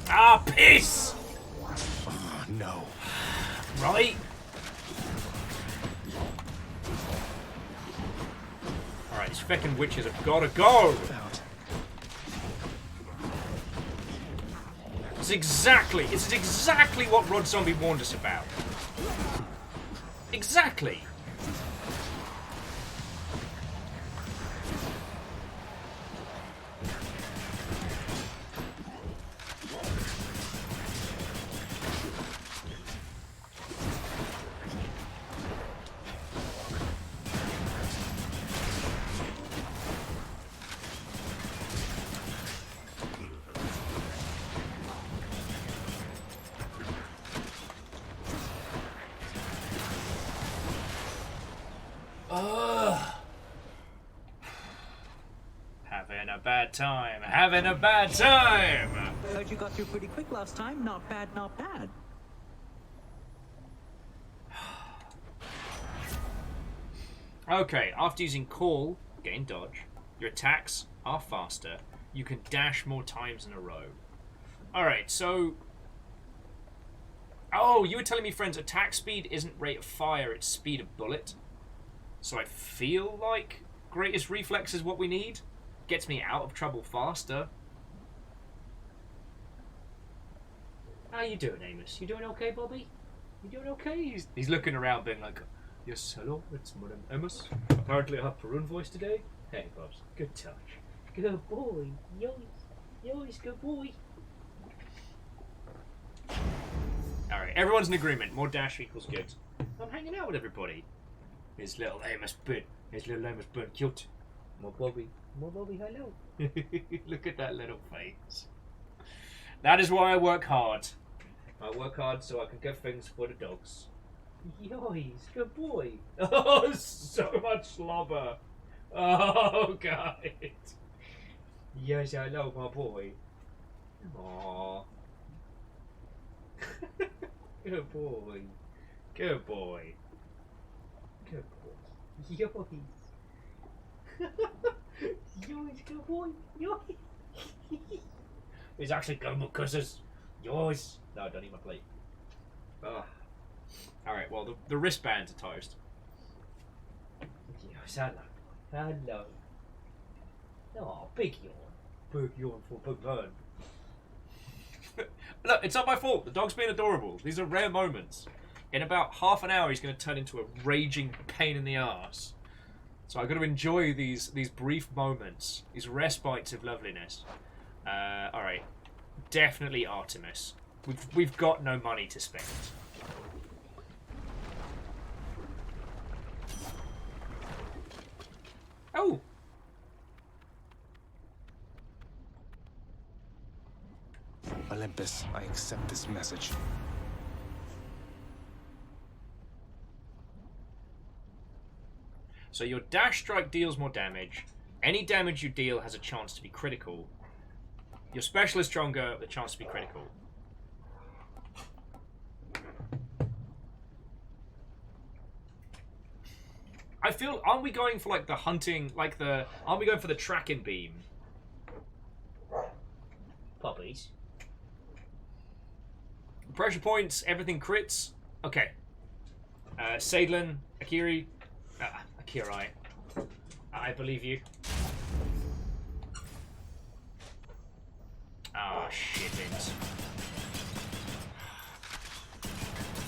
Ah, piss! Oh, no. Right? Alright, these feckin' witches have gotta go! It's exactly what Rod Zombie warned us about. Exactly! Having a bad time! Heard you got through pretty quick last time. Not bad, not bad. Okay, after using call, gain dodge, your attacks are faster. You can dash more times in a row. Alright, so... Oh, you were telling me, friends, attack speed isn't rate of fire, it's speed of bullet. So I feel like greatest reflex is what we need. Gets me out of trouble faster. How you doing, Amos? You doing okay, Bobby? You doing okay? He's looking around being like, yes, hello, it's Madam Amos. Apparently I have Perun voice today. Hey, Bobs, good touch. Good boy. Yois, good boy. Alright, everyone's in agreement. More dash equals good. I'm hanging out with everybody. His little Amos bit. His little Amos bit cute. More Bobby, hello. Look at that little face. That is why I work hard. I work hard so I can get things for the dogs. Yois, good boy. Oh, so much slobber. Oh, God. Yes, I love my boy. Aww. Good boy. Good boy. Good boy. Yois. Yois, good boy. Yois. He's actually good because yours. No, don't eat my plate. Alright, well, the wristbands are toast. Yes, hello. Oh, big yawn. Big yawn for big burn. Look, it's not my fault. The dog's being adorable. These are rare moments. In about half an hour, he's going to turn into a raging pain in the arse. So I've got to enjoy these brief moments, these respites of loveliness. Alright. Definitely Artemis. We've got no money to spend. Oh! Olympus, I accept this message. So your dash strike deals more damage. Any damage you deal has a chance to be critical. Your special is stronger, the chance to be critical. I feel, aren't we going for like the hunting, aren't we going for the tracking beam? Puppies. Pressure points, everything crits. Okay. Sadlin, Akiri, Akirai. I believe you. Oh, shit, Vince.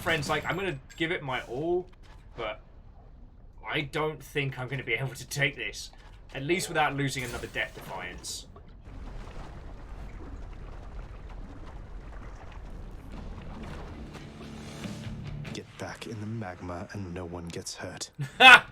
Friends, like, I'm gonna give it my all, but I don't think I'm gonna be able to take this. At least without losing another Death Defiance. Get back in the magma and no one gets hurt. Ha!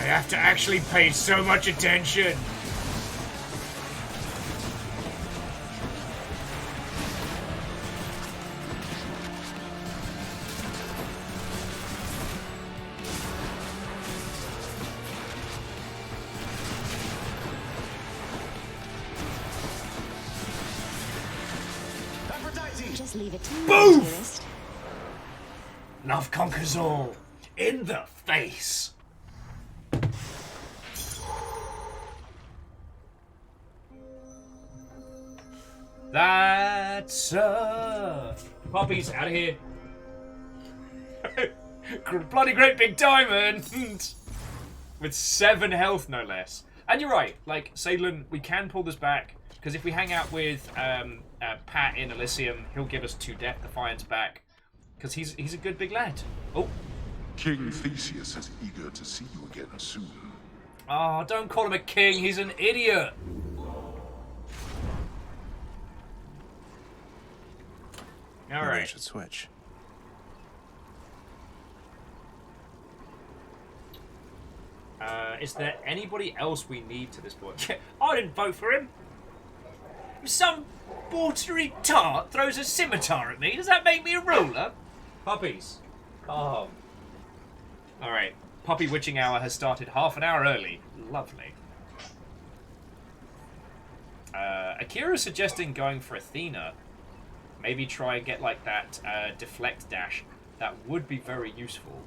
have to actually pay so much attention. Just leave it to me, Boof! dearest. Love conquers all. In the face. That's Poppy's out of here. Bloody great big diamond with 7 health, no less. And you're right. Like Salem, we can pull this back because if we hang out with Pat in Elysium, he'll give us 2 Death Defiance back because he's a good big lad. Oh, King Theseus is eager to see you again soon. oh, don't call him a king. He's an idiot. All Maybe I right. should switch. Is there anybody else we need to this point? I didn't vote for him. Some watery tart throws a scimitar at me. Does that make me a ruler? Puppies. Calm. Alright. Puppy witching hour has started half an hour early. Lovely. Akira's suggesting going for Athena. Maybe try and get like that deflect dash. That would be very useful.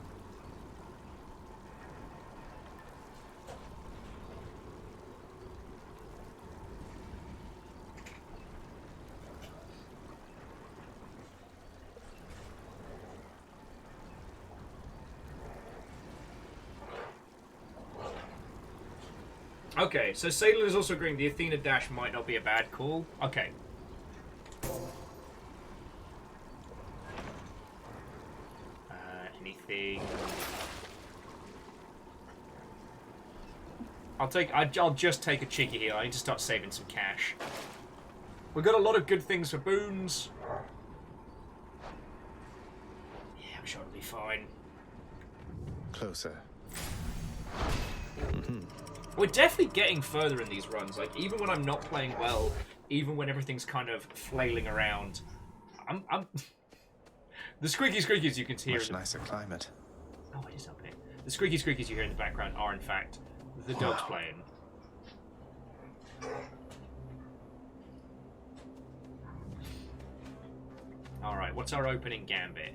Okay, so Sadler is also agreeing the Athena dash might not be a bad call. Okay. Anything? I'll just take a cheeky heal. I need to start saving some cash. We've got a lot of good things for boons. Yeah, I'm sure it'll be fine. Closer. We're definitely getting further in these runs. Like, even when I'm not playing well, even when everything's kind of flailing around, I'm the squeaky squeakies you can hear. Much nicer climate. Oh, it is up here. The squeaky squeakies you hear in the background are, in fact, the dogs playing. Alright, what's our opening gambit?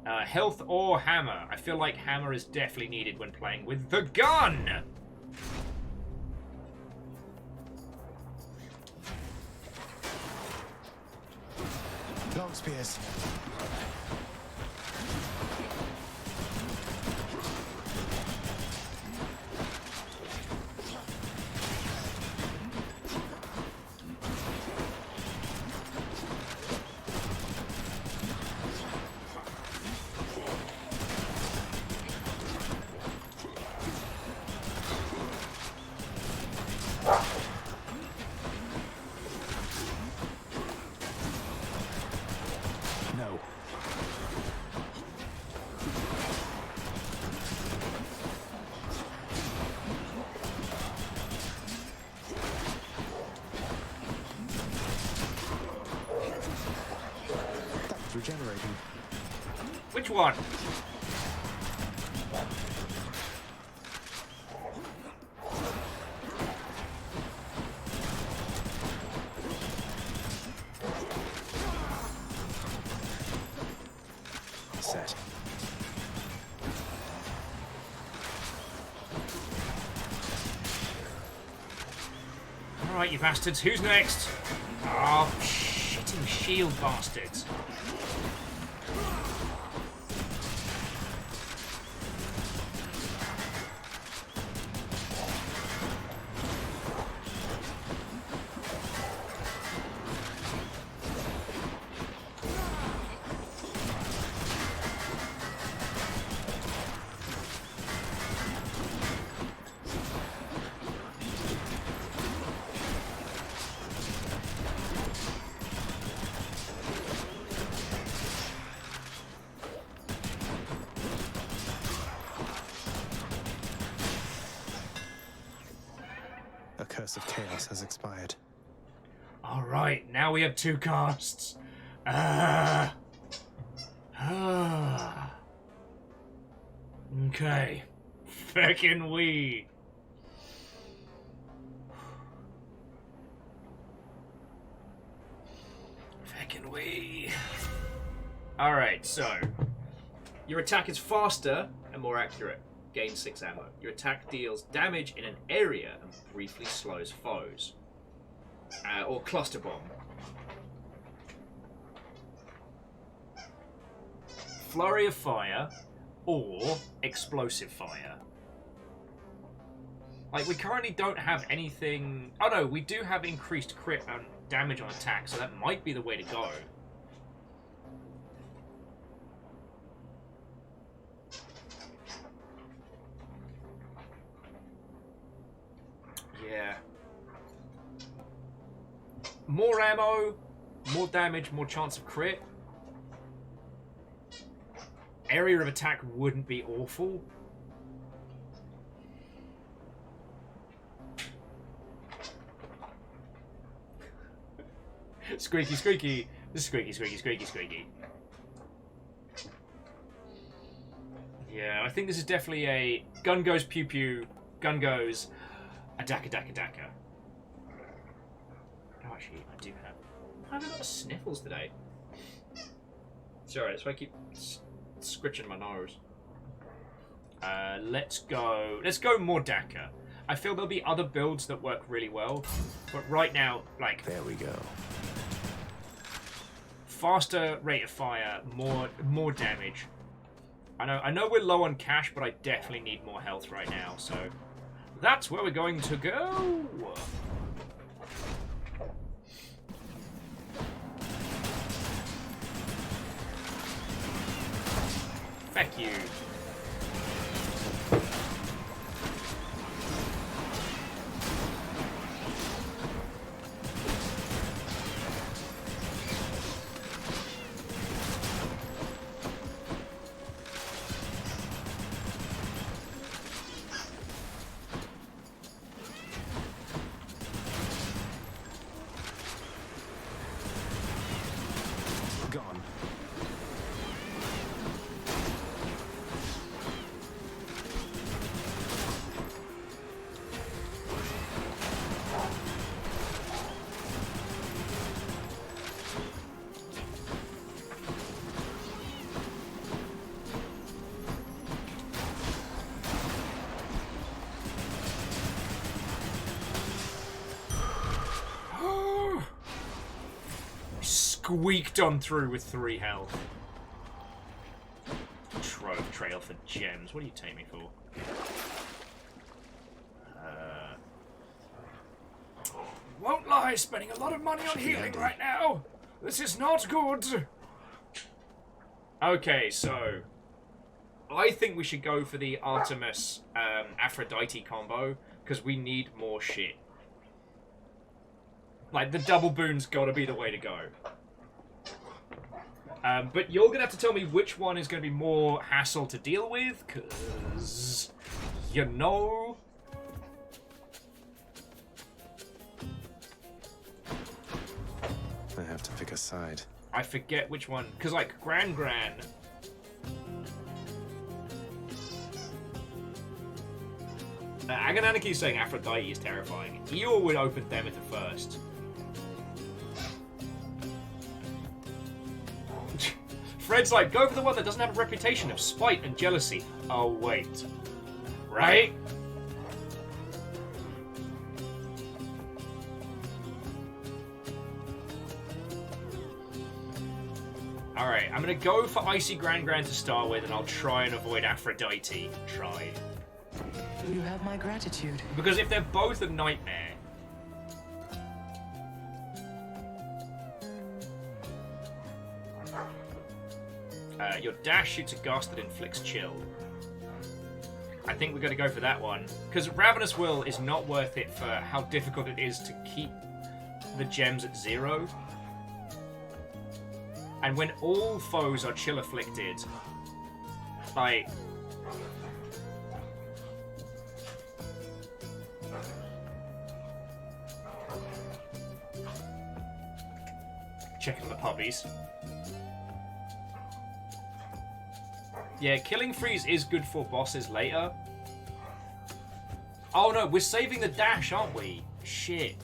Health or hammer? I feel like hammer is definitely needed when playing with the gun! Long spears. No. That's regenerating. Which one? Set. Alright, you bastards, who's next? Oh, shitting shield bastards. Curse of Chaos has expired. Alright, now we have 2 casts. Okay. Feckin' we. Feckin' we. Alright, so. Your attack is faster and more accurate. Gain 6 ammo. Your attack deals damage in an area and briefly slows foes. Or cluster bomb. Flurry of fire or explosive fire. Like, we currently don't have anything... Oh no, we do have increased crit and damage on attack, so that might be the way to go. Yeah. More ammo, more damage, more chance of crit. Area of attack wouldn't be awful. Squeaky, squeaky. Squeaky, squeaky, squeaky, squeaky. Yeah, I think this is definitely a gun goes pew pew, gun goes a daka daka daka. Oh, actually, I do have. I have a lot of sniffles today. Sorry, that's why I keep scritching my nose. Let's go. Let's go more daka. I feel there'll be other builds that work really well, but right now, like, there we go. Faster rate of fire, more damage. I know we're low on cash, but I definitely need more health right now, so that's where we're going to go. Feck you. Squeaked on through with 3 health. Trove trail for gems. What do you take me for? Won't lie, spending a lot of money on healing right now. This is not good. Okay, so I think we should go for the Artemis Aphrodite combo because we need more shit. Like, the double boon's gotta be the way to go. But you're going to have to tell me which one is going to be more hassle to deal with, because, you know... I have to pick a side. I forget which one, because, like, Gran... Agananiki's saying Aphrodite is terrifying. Eeyore would open them at the first. Fred's like, go for the one that doesn't have a reputation of spite and jealousy. Oh, wait. Right? Alright, I'm gonna go for Icy Gran to start with, and I'll try and avoid Aphrodite. Try. You have my gratitude. Because if they're both a nightmare... your dash shoots a gust that inflicts chill. I think we're going to go for that one. Because Ravenous Will is not worth it for how difficult it is to keep the gems at 0. And when all foes are chill afflicted, like... checking for the puppies. Yeah, killing freeze is good for bosses later. Oh no, we're saving the dash, aren't we? Shit.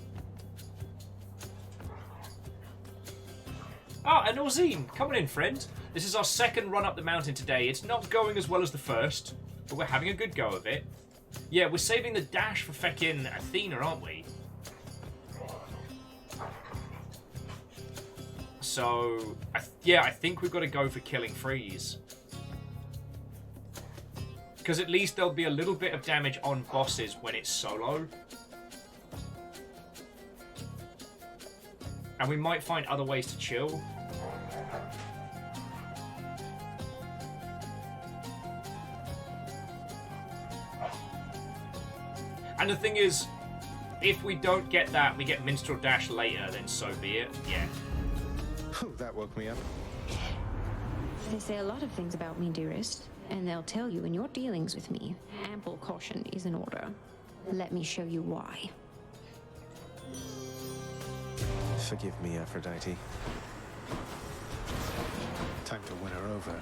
Oh, and Orzine, come on in, friend. This is our second run up the mountain today. It's not going as well as the first, but we're having a good go of it. Yeah, we're saving the dash for feckin' Athena, aren't we? So, yeah, I think we've got to go for killing freeze. Because at least there'll be a little bit of damage on bosses when it's solo. And we might find other ways to chill. And the thing is, if we don't get that, we get Minstrel Dash later, then so be it. Yeah. Oh, that woke me up. They say a lot of things about me, dearest, and they'll tell you in your dealings with me, ample caution is in order. Let me show you why. Forgive me, Aphrodite. Time to win her over.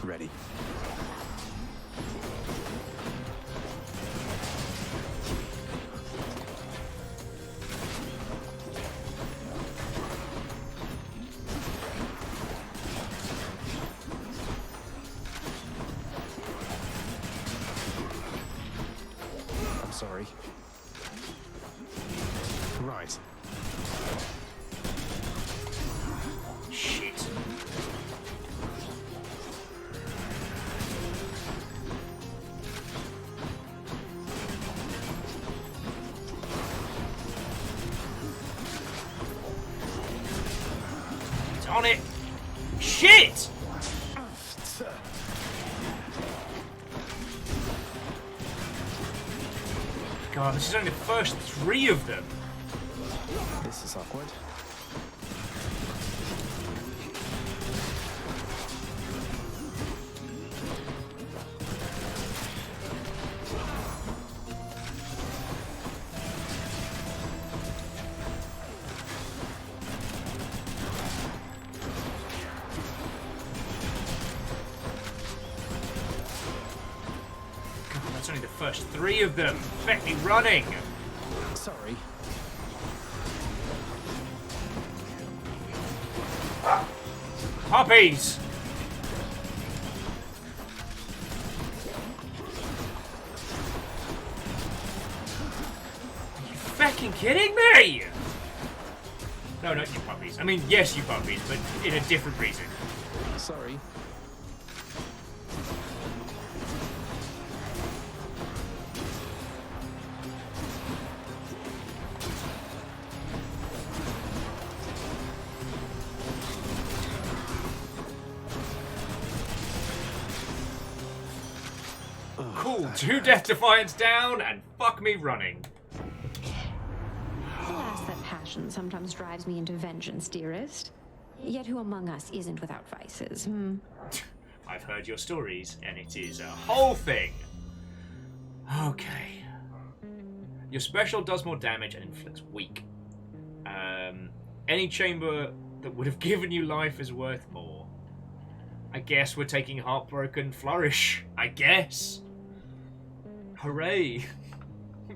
Ready. I'm sorry. Right. Shit. It's on it. Shit! God, this is only the first 3 of them. This is awkward. That's only the first 3 of them. Expect me running. Sorry. Puppies! Are you fucking kidding me? No, not you puppies. I mean, yes, you puppies, but in a different reason. Sorry. Cool, 2 Death Defiance down, and fuck me running. Alas, that passion sometimes drives me into vengeance, dearest. Yet who among us isn't without vices, hmm? I've heard your stories, and it is a whole thing. Okay. Your special does more damage and inflicts weak. Any chamber that would have given you life is worth more. I guess we're taking Heartbroken Flourish. I guess. Hooray.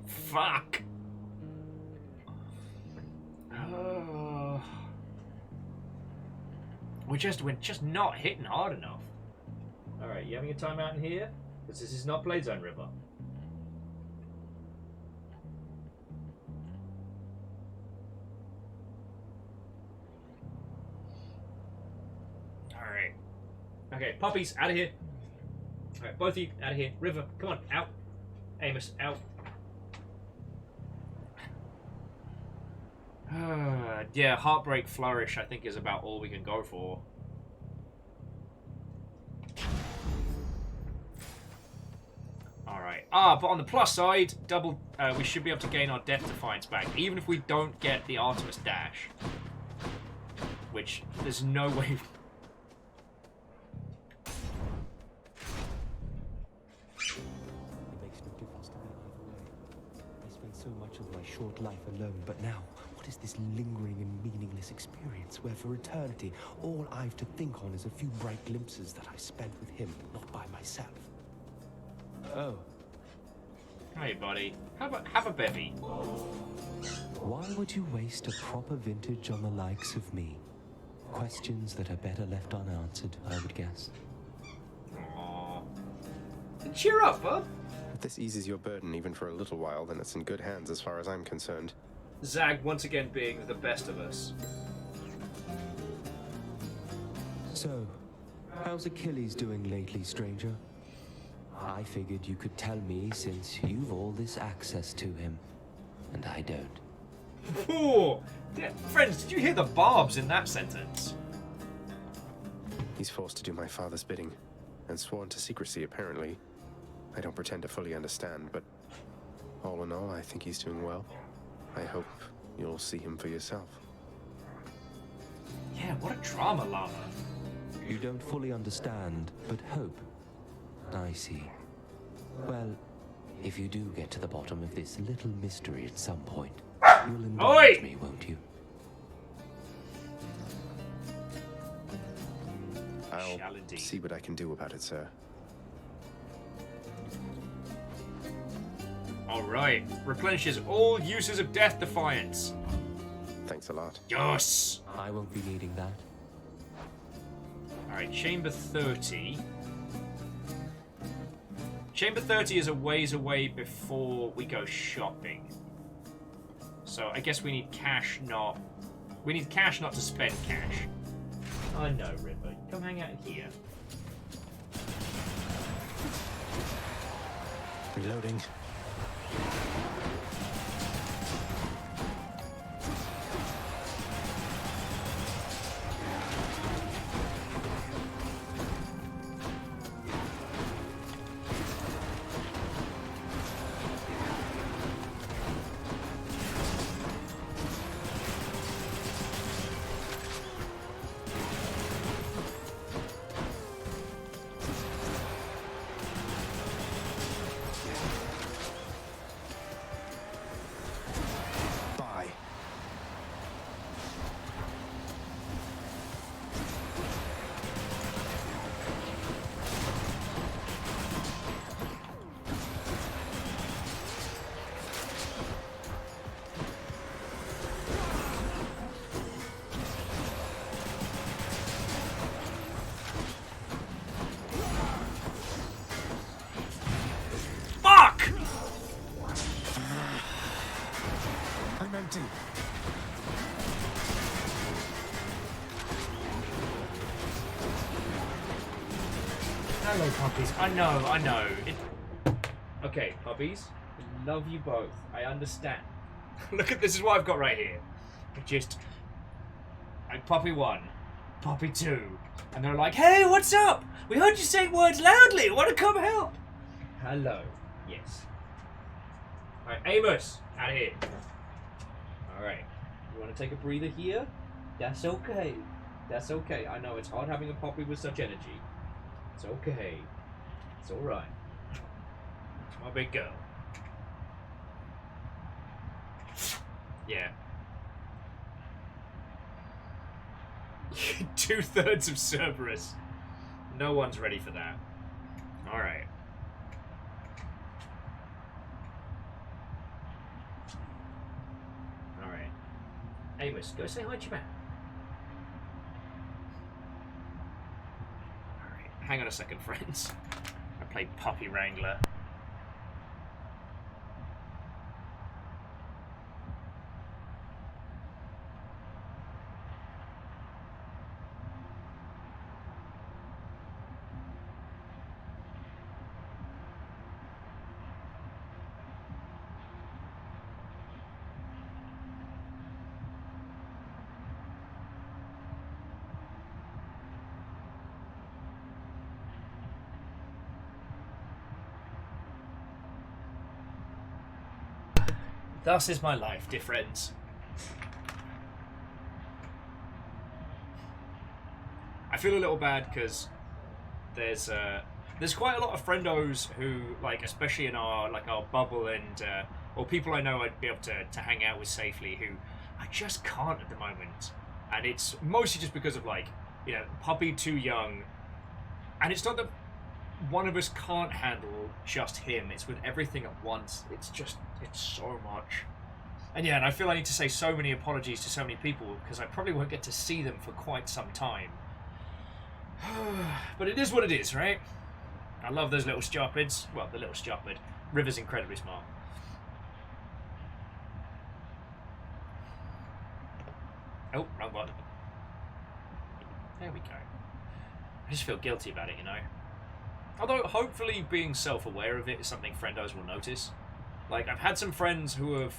Fuck. We're just not hitting hard enough. Alright, you having a time out in here? Because this is not Blade Zone River. Alright. Okay, puppies, out of here. Alright, both of you, out of here. River, come on, out. Amos, out. Yeah, Heartbreak Flourish, I think, is about all we can go for. Alright. But on the plus side, we should be able to gain our Death Defiance back, even if we don't get the Artemis Dash. Which, there's no way... short life alone, but now, what is this lingering and meaningless experience where for eternity, all I've to think on is a few bright glimpses that I spent with him, not by myself? Oh. Hey, buddy. Have a bevy. Why would you waste a proper vintage on the likes of me? Questions that are better left unanswered, I would guess. Aww. Cheer up, bud. If this eases your burden even for a little while, then it's in good hands as far as I'm concerned. Zag once again being the best of us. So, how's Achilles doing lately, stranger? I figured you could tell me since you've all this access to him, and I don't. Ooh! Yeah, friends, did you hear the barbs in that sentence? He's forced to do my father's bidding, and sworn to secrecy, apparently. I don't pretend to fully understand, but all in all, I think he's doing well. I hope you'll see him for yourself. Yeah, what a drama, Llama. You don't fully understand, but hope. I see. Well, if you do get to the bottom of this little mystery at some point, you'll indulge me, won't you? I'll see what I can do about it, sir. Alright. Replenishes all uses of Death Defiance. Thanks a lot. Yes! I won't be needing that. Alright, Chamber 30. Chamber 30 is a ways away before we go shopping. So I guess we need cash, not... We need cash, not to spend cash. I know, River. Come hang out here. Reloading. empty. Hello, puppies. I know. Okay, puppies. Love you both. I understand. Look at this is what I've got right here. Puppy 1, Puppy 2. And they're like, hey, what's up? We heard you saying words loudly. Want to come help? Hello. Yes. Alright, Amos, out of here. Alright. You want to take a breather here? That's okay. That's okay. I know it's hard having a puppy with such energy. It's okay. It's alright. It's my big girl. Yeah. 2/3 of Cerberus. No one's ready for that. Alright. Alright. Amos, go say hi to your man. Alright, hang on a second, friends. I play Puppy Wrangler. Thus is my life, dear friends. I feel a little bad because there's quite a lot of friendos who, like, especially in our bubble and or people I know I'd be able to hang out with safely who I just can't at the moment. And it's mostly just because of, like, you know, puppy too young. And it's not that one of us can't handle just him, it's with everything at once. It's so much. And yeah, and I feel I need to say so many apologies to so many people because I probably won't get to see them for quite some time. But it is what it is, right? I love those little stupids. Well, the little stupid. River's incredibly smart. Oh, wrong button. There we go. I just feel guilty about it, you know? Although, hopefully being self-aware of it is something friendos will notice. Like, I've had some friends who have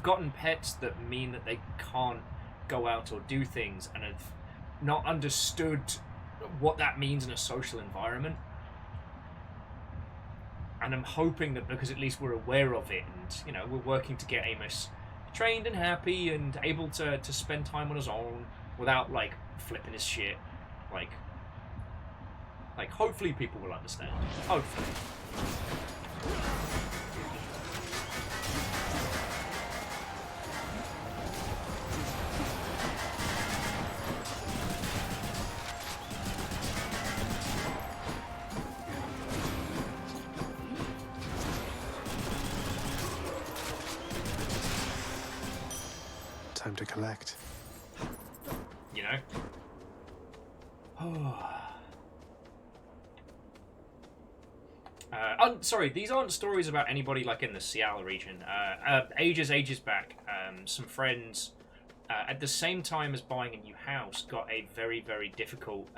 gotten pets that mean that they can't go out or do things and have not understood what that means in a social environment. And I'm hoping that because at least we're aware of it and, you know, we're working to get Amos trained and happy and able to spend time on his own without, like, flipping his shit. Like, hopefully people will understand. Hopefully. Time to collect. You know? Sorry, these aren't stories about anybody like in the Seattle region. Ages back, some friends, at the same time as buying a new house, got a very, very difficult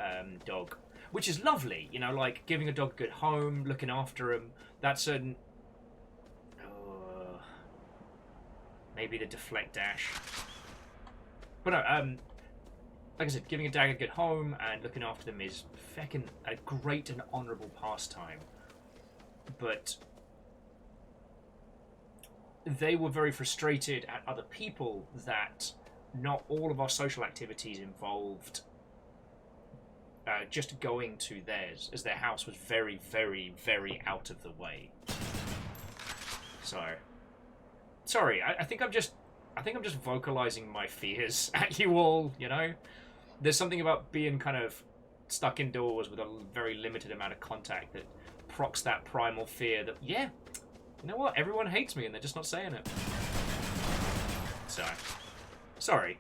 dog, which is lovely. You know, like giving a dog a good home, looking after him. That's an maybe the deflect dash. But no, like I said, giving a dog a good home and looking after them is feckin' a great and honourable pastime. But they were very frustrated at other people that not all of our social activities involved just going to theirs, as their house was very, very, very out of the way. So, sorry, I think I'm just vocalizing my fears at you all. You know, there's something about being kind of stuck indoors with a very limited amount of contact that procs that primal fear that, yeah, you know what, everyone hates me and they're just not saying it. So, sorry.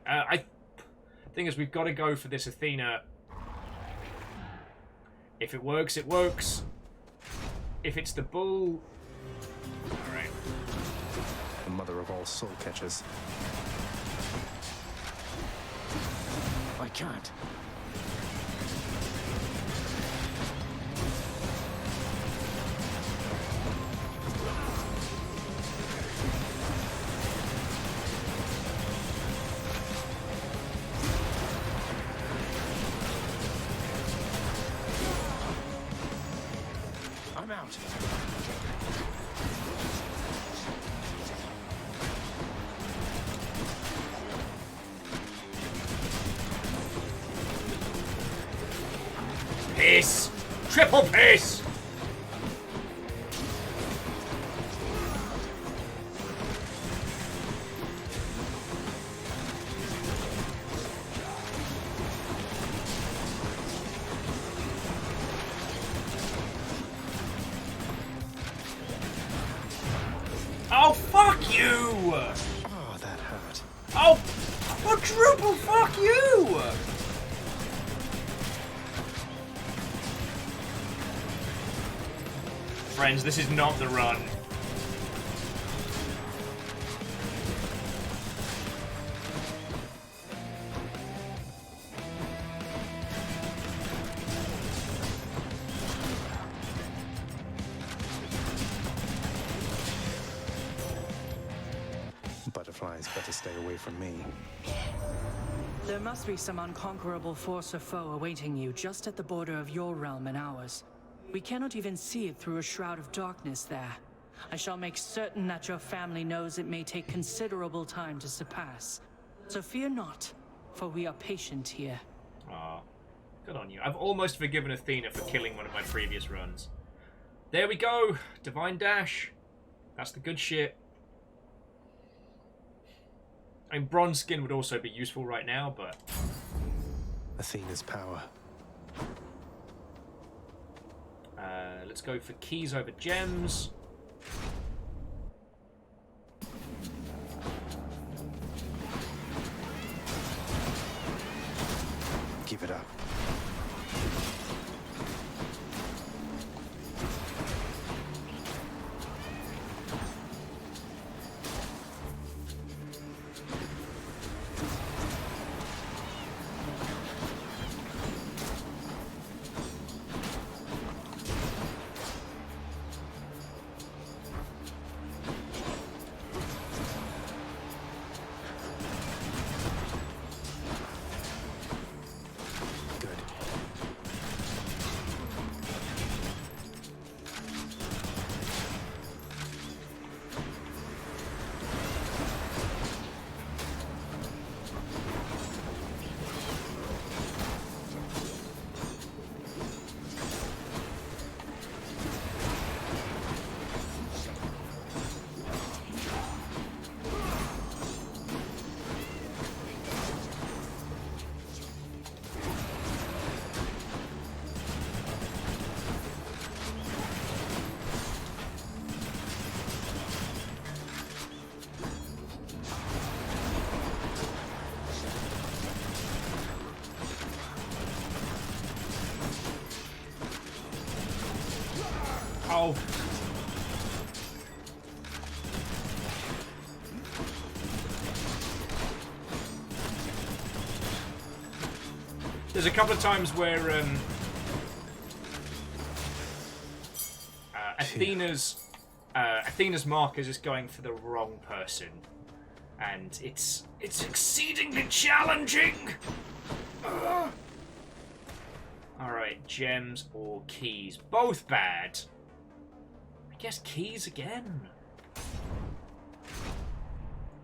Thing is, we've got to go for this Athena. If it works, it works. If it's the bull... Alright. The mother of all soul catchers. I can't. I'm out. Piss! Triple piss! Oh, fuck you! Oh, that hurt. Oh, quadruple fuck you! Friends, this is not the run. Butterflies better stay away from me. There must be some unconquerable force or foe awaiting you just at the border of your realm and ours. We cannot even see it through a shroud of darkness there. I shall make certain that your family knows it may take considerable time to surpass. So fear not, for we are patient here. Aw, good on you. I've almost forgiven Athena for killing one of my previous runs. There we go. Divine Dash. That's the good shit. I mean, bronze skin would also be useful right now, but... Athena's power. Let's go for keys over gems. Give it up. Oh. There's a couple of times where Athena's mark is just going for the wrong person, and it's exceedingly challenging. All right, gems or keys, both bad. I guess keys again.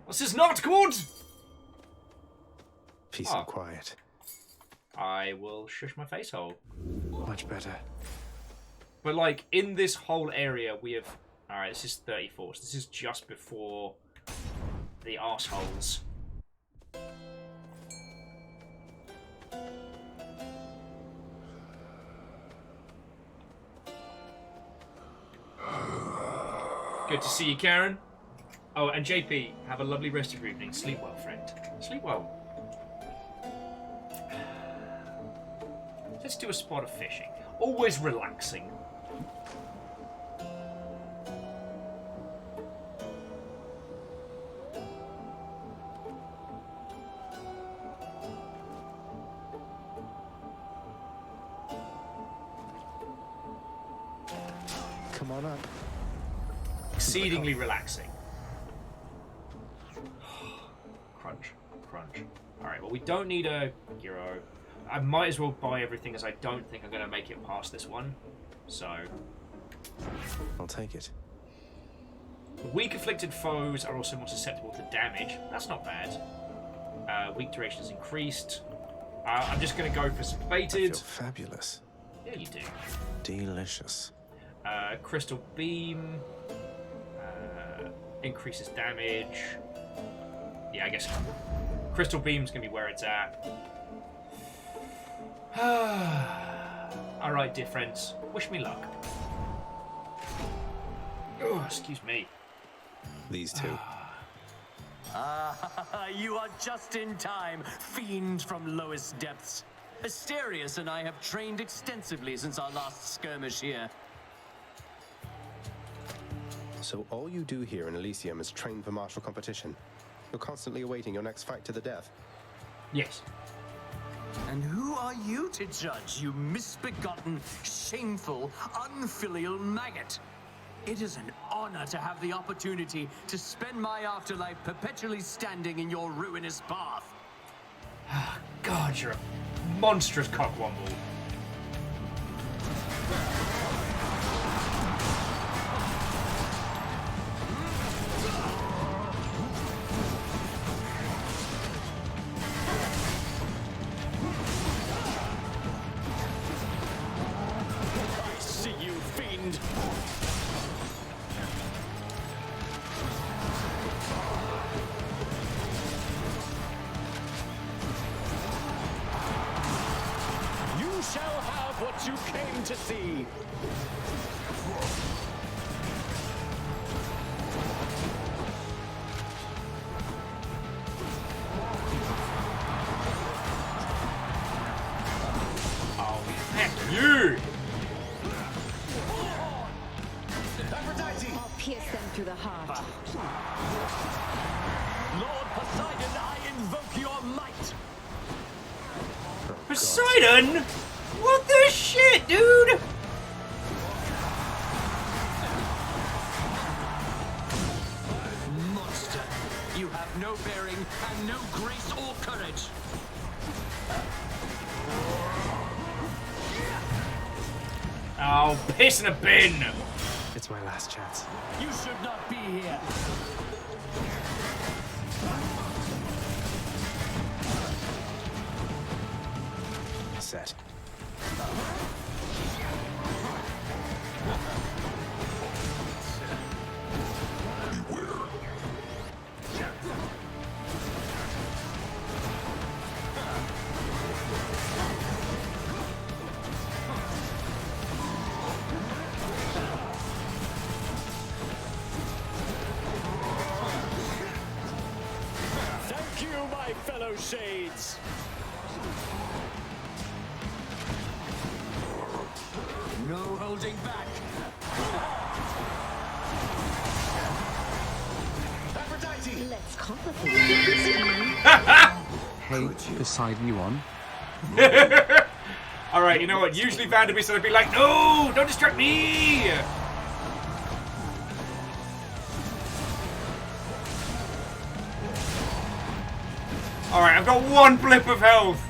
This is not good. Peace and quiet. I will shush my face hole. Much better. But like in this whole area, we have. All right, this is 34. So this is just before the arseholes. Good to see you, Karen. Oh, and JP, have a lovely rest of your evening. Sleep well, friend. Sleep well. Let's do a spot of fishing. Always relaxing. Come on up. Exceedingly relaxing. Crunch, crunch. Alright, well, we don't need a hero. I might as well buy everything, as I don't think I'm going to make it past this one. So... I'll take it. Weak afflicted foes are also more susceptible to damage. That's not bad. Weak duration is increased. I'm just going to go for some fated. I feel fabulous. Yeah, you do. Delicious. Crystal Beam. Increases damage. Yeah, I guess Crystal Beam's going to be where it's at. Alright, dear friends. Wish me luck. Oh, excuse me. These two. You are just in time, fiend from lowest depths. Asterius and I have trained extensively since our last skirmish here. So all you do here in Elysium is train for martial competition. You're constantly awaiting your next fight to the death. Yes. And who are you to judge, you misbegotten, shameful, unfilial maggot? It is an honor to have the opportunity to spend my afterlife perpetually standing in your ruinous path. God, you're a monstrous cockwomble. I see you, fiend. fantasy. You! I'll pierce them through the heart. Lord Poseidon, I invoke your might. Poseidon? What the shit, dude? Monster, you have no bearing and no grace or courage. Oh, piss in a bin! It's my last chance. You should not be here. Set. Thank you, my fellow shades. No holding back. Aphrodite! Let's complicate it. Hey, Poseidon, you on? Alright, you know what? Usually Vanderbeest would be like, no! Don't distract me! Alright, I've got one blip of health.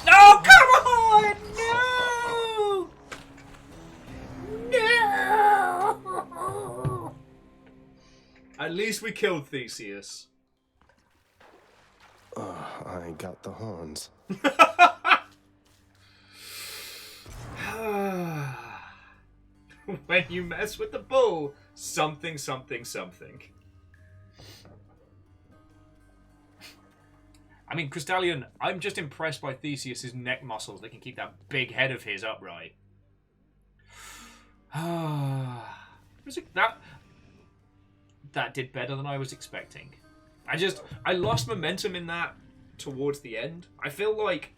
No, come on! No! No! At least we killed Theseus. I got the horns. When you mess with the bull, something, something, something. I mean, Crystallion, I'm just impressed by Theseus's neck muscles that can keep that big head of his upright. That did better than I was expecting. I lost momentum in that towards the end. I feel like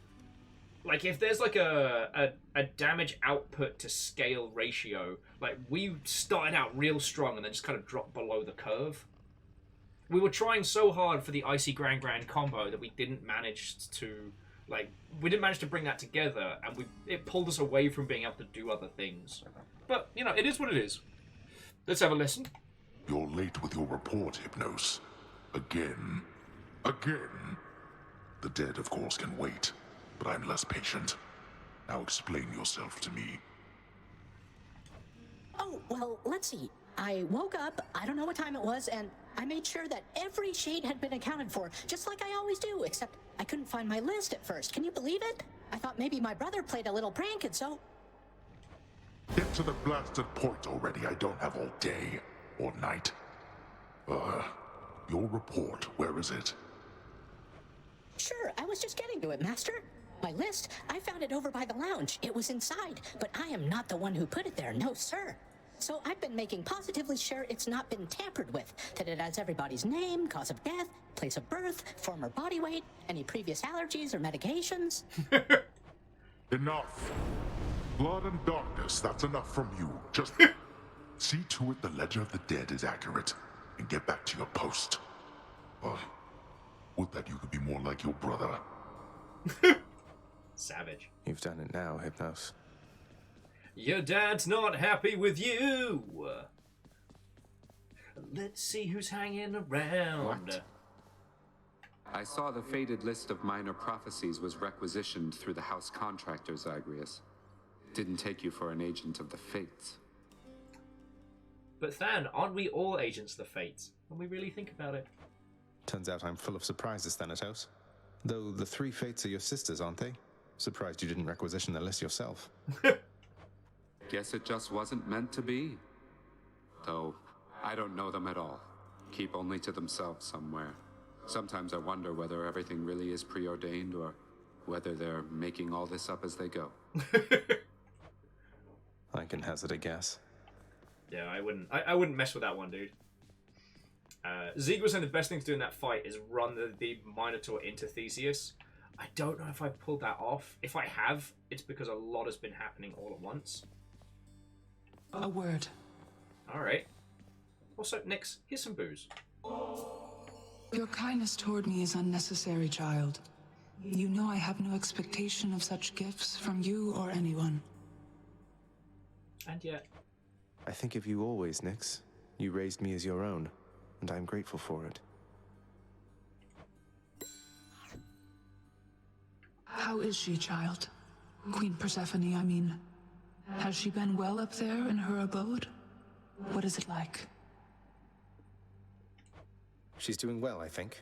if there's like a damage output to scale ratio, like we started out real strong and then just kind of dropped below the curve. We were trying so hard for the Icy Grand combo that we didn't manage to bring that together, and it pulled us away from being able to do other things. But you know, it is what it is. Let's have a listen. You're late with your report, Hypnos. Again. Again. The dead, of course, can wait, but I'm less patient. Now explain yourself to me. Oh, well, let's see. I woke up, I don't know what time it was, and I made sure that every shade had been accounted for, just like I always do, except I couldn't find my list at first. Can you believe it? I thought maybe my brother played a little prank, and so... Get to the blasted point already. I don't have all day or night. Your report, where is it? Sure, I was just getting to it, Master. My list, I found it over by the lounge. It was inside, but I am not the one who put it there, no sir. So I've been making positively sure it's not been tampered with, that it has everybody's name, cause of death, place of birth, former body weight, any previous allergies or medications. Enough. Blood and darkness, that's enough from you. Just see to it the ledger of the dead is accurate, and get back to your post. Would that you could be more like your brother. Savage. You've done it now, Hypnos. Your dad's not happy with you. Let's see who's hanging around. What? I saw the faded list of minor prophecies was requisitioned through the house contractor, Zagreus. Didn't take you for an agent of the fates. But Than, aren't we all agents of the fates, when we really think about it? Turns out I'm full of surprises, Thanatos. Though the three fates are your sisters, aren't they? Surprised you didn't requisition the list yourself. Guess it just wasn't meant to be. Though, I don't know them at all. keep only to themselves somewhere. Sometimes I wonder whether everything really is preordained or whether they're making all this up as they go. I can hazard a guess. Yeah, I wouldn't mess with that one, dude. Zieg was saying the best thing to do in that fight is run the Minotaur into Theseus. I don't know if I pulled that off. If I have, it's because a lot has been happening all at once. A word. Alright. Also, Nix, here's some booze. Your kindness toward me is unnecessary, child. You know I have no expectation of such gifts from you or anyone. And yet... I think of you always, Nix. You raised me as your own, and I'm grateful for it. How is she, child? Queen Persephone, I mean. Has she been well up there in her abode? What is it like? She's doing well, I think.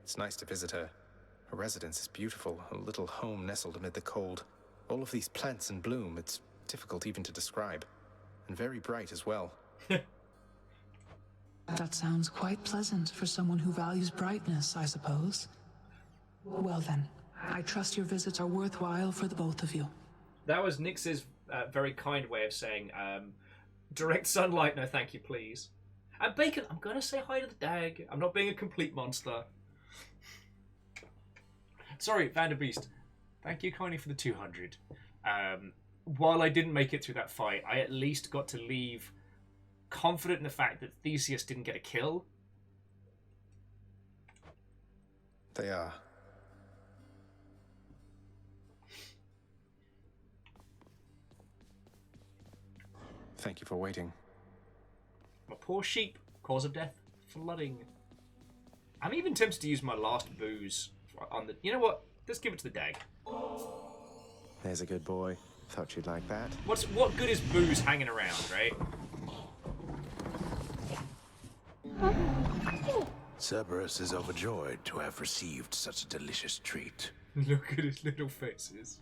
It's nice to visit her. Her residence is beautiful, a little home nestled amid the cold. All of these plants in bloom, it's difficult even to describe. And very bright as well. That sounds quite pleasant for someone who values brightness, I suppose. Well then, I trust your visits are worthwhile for the both of you. That was Nix's very kind way of saying, direct sunlight, no thank you, please. And Bacon, I'm going to say hi to the dag. I'm not being a complete monster. Sorry, Vanderbeest. Thank you kindly for the 200. While I didn't make it through that fight, I at least got to leave confident in the fact that Theseus didn't get a kill. They are. Thank you for waiting. My poor sheep, cause of death, flooding. I'm even tempted to use my last booze on the... You know what? Let's give it to the dag. There's a good boy. Thought you'd like that. What good is booze hanging around, right? Cerberus is overjoyed to have received such a delicious treat. Look at his little faces.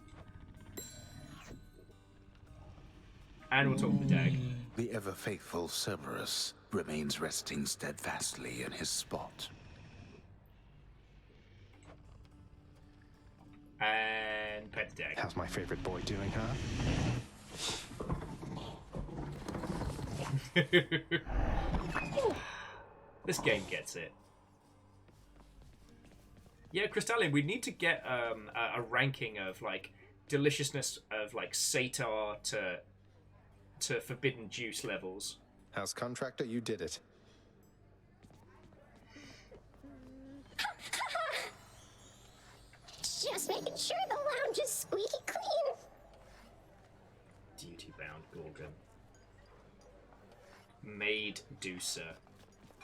And we'll talk to the dag. The ever-faithful Cerberus remains resting steadfastly in his spot. And pet the dag. How's my favorite boy doing, huh? This game gets it. Yeah, Crystalline, we need to get a ranking of like deliciousness of like satyr to forbidden juice levels. House contractor, you did it. Just making sure the lounge is squeaky clean. Duty-bound Gorgon. Maid Deucer.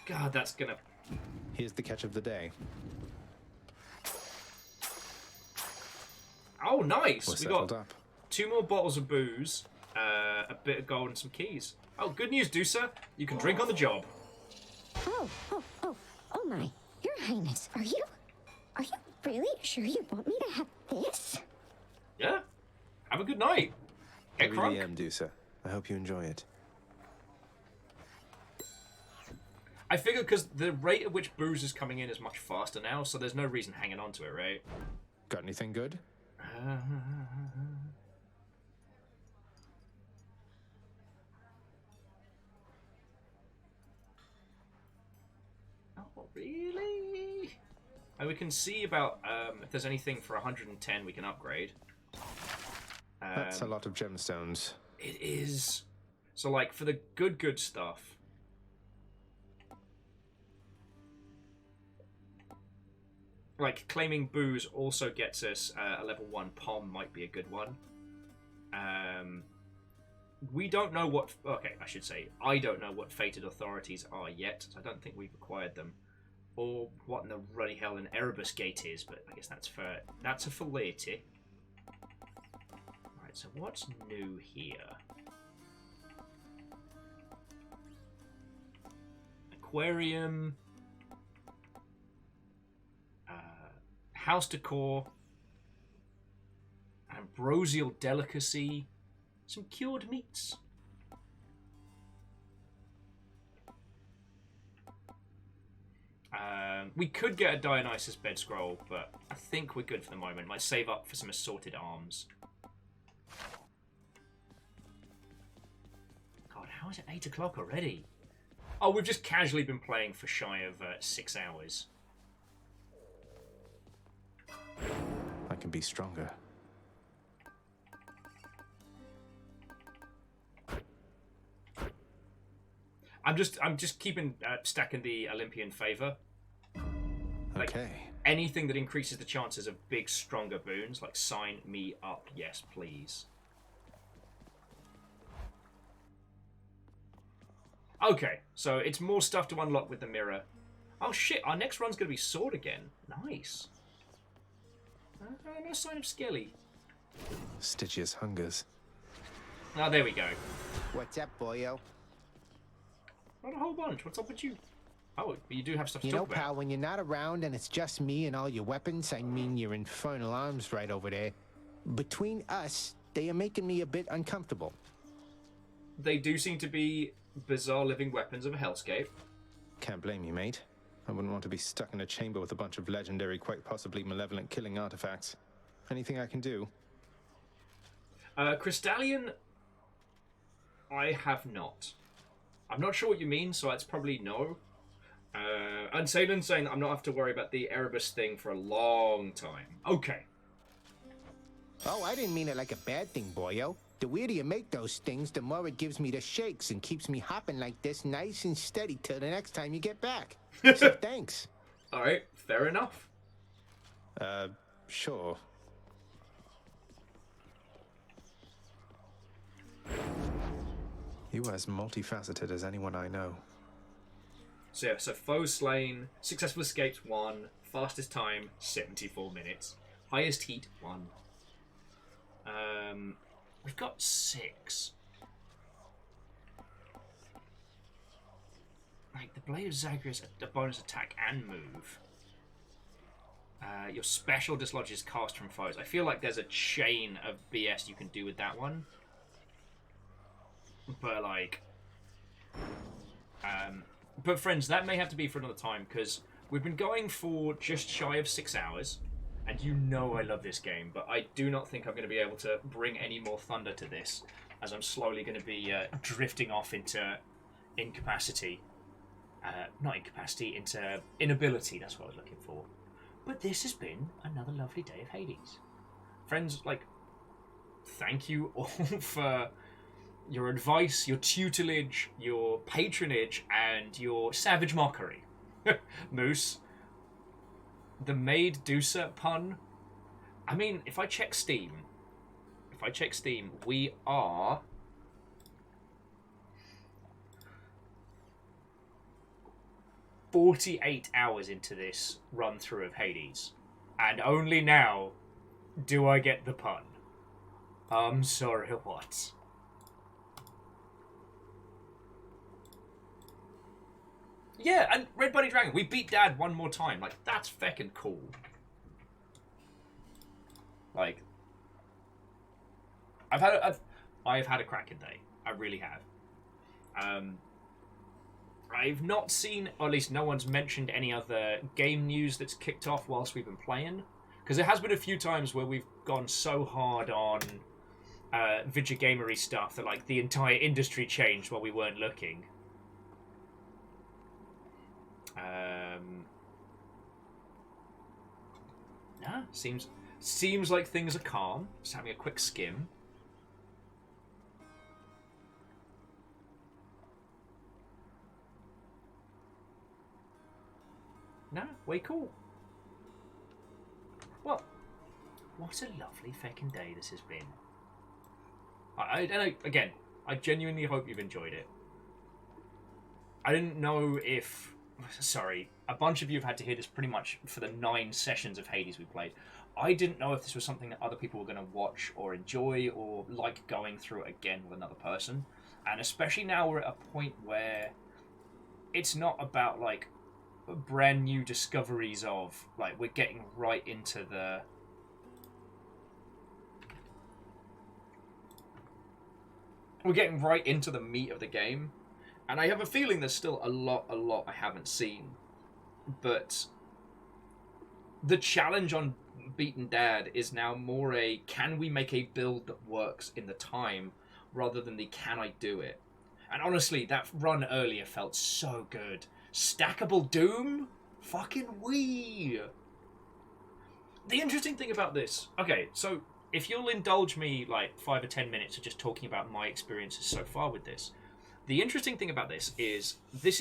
God, that's gonna... Here's the catch of the day. Oh, nice! We're We settled got up. 2 more bottles of booze, a bit of gold, and some keys. Oh, good news, Deucer. You can drink on the job. Oh my. Your Highness, are you really sure you want me to have this? Yeah. Have a good night. I Get really crunk. am, Deucer. I hope you enjoy it. I figure because the rate at which booze is coming in is much faster now, so there's no reason hanging on to it, right? Got anything good? Oh, really? And we can see about if there's anything for 110 we can upgrade. That's a lot of gemstones. It is. So, like, for the good stuff, like, claiming booze also gets us a level 1 pom might be a good one. We don't know what... Okay, I should say, I don't know what fated authorities are yet. So I don't think we've acquired them. Or what in the ruddy hell an Erebus Gate is, but I guess that's for later. Right, so what's new here? Aquarium... house decor, ambrosial delicacy, some cured meats. We could get a Dionysus bed scroll, but I think we're good for the moment. Might save up for some assorted arms. God, how is it 8 o'clock already? Oh, we've just casually been playing for shy of 6 hours. I can be stronger. I'm just keeping stacking the Olympian favor. Like, okay. Anything that increases the chances of big, stronger boons, like sign me up, yes, please. Okay, so it's more stuff to unlock with the mirror. Oh shit, our next run's gonna be sword again. Nice. No sign of Skelly. Stygius hungers. Oh, there we go. What's up, boyo? Not a whole bunch. What's up with you? Oh, you do have stuff to You talk know, about. pal, when you're not around and it's just me and all your weapons, I mean your infernal arms right over there, between us, they are making me a bit uncomfortable. They do seem to be bizarre living weapons of a hellscape. Can't blame you, mate. I wouldn't want to be stuck in a chamber with a bunch of legendary, quite possibly malevolent killing artifacts. Anything I can do? Crystallion, I have not. I'm not sure what you mean, so that's probably no. And Salen's saying that I'm not have to worry about the Erebus thing for a long time. Okay. Oh, I didn't mean it like a bad thing, boyo. The weirder you make those things, the more it gives me the shakes and keeps me hopping like this nice and steady till the next time you get back. So thanks. Alright, fair enough. Sure. You are as multifaceted as anyone I know. So yeah, so foes slain, successful escapes 1, fastest time 74 minutes, highest heat 1. We've got 6. Like the Blade of Zagreus, a bonus attack and move. Your special dislodges cast from foes. I feel like there's a chain of BS you can do with that one. But like, but friends, that may have to be for another time because we've been going for just shy of 6 hours, and you know I love this game, but I do not think I'm going to be able to bring any more thunder to this, as I'm slowly going to be drifting off into incapacity. Not incapacity, into inability. That's what I was looking for. But this has been another lovely day of Hades, friends. Like, thank you all for your advice, your tutelage, your patronage, and your savage mockery. Moose. The Maid Deucer pun. I mean, if I check Steam, we are... ...48 hours into this run-through of Hades. And only now do I get the pun. I'm sorry, what? Yeah, and Red Bunny Dragon, we beat Dad one more time. Like, that's feckin' cool. Like, I've had a cracking day. I really have. I've not seen, or at least no one's mentioned any other game news that's kicked off whilst we've been playing. Because there has been a few times where we've gone so hard on Vidya-gamery stuff that, like, the entire industry changed while we weren't looking. Nah, seems like things are calm. Just having a quick skim. Nah, way cool. Well, what a lovely feckin' day this has been. Again, I genuinely hope you've enjoyed it. I didn't know if... Sorry, a bunch of you have had to hear this pretty much for the 9 sessions of Hades we played. I didn't know if this was something that other people were going to watch or enjoy or like going through it again with another person. And especially now we're at a point where it's not about, like, brand new discoveries of, like, we're getting right into the... We're getting right into the meat of the game. And I have a feeling there's still a lot I haven't seen. but the challenge on Beaten Dad is now more a can we make a build that works in the time rather than the can I do it. And honestly, that run earlier felt so good. Stackable Doom? Fucking wee! The interesting thing about this... Okay, so if you'll indulge me like 5 or 10 minutes of just talking about my experiences so far with this. The interesting thing about this is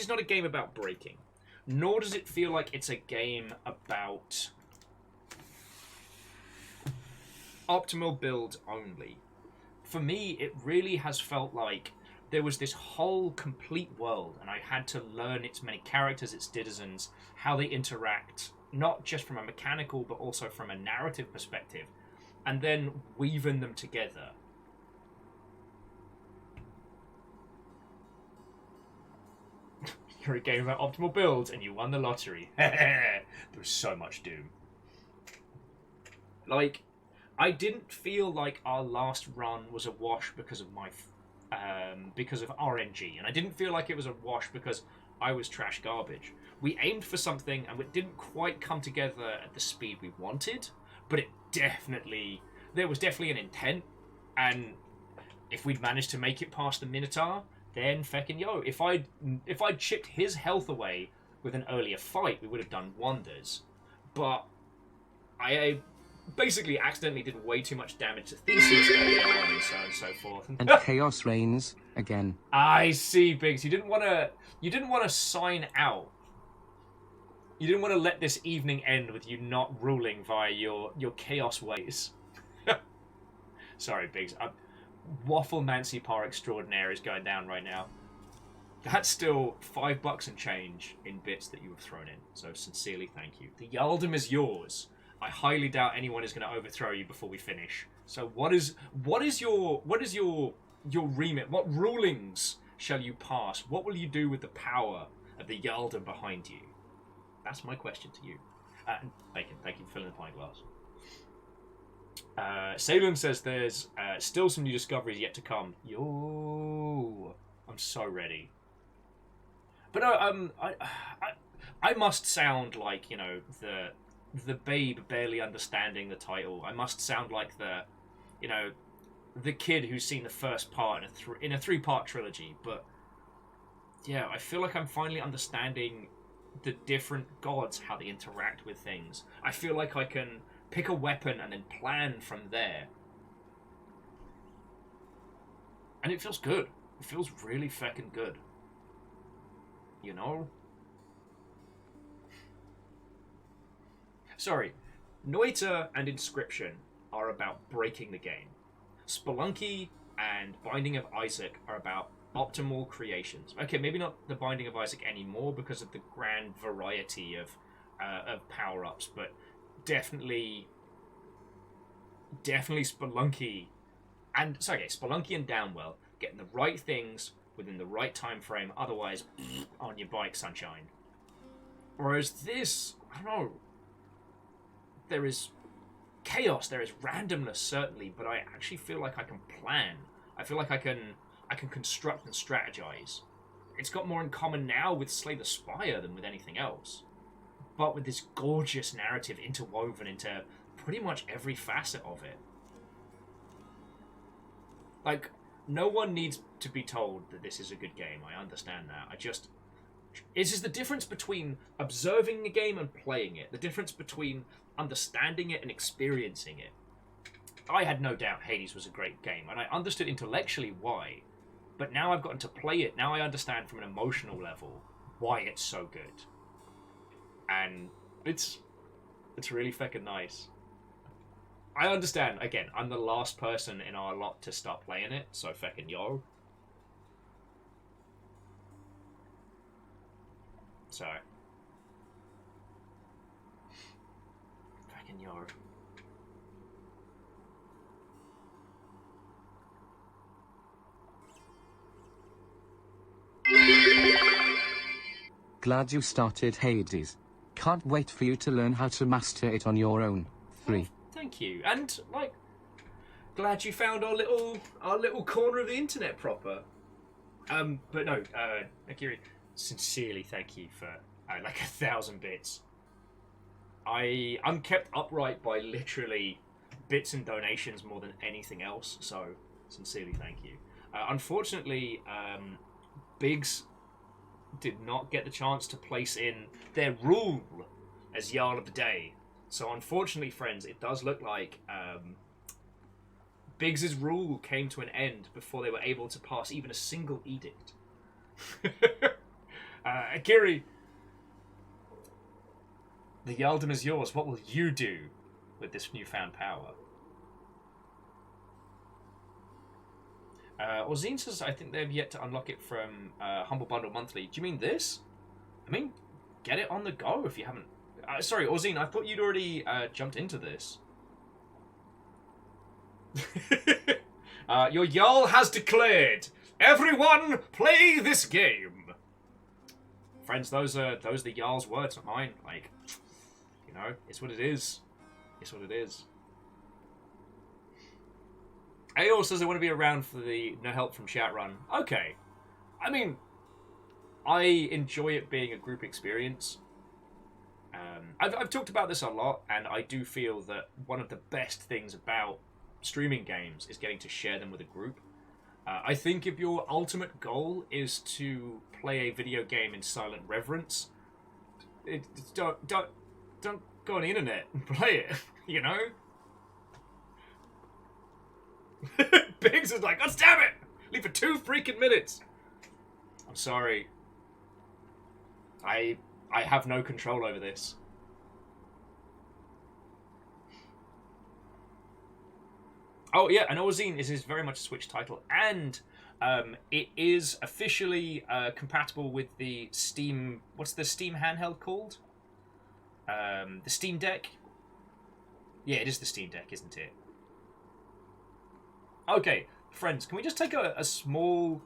not a game about breaking. Nor does it feel like it's a game about optimal build only. For me, it really has felt like there was this whole complete world, and I had to learn its many characters, its citizens, how they interact, not just from a mechanical, but also from a narrative perspective, and then weaving them together. You're a game about optimal builds, and you won the lottery. There was so much Doom. Like, I didn't feel like our last run was a wash because of because of RNG, and I didn't feel like it was a wash because I was trash garbage. We aimed for something, and it didn't quite come together at the speed we wanted, but there was definitely an intent, and if we'd managed to make it past the Minotaur, then feckin' yo, if I'd chipped his health away with an earlier fight, we would have done wonders. But I basically accidentally did way too much damage to Theseus earlier on, and so on and so forth. And chaos reigns again. I see, Biggs. You didn't want to sign out. You didn't want to let this evening end with you not ruling via your chaos ways. Sorry, Biggs. Wafflemancy par extraordinaire is going down right now. That's still $5 and change in bits that you have thrown in. So sincerely, thank you. The Yaldum is yours. I highly doubt anyone is going to overthrow you before we finish. So what is your remit? What rulings shall you pass? What will you do with the power of the Yaldum behind you? That's my question to you. Bacon, thank you for filling the pint glass. Salem says there's still some new discoveries yet to come. Yo, I'm so ready. But I must sound like, you know, the babe barely understanding the title. I must sound like the kid who's seen the first part in a 3-part trilogy. But yeah, I feel like I'm finally understanding the different gods, how they interact with things. I feel like I can pick a weapon and then plan from there. And it feels good. It feels really fucking good. You know? Sorry. Noita and Inscription are about breaking the game. Spelunky and Binding of Isaac are about optimal creations. Okay, maybe not the Binding of Isaac anymore because of the grand variety of power-ups, but definitely Spelunky and Spelunky and Downwell getting the right things within the right time frame, otherwise on your bike, sunshine. Whereas this, I don't know, there is chaos, there is randomness certainly, but I actually feel like I can plan. I feel like I can construct and strategize. It's got more in common now with Slay the Spire than with anything else. But with this gorgeous narrative interwoven into pretty much every facet of it. Like, no one needs to be told that this is a good game. I understand that. It's just the difference between observing a game and playing it. The difference between understanding it and experiencing it. I had no doubt Hades was a great game, and I understood intellectually why. But now I've gotten to play it, now I understand from an emotional level why it's so good. And it's really fucking nice. I understand, again, I'm the last person in our lot to start playing it, so fucking yo. So. Fucking yo. Glad you started Hades. Can't wait for you to learn how to master it on your own. 3. Thank you. And, like, glad you found our little corner of the internet proper. But no, Akiri, sincerely thank you for like 1,000 bits. I'm kept upright by literally bits and donations more than anything else, so sincerely thank you. Unfortunately, Biggs did not get the chance to place in their rule as Jarl of the Day. So unfortunately, friends, it does look like Biggs's rule came to an end before they were able to pass even a single edict. Akiri, the Jarldom is yours. What will you do with this newfound power? Orzine says, I think they've yet to unlock it from Humble Bundle Monthly. Do you mean this? I mean, get it on the go if you haven't. Sorry, Orzine, I thought you'd already jumped into this. Your Jarl has declared, everyone play this game. Friends, those are the Jarl's words, not mine. Like, you know, it's what it is. It's what it is. Aor says they want to be around for the no help from chat run. Okay. I mean, I enjoy it being a group experience. I've talked about this a lot, and I do feel that one of the best things about streaming games is getting to share them with a group. I think if your ultimate goal is to play a video game in silent reverence, don't go on the internet and play it, you know? Biggs is like, God damn it! Leave for 2 freaking minutes! I'm sorry. I have no control over this. Oh yeah, and Orzine is very much a Switch title, and it is officially compatible with the Steam. What's the Steam handheld called? The Steam Deck. Yeah, it is the Steam Deck, isn't it? Okay, friends, can we just take a small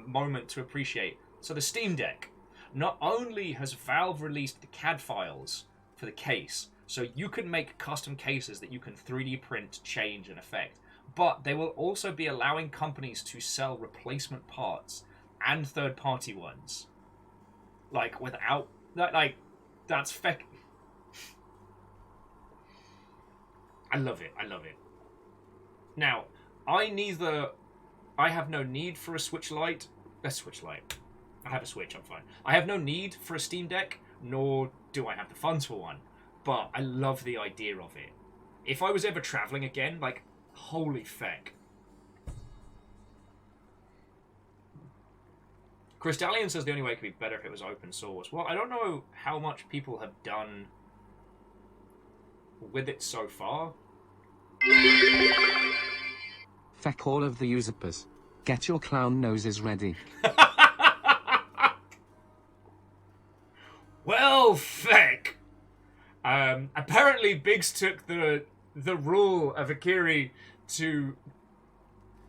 moment to appreciate? So the Steam Deck. Not only has Valve released the CAD files for the case, so you can make custom cases that you can 3D print, change, and affect, but they will also be allowing companies to sell replacement parts and third-party ones. Like, without... Like, that's feck... I love it. I love it. Now, I have no need for a Switch Lite. I have a Switch, I'm fine. I have no need for a Steam Deck, nor do I have the funds for one. But I love the idea of it. If I was ever traveling again, like, holy feck. Crystallian says the only way it could be better if it was open source. Well, I don't know how much people have done with it so far. Feck all of the usurpers. Get your clown noses ready. Well, feck. Apparently Biggs took the rule of Akiri to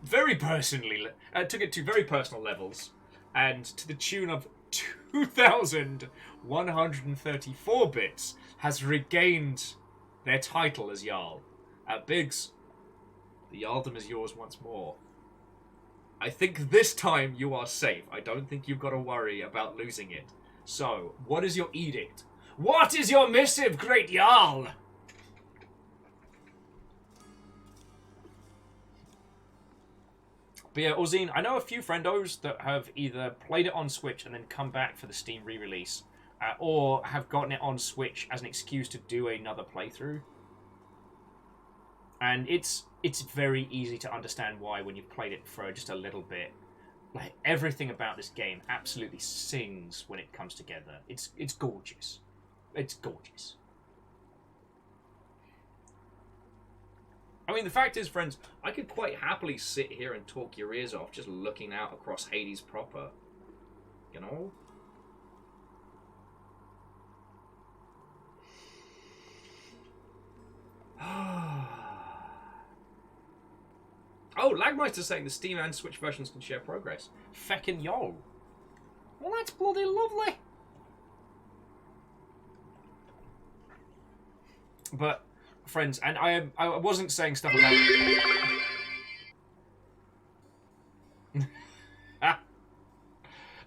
very personally, took it to very personal levels, and to the tune of 2,134 bits, has regained their title as Jarl. Biggs, the Jarldom is yours once more. I think this time you are safe. I don't think you've got to worry about losing it. So, what is your edict? What is your missive, great Jarl? But yeah, Orzine, I know a few friendos that have either played it on Switch and then come back for the Steam re-release, or have gotten it on Switch as an excuse to do another playthrough. And it's very easy to understand why when you've played it for just a little bit. Like, everything about this game absolutely sings when it comes together. It's gorgeous. It's gorgeous. I mean, the fact is, friends, I could quite happily sit here and talk your ears off just looking out across Hades proper. You know? Oh, Lagmeister's saying the Steam and Switch versions can share progress. Feckin' yo. Well, that's bloody lovely. But, friends, and I wasn't saying stuff about...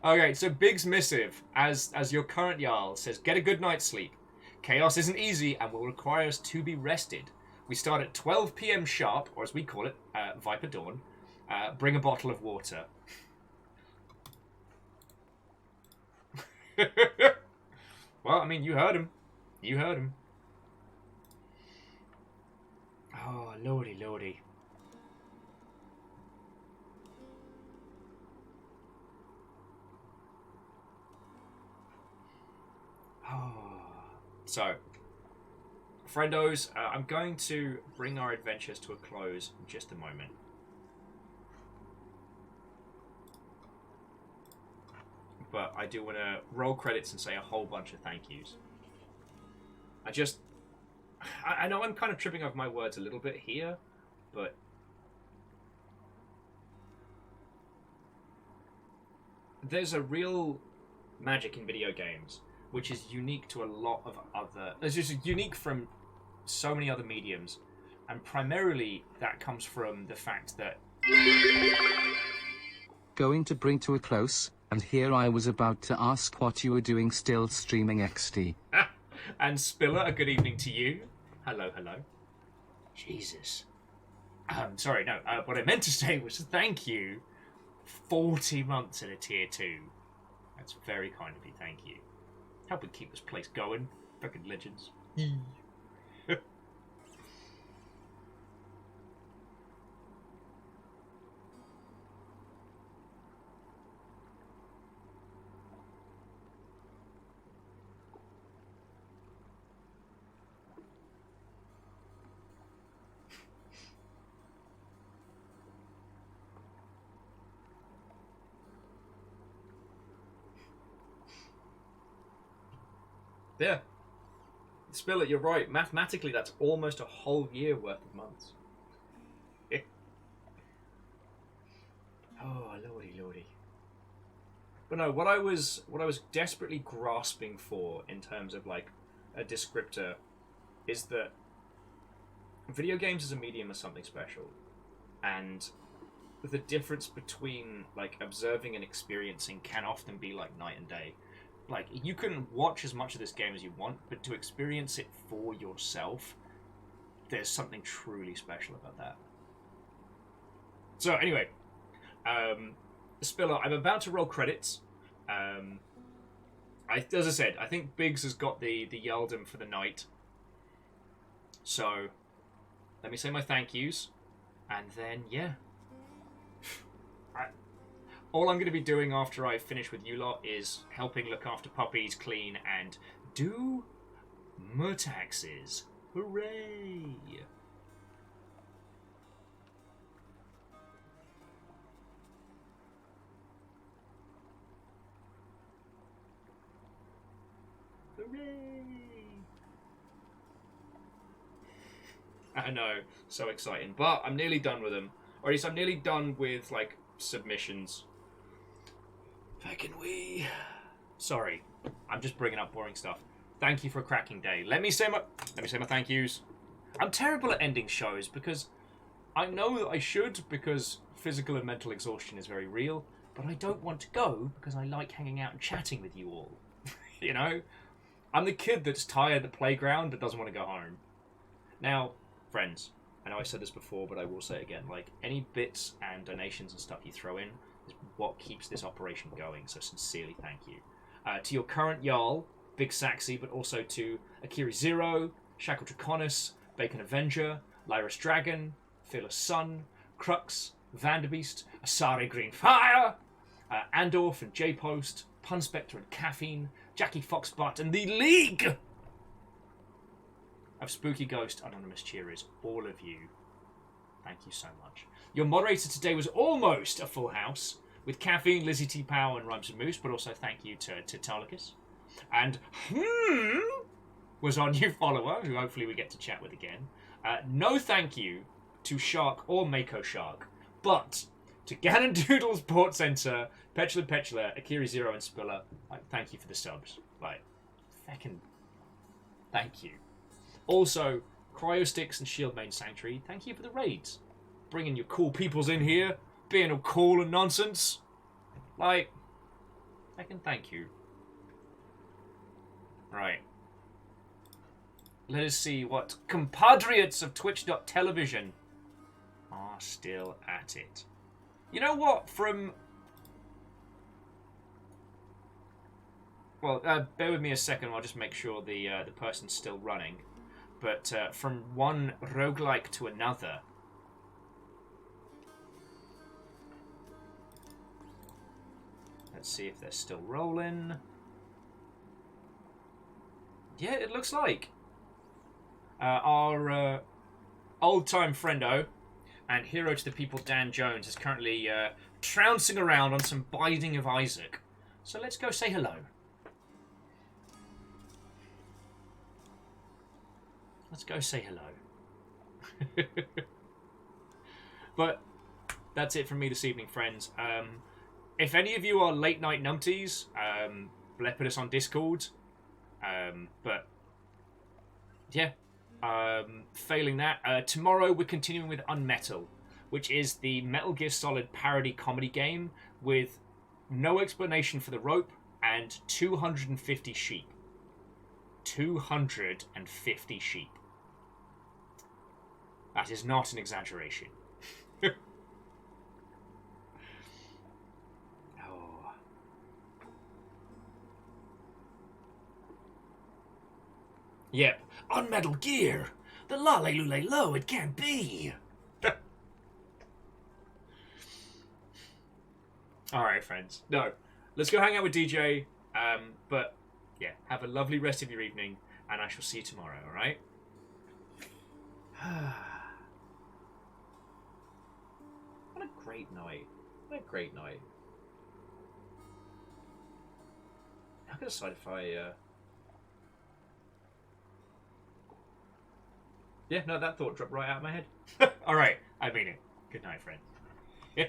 Okay, so Big's missive, as your current Jarl, says, get a good night's sleep. Chaos isn't easy and will require us to be rested. We start at 12 p.m. sharp, or as we call it, Viper Dawn. Bring a bottle of water. Well, I mean, you heard him. You heard him. Oh, lordy, lordy. Oh. So, friendos, I'm going to bring our adventures to a close in just a moment. But I do want to roll credits and say a whole bunch of thank yous. I know I'm kind of tripping over my words a little bit here, but there's a real magic in video games, which is unique to a lot of other... It's just unique from so many other mediums, and primarily that comes from the fact that... Going to bring to a close, and here I was about to ask what you were doing still streaming XD. And Spiller, a good evening to you. Hello, hello. Jesus. Sorry, no. What I meant to say was thank you. 40 months in a tier 2. That's very kind of you, thank you. Helping keep this place going. Fucking legends. Yeah. Spiller, you're right. Mathematically, that's almost a whole year worth of months. Oh, lordy, lordy. But no, what I was desperately grasping for in terms of like a descriptor is that video games as a medium are something special, and the difference between like observing and experiencing can often be like night and day. Like, you can watch as much of this game as you want, but to experience it for yourself, there's something truly special about that. So, anyway, Spiller, I'm about to roll credits. As I said, I think Biggs has got the Yeldum for the night. So, let me say my thank yous, and then, yeah. All I'm going to be doing after I finish with you lot is helping look after puppies, clean, and do Murtaxes. Hooray! Hooray! I know, so exciting. But I'm nearly done with them. Or at least I'm nearly done with, like, submissions. Fucking we. Sorry, I'm just bringing up boring stuff. Thank you for a cracking day. Let me say my thank yous. I'm terrible at ending shows because I know that I should, because physical and mental exhaustion is very real, but I don't want to go because I like hanging out and chatting with you all. You know? I'm the kid that's tired at the playground but doesn't want to go home. Now, friends, I know I said this before, but I will say it again. Like, any bits and donations and stuff you throw in is what keeps this operation going, so sincerely thank you. To your current Jarl, Big Saxy, but also to Akiri Zero, Shackle Draconis, Bacon Avenger, Lyris Dragon, Fearless Sun, Crux, Vanderbeast, Asari Green Fire, Andorf and J-Post, Punspector and Caffeine, Jackie Foxbutt, and the League of Spooky Ghost Anonymous Cheerers, all of you. Thank you so much. Your moderator today was almost a full house, with Caffeine, Lizzie T. Power, and Rhymes and Moose, but also thank you to Telecus. And was our new follower, who hopefully we get to chat with again. No thank you to Shark or Mako Shark, but to Gannon Doodles, Port Center, Petula, Akiri Zero, and Spiller, thank you for the subs. Like, feckin' thank you. Also, Cryosticks and Shield Main Sanctuary, thank you for the raids. Bringing your cool peoples in here, being all cool and nonsense. Like, I can thank you. Right. Let us see what compatriots of Twitch.television are still at it. You know what? Well, bear with me a second. I'll just make sure the person's still running. But from one roguelike to another. Let's see if they're still rolling. Yeah, it looks like. Our old-time friendo and hero to the people Dan Jones is currently trouncing around on some Binding of Isaac. So let's go say hello. Let's go say hello. But that's it from me this evening, friends. If any of you are late night numpties, put us on Discord. But yeah, failing that, tomorrow we're continuing with Unmetal, which is the Metal Gear Solid parody comedy game with no explanation for the rope and 250 sheep. 250 sheep. That is not an exaggeration. Oh. Yep. On Metal Gear! The lolly low, it can't be! Alright, friends. No. Let's go hang out with DJ. But, yeah, have a lovely rest of your evening, and I shall see you tomorrow, alright? What a great night. What a great night. I'm gonna decide if I, Yeah, no, that thought dropped right out of my head. Alright, I mean it. Good night, friend. Yeah.